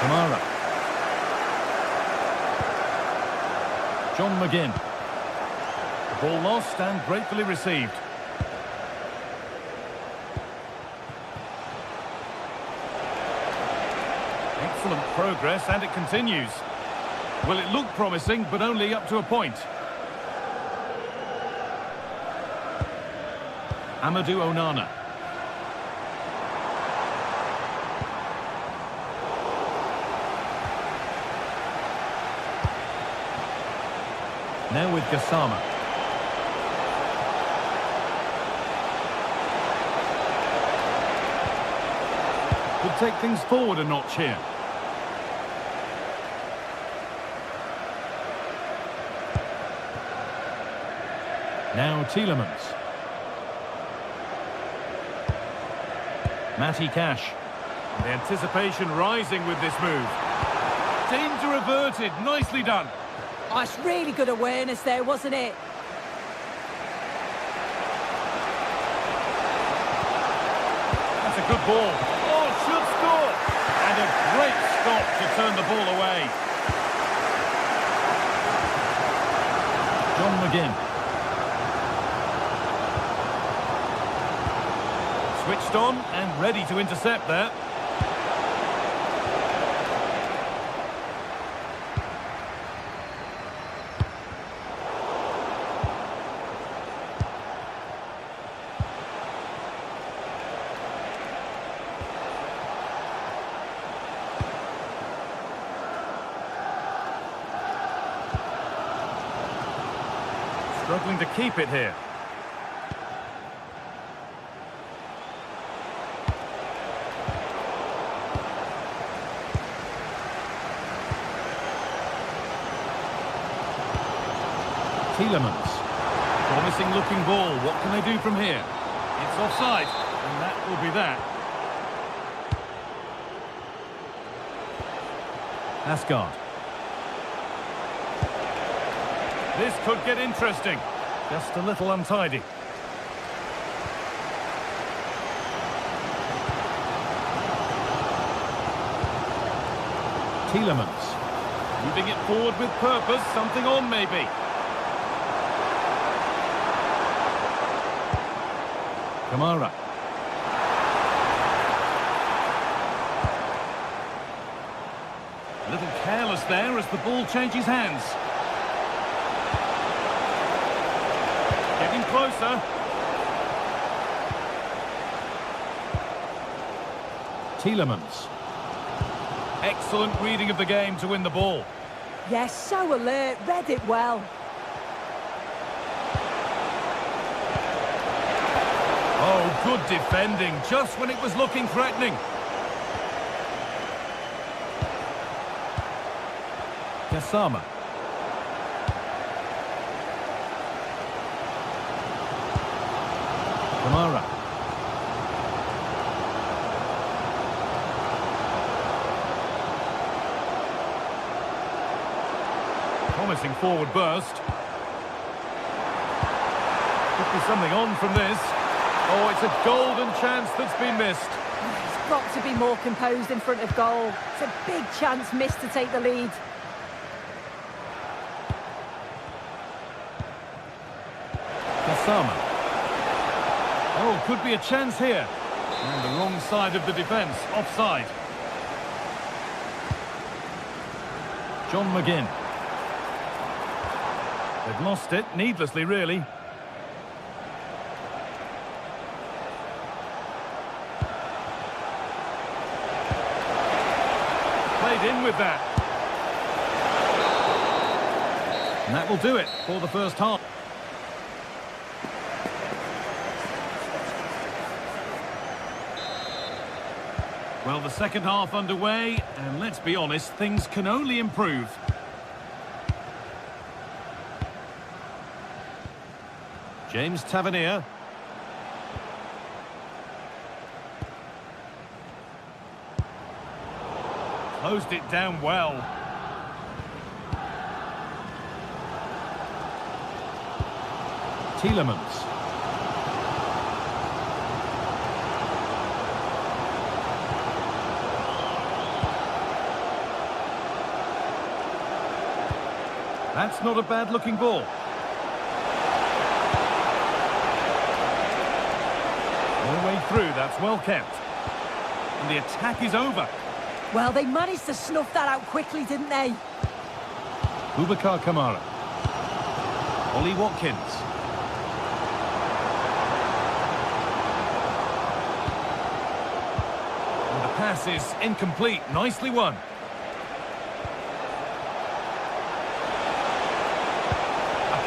A: Kamara. John McGinn. The ball lost and gratefully received. Excellent progress, and it continues. Well, it looked promising, but only up to a point. Amadou Onana. Now with Gassama. Could take things forward a notch here. Now Tielemans. Matty Cash. The anticipation rising with this move. Danger averted. Nicely done.
B: Oh, it's really good awareness there, wasn't it?
A: That's a good ball. Oh, should score. And a great stop to turn the ball away. John McGinn. Switched on and ready to intercept there. Struggling to keep it here. Tielemans. Promising looking ball. What can they do from here? It's offside, and that will be that. Asgard. This could get interesting. Just a little untidy. Tielemans. Moving it forward with purpose. Something on, maybe. Kamara. A little careless there as the ball changes hands. Getting closer. Tielemans. Excellent reading of the game to win the ball.
B: Yes, so alert, read it well.
A: Oh, good defending, just when it was looking threatening. Gassama. Kamara. Promising forward burst. Could be something on from this. Oh, it's a golden chance that's been missed.
B: He's got to be more composed in front of goal. It's a big chance missed to take the lead.
A: Gassama. Oh, could be a chance here. And the wrong side of the defence, offside. John McGinn. They've lost it, needlessly really. Played in with that. And that will do it for the first half. Well, the second half underway, and let's be honest, things can only improve. James Tavernier. Closed it down well. Tielemans. That's not a bad-looking ball. No way through, that's well kept. And the attack is over.
B: Well, they managed to snuff that out quickly, didn't they?
A: Boubacar Kamara. Ollie Watkins. And the pass is incomplete, nicely won.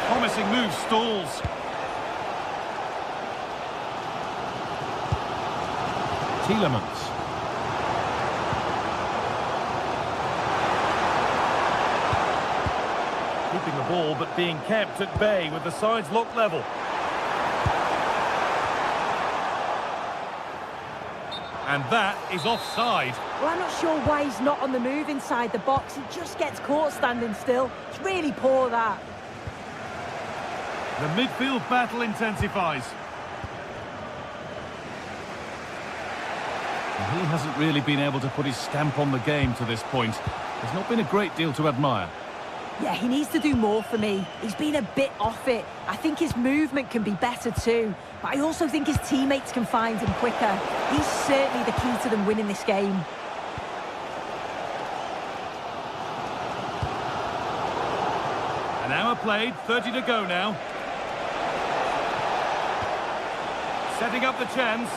A: Promising move stalls. Tielemans. Keeping the ball but being kept at bay with the sides locked level. And that is offside.
B: Well, I'm not sure why he's not on the move inside the box. He just gets caught standing still. It's really poor, that.
A: The midfield battle intensifies. And he hasn't really been able to put his stamp on the game to this point. There's not been a great deal to admire.
B: Yeah, he needs to do more for me. He's been a bit off it. I think his movement can be better too. But I also think his teammates can find him quicker. He's certainly the key to them winning this game.
A: An hour played, 30 to go now. Setting up the chance.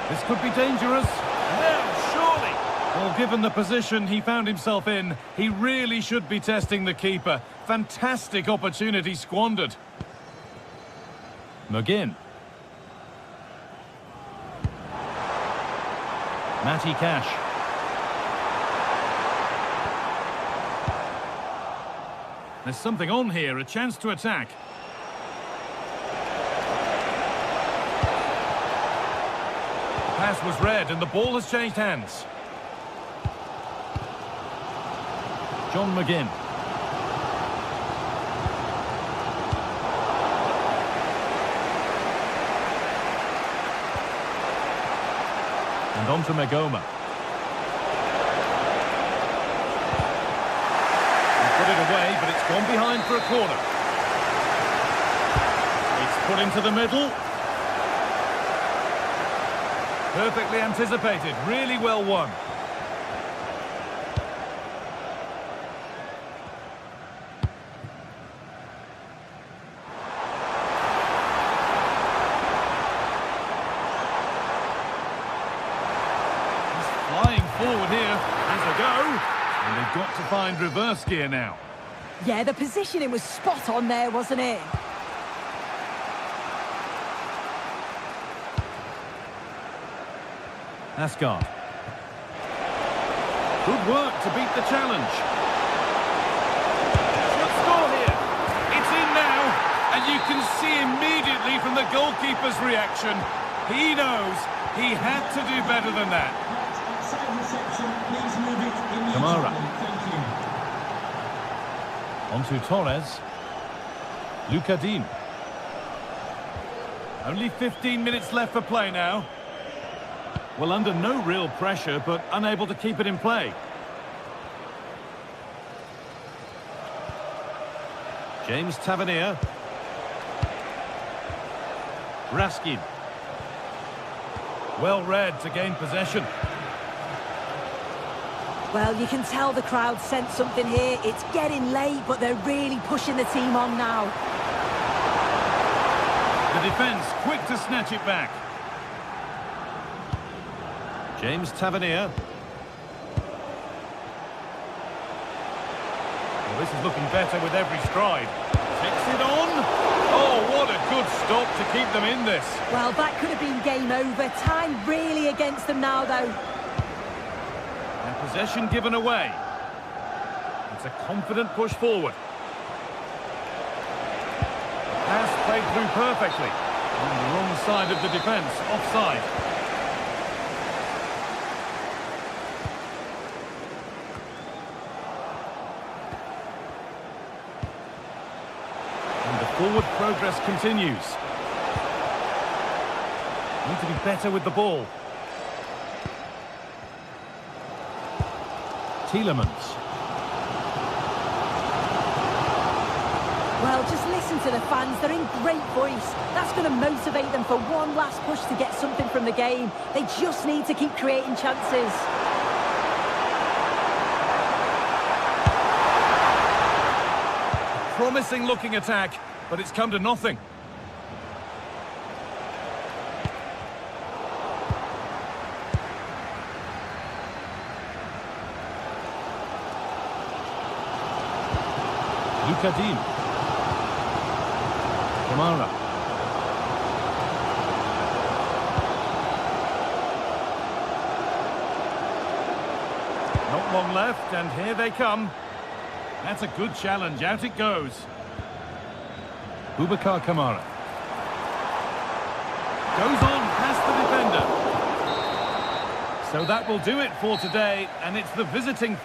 A: This could be dangerous. No, surely. Well, given the position he found himself in, he really should be testing the keeper. Fantastic opportunity squandered. McGinn. Matty Cash. There's something on here, a chance to attack. The pass was read and the ball has changed hands. John McGinn. And on to Magoma. Put it away, but it's gone behind for a corner. It's put into the middle. Perfectly anticipated, really well won. got to find reverse gear now.
B: Yeah, the positioning was spot on there, wasn't it?
A: Asgard. Good work to beat the challenge. Should score here. It's in now, and you can see immediately from the goalkeeper's reaction, he knows he had to do better than that. Kamara. On to Torres. Lucadine. Only 15 minutes left for play now. Well, under no real pressure, but unable to keep it in play. James Tavernier. Raskin. Well read to gain possession.
B: Well, you can tell the crowd sensed something here. It's getting late, but they're really pushing the team on now.
A: The defence quick to snatch it back. James Tavernier. Well, this is looking better with every stride. Takes it on. Oh, what a good stop to keep them in this.
B: Well, that could have been game over. Time really against them now, though.
A: And possession given away. It's a confident push forward. Pass played through perfectly. On the wrong side of the defence, offside. And the forward progress continues. Need to be better with the ball. Tielemans.
B: Well, just listen to the fans. They're in great voice. That's going to motivate them for one last push to get something from the game. They just need to keep creating chances.
A: Promising looking attack, but it's come to nothing. Lucadine. Kamara. Not long left, and here they come. That's a good challenge. Out it goes. Boubacar Kamara. Goes on past the defender. So that will do it for today, and it's the visiting...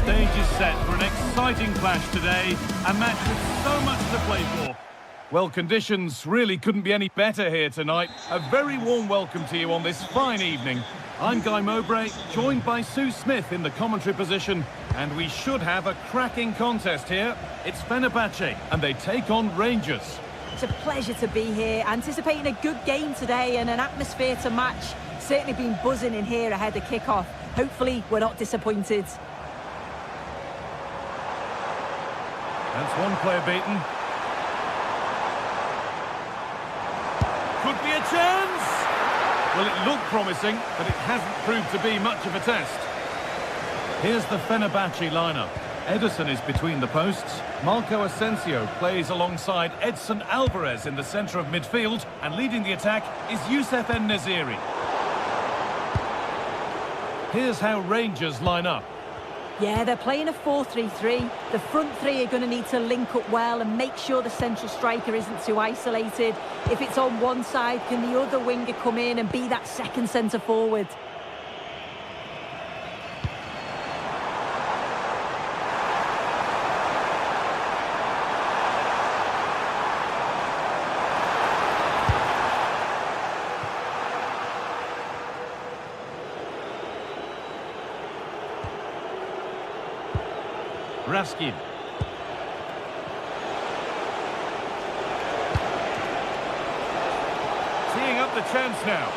A: Stage is set for an exciting clash today, a match with so much to play for. Well, conditions really couldn't be any better here tonight. A very warm welcome to you on this fine evening. I'm Guy Mowbray, joined by Sue Smith in the commentary position, and we should have a cracking contest here. It's Fenerbahce, and they take on Rangers.
B: It's a pleasure to be here, anticipating a good game today and an atmosphere to match. Certainly been buzzing in here ahead of kick-off. Hopefully we're not disappointed.
A: That's one player beaten. Could be a chance! Well, it looked promising, but it hasn't proved to be much of a test. Here's the Fenerbahce lineup. Ederson is between the posts. Marco Asensio plays alongside Edson Alvarez in the centre of midfield, and leading the attack is Youssef En-Nesyri. Here's how Rangers line up.
B: Yeah, they're playing a 4-3-3. The front three are going to need to link up well and make sure the central striker isn't too isolated. If it's on one side, can the other winger come in and be that second centre forward?
A: Raskin. Teeing up the chance now.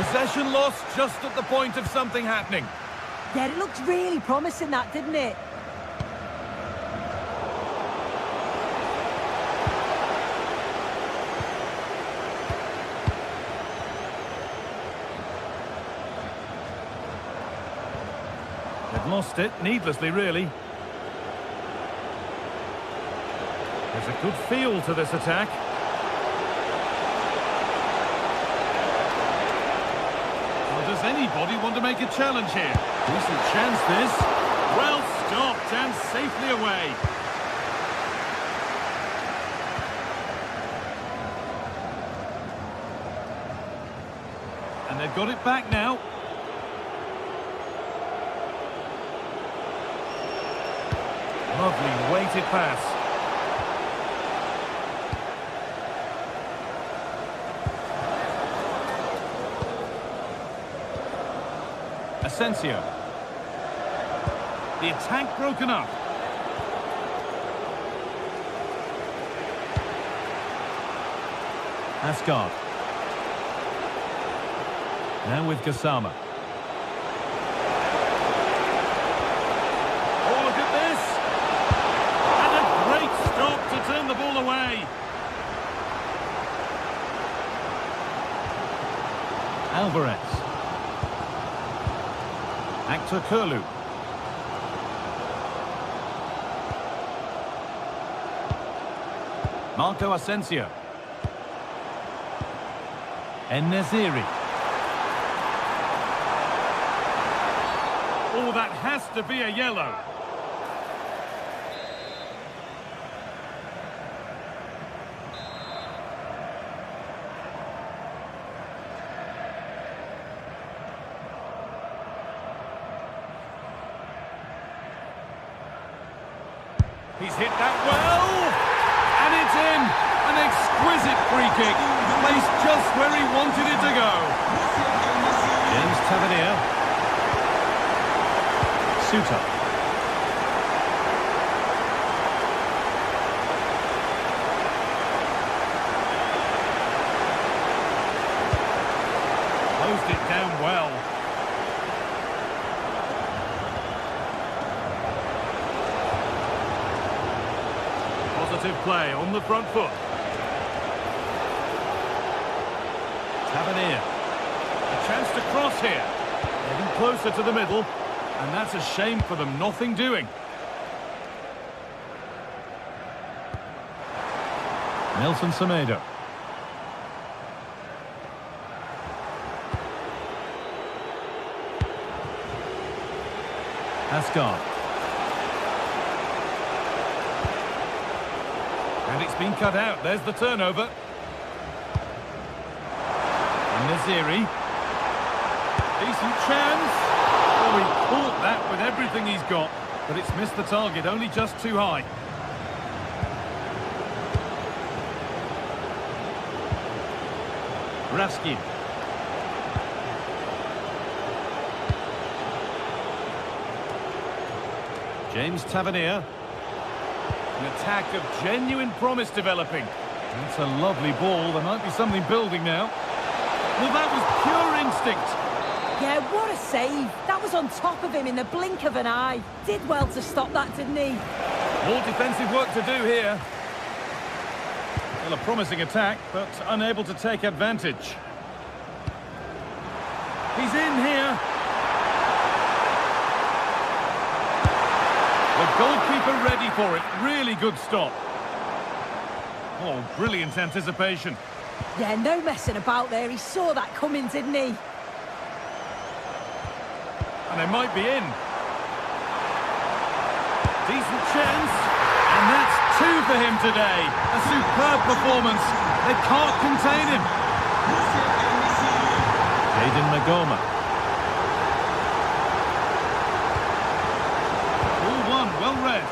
A: Possession lost just at the point of something happening.
B: Yeah, it looked really promising, that, didn't it?
A: They've lost it, needlessly, really. There's a good feel to this attack. Well, does anybody want to make a challenge here? Decent chance, this. Well stopped and safely away. And they've got it back now. Lovely weighted pass. Asensio. The attack broken up. Asgard. Now with Gassama. Oh, look at this! And a great stop to turn the ball away. Alvarez. Actor Kurlu. Marco Asensio. En-Nesyri. Oh, that has to be a yellow. He's hit that well, and it's in. An exquisite free kick, placed just where he wanted it to go. James Tavernier. Suter. Closed it down well. Positive play on the front foot. Tavernier. A chance to cross here. Getting closer to the middle. And that's a shame for them. Nothing doing. Nelson Semedo. Asgard. And it's been cut out. There's the turnover. En-Nesyri. Decent chance. Oh, he caught that with everything he's got, but it's missed the target, only just too high. Raskin. James Tavernier. An attack of genuine promise developing. That's a lovely ball. There might be something building now. Well, that was pure instinct.
B: Yeah, what a save. That was on top of him in the blink of an eye. Did well to stop that, didn't he?
A: More defensive work to do here. Well, a promising attack, but unable to take advantage. He's in here. The goalkeeper ready for it. Really good stop. Oh, brilliant anticipation.
B: Yeah, no messing about there. He saw that coming, didn't he?
A: And they might be in. Decent chance. And that's two for him today. A superb performance. They can't contain him. Aiden Magoma. All one, well read.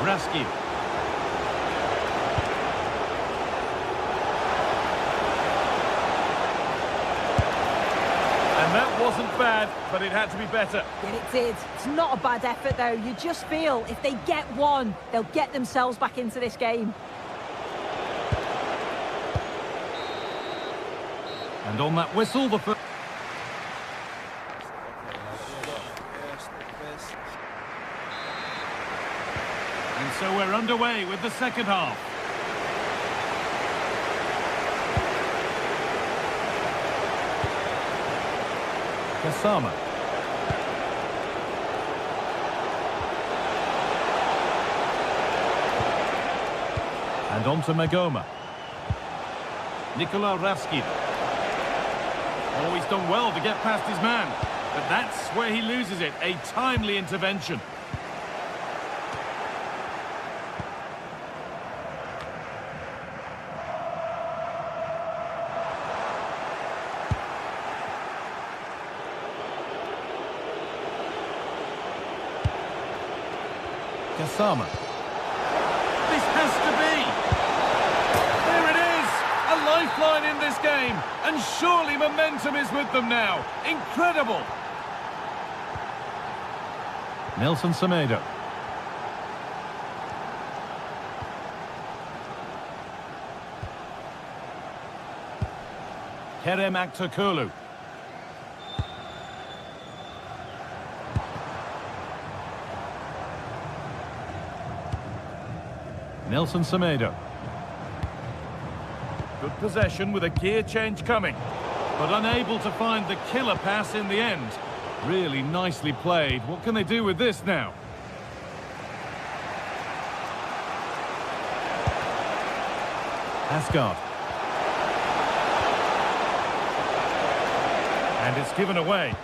A: Raski. And that wasn't bad, but it had to be better.
B: Yeah, it did. It's not a bad effort, though. You just feel if they get one, they'll get themselves back into this game.
A: And on that whistle, the first... And so we're underway with the second half. Kasama. And on to Magoma. Nikola Ravsky. Oh, he's done well to get past his man. But that's where he loses it. A timely intervention. Kasama. This has to be. There it is. A lifeline in this game. And surely momentum is with them now. Incredible. Nelson Semedo. Kerem Aktürkoğlu. Nelson Semedo. Good possession with a gear change coming, but unable to find the killer pass in the end. Really nicely played. What can they do with this now? Asgard. And it's given away.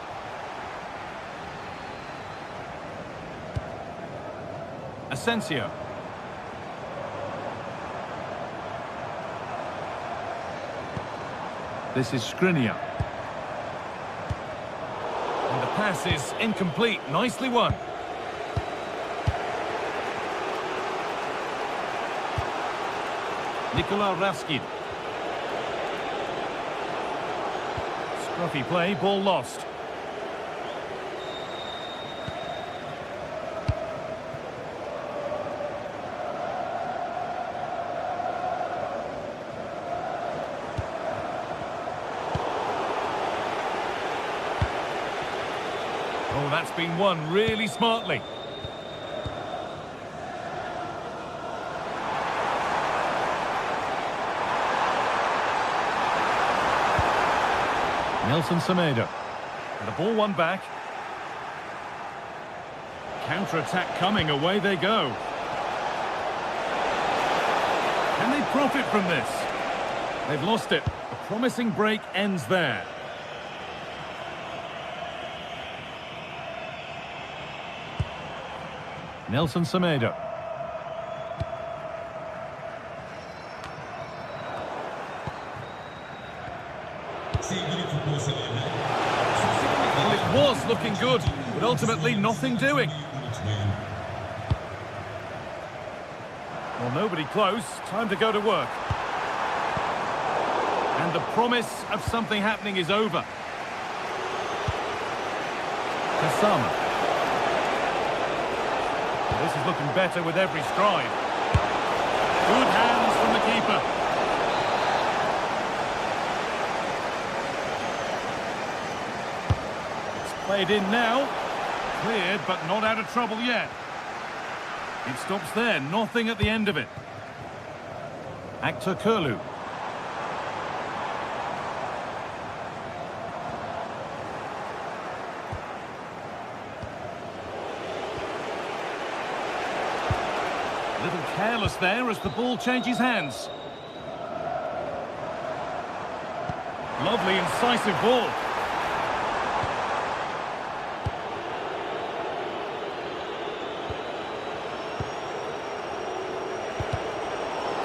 A: Asensio. This is Skriniar. And the pass is incomplete. Nicely won. Nikola Ravsky. Scruffy play, ball lost. Oh, that's been won really smartly. Nelson Semedo. And the ball won back. Counter-attack coming, away they go. Can they profit from this? They've lost it. A promising break ends there. Nelson Semedo. Well, it was looking good, but ultimately nothing doing. Well, nobody close. Time to go to work. And the promise of something happening is over. Kasama. This is looking better with every stride. Good hands from the keeper. It's played in now. Cleared, but not out of trouble yet. It stops there, nothing at the end of it. Actor Kurlu. A little careless there as the ball changes hands. Lovely, incisive ball.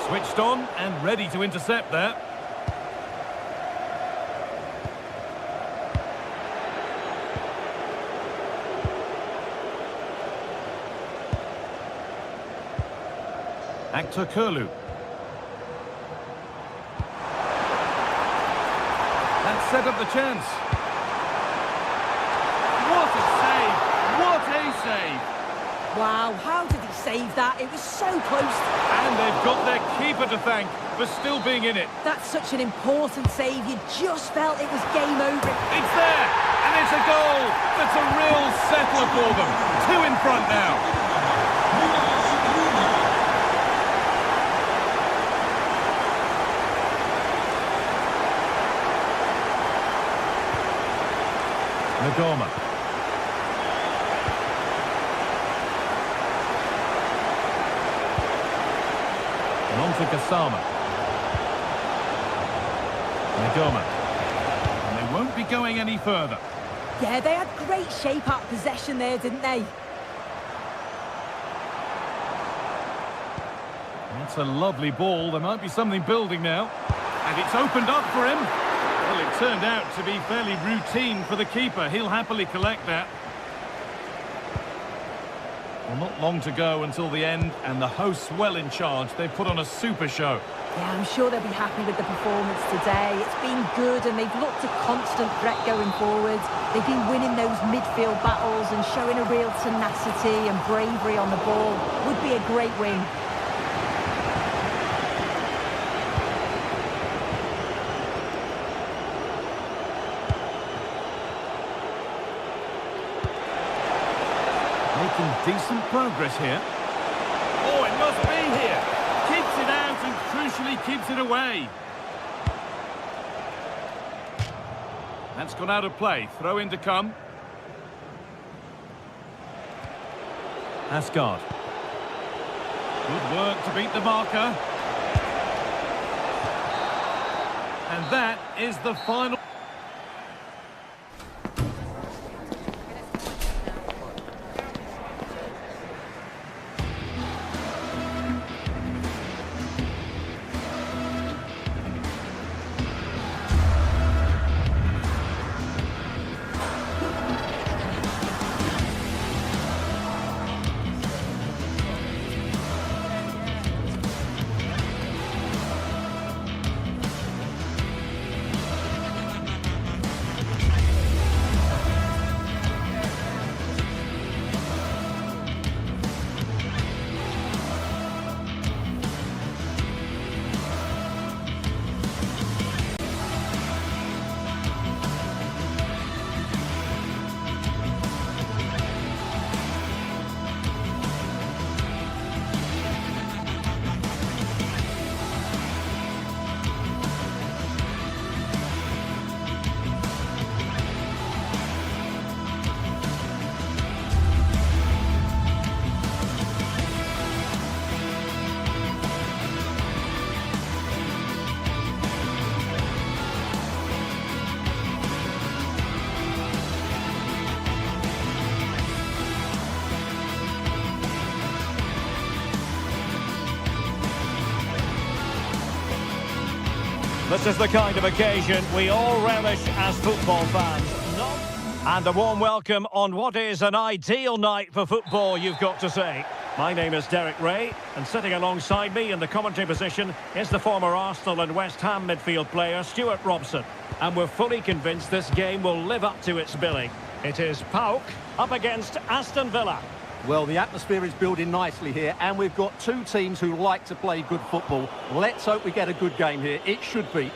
A: Switched on and ready to intercept there. Actor Kurlu. That set up the chance. What a save! What a save!
B: Wow, how did he save that? It was so close.
A: And they've got their keeper to thank for still being in it.
B: That's such an important save. You just felt it was game over.
A: It's there! And it's a goal! That's a real settler for them. 2 in front now. Nagoma. And on to Kasama. Nagoma. And they won't be going any further.
B: Yeah, they had great shape out possession there, didn't they?
A: That's a lovely ball. There might be something building now. And it's opened up for him. Well, it turned out to be fairly routine for the keeper. He'll happily collect that. Well, not long to go until the end, and the hosts well in charge. They've put on a super show.
B: Yeah, I'm sure they'll be happy with the performance today. It's been good, and they've looked a constant threat going forwards. They've been winning those midfield battles and showing a real tenacity and bravery on the ball. Would be a great win.
A: Making decent progress here. Oh, it must be here. Keeps it out and crucially keeps it away. That's gone out of play. Throw in to come. Asgard. Good work to beat the marker. And that is the final.
C: This is the kind of occasion we all relish as football fans. And a warm welcome on what is an ideal night for football, you've got to say. My name is Derek Ray, and sitting alongside me in the commentary position is the former Arsenal and West Ham midfield player Stuart Robson. And we're fully convinced this game will live up to its billing. It is PAOK up against Aston Villa.
D: Well, the atmosphere is building nicely here, and we've got two teams who like to play good football. Let's hope we get a good game here. It should be.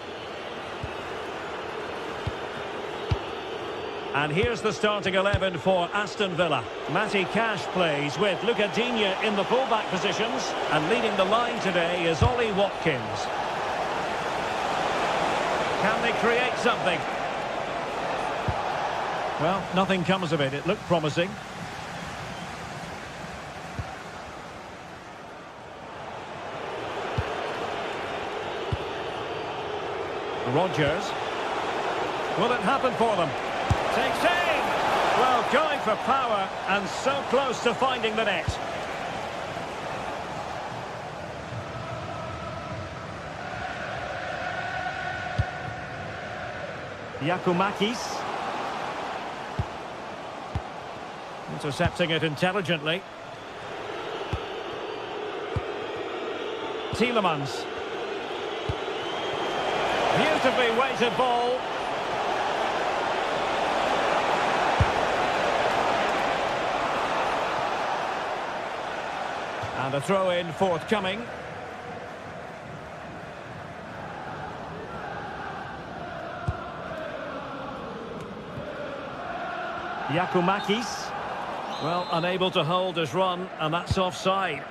C: And here's the starting 11 for Aston Villa. Matty Cash plays with Luca Digne in the fullback positions. And leading the line today is Ollie Watkins. Can they create something? Well, nothing comes of it. It looked promising. Rodgers. Will it happen for them? Takes aim! Well, going for power and so close to finding the net. Giacomakis. Intercepting it intelligently. Tielemans. Beautifully weighted ball. And a throw-in forthcoming. Giacomakis. Well, unable to hold his run, and that's offside.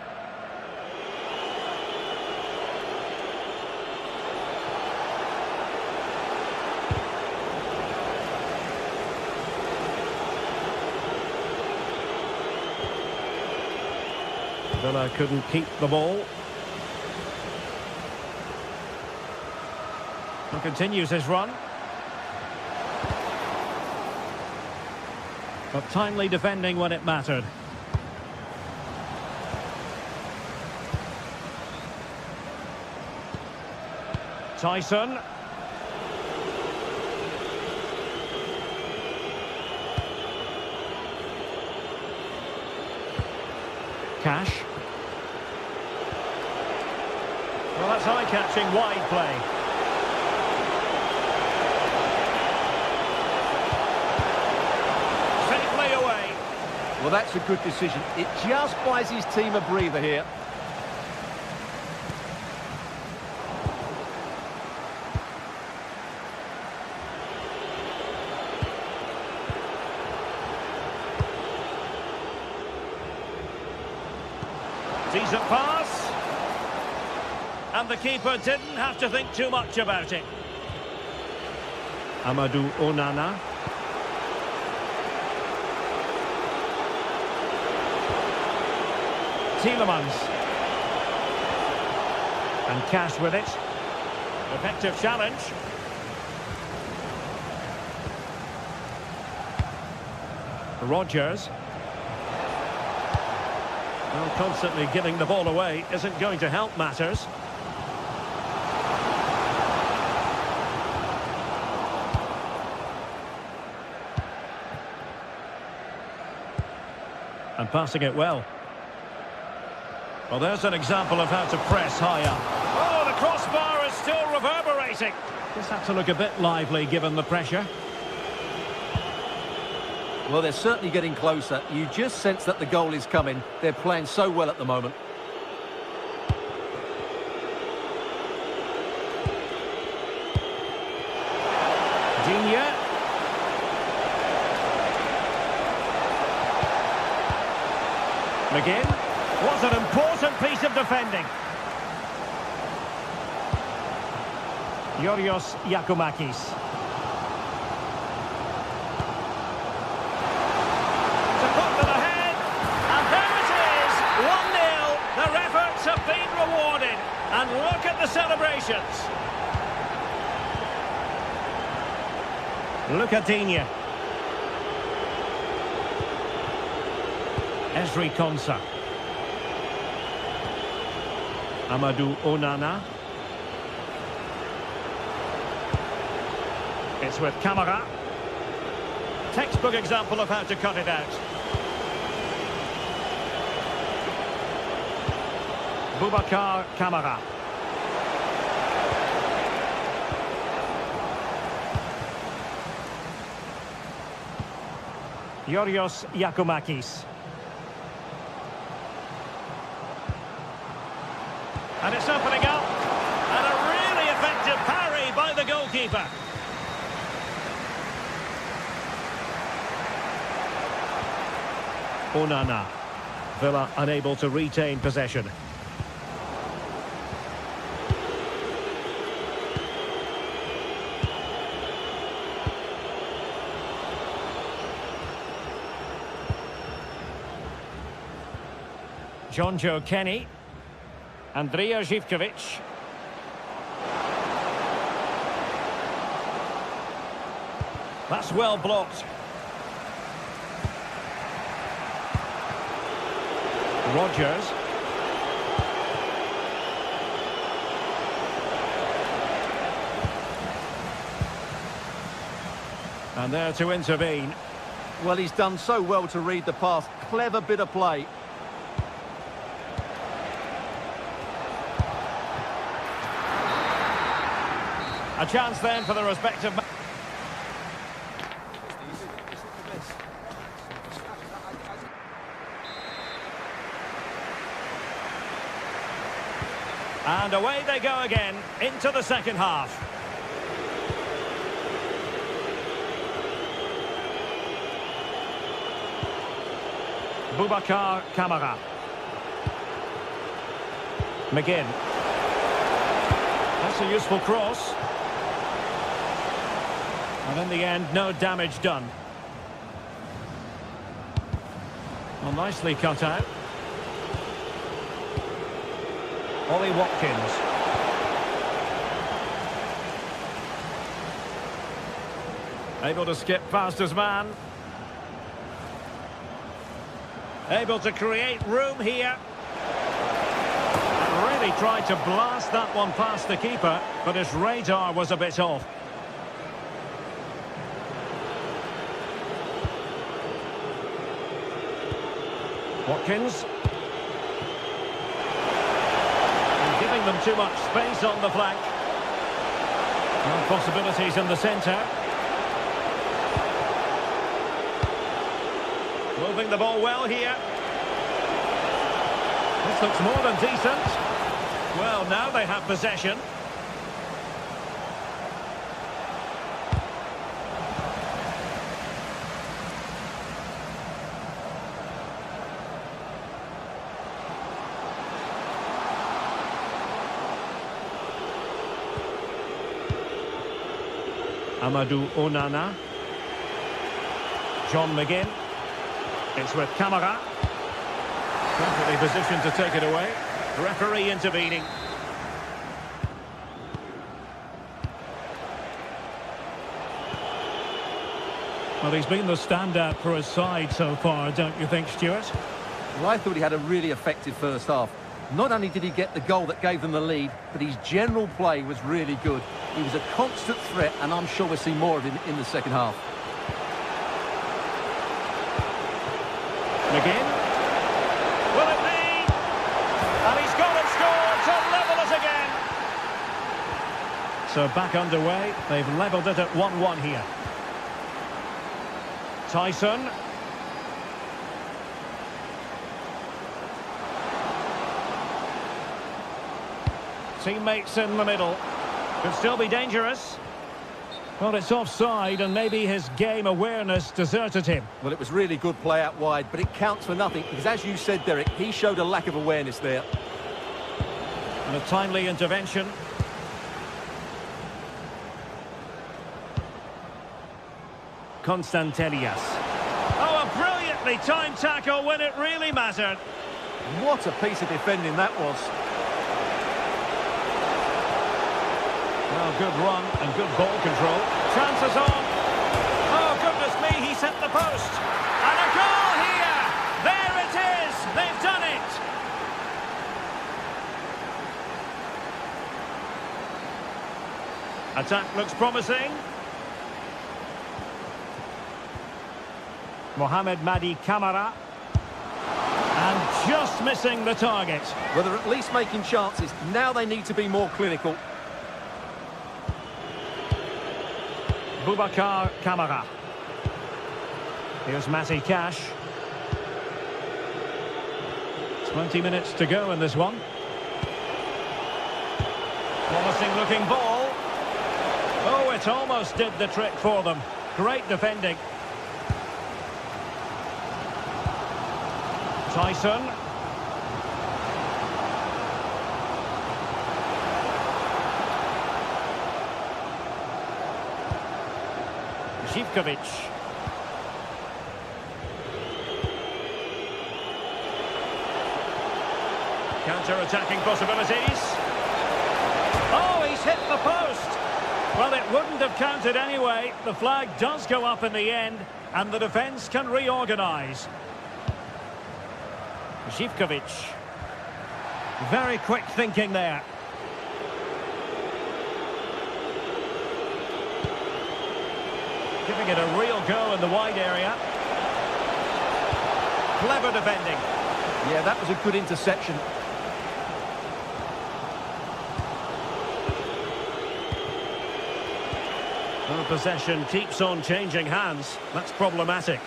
C: Villa couldn't keep the ball. And continues his run. But timely defending when it mattered. Tyson. Cash. Well, that's eye-catching wide play. Safely away.
D: Well, that's a good decision. It just buys his team a breather here.
C: Decent pass. And the keeper didn't have to think too much about it. Amadou Onana. Tielemans. And Cash with it. Effective challenge. Rodgers. Well, constantly giving the ball away isn't going to help matters. And passing it well. Well, there's an example of how to press high up. Oh, the crossbar is still reverberating. This had to look a bit lively given the pressure.
D: Well, they're certainly getting closer. You just sense that the goal is coming. They're playing so well at the moment.
C: Digne. McGinn. What an important piece of defending. Yorios Giacomakis. To put to the head. And there it is. 1-0. Their efforts have been rewarded. And look at the celebrations. Luca Digne. Ezri Konsa. Amadou Onana. It's with Camara. Textbook example of how to cut it out. Boubacar Kamara. Yorios Giacomakis. And it's opening up. And a really effective parry by the goalkeeper. Onana. Villa unable to retain possession. Jonjo Kenny. Andrija Živković. That's well blocked. Rodgers. And there to intervene.
D: Well, he's done so well to read the pass. Clever bit of play.
C: A chance then for the respective... And away they go again, into the second half. Boubacar Kamara. McGinn. That's a useful cross. And in the end, no damage done. Well, nicely cut out. Ollie Watkins. Able to skip past his man. Able to create room here. And really tried to blast that one past the keeper, but his radar was a bit off. Watkins. And giving them too much space on the flank. No possibilities in the centre. Moving the ball well here. This looks more than decent. Well, now they have possession. Amadou Onana. John McGinn. It's with Kamara. Perfectly positioned to take it away. Referee intervening. Well, he's been the standout for his side so far, don't you think, Stuart?
D: Well, I thought he had a really effective first half. Not only did he get the goal that gave them the lead, but his general play was really good. He was a constant threat, and I'm sure we'll see more of him in the second half.
C: McGinn. Will it be? And he's gone and scored to level it again. So back underway. They've levelled it at 1-1 here. Tyson. Teammates in the middle. Could still be dangerous. Well, it's offside, and maybe his game awareness deserted him.
D: Well, it was really good play out wide, but it counts for nothing, because as you said, Derek, he showed a lack of awareness there.
C: And a timely intervention. Constantelias. Oh, a brilliantly timed tackle when it really mattered.
D: What a piece of defending that was.
C: Well, good run and good ball control. Chances on. Oh, goodness me, he set the post. And a goal here. There it is. They've done it. Attack looks promising. Mohamed Madi Kamara. And just missing the target.
D: Well, they're at least making chances. Now they need to be more clinical.
C: Boubacar Kamara. Here's Matty Cash. 20 minutes to go in this one. Promising looking ball. Oh, it almost did the trick for them. Great defending. Tyson. Zivkovic. Counter-attacking possibilities. Oh, he's hit the post. Well, it wouldn't have counted anyway. The flag does go up in the end, and the defence can reorganise. Zivkovic. Very quick thinking there. Giving it a real go in the wide area. Clever defending.
D: Yeah, that was a good interception.
C: Well, possession keeps on changing hands. That's problematic.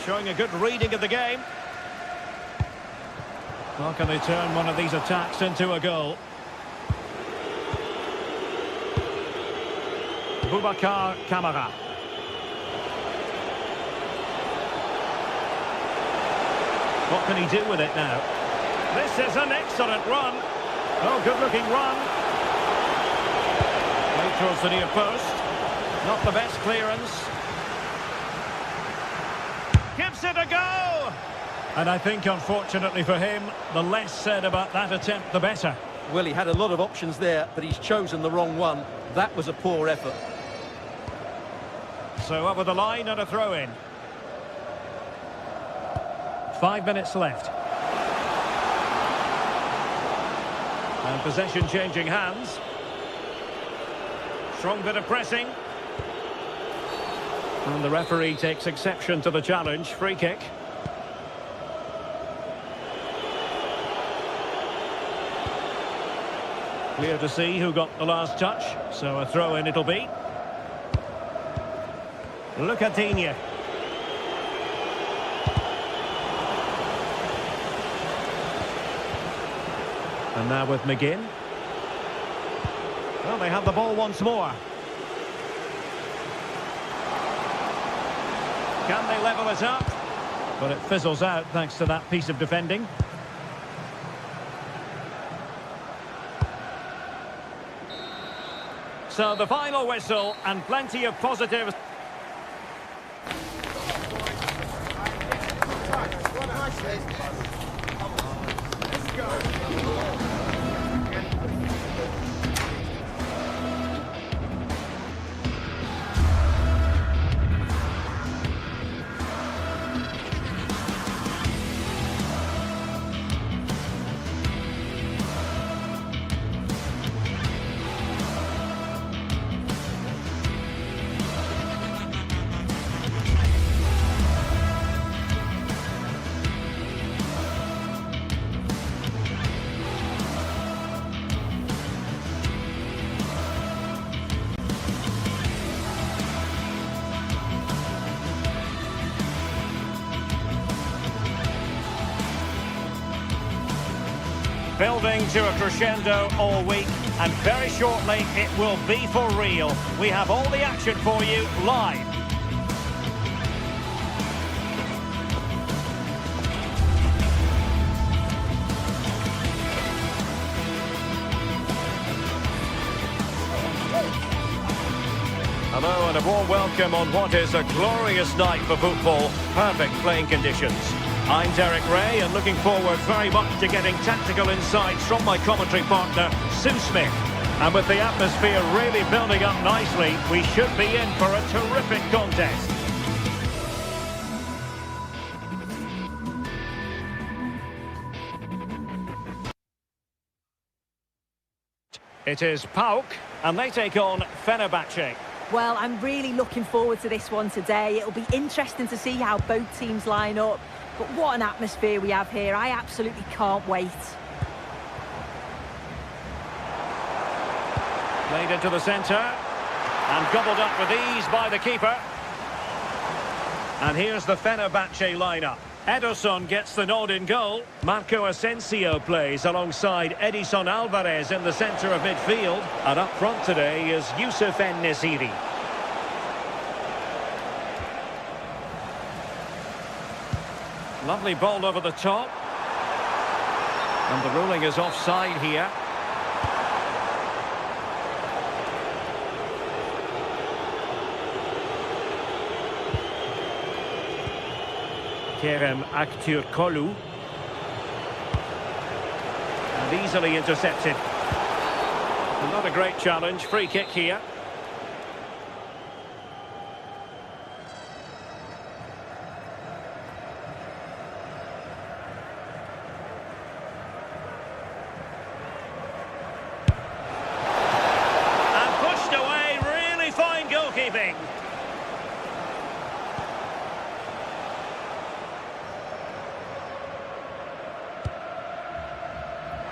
C: Showing a good reading of the game. Well, can they turn one of these attacks into a goal? Boubacar Kamara. What can he do with it now? This is an excellent run. Oh, good-looking run. Right towards the near post. Not the best clearance. Gives it a go! And I think, unfortunately for him, the less said about that attempt, the better.
D: Well, he had a lot of options there, but he's chosen the wrong one. That was a poor effort.
C: So over the line and a throw-in. 5 minutes left. And possession changing hands. Strong bit of pressing. And the referee takes exception to the challenge. Free kick. Clear to see who got the last touch. So a throw-in it'll be. Lucadinha. And now with McGinn. Well, they have the ball once more. Can they level it up? But it fizzles out thanks to that piece of defending. So the final whistle and plenty of positives. Building to a crescendo all week, and very shortly it will be for real. We have all the action for you live. Hello and a warm welcome on what is a glorious night for football. Perfect playing conditions. I'm Derek Ray and looking forward very much to getting tactical insights from my commentary partner, Sue Smith. And with the atmosphere really building up nicely, we should be in for a terrific contest. It is PAOK, and they take on Fenerbahce.
B: Well, I'm really looking forward to this one today. It'll be interesting to see how both teams line up. But what an atmosphere we have here. I absolutely can't wait.
C: Played into the centre. And gobbled up with ease by the keeper. And here's the Fenerbahce lineup. Ederson gets the nod in goal. Marco Asensio plays alongside Edison Alvarez in the centre of midfield. And up front today is Youssef En-Nesyri. Lovely ball over the top. And the ruling is offside here. Kerem Aktürkoğlu. And easily intercepted. Not a great challenge. Free kick here. And pushed away. Really fine goalkeeping.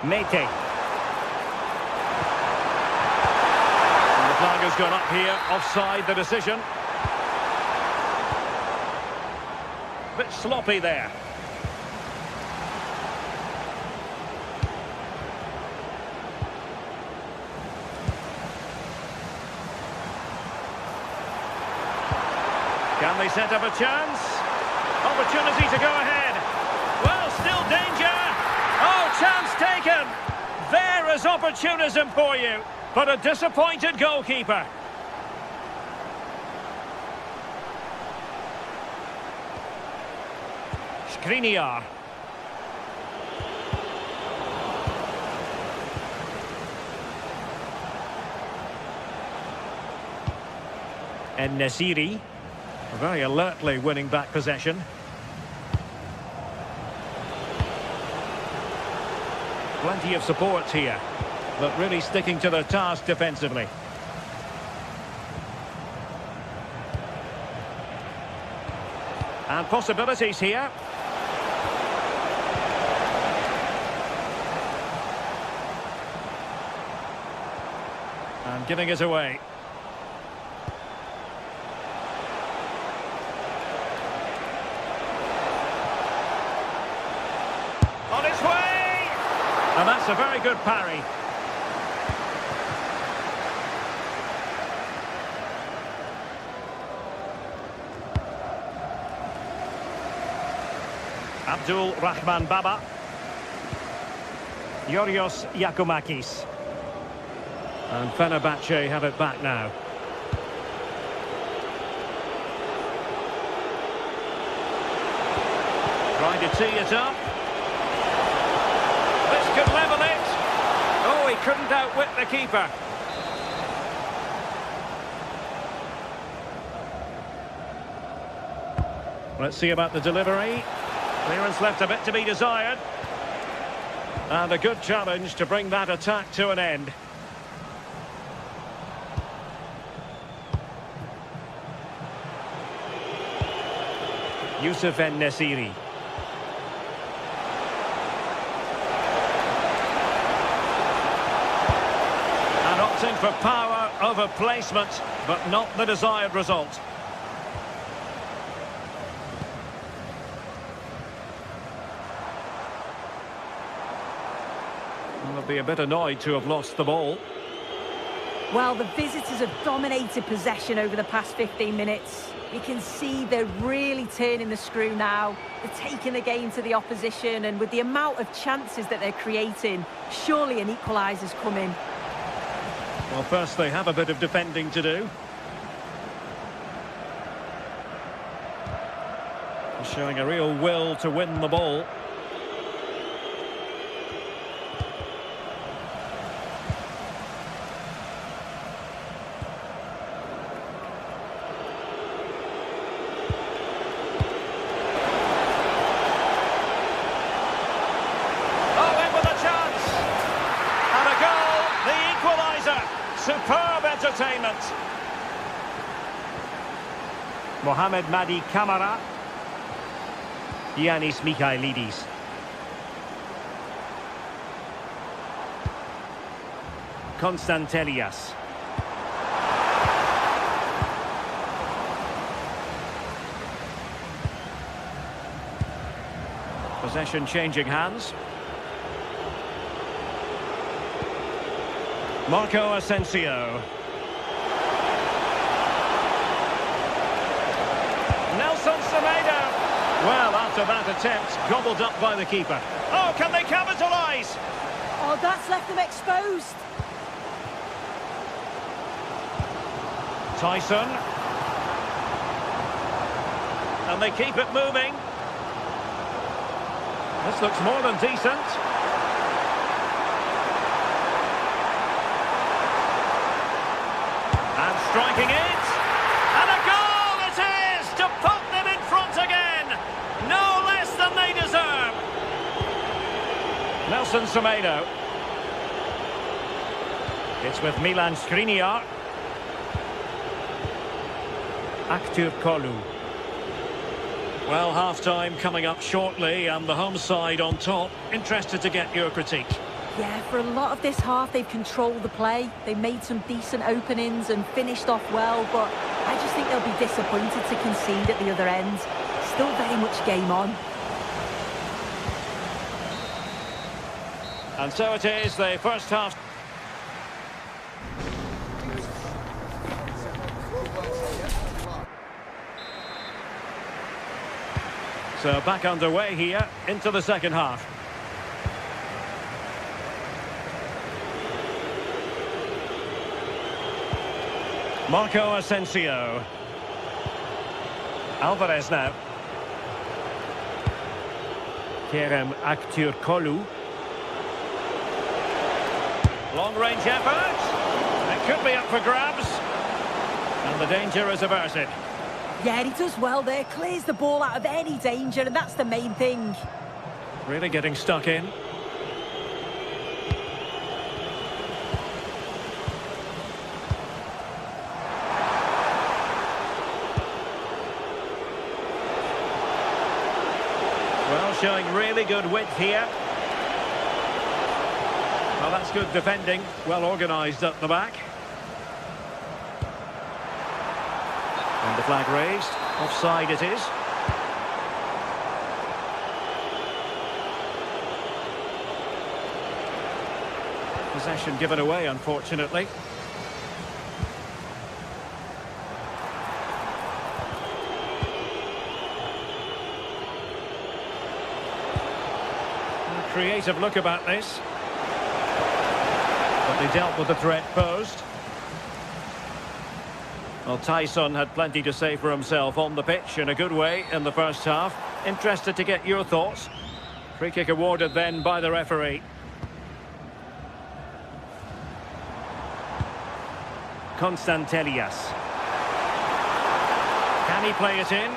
C: Mete. And the flag has gone up here, offside the decision. Bit sloppy there. Can they set up a chance? Opportunity to go ahead. Well, still danger. Oh, chance taken. There is opportunism for you, but a disappointed goalkeeper. Skriniar. En-Nesyri, very alertly winning back possession. Plenty of support here, but really sticking to their task defensively. And possibilities here. And giving it away. On its way! And that's a very good parry. Abdul Rahman Baba. Yorios Yakumakis. And Fenerbahce have it back now. Trying to tee it up. This could level it. Oh, he couldn't outwit the keeper. Let's see about the delivery. Clearance left a bit to be desired. And a good challenge to bring that attack to an end. Youssef En-Nesyri. And opting for power over placement, but not the desired result. They'll be a bit annoyed to have lost the ball.
B: Well, the visitors have dominated possession over the past 15 minutes. You can see they're really turning the screw now. They're taking the game to the opposition, and with the amount of chances that they're creating, surely an equaliser's coming.
C: Well, first they have a bit of defending to do. Showing a real will to win the ball. Mohamed Madi Camara. Giannis Michailidis. Konstantelias. Possession changing hands. Marco Asensio. Nelson Semedo. Well, after that attempt, gobbled up by the keeper. Oh, can they capitalise?
B: Oh, that's left them exposed.
C: Tyson. And they keep it moving. This looks more than decent. And striking it. And a goal it is to put them in front again. No less than they deserve. Nelson Semedo. It's with Milan Skriniar. Aktür Kolu. Well, half-time coming up shortly and the home side on top. Interested to get your critique.
B: Yeah, for a lot of this half, they've controlled the play. They made some decent openings and finished off well, but I just think they'll be disappointed to concede at the other end. Still very much game on.
C: And so it is, the first half. So back underway here into the second half. Marco Asensio. Alvarez now. Kerem Aktür Kolu. Long-range effort. It could be up for grabs. And the danger is averted.
B: Yeah, he does well there. Clears the ball out of any danger, and that's the main thing.
C: Really getting stuck in. Well, showing really good width here. Well, that's good defending. Well organised at the back. And the flag raised. Offside it is. Possession given away, unfortunately. A creative look about this. But they dealt with the threat posed. Well, Tyson had plenty to say for himself on the pitch in a good way in the first half. Interested to get your thoughts. Free kick awarded then by the referee. Konstantelias. Can he play it in?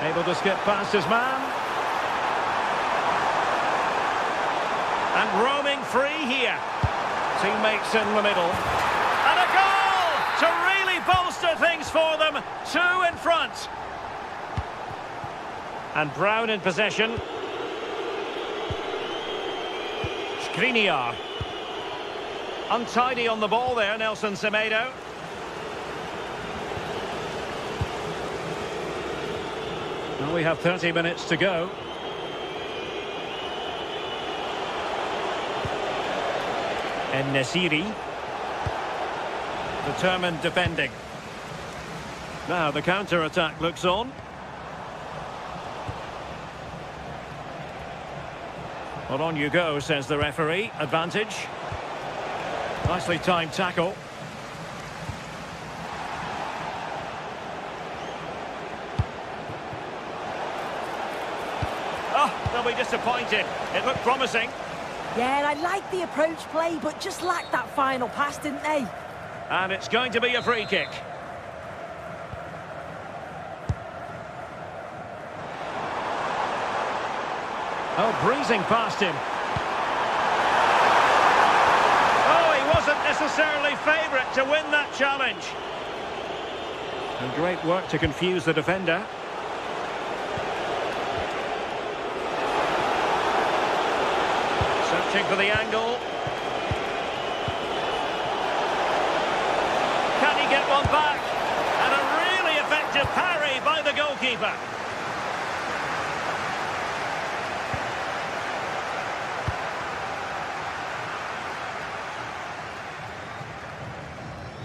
C: Able to skip past his man. And roaming free here. Teammates in the middle. And a goal to really bolster things for them. Two in front. And Brown in possession. Skriniar. Untidy on the ball there, Nelson Semedo. Well, we have 30 minutes to go. En-Nesyri. Determined defending. Now the counter-attack looks on. Well, on you go, says the referee. Advantage. Nicely timed tackle. Oh, they'll be disappointed. It looked promising.
B: Yeah, I like the approach play, but just lacked that final pass, didn't they?
C: And it's going to be a free kick. Oh, breezing past him. Oh, he wasn't necessarily favourite to win that challenge. And great work to confuse the defender. Searching for the angle. Can he get one back? And a really effective parry by the goalkeeper.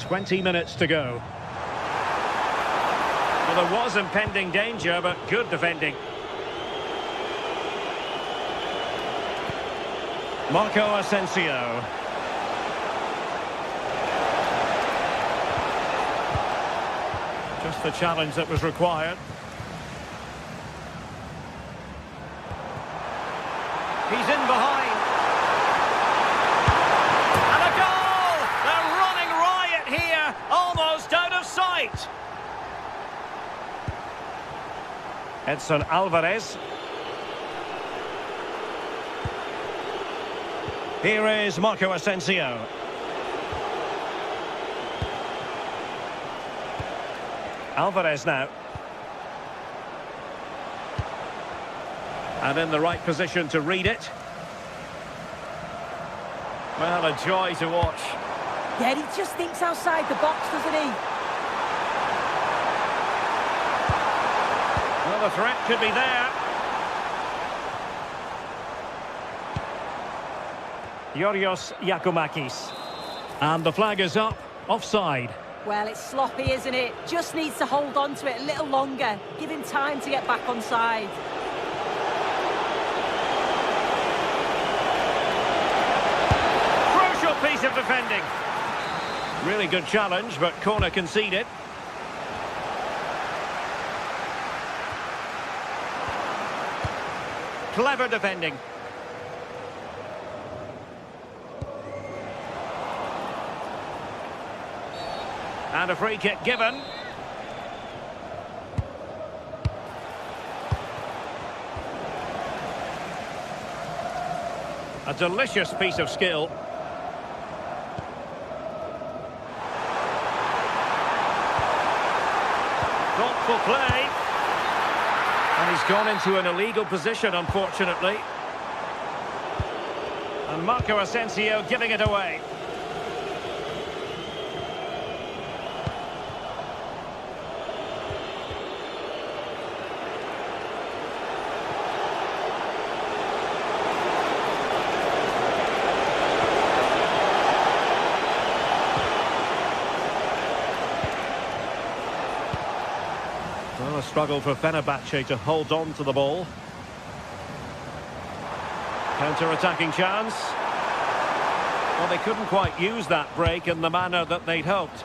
C: "20 minutes to go." Well, there was impending danger, but good defending. Marco Asensio. Just the challenge that was required. He's in behind. And a goal! They're running riot here, almost out of sight. Edson Alvarez. Here is Marco Asensio. Alvarez now. And in the right position to read it. Well, a joy to watch.
B: Yeah, he just thinks outside the box, doesn't he?
C: Well, the threat could be there. Yorios Yakumakis. And the flag is up. Offside.
B: Well, it's sloppy, isn't it? Just needs to hold on to it a little longer. Give him time to get back on side.
C: Crucial piece of defending. Really good challenge, but corner conceded. Clever defending. And a free kick given. A delicious piece of skill. Thoughtful play. And he's gone into an illegal position, unfortunately. And Marco Asensio giving it away. Well, a struggle for Fenerbahce to hold on to the ball. Counter-attacking chance. Well, they couldn't quite use that break in the manner that they'd hoped.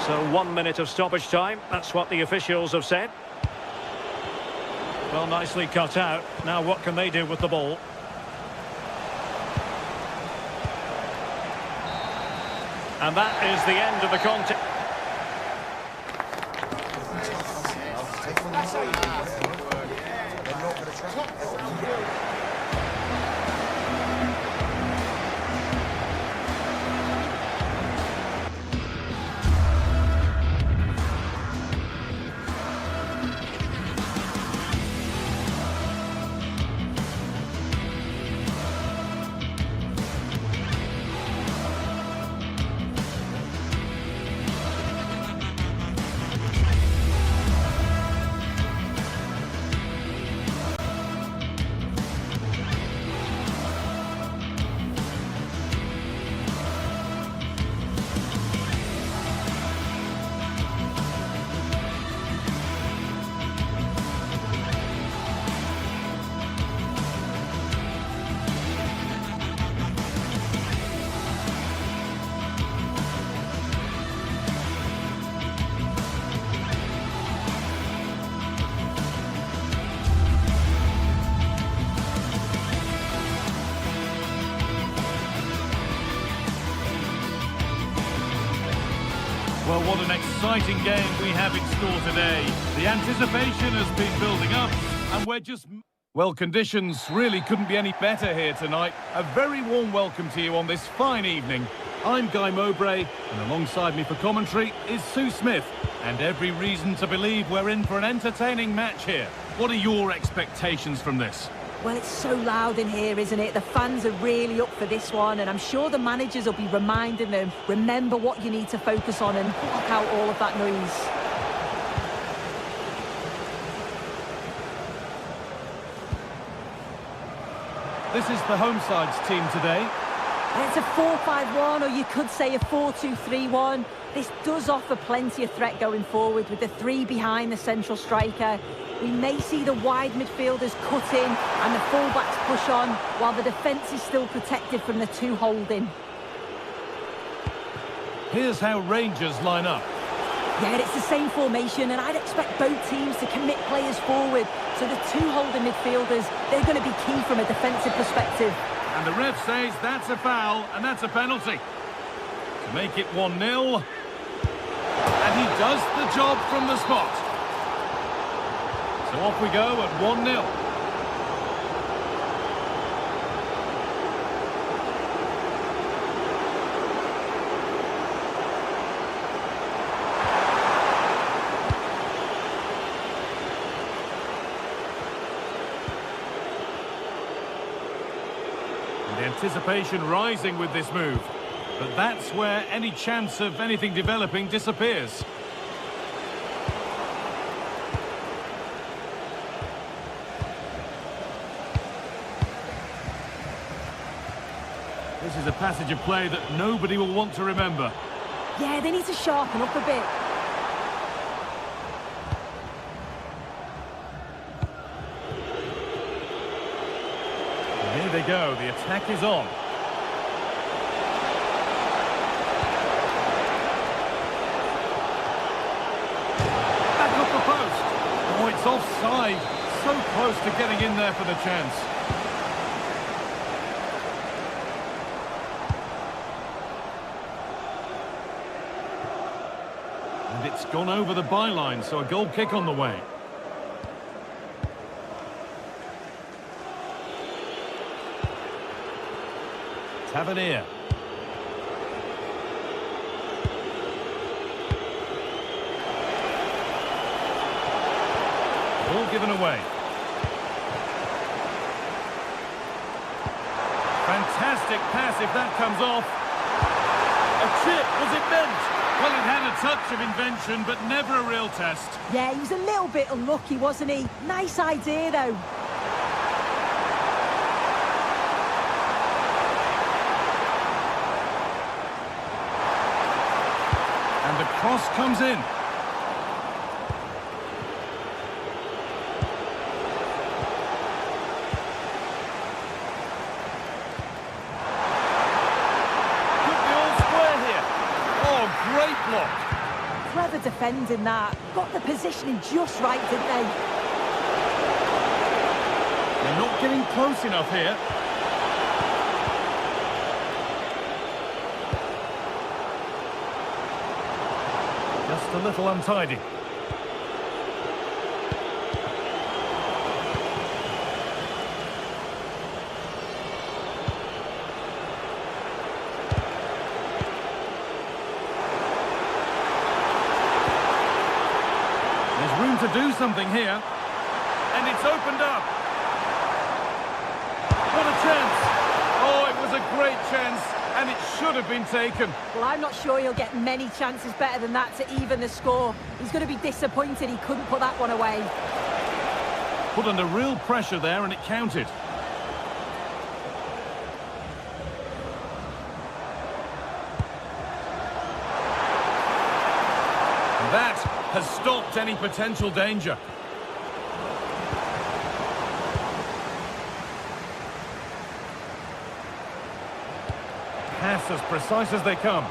C: So 1 minute of stoppage time. That's what the officials have said. Well, nicely cut out. Now what can they do with the ball? And that is the end of the contest.
A: Well, what an exciting game we have in store today. The anticipation has been building up, and we're just Well, conditions really couldn't be any better here tonight. A very warm welcome to you on this fine evening. I'm Guy Mowbray, and alongside me for commentary is Sue Smith. And every reason to believe we're in for an entertaining match here. What are your expectations from this?
B: Well, it's so loud in here, isn't it? The fans are really up for this one, and I'm sure the managers will be reminding them, remember what you need to focus on and block out all of that noise.
A: This is the home side's team today.
B: It's a 4-5-1, or you could say a 4-2-3-1. This does offer plenty of threat going forward with the three behind the central striker. We may see the wide midfielders cut in and the fullbacks push on, while the defence is still protected from the two holding.
A: Here's how Rangers line up.
B: Yeah, it's the same formation, and I'd expect both teams to commit players forward. So the two holding midfielders, they're going to be key from a defensive perspective.
A: And the ref says that's a foul, and that's a penalty. To make it 1-0. And he does the job from the spot. So off we go at 1-0. The anticipation rising with this move. But that's where any chance of anything developing disappears. This is a passage of play that nobody will want to remember.
B: Yeah, they need to sharpen up a bit.
A: Here they go, the attack is on. Back up the post. Oh, it's offside. So close to getting in there for the chance. And it's gone over the byline, so a goal kick on the way. Tavernier. Ball given away. Fantastic pass if that comes off. A chip, was it meant? Well, it had a touch of invention, but never a real test.
B: Yeah, he was a little bit unlucky, wasn't he? Nice idea, though.
A: And the cross comes in. Could be all square here. Oh, great block.
B: Clever defending that. Got the positioning just right, didn't they?
A: They're not getting close enough here. Just a little untidy. There's room to do something here. And it's opened up. What a chance. Oh, it was a great chance. And it should have been taken.
B: Well, I'm not sure he'll get many chances better than that to even the score. He's going to be disappointed he couldn't put that one away.
A: Put under real pressure there, and it counted. And that has stopped any potential danger. Pass as precise as they come,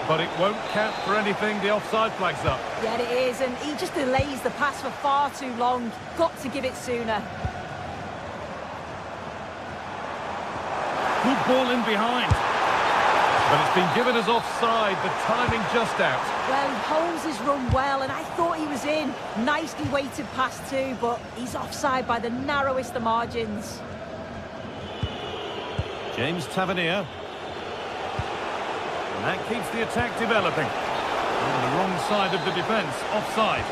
A: but it won't count for anything. The offside flag's up.
B: Yeah, it is, and he just delays the pass for far too long. Got to give it sooner.
A: Good ball in behind. But it's been given as offside, the timing just out.
B: Well, he holds his run well, and I thought he was in. Nicely weighted pass too, but he's offside by the narrowest of margins.
A: James Tavernier. And that keeps the attack developing. On the wrong side of the defence, offside.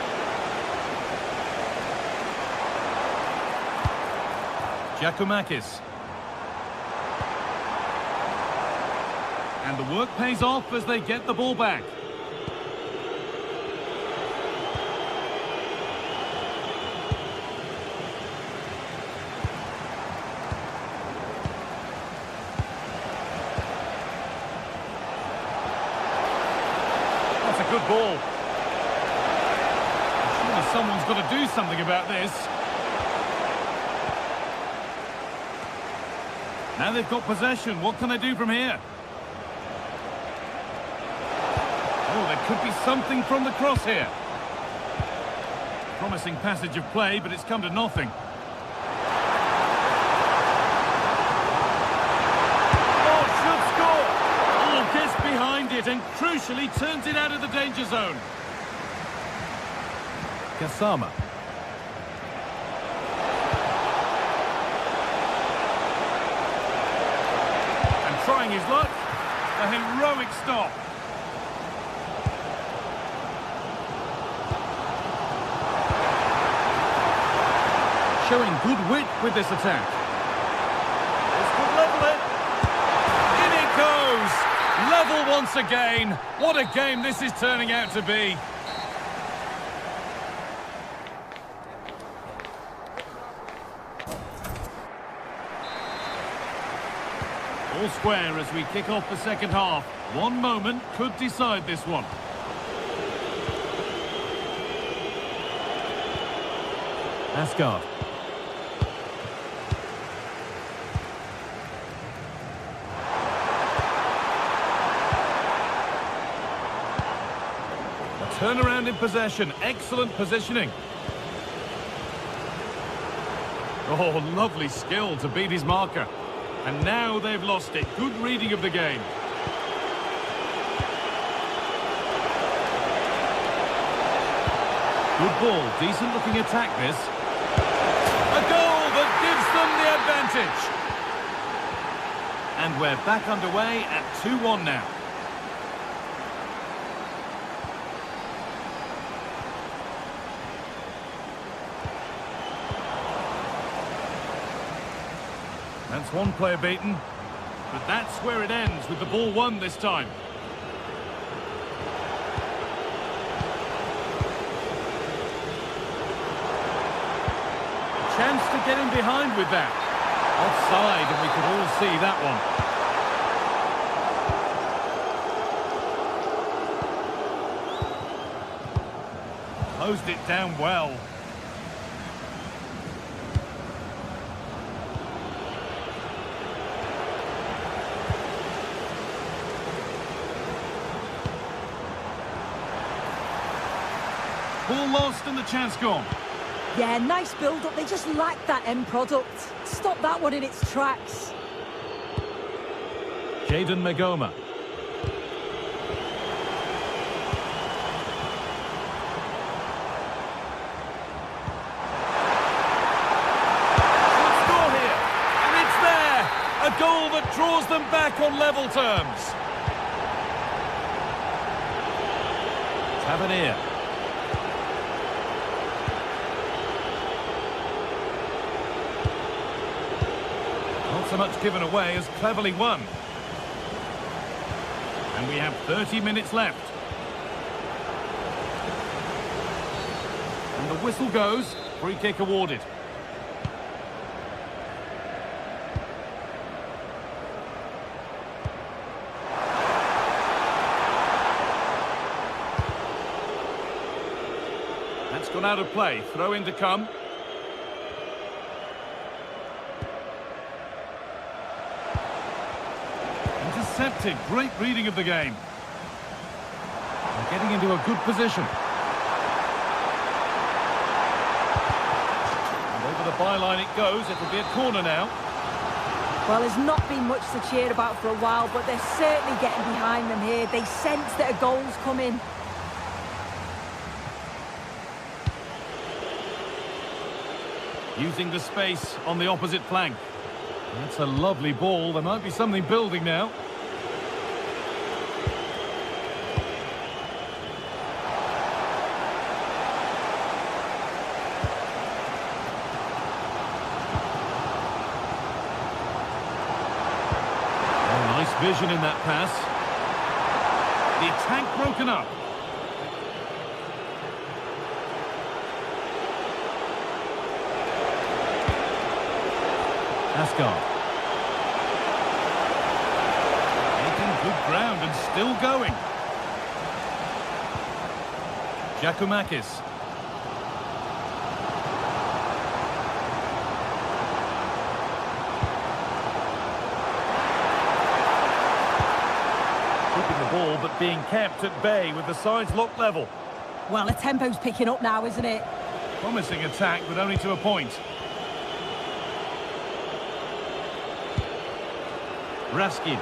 A: Giacomakis. And the work pays off as they get the ball back. That's a good ball. Surely someone's got to do something about this. Now they've got possession. What can they do from here? Oh, there could be something from the cross here. Promising passage of play, but it's come to nothing. Oh, should score! Oh, gets behind it and crucially turns it out of the danger zone. Kasama. And trying his luck. A heroic stop. Showing good wit with this attack. This could level it. In it goes. Level once again. What a game this is turning out to be. All square as we kick off the second half. One moment could decide this one. Asgard. Turnaround in possession. Excellent positioning. Oh, lovely skill to beat his marker. And now they've lost it. Good reading of the game. Good ball. Decent looking attack this. A goal that gives them the advantage. And we're back underway at 2-1 now. That's one player beaten, but that's where it ends with the ball won this time. A chance to get in behind with that. Offside, and we could all see that one. Closed it down well. Ball lost and the chance gone.
B: Yeah, nice build-up. They just lacked that end product. Stop that one in its tracks.
A: Jadon Magoma. Should score here. And it's there. A goal that draws them back on level terms. Tavernier. So much given away as cleverly won. And we have 30 minutes left. And the whistle goes. Free kick awarded. That's gone out of play. Throw in to come. Intercepted. Great reading of the game. They're getting into a good position. And over the byline it goes. It'll be a corner now.
B: Well, there's not been much to cheer about for a while, but they're certainly getting behind them here. They sense that a goal's coming.
A: Using the space on the opposite flank. That's a lovely ball. There might be something building now. Vision in that pass. The attack broken up. Asgard. Making good ground and still going. Giacomakis. Ball, but being kept at bay with the sides locked level.
B: Well, the tempo's picking up now, isn't it?
A: Promising attack, but only to a point. Raskin.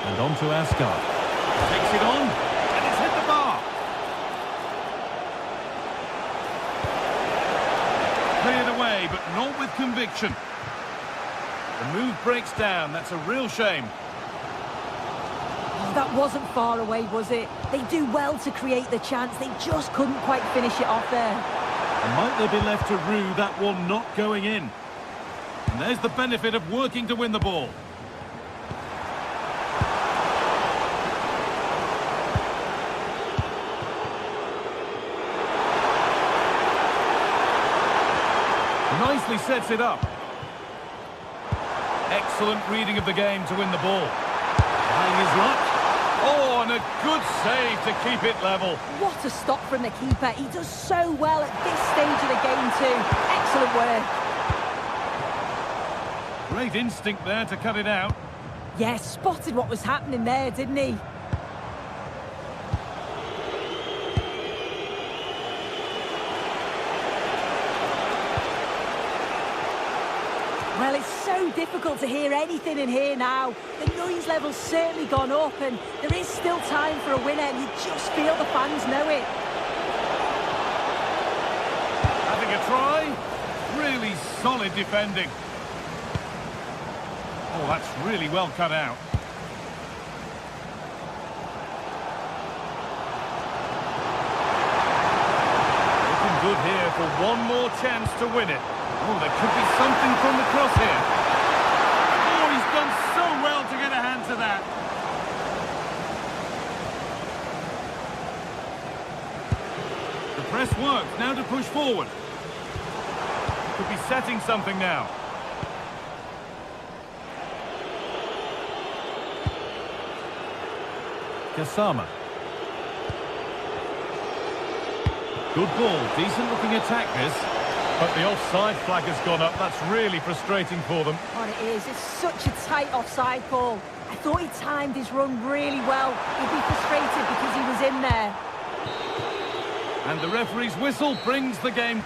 A: And on to Asgard. Takes it on, and it's hit the bar. Cleared away, but not with conviction. The move breaks down. That's a real shame.
B: Oh, that wasn't far away, was it? They do well to create the chance. They just couldn't quite finish it off there.
A: And might they be left to rue that one not going in? And there's the benefit of working to win the ball. Nicely sets it up. Excellent reading of the game to win the ball. Trying his luck. Oh, and a good save to keep it level.
B: What a stop from the keeper. He does so well at this stage of the game too. Excellent work.
A: Great instinct there to cut it out.
B: Yeah, spotted what was happening there, didn't he? Well, it's so difficult to hear anything in here now. The noise level's certainly gone up, and there is still time for a winner, and you just feel the fans know it.
A: Having a try. Really solid defending. Oh, that's really well cut out. Looking good here for one more chance to win it. Oh, there could be something from the cross here. Oh, he's done so well to get a hand to that. The press works, now to push forward. Could be setting something now. Kasama. Good ball, decent looking attack this. But the offside flag has gone up. That's really frustrating for them.
B: Oh, it is. It's such a tight offside call. I thought he timed his run really well. He'd be frustrated because he was in there.
A: And the referee's whistle brings the game.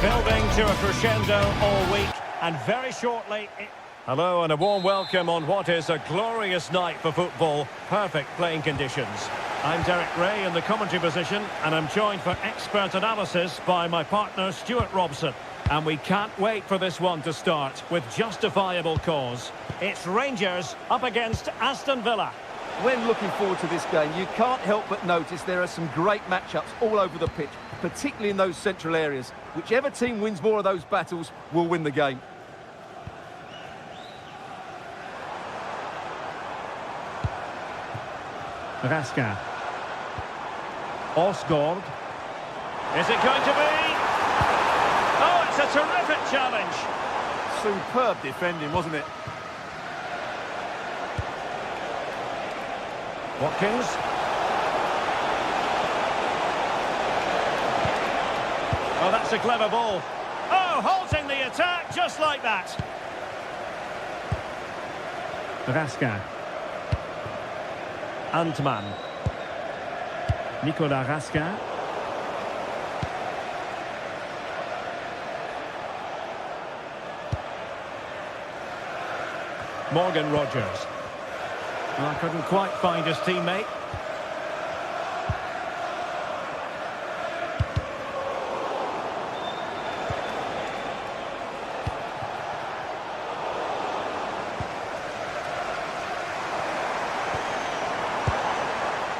C: Building to a crescendo all week, and very shortly... Hello and a warm welcome on what is a glorious night for football. Perfect playing conditions. I'm Derek Ray in the commentary position, and I'm joined for expert analysis by my partner Stuart Robson. And we can't wait for this one to start with justifiable cause. It's Rangers up against Aston Villa.
D: When looking forward to this game, you can't help but notice there are some great matchups all over the pitch, particularly in those central areas. Whichever team wins more of those battles will win the game.
C: Raska. Osgaard. Is it going to be? Oh, it's a terrific challenge.
D: Superb defending, wasn't it?
C: Watkins. Oh, that's a clever ball. Oh, halting the attack just like that. Raska. Antman. Nicolas Raska. Morgan Rogers. Well, I couldn't quite find his teammate.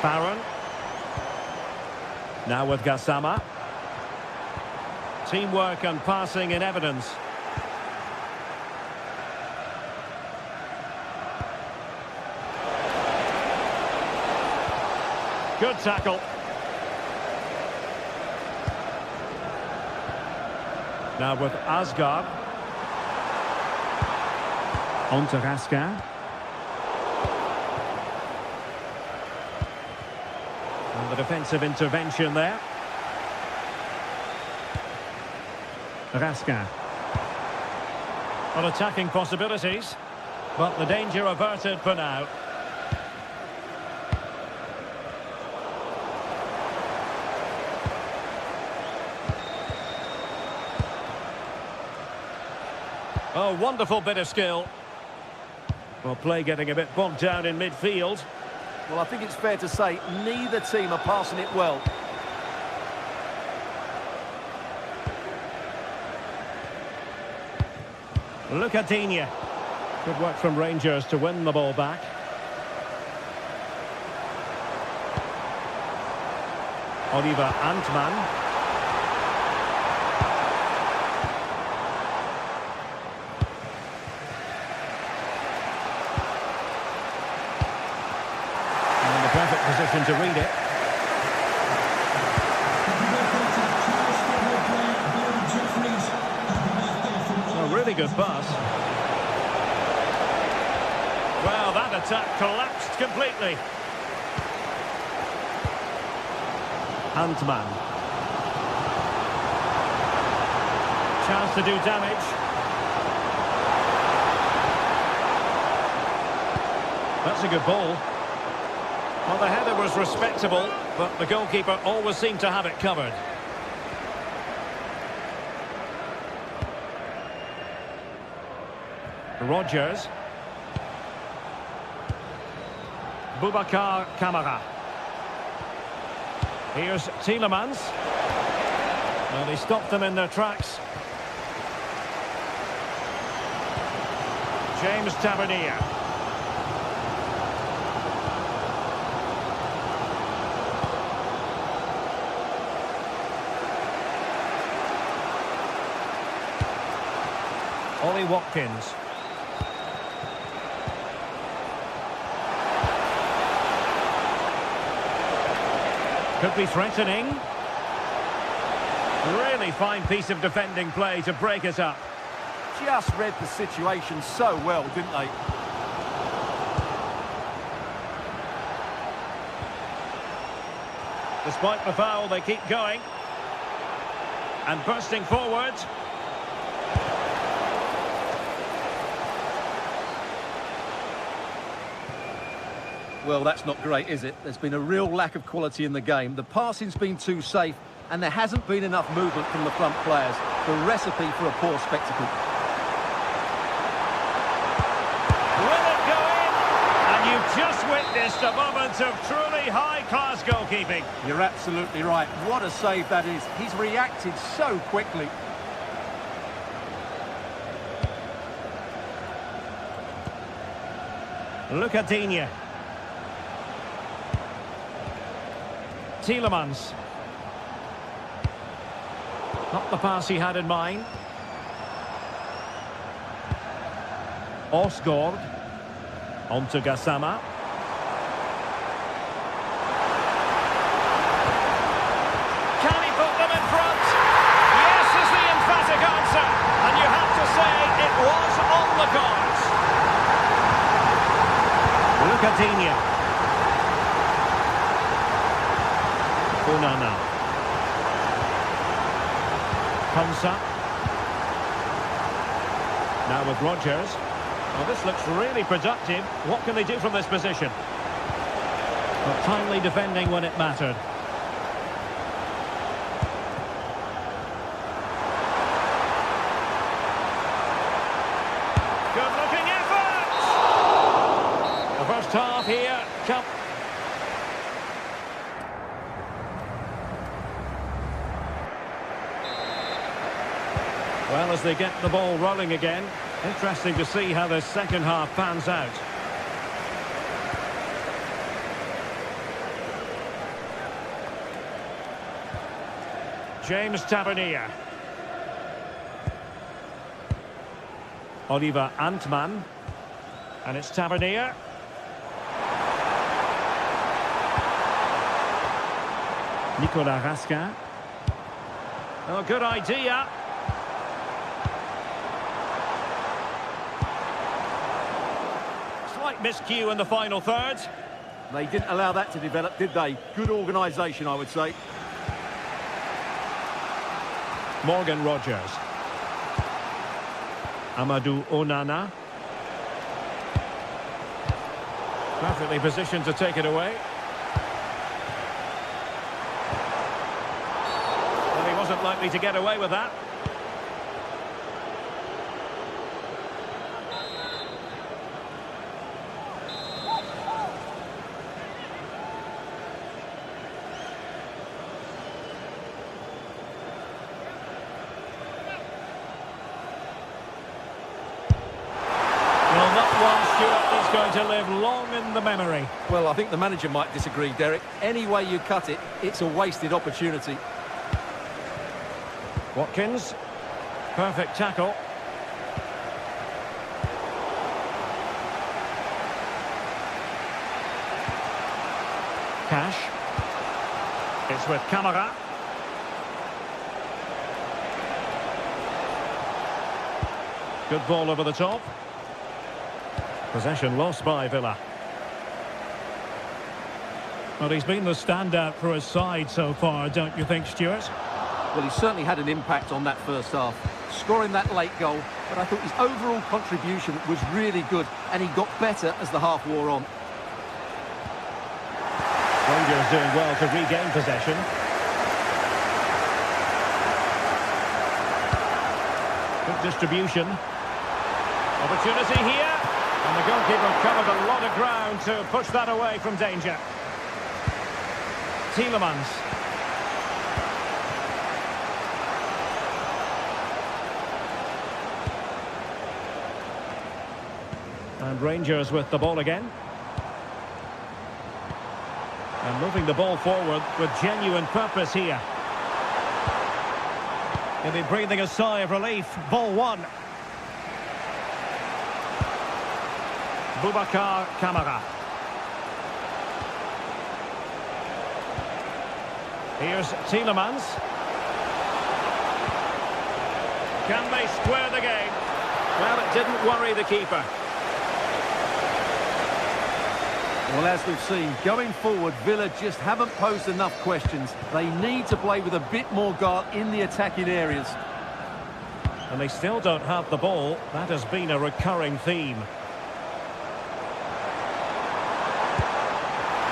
C: Farron. Now with Gassama. Teamwork and passing in evidence. Good tackle. Now with Asgard. On to Raska. And the defensive intervention there. Raska. On attacking possibilities, but the danger averted for now. Oh, wonderful bit of skill. Well, play getting a bit bogged down in midfield.
D: Well, I think it's fair to say neither team are passing it well.
C: Lucadinha. Good work from Rangers to win the ball back. Oliver Antman. Perfect position to read it. A really good pass. Well, that attack collapsed completely. Antman. Chance to do damage. That's a good ball. Well, the header was respectable, but the goalkeeper always seemed to have it covered. Rogers. Boubacar Kamara. Here's Tielemans. Well, he stopped them in their tracks. James Tavernier. Ollie Watkins. Could be threatening. Really fine piece of defending play to break it up.
D: Just read the situation so well, didn't they?
C: Despite the foul, they keep going. And bursting forward.
D: Well, that's not great, is it? There's been a real lack of quality in the game. The passing's been too safe, and there hasn't been enough movement from the front players. The recipe for a poor spectacle.
C: Will it go in? And you've just witnessed a moment of truly high-class goalkeeping.
D: You're absolutely right. What a save that is. He's reacted so quickly.
C: Look at Digne. Tielemans. Not the pass he had in mind. Osgaard. On to Gassama. Can he put them in front? Yes is the emphatic answer. And you have to say it was on the cards. Look at Digne. Onana. Konsa. Now with Rodgers. Well, this looks really productive. What can they do from this position? But timely defending when it mattered. Good-looking effort! The first half here. Well, as they get the ball rolling again, interesting to see how the second half pans out. James Tavernier. Oliver Antman. And it's Tavernier. Nicolas Raskin. Oh, good idea. Slight miscue in the final third.
D: They didn't allow that to develop, did they? Good organisation, I would say.
C: Morgan Rodgers. Amadou Onana. Perfectly positioned to take it away. Well, he wasn't likely to get away with that. Well, that one, Stuart, is going to live long in the memory.
D: Well, I think the manager might disagree, Derek. Any way you cut it, it's a wasted opportunity.
C: Watkins. Perfect tackle. Cash. It's with Camara. Good ball over the top. Possession lost by Villa. Well, he's been the standout for his side so far, don't you think, Stuart?
D: Well, he certainly had an impact on that first half, scoring that late goal, but I thought his overall contribution was really good, and he got better as the half wore on.
C: Rangers doing well to regain possession. Good distribution. Opportunity here. And the goalkeeper covered a lot of ground to push that away from danger. Tielemans. And Rangers with the ball again. And moving the ball forward with genuine purpose here. He'll be breathing a sigh of relief. Ball one. Boubacar Kamara. Here's Tielemans. Can they square the game? Well, it didn't worry the keeper.
D: Well, as we've seen, going forward, Villa just haven't posed enough questions. They need to play with a bit more guile in the attacking areas.
C: And they still don't have the ball. That has been a recurring theme.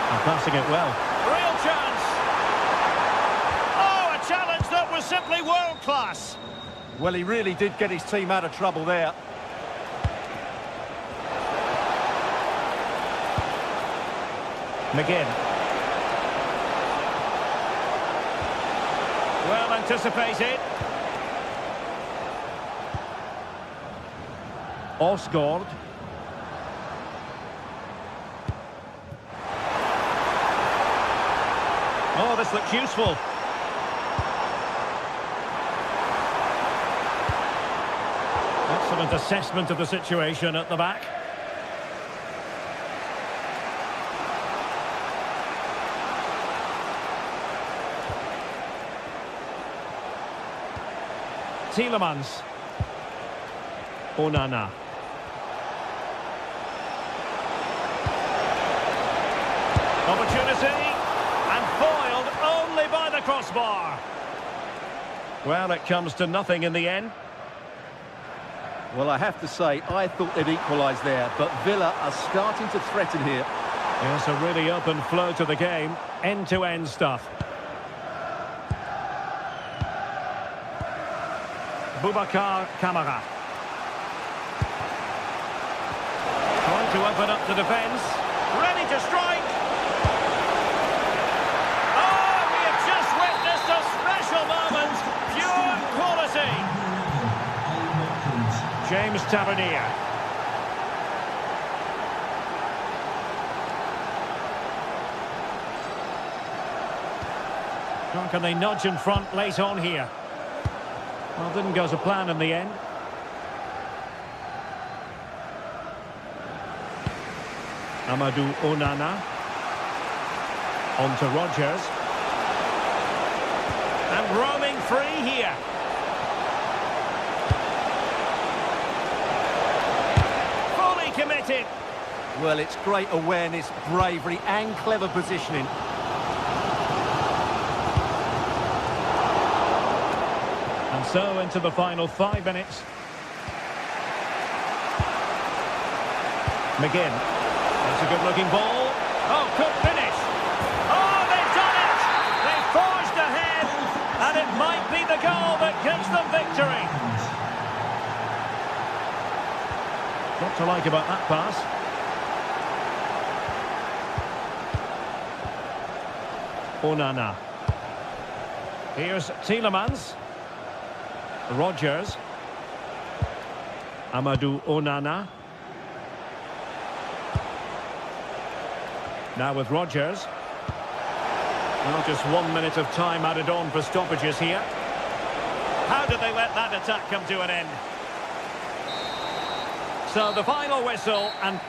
C: And passing it well. Real chance! Oh, a was simply world-class.
D: Well, he really did get his team out of trouble there.
C: McGinn. Well anticipated. Osgaard. Oh, this looks useful. Excellent assessment of the situation at the back. Tielemans. Onana. Opportunity, and foiled only by the crossbar. Well, it comes to nothing in the end.
D: Well, I have to say, I thought they'd equalise there, but Villa are starting to threaten here.
C: Yes, a really open flow to the game, end-to-end stuff. Boubacar Kamara. Trying to open up the defence. Ready to strike. Oh, we have just witnessed a special moment. Pure quality. James Tavernier. How can they nudge in front late on here? Well, didn't go to plan in the end. Amadou Onana. On to Rodgers. And roaming free here. Fully committed.
D: Well, it's great awareness, bravery and clever positioning.
C: And so into the final 5 minutes. McGinn. That's a good-looking ball. Oh, could finish. Oh, they've done it! They've forged ahead, and it might be the goal that gives them victory. What to like about that pass? Onana. Here's Tielemans. Rodgers. Amadou Onana. Now with Rodgers. Well, just 1 minute of time added on for stoppages here. How did they let that attack come to an end? So the final whistle, and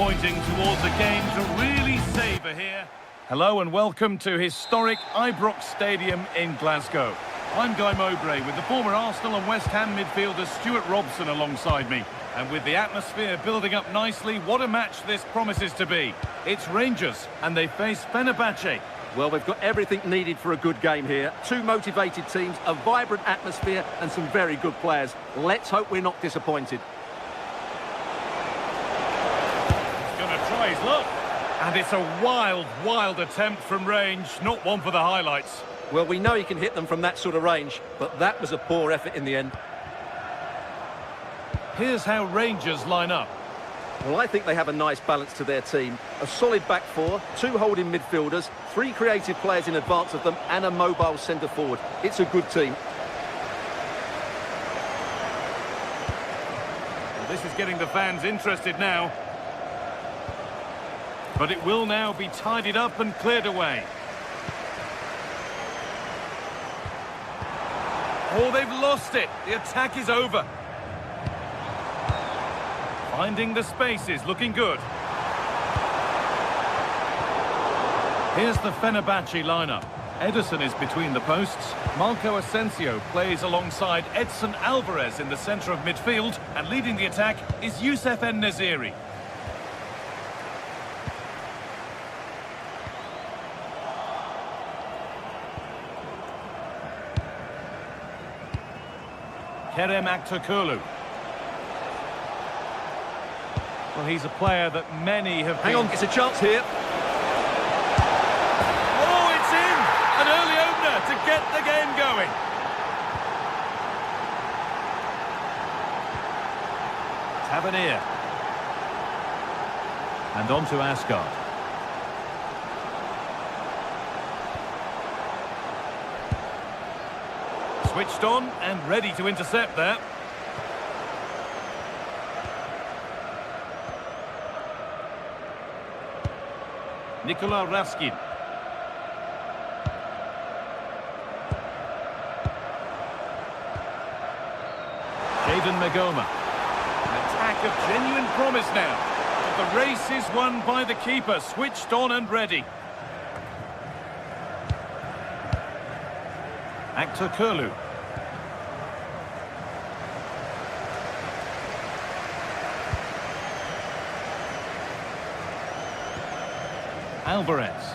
A: pointing towards a game to really savour here. Hello and welcome to historic Ibrox Stadium in Glasgow. I'm Guy Mowbray with the former Arsenal and West Ham midfielder Stuart Robson alongside me. And with the atmosphere building up nicely, what a match this promises to be. It's Rangers and they face Fenerbahce.
D: Well, we've got everything needed for a good game here. Two motivated teams, a vibrant atmosphere and some very good players. Let's hope we're not disappointed.
A: He's going to try his luck. And it's a wild, wild attempt from range, not one for the highlights.
D: Well, we know he can hit them from that sort of range, but that was a poor effort in the end.
A: Here's how Rangers line up.
D: Well, I think they have a nice balance to their team. A solid back four, two holding midfielders, three creative players in advance of them, and a mobile centre-forward. It's a good team.
A: Well, this is getting the fans interested now. But it will now be tidied up and cleared away. Oh, they've lost it. The attack is over. Finding the spaces, looking good. Here's the Fenerbahce lineup. Ederson is between the posts. Marco Asensio plays alongside Edson Alvarez in the centre of midfield. And leading the attack is Youssef En-Nesyri. Kerem Aktürkoğlu. Well, he's a player that many have
D: Hang on, it's a chance here.
A: Oh, it's in! An early opener to get the game going. Tavernier. And on to Asgard. Switched on and ready to intercept there. Nikola Raskin. Jadon Magoma. An attack of genuine promise now. But the race is won by the keeper, switched on and ready. Aktürkoğlu. Alvarez.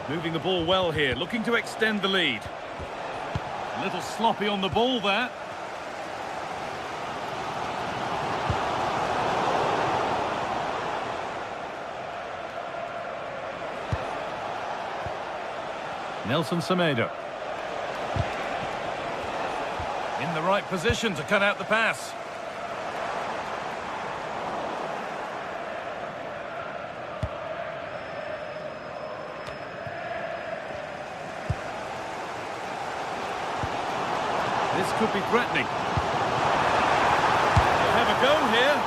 A: Moving the ball well here, looking to extend the lead. A little sloppy on the ball there. Nelson Semedo. In the right position to cut out the pass. This could be threatening. Have a go here.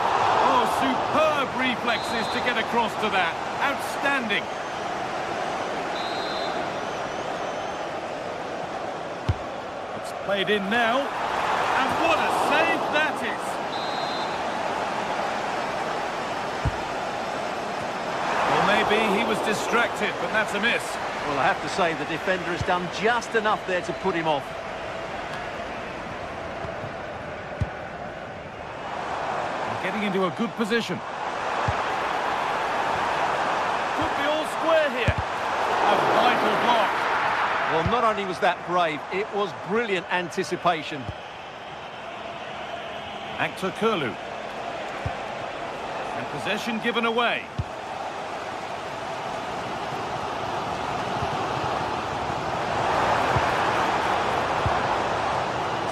A: Oh, superb reflexes to get across to that. Outstanding. It's played in now. And what a save that is. Well, maybe he was distracted, but that's a miss.
D: Well, I have to say the defender has done just enough there to put him off.
A: Getting into a good position. Could be all square here. A vital block.
D: Well, not only was that brave, it was brilliant anticipation.
A: Aktürkoğlu. And possession given away.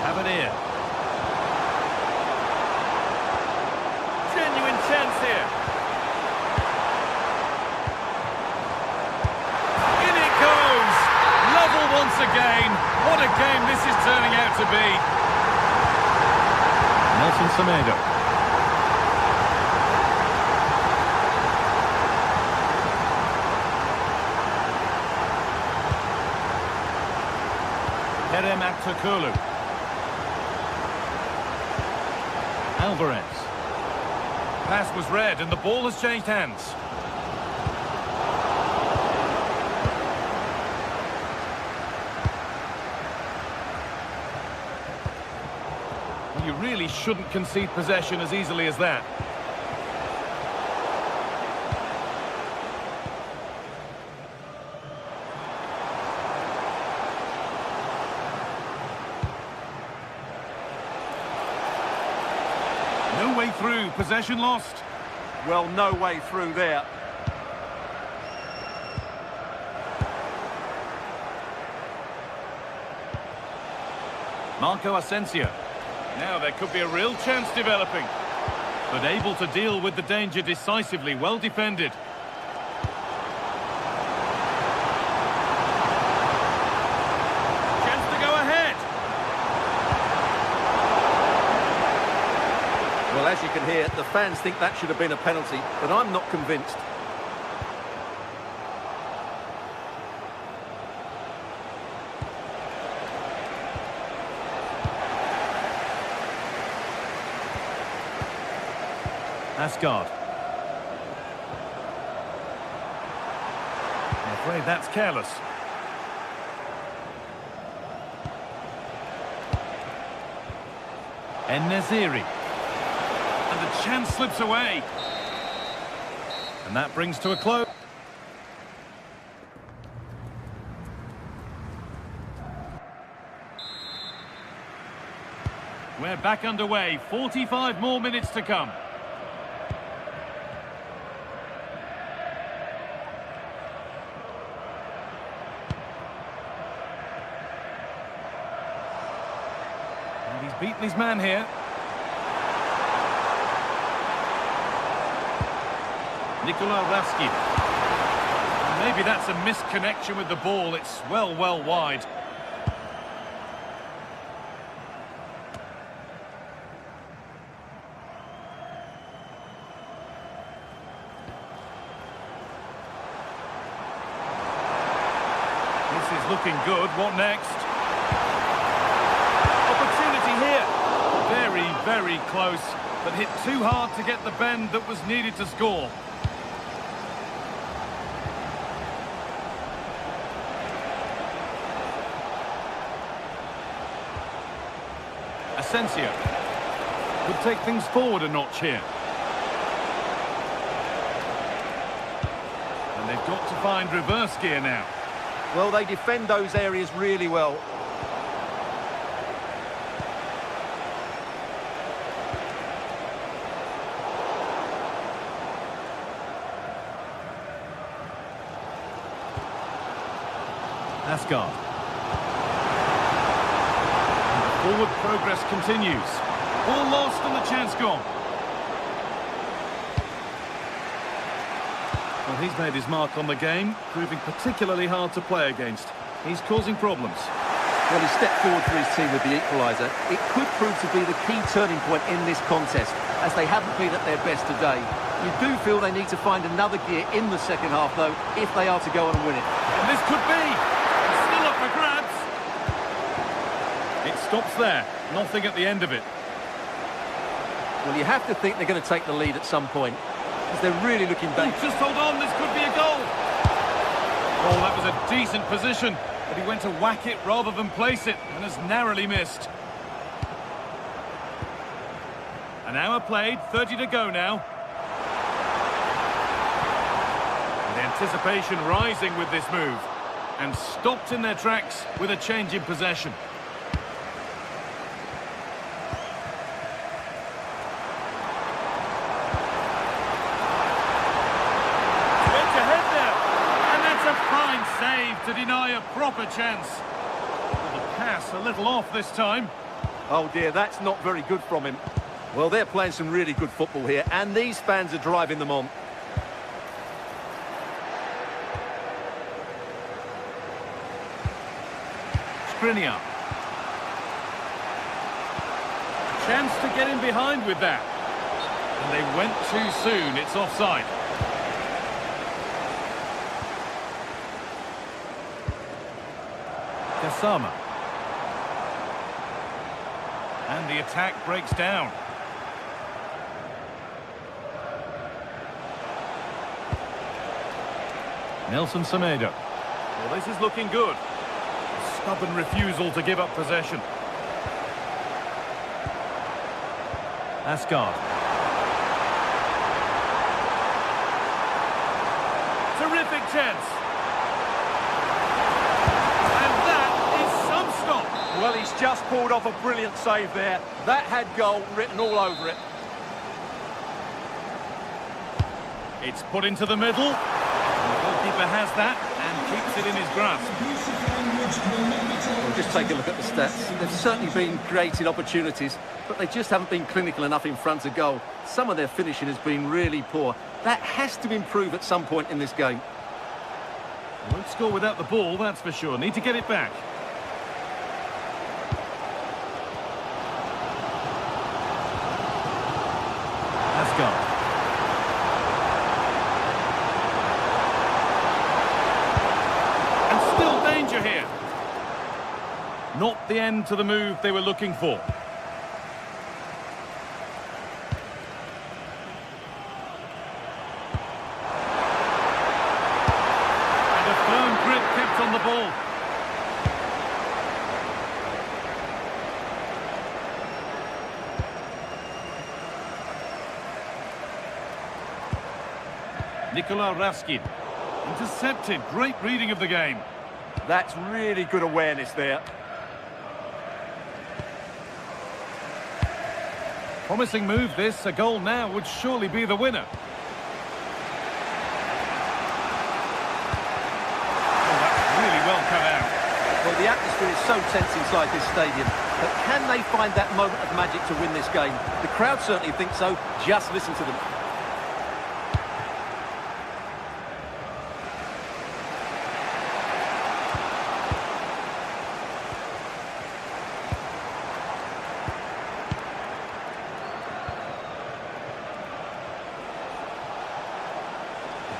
A: Tavernier. Chance here. In it goes. Level once again. What a game this is turning out to be. Nelson Semedo. Kerem Aktürkoğlu. Alvarez. pass was read and the ball has changed hands. You really shouldn't concede possession as easily as that. No way through, possession lost.
D: Well, no way through there.
A: Marco Asensio. Now there could be a real chance developing. But able to deal with the danger decisively, well defended. Chance to go ahead.
D: Well, as you can hear, the fans think that should have been a penalty, but I'm not convinced.
A: Asgard. I'm afraid that's careless. En-Nesyri. And the chance slips away. And that brings to a close. We're back underway. 45 more minutes to come. He's beaten his man here. Nikola Raski. Maybe that's a misconnection with the ball. It's well wide. This is looking good. What next? Here. Very close, but hit too hard to get the bend that was needed to score. Asensio could take things forward a notch here. And they've got to find reverse gear now.
D: Well, they defend those areas really well.
A: Asgard. And the forward progress continues. Ball lost and the chance gone. Well, he's made his mark on the game, proving particularly hard to play against. He's causing problems.
D: Well, he stepped forward for his team with the equaliser. It could prove to be the key turning point in this contest, as they haven't been at their best today. You do feel they need to find another gear in the second half, though, if they are to go on and win it.
A: And this could be. For grabs. It stops there. Nothing at the end of it.
D: Well, you have to think they're going to take the lead at some point, because they're really looking back.
A: Just hold on, this could be a goal. Oh, that was a decent position, but he went to whack it rather than place it, and has narrowly missed. An hour played, 30 to go now. And anticipation rising with this move. And stopped in their tracks with a change in possession. Went ahead there, and that's a fine save to deny a proper chance. The pass a little off this time.
D: Oh dear, that's not very good from him. Well, they're playing some really good football here, and these fans are driving them on.
A: Skriniar. Chance to get in behind with that. And they went too soon. It's offside. Kasama. And the attack breaks down. Nelson Semedo. Well, this is looking good. A stubborn refusal to give up possession. Asgard. Terrific chance. And that is some stop.
D: Well, he's just pulled off a brilliant save there. That had goal written all over it.
A: It's put into the middle. The goalkeeper has that and keeps it in his grasp.
D: Well, just take a look at the stats. They've certainly been created opportunities, but they just haven't been clinical enough in front of goal. Some of their finishing has been really poor. That has to improve at some point in this game.
A: Won't score without the ball, that's for sure. Need to get it back. Asgard. And still danger here. Not the end to the move they were looking for. And a firm grip kept on the ball. Nikola Raskin. Intercepted. Great reading of the game.
D: That's really good awareness there.
A: Promising move this. A goal now would surely be the winner. Oh, that's really well cut out.
D: Well, the atmosphere is so tense inside this stadium. But can they find that moment of magic to win this game? The crowd certainly think so. Just listen to them.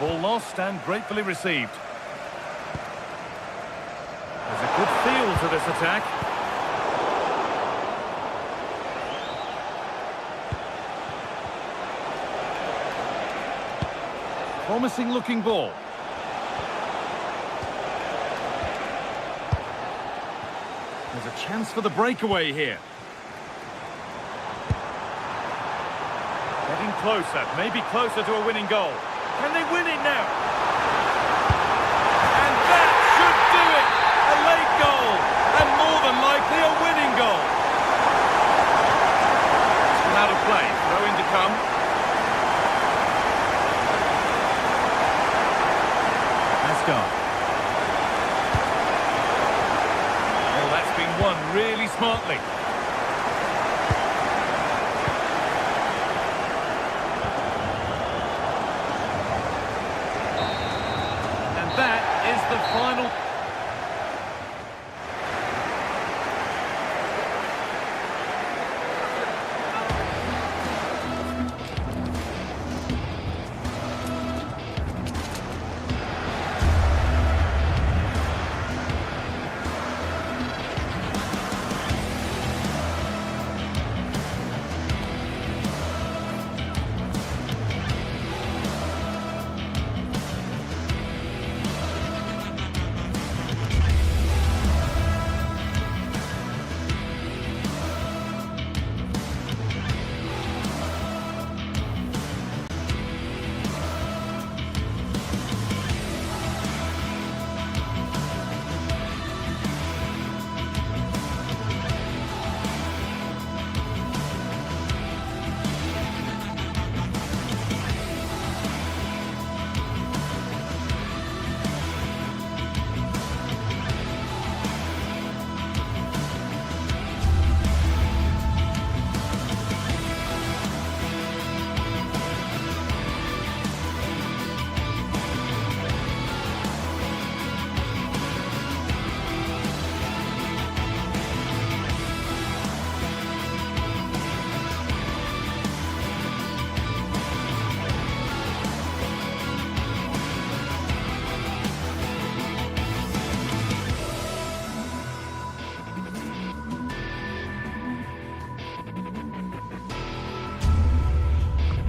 A: Ball lost and gratefully received. There's a good feel to this attack. Promising looking ball. There's a chance for the breakaway here. Getting closer, maybe closer to a winning goal. Can they win it now? And that should do it! A late goal, and more than likely a winning goal. It's come out of play, throw in to come. Asgard. Oh, that's been won really smartly. That is the final.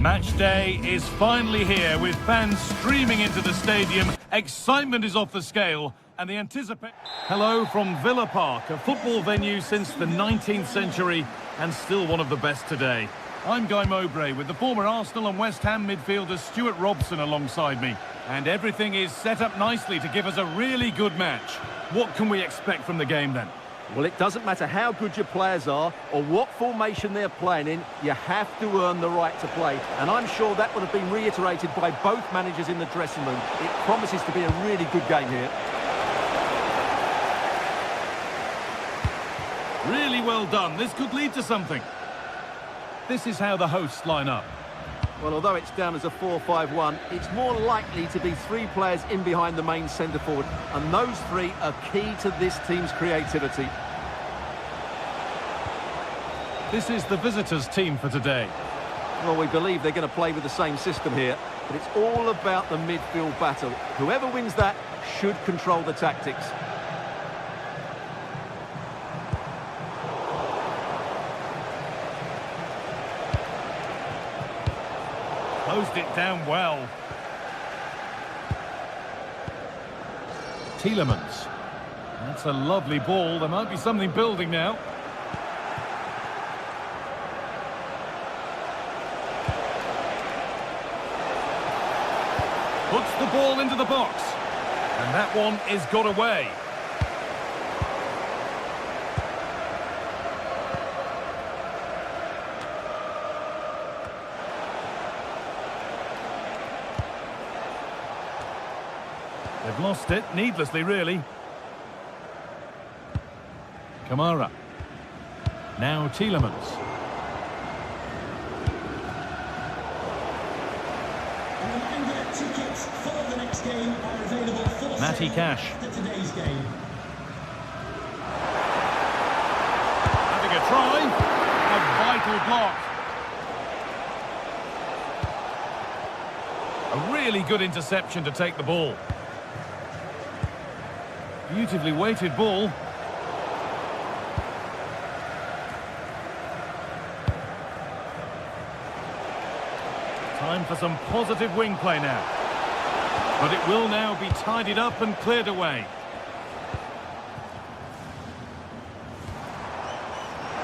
A: Match day is finally here with fans streaming into the stadium Excitement is off the scale, and the anticipation... Hello from Villa Park, a football venue since the 19th century, and still one of the best today. I'm Guy Mowbray with the former Arsenal and West Ham midfielder Stuart Robson alongside me. And everything is set up nicely to give us a really good match. What can we expect from the game then?
D: Well, it doesn't matter how good your players are or what formation they're playing in, you have to earn the right to play. And I'm sure that would have been reiterated by both managers in the dressing room. It promises to be a really good game here.
A: Really well done. This could lead to something. This is how the hosts line up.
D: Well, although it's down as a 4-5-1, it's more likely to be three players in behind the main centre-forward, and those three are key to this team's creativity.
A: This is the visitors' team for today.
D: Well, we believe they're going to play with the same system here, but it's all about the midfield battle. Whoever wins that should control the tactics.
A: Closed it down well. Tielemans. That's a lovely ball. There might be something building now. Puts the ball into the box. And that one is got away. They've lost it, needlessly, really. Kamara. Now Tielemans.
E: Reminder, tickets for the next game are available for
A: Matty
E: sale
A: Cash.
E: after today's game.
A: Having a try. A vital block. A really good interception to take the ball. Beautifully weighted ball. Time for some positive wing play now. But it will now be tidied up and cleared away.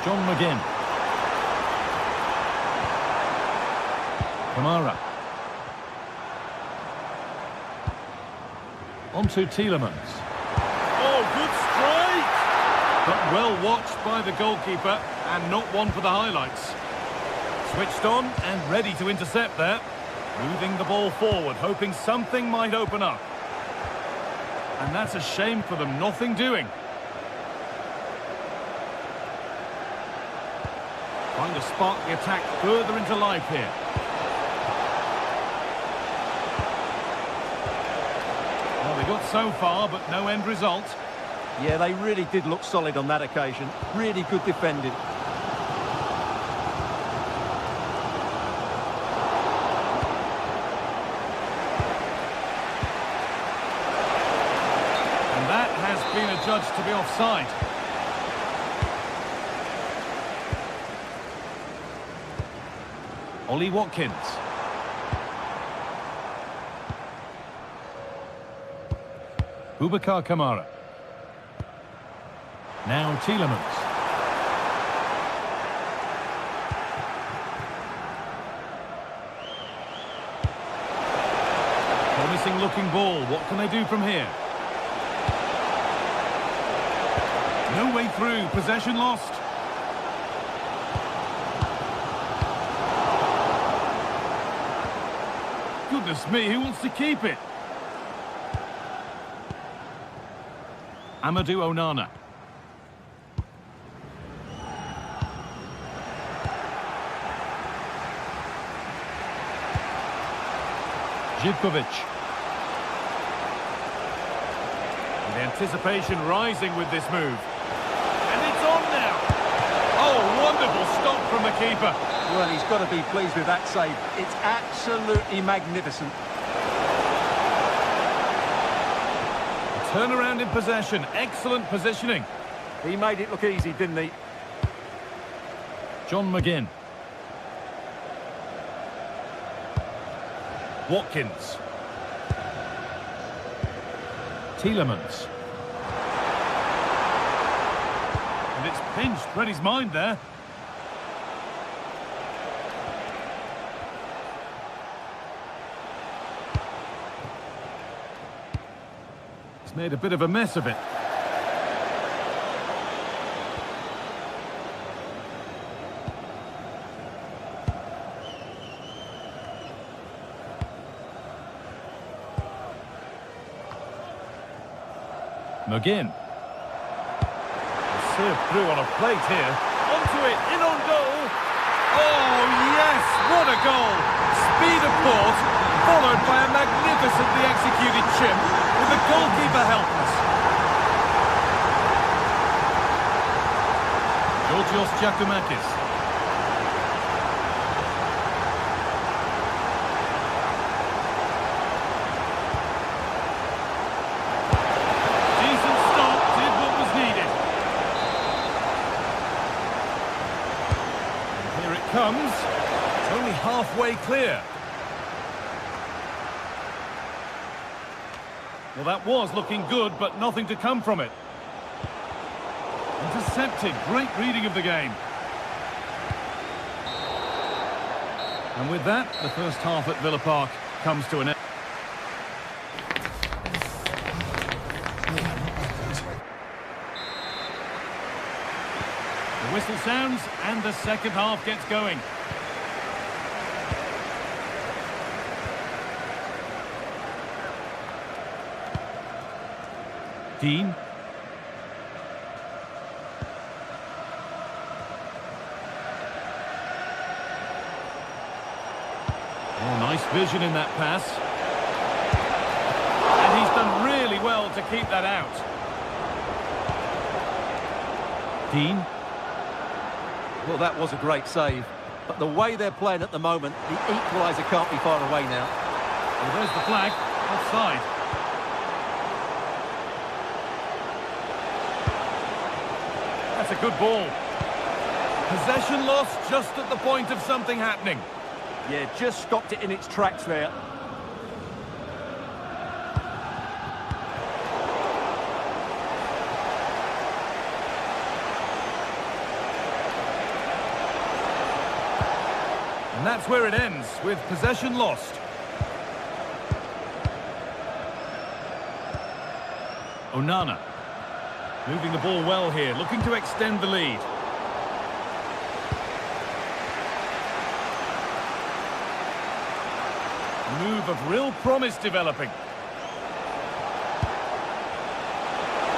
A: John McGinn. Kamara. On to Tielemans. Oh, good strike! But well watched by the goalkeeper, and not one for the highlights. Switched on and ready to intercept there. Moving the ball forward, hoping something might open up. And that's a shame for them, nothing doing. Trying to spark the attack further into life here. Well, they got so far, but no end result.
D: Yeah, they really did look solid on that occasion. Really good defending.
A: And that has been adjudged to be offside. Ollie Watkins. Boubacar Kamara. Now Tielemans. Promising looking ball. What can they do from here? No way through. Possession lost. Goodness me, who wants to keep it? Amadou Onana. Živkovic. The anticipation rising with this move. And it's on now. Oh, wonderful stop from the keeper.
D: Well, he's got to be pleased with that save. It's absolutely magnificent.
A: Turnaround in possession. Excellent positioning.
D: He made it look easy, didn't he?
A: John McGinn. Watkins. Tielemans. And it's pinched, read his mind there. He's made a bit of a mess of it. McGinn. Served through on a plate here. Onto it, in on goal. Oh, yes, what a goal. Speed of thought, followed by a magnificently executed chip with the goalkeeper helpless. Georgios Giacomakis. Comes. It's only halfway clear. Well, that was looking good, but nothing to come from it. Intercepted. Great reading of the game. And with that, the first half at Villa Park comes to an end. The whistle sounds and the second half gets going. Dean. Oh, nice vision in that pass. And he's done really well to keep that out. Dean.
D: Well, that was a great save. But the way they're playing at the moment, the equaliser can't be far away now.
A: Well, there's the flag. Offside. That's a good ball. Possession lost just at the point of something happening.
D: Yeah, just stopped it in its tracks there.
A: And that's where it ends, with possession lost. Onana. Moving the ball well here, looking to extend the lead. Move of real promise developing.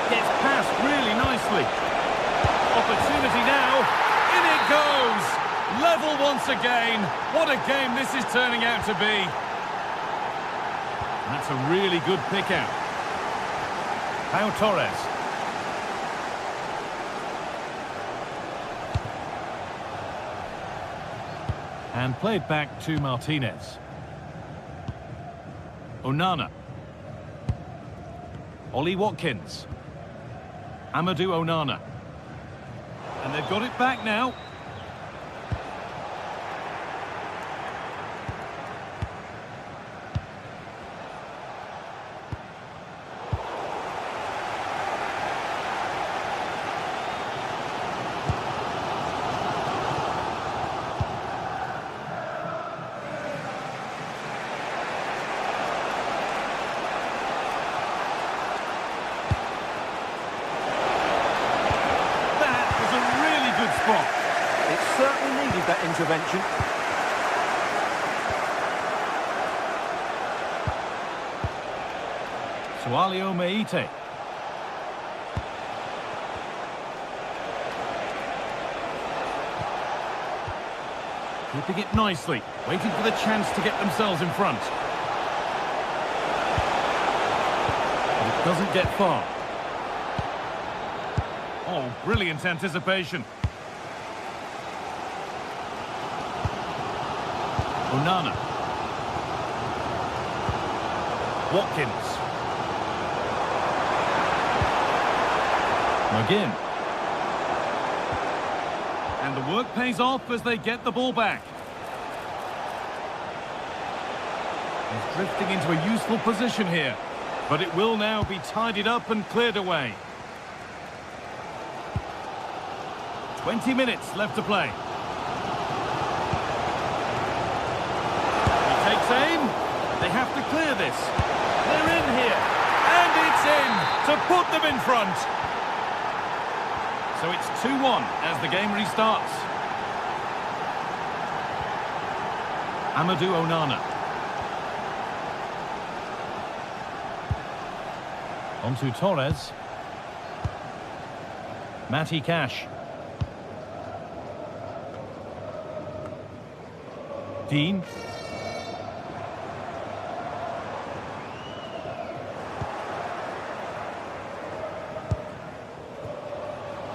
A: Gets past really nicely. Opportunity now. In it goes. Level once again. What a game this is turning out to be. That's a really good pick out. Pau Torres. And played back to Martinez. Onana. Ollie Watkins. Amadou Onana. And they've got it back now.
D: It certainly needed that intervention.
A: Sualio Meite. Keeping it nicely, waiting for the chance to get themselves in front. But it doesn't get far. Oh, brilliant anticipation. Onana. Watkins. McGinn. And the work pays off as they get the ball back. He's drifting into a useful position here. But it will now be tidied up and cleared away. 20 minutes left to play. He takes aim. They have to clear this. They're in here. And it's in to put them in front. So it's 2-1 as the game restarts. Amadou Onana. On to Torres. Matty Cash. Dean.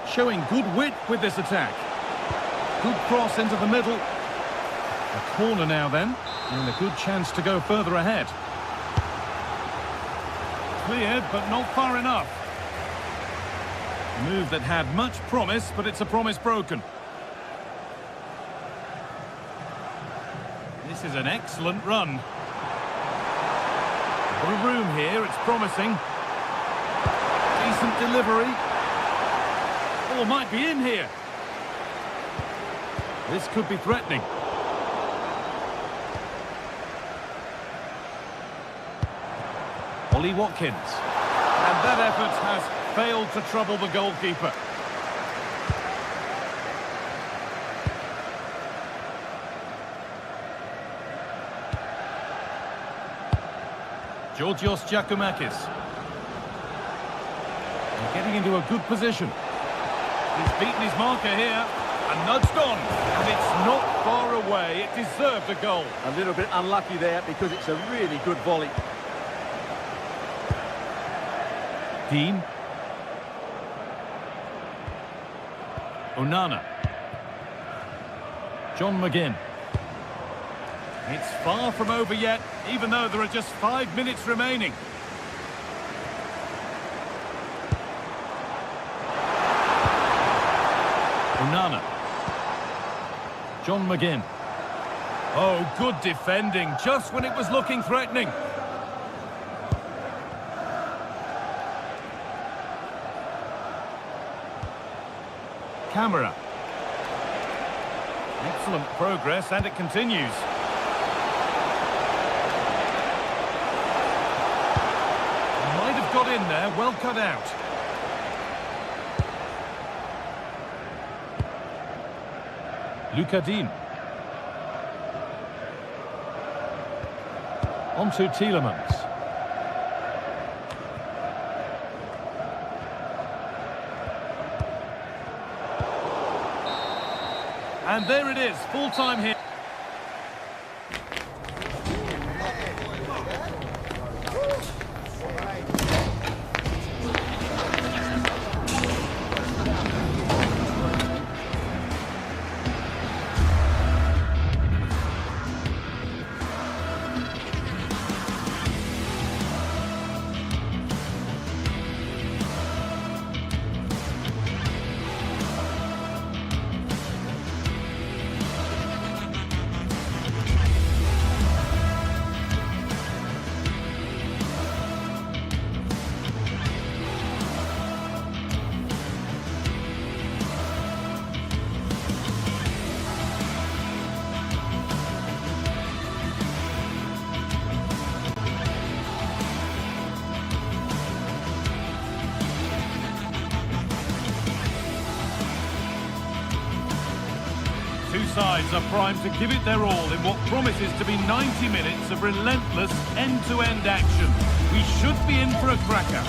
A: Showing good wit with this attack. Good cross into the middle. A corner now then, and a good chance to go further ahead. Cleared, but not far enough. A move that had much promise, but it's a promise broken. This is an excellent run. Got a room here, it's promising. Decent delivery. Oh, might be in here. This could be threatening. Ollie Watkins. And that effort has failed to trouble the goalkeeper. Georgios Giacomakis. They're getting into a good position. He's beaten his marker here and nudged on. And it's not far away. It deserved a goal.
D: A little bit unlucky there because it's a really good volley.
A: Dean. Onana. John McGinn. It's far from over yet, even though there are just 5 minutes remaining. Onana. John McGinn. Oh, good defending, just when it was looking threatening. Camera. Excellent progress, and it continues. Might have got in there, well cut out. Luca Dean. On to Tielemans. And there it is, full time here. Two sides are primed to give it their all in what promises to be 90 minutes of relentless end-to-end action. We should be in for a cracker.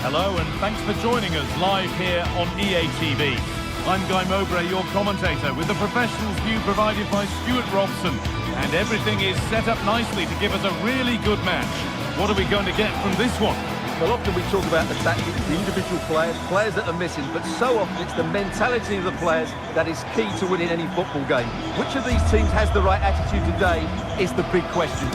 A: Hello and thanks for joining us live here on EA TV. I'm Guy Mowbray, your commentator, with the professionals view provided by Stuart Robson. And everything is set up nicely to give us a really good match. What are we going to get from this one?
D: Well, often we talk about the tactics, the individual players that are missing, but so often it's the mentality of the players that is key to winning any football game. Which of these teams has the right attitude today is the big question.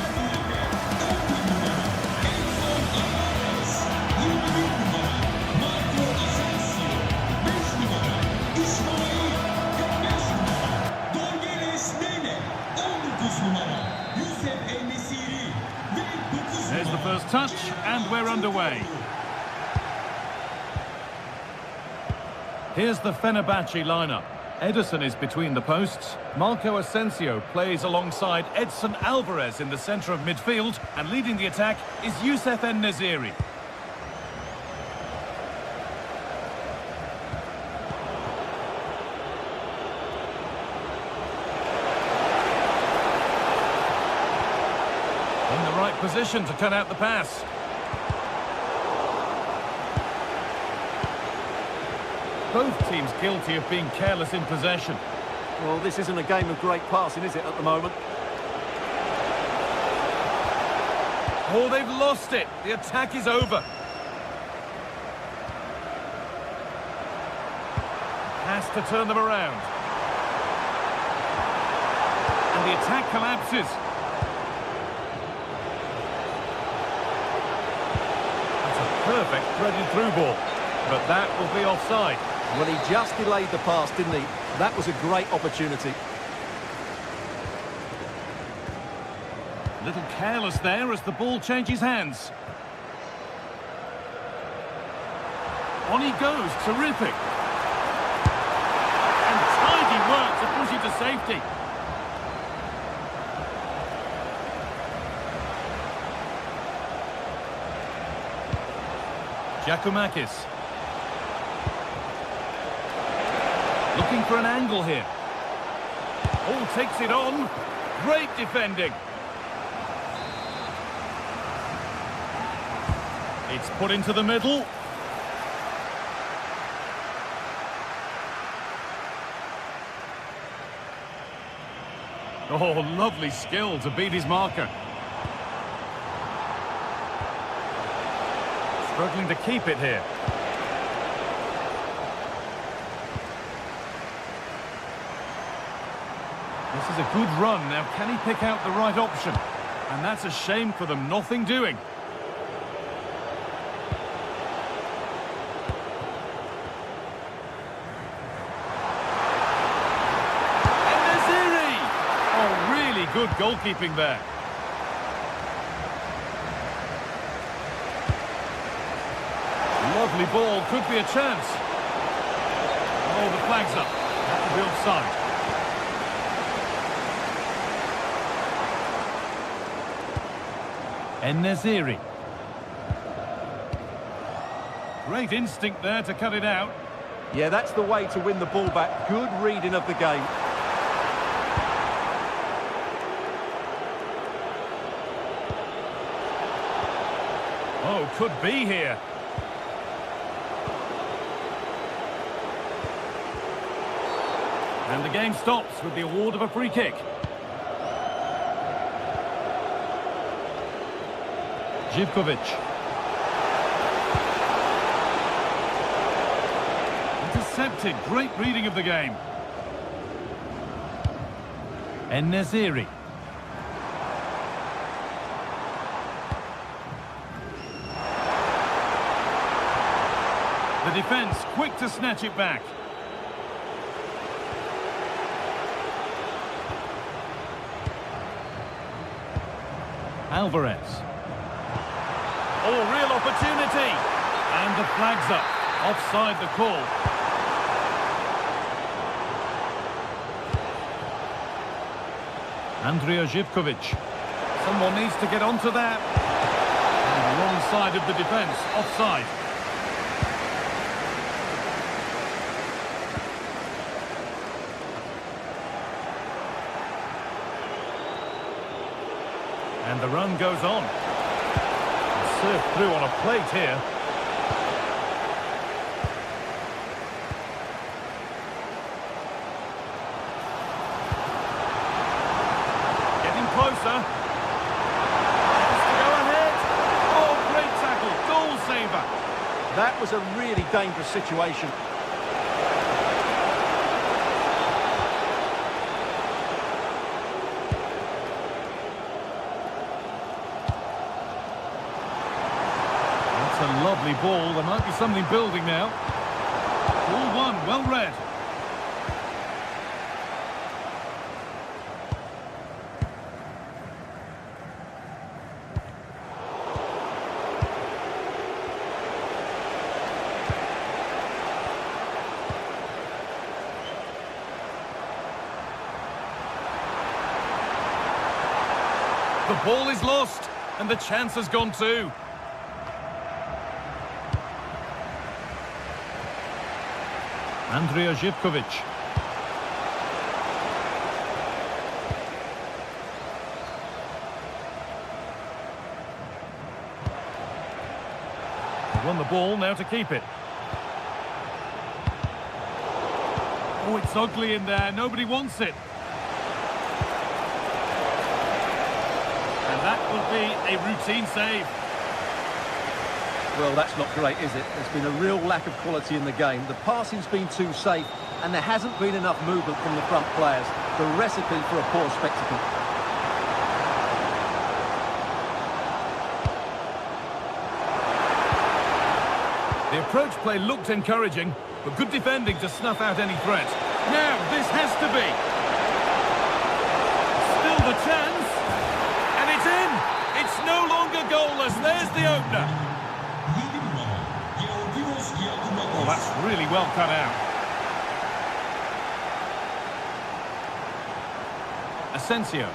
A: first touch, and we're underway. Here's the Fenerbahce lineup. Ederson is between the posts. Marco Asensio plays alongside Edson Alvarez in the centre of midfield, and leading the attack is Youssef En-Nesyri. In the right position to cut out the pass. Both teams guilty of being careless in possession.
D: Well, this isn't a game of great passing, is it, at the moment?
A: Oh, they've lost it. The attack is over. Has to turn them around. And the attack collapses. That's a perfect threaded through ball. But that will be offside.
D: Well, he just delayed the pass, didn't he? That was a great opportunity.
A: A little careless there as the ball changes hands. On he goes, terrific. And tidy work to push it to safety. Giacomakis. Looking for an angle here. Oh, takes it on. Great defending. It's put into the middle. Oh, lovely skill to beat his marker. Struggling to keep it here. This is a good run. Now, can he pick out the right option? And that's a shame for them. Nothing doing. En-Nesyri! Oh, really good goalkeeping there. Lovely ball. Could be a chance. Oh, the flag's up. That will be offside. En-Nesyri. Great instinct there to cut it out.
D: Yeah, that's the way to win the ball back. Good reading of the game.
A: Oh, could be here. And the game stops with the award of a free kick. Živkovic. Intercepted. Great reading of the game. En-Nesyri. The defence quick to snatch it back. Alvarez. Oh, real opportunity. And the flag's up. Offside the call. Andrija Živkovic. Someone needs to get onto that. And the wrong side of the defence. Offside. And the run goes on. Served through on a plate here. Getting closer. Has to go ahead. Oh, great tackle. Goal saver.
D: That was a really dangerous situation.
A: A lovely ball. There might be something building now. Ball one, well read. The ball is lost, and the chance has gone too. Andrija Zivkovic. They won the ball, now to keep it. Oh, it's ugly in there. Nobody wants it. And that will be a routine save.
D: Well, that's not great, is it? There's been a real lack of quality in the game. The passing's been too safe, and there hasn't been enough movement from the front players. The recipe for a poor spectacle.
A: The approach play looked encouraging, but good defending to snuff out any threat. Now, this has to be. Still the chance. And it's in. It's no longer goalless. There's the opener. Oh, that's really well cut out. Asensio.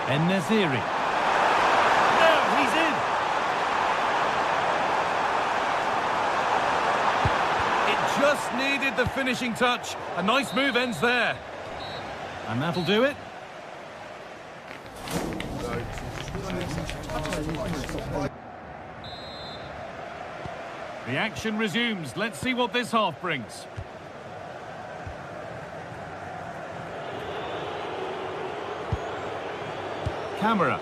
A: En-Nesyri. Now he's in. It just needed the finishing touch. A nice move ends there. And that'll do it. The action resumes. Let's see what this half brings. Camera.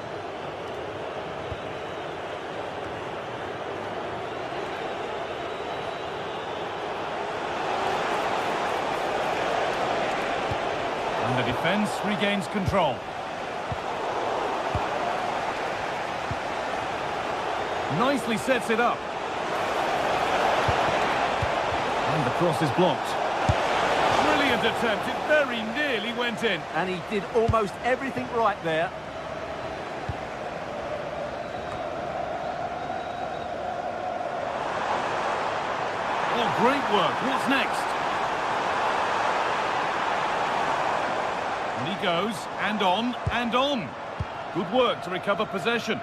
A: And the defence regains control. Nicely sets it up. And the cross is blocked. Brilliant attempt. It very nearly went in.
D: And he did almost everything right there.
A: Oh, great work. What's next? And he goes, and on, and on. Good work to recover possession.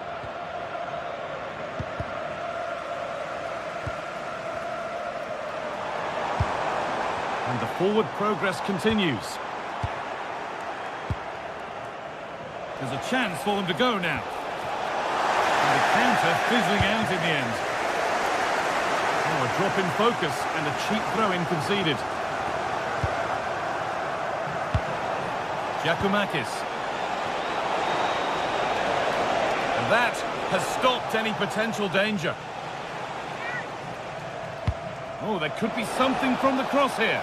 A: And the forward progress continues. There's a chance for them to go now. And the counter fizzling out in the end. Oh, a drop in focus and a cheap throw-in conceded. Giacomakis. And that has stopped any potential danger. Oh, there could be something from the cross here.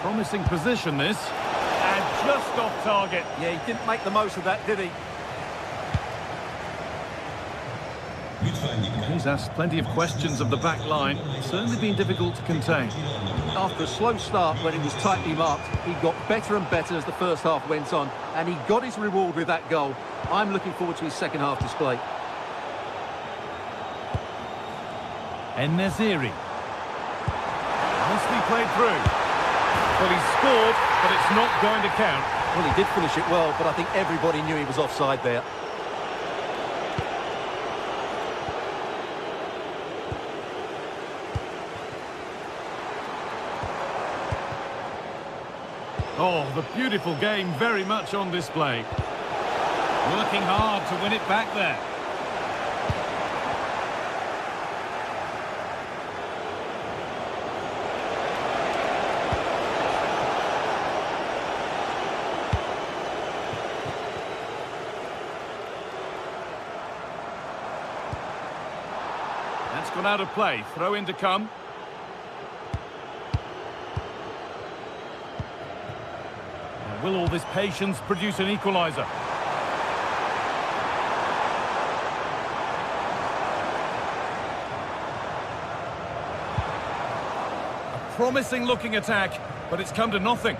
A: Promising position, this. And just off target.
D: Yeah, he didn't make the most of that, did he?
A: He's asked plenty of questions of the back line. It's certainly been difficult to contain.
D: After a slow start when it was tightly marked, he got better and better as the first half went on, and he got his reward with that goal. I'm looking forward to his second half display.
A: En-Nesyri. Nicely played through. Well, he scored, but it's not going to count.
D: Well, he did finish it well, but I think everybody knew he was offside there.
A: Oh, the beautiful game very much on display. Working hard to win it back there. That's gone out of play. Throw in to come. Will all this patience produce an equaliser? A promising looking attack, but it's come to nothing.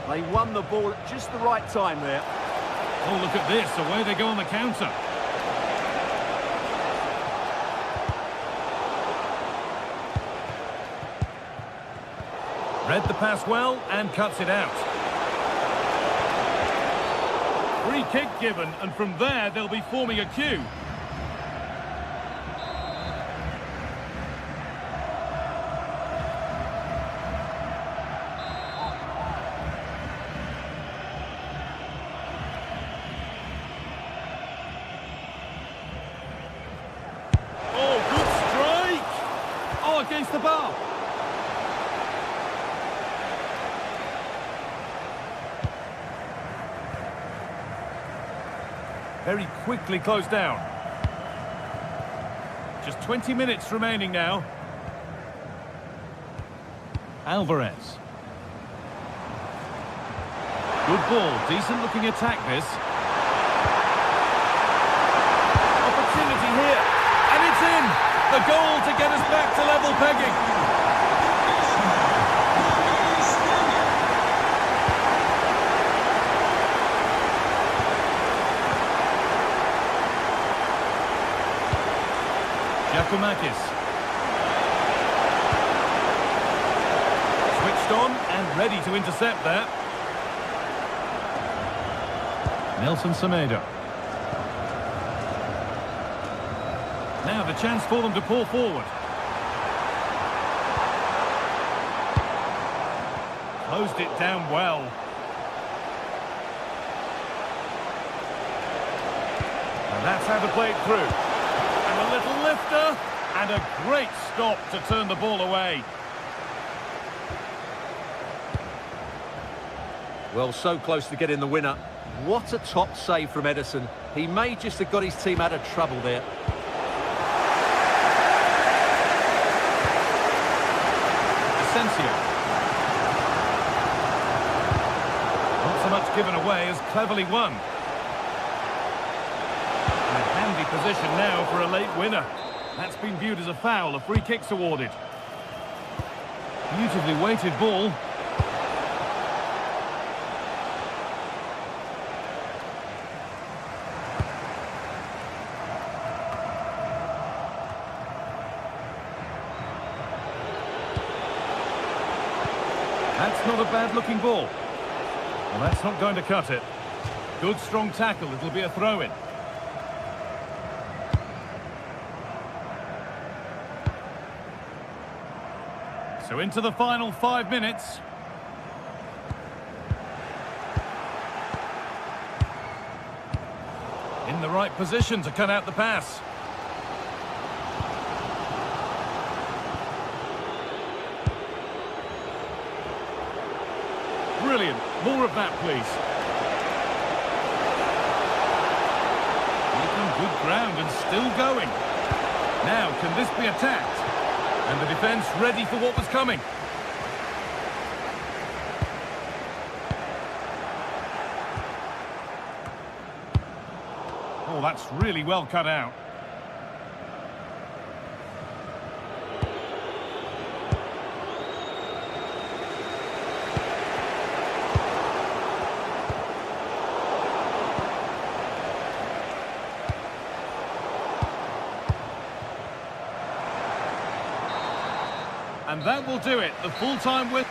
D: They won the ball at just the right time there.
A: Oh, look at this. Away they go on the counter. Read the pass well and cuts it out. Free kick given, and from there they'll be forming a queue. Oh, good strike! Oh, against the bar. Very quickly closed down. Just 20 minutes remaining now. Alvarez. Good ball, decent looking attack this. Opportunity here, and it's in! The goal to get us back to level pegging. Giacomakis. Switched on and ready to intercept there. Nelson Semedo. Now the chance for them to pull forward. Closed it down well. And that's how to play it through. And a little lifter, and a great stop to turn the ball away.
D: Well, so close to getting the winner. What a top save from Ederson. He may just have got his team out of trouble there.
A: Asensio. Not so much given away as cleverly won. In a handy position now for a late winner. That's been viewed as a foul. A free kick's awarded. Beautifully weighted ball. That's not a bad-looking ball. Well, that's not going to cut it. Good, strong tackle. It'll be a throw-in. So into the final 5 minutes. In the right position to cut out the pass. Brilliant. More of that, please. Making good ground and still going. Now, can this be attacked? And the defence ready for what was coming. Oh, that's really well cut out. And that will do it. The full-time win.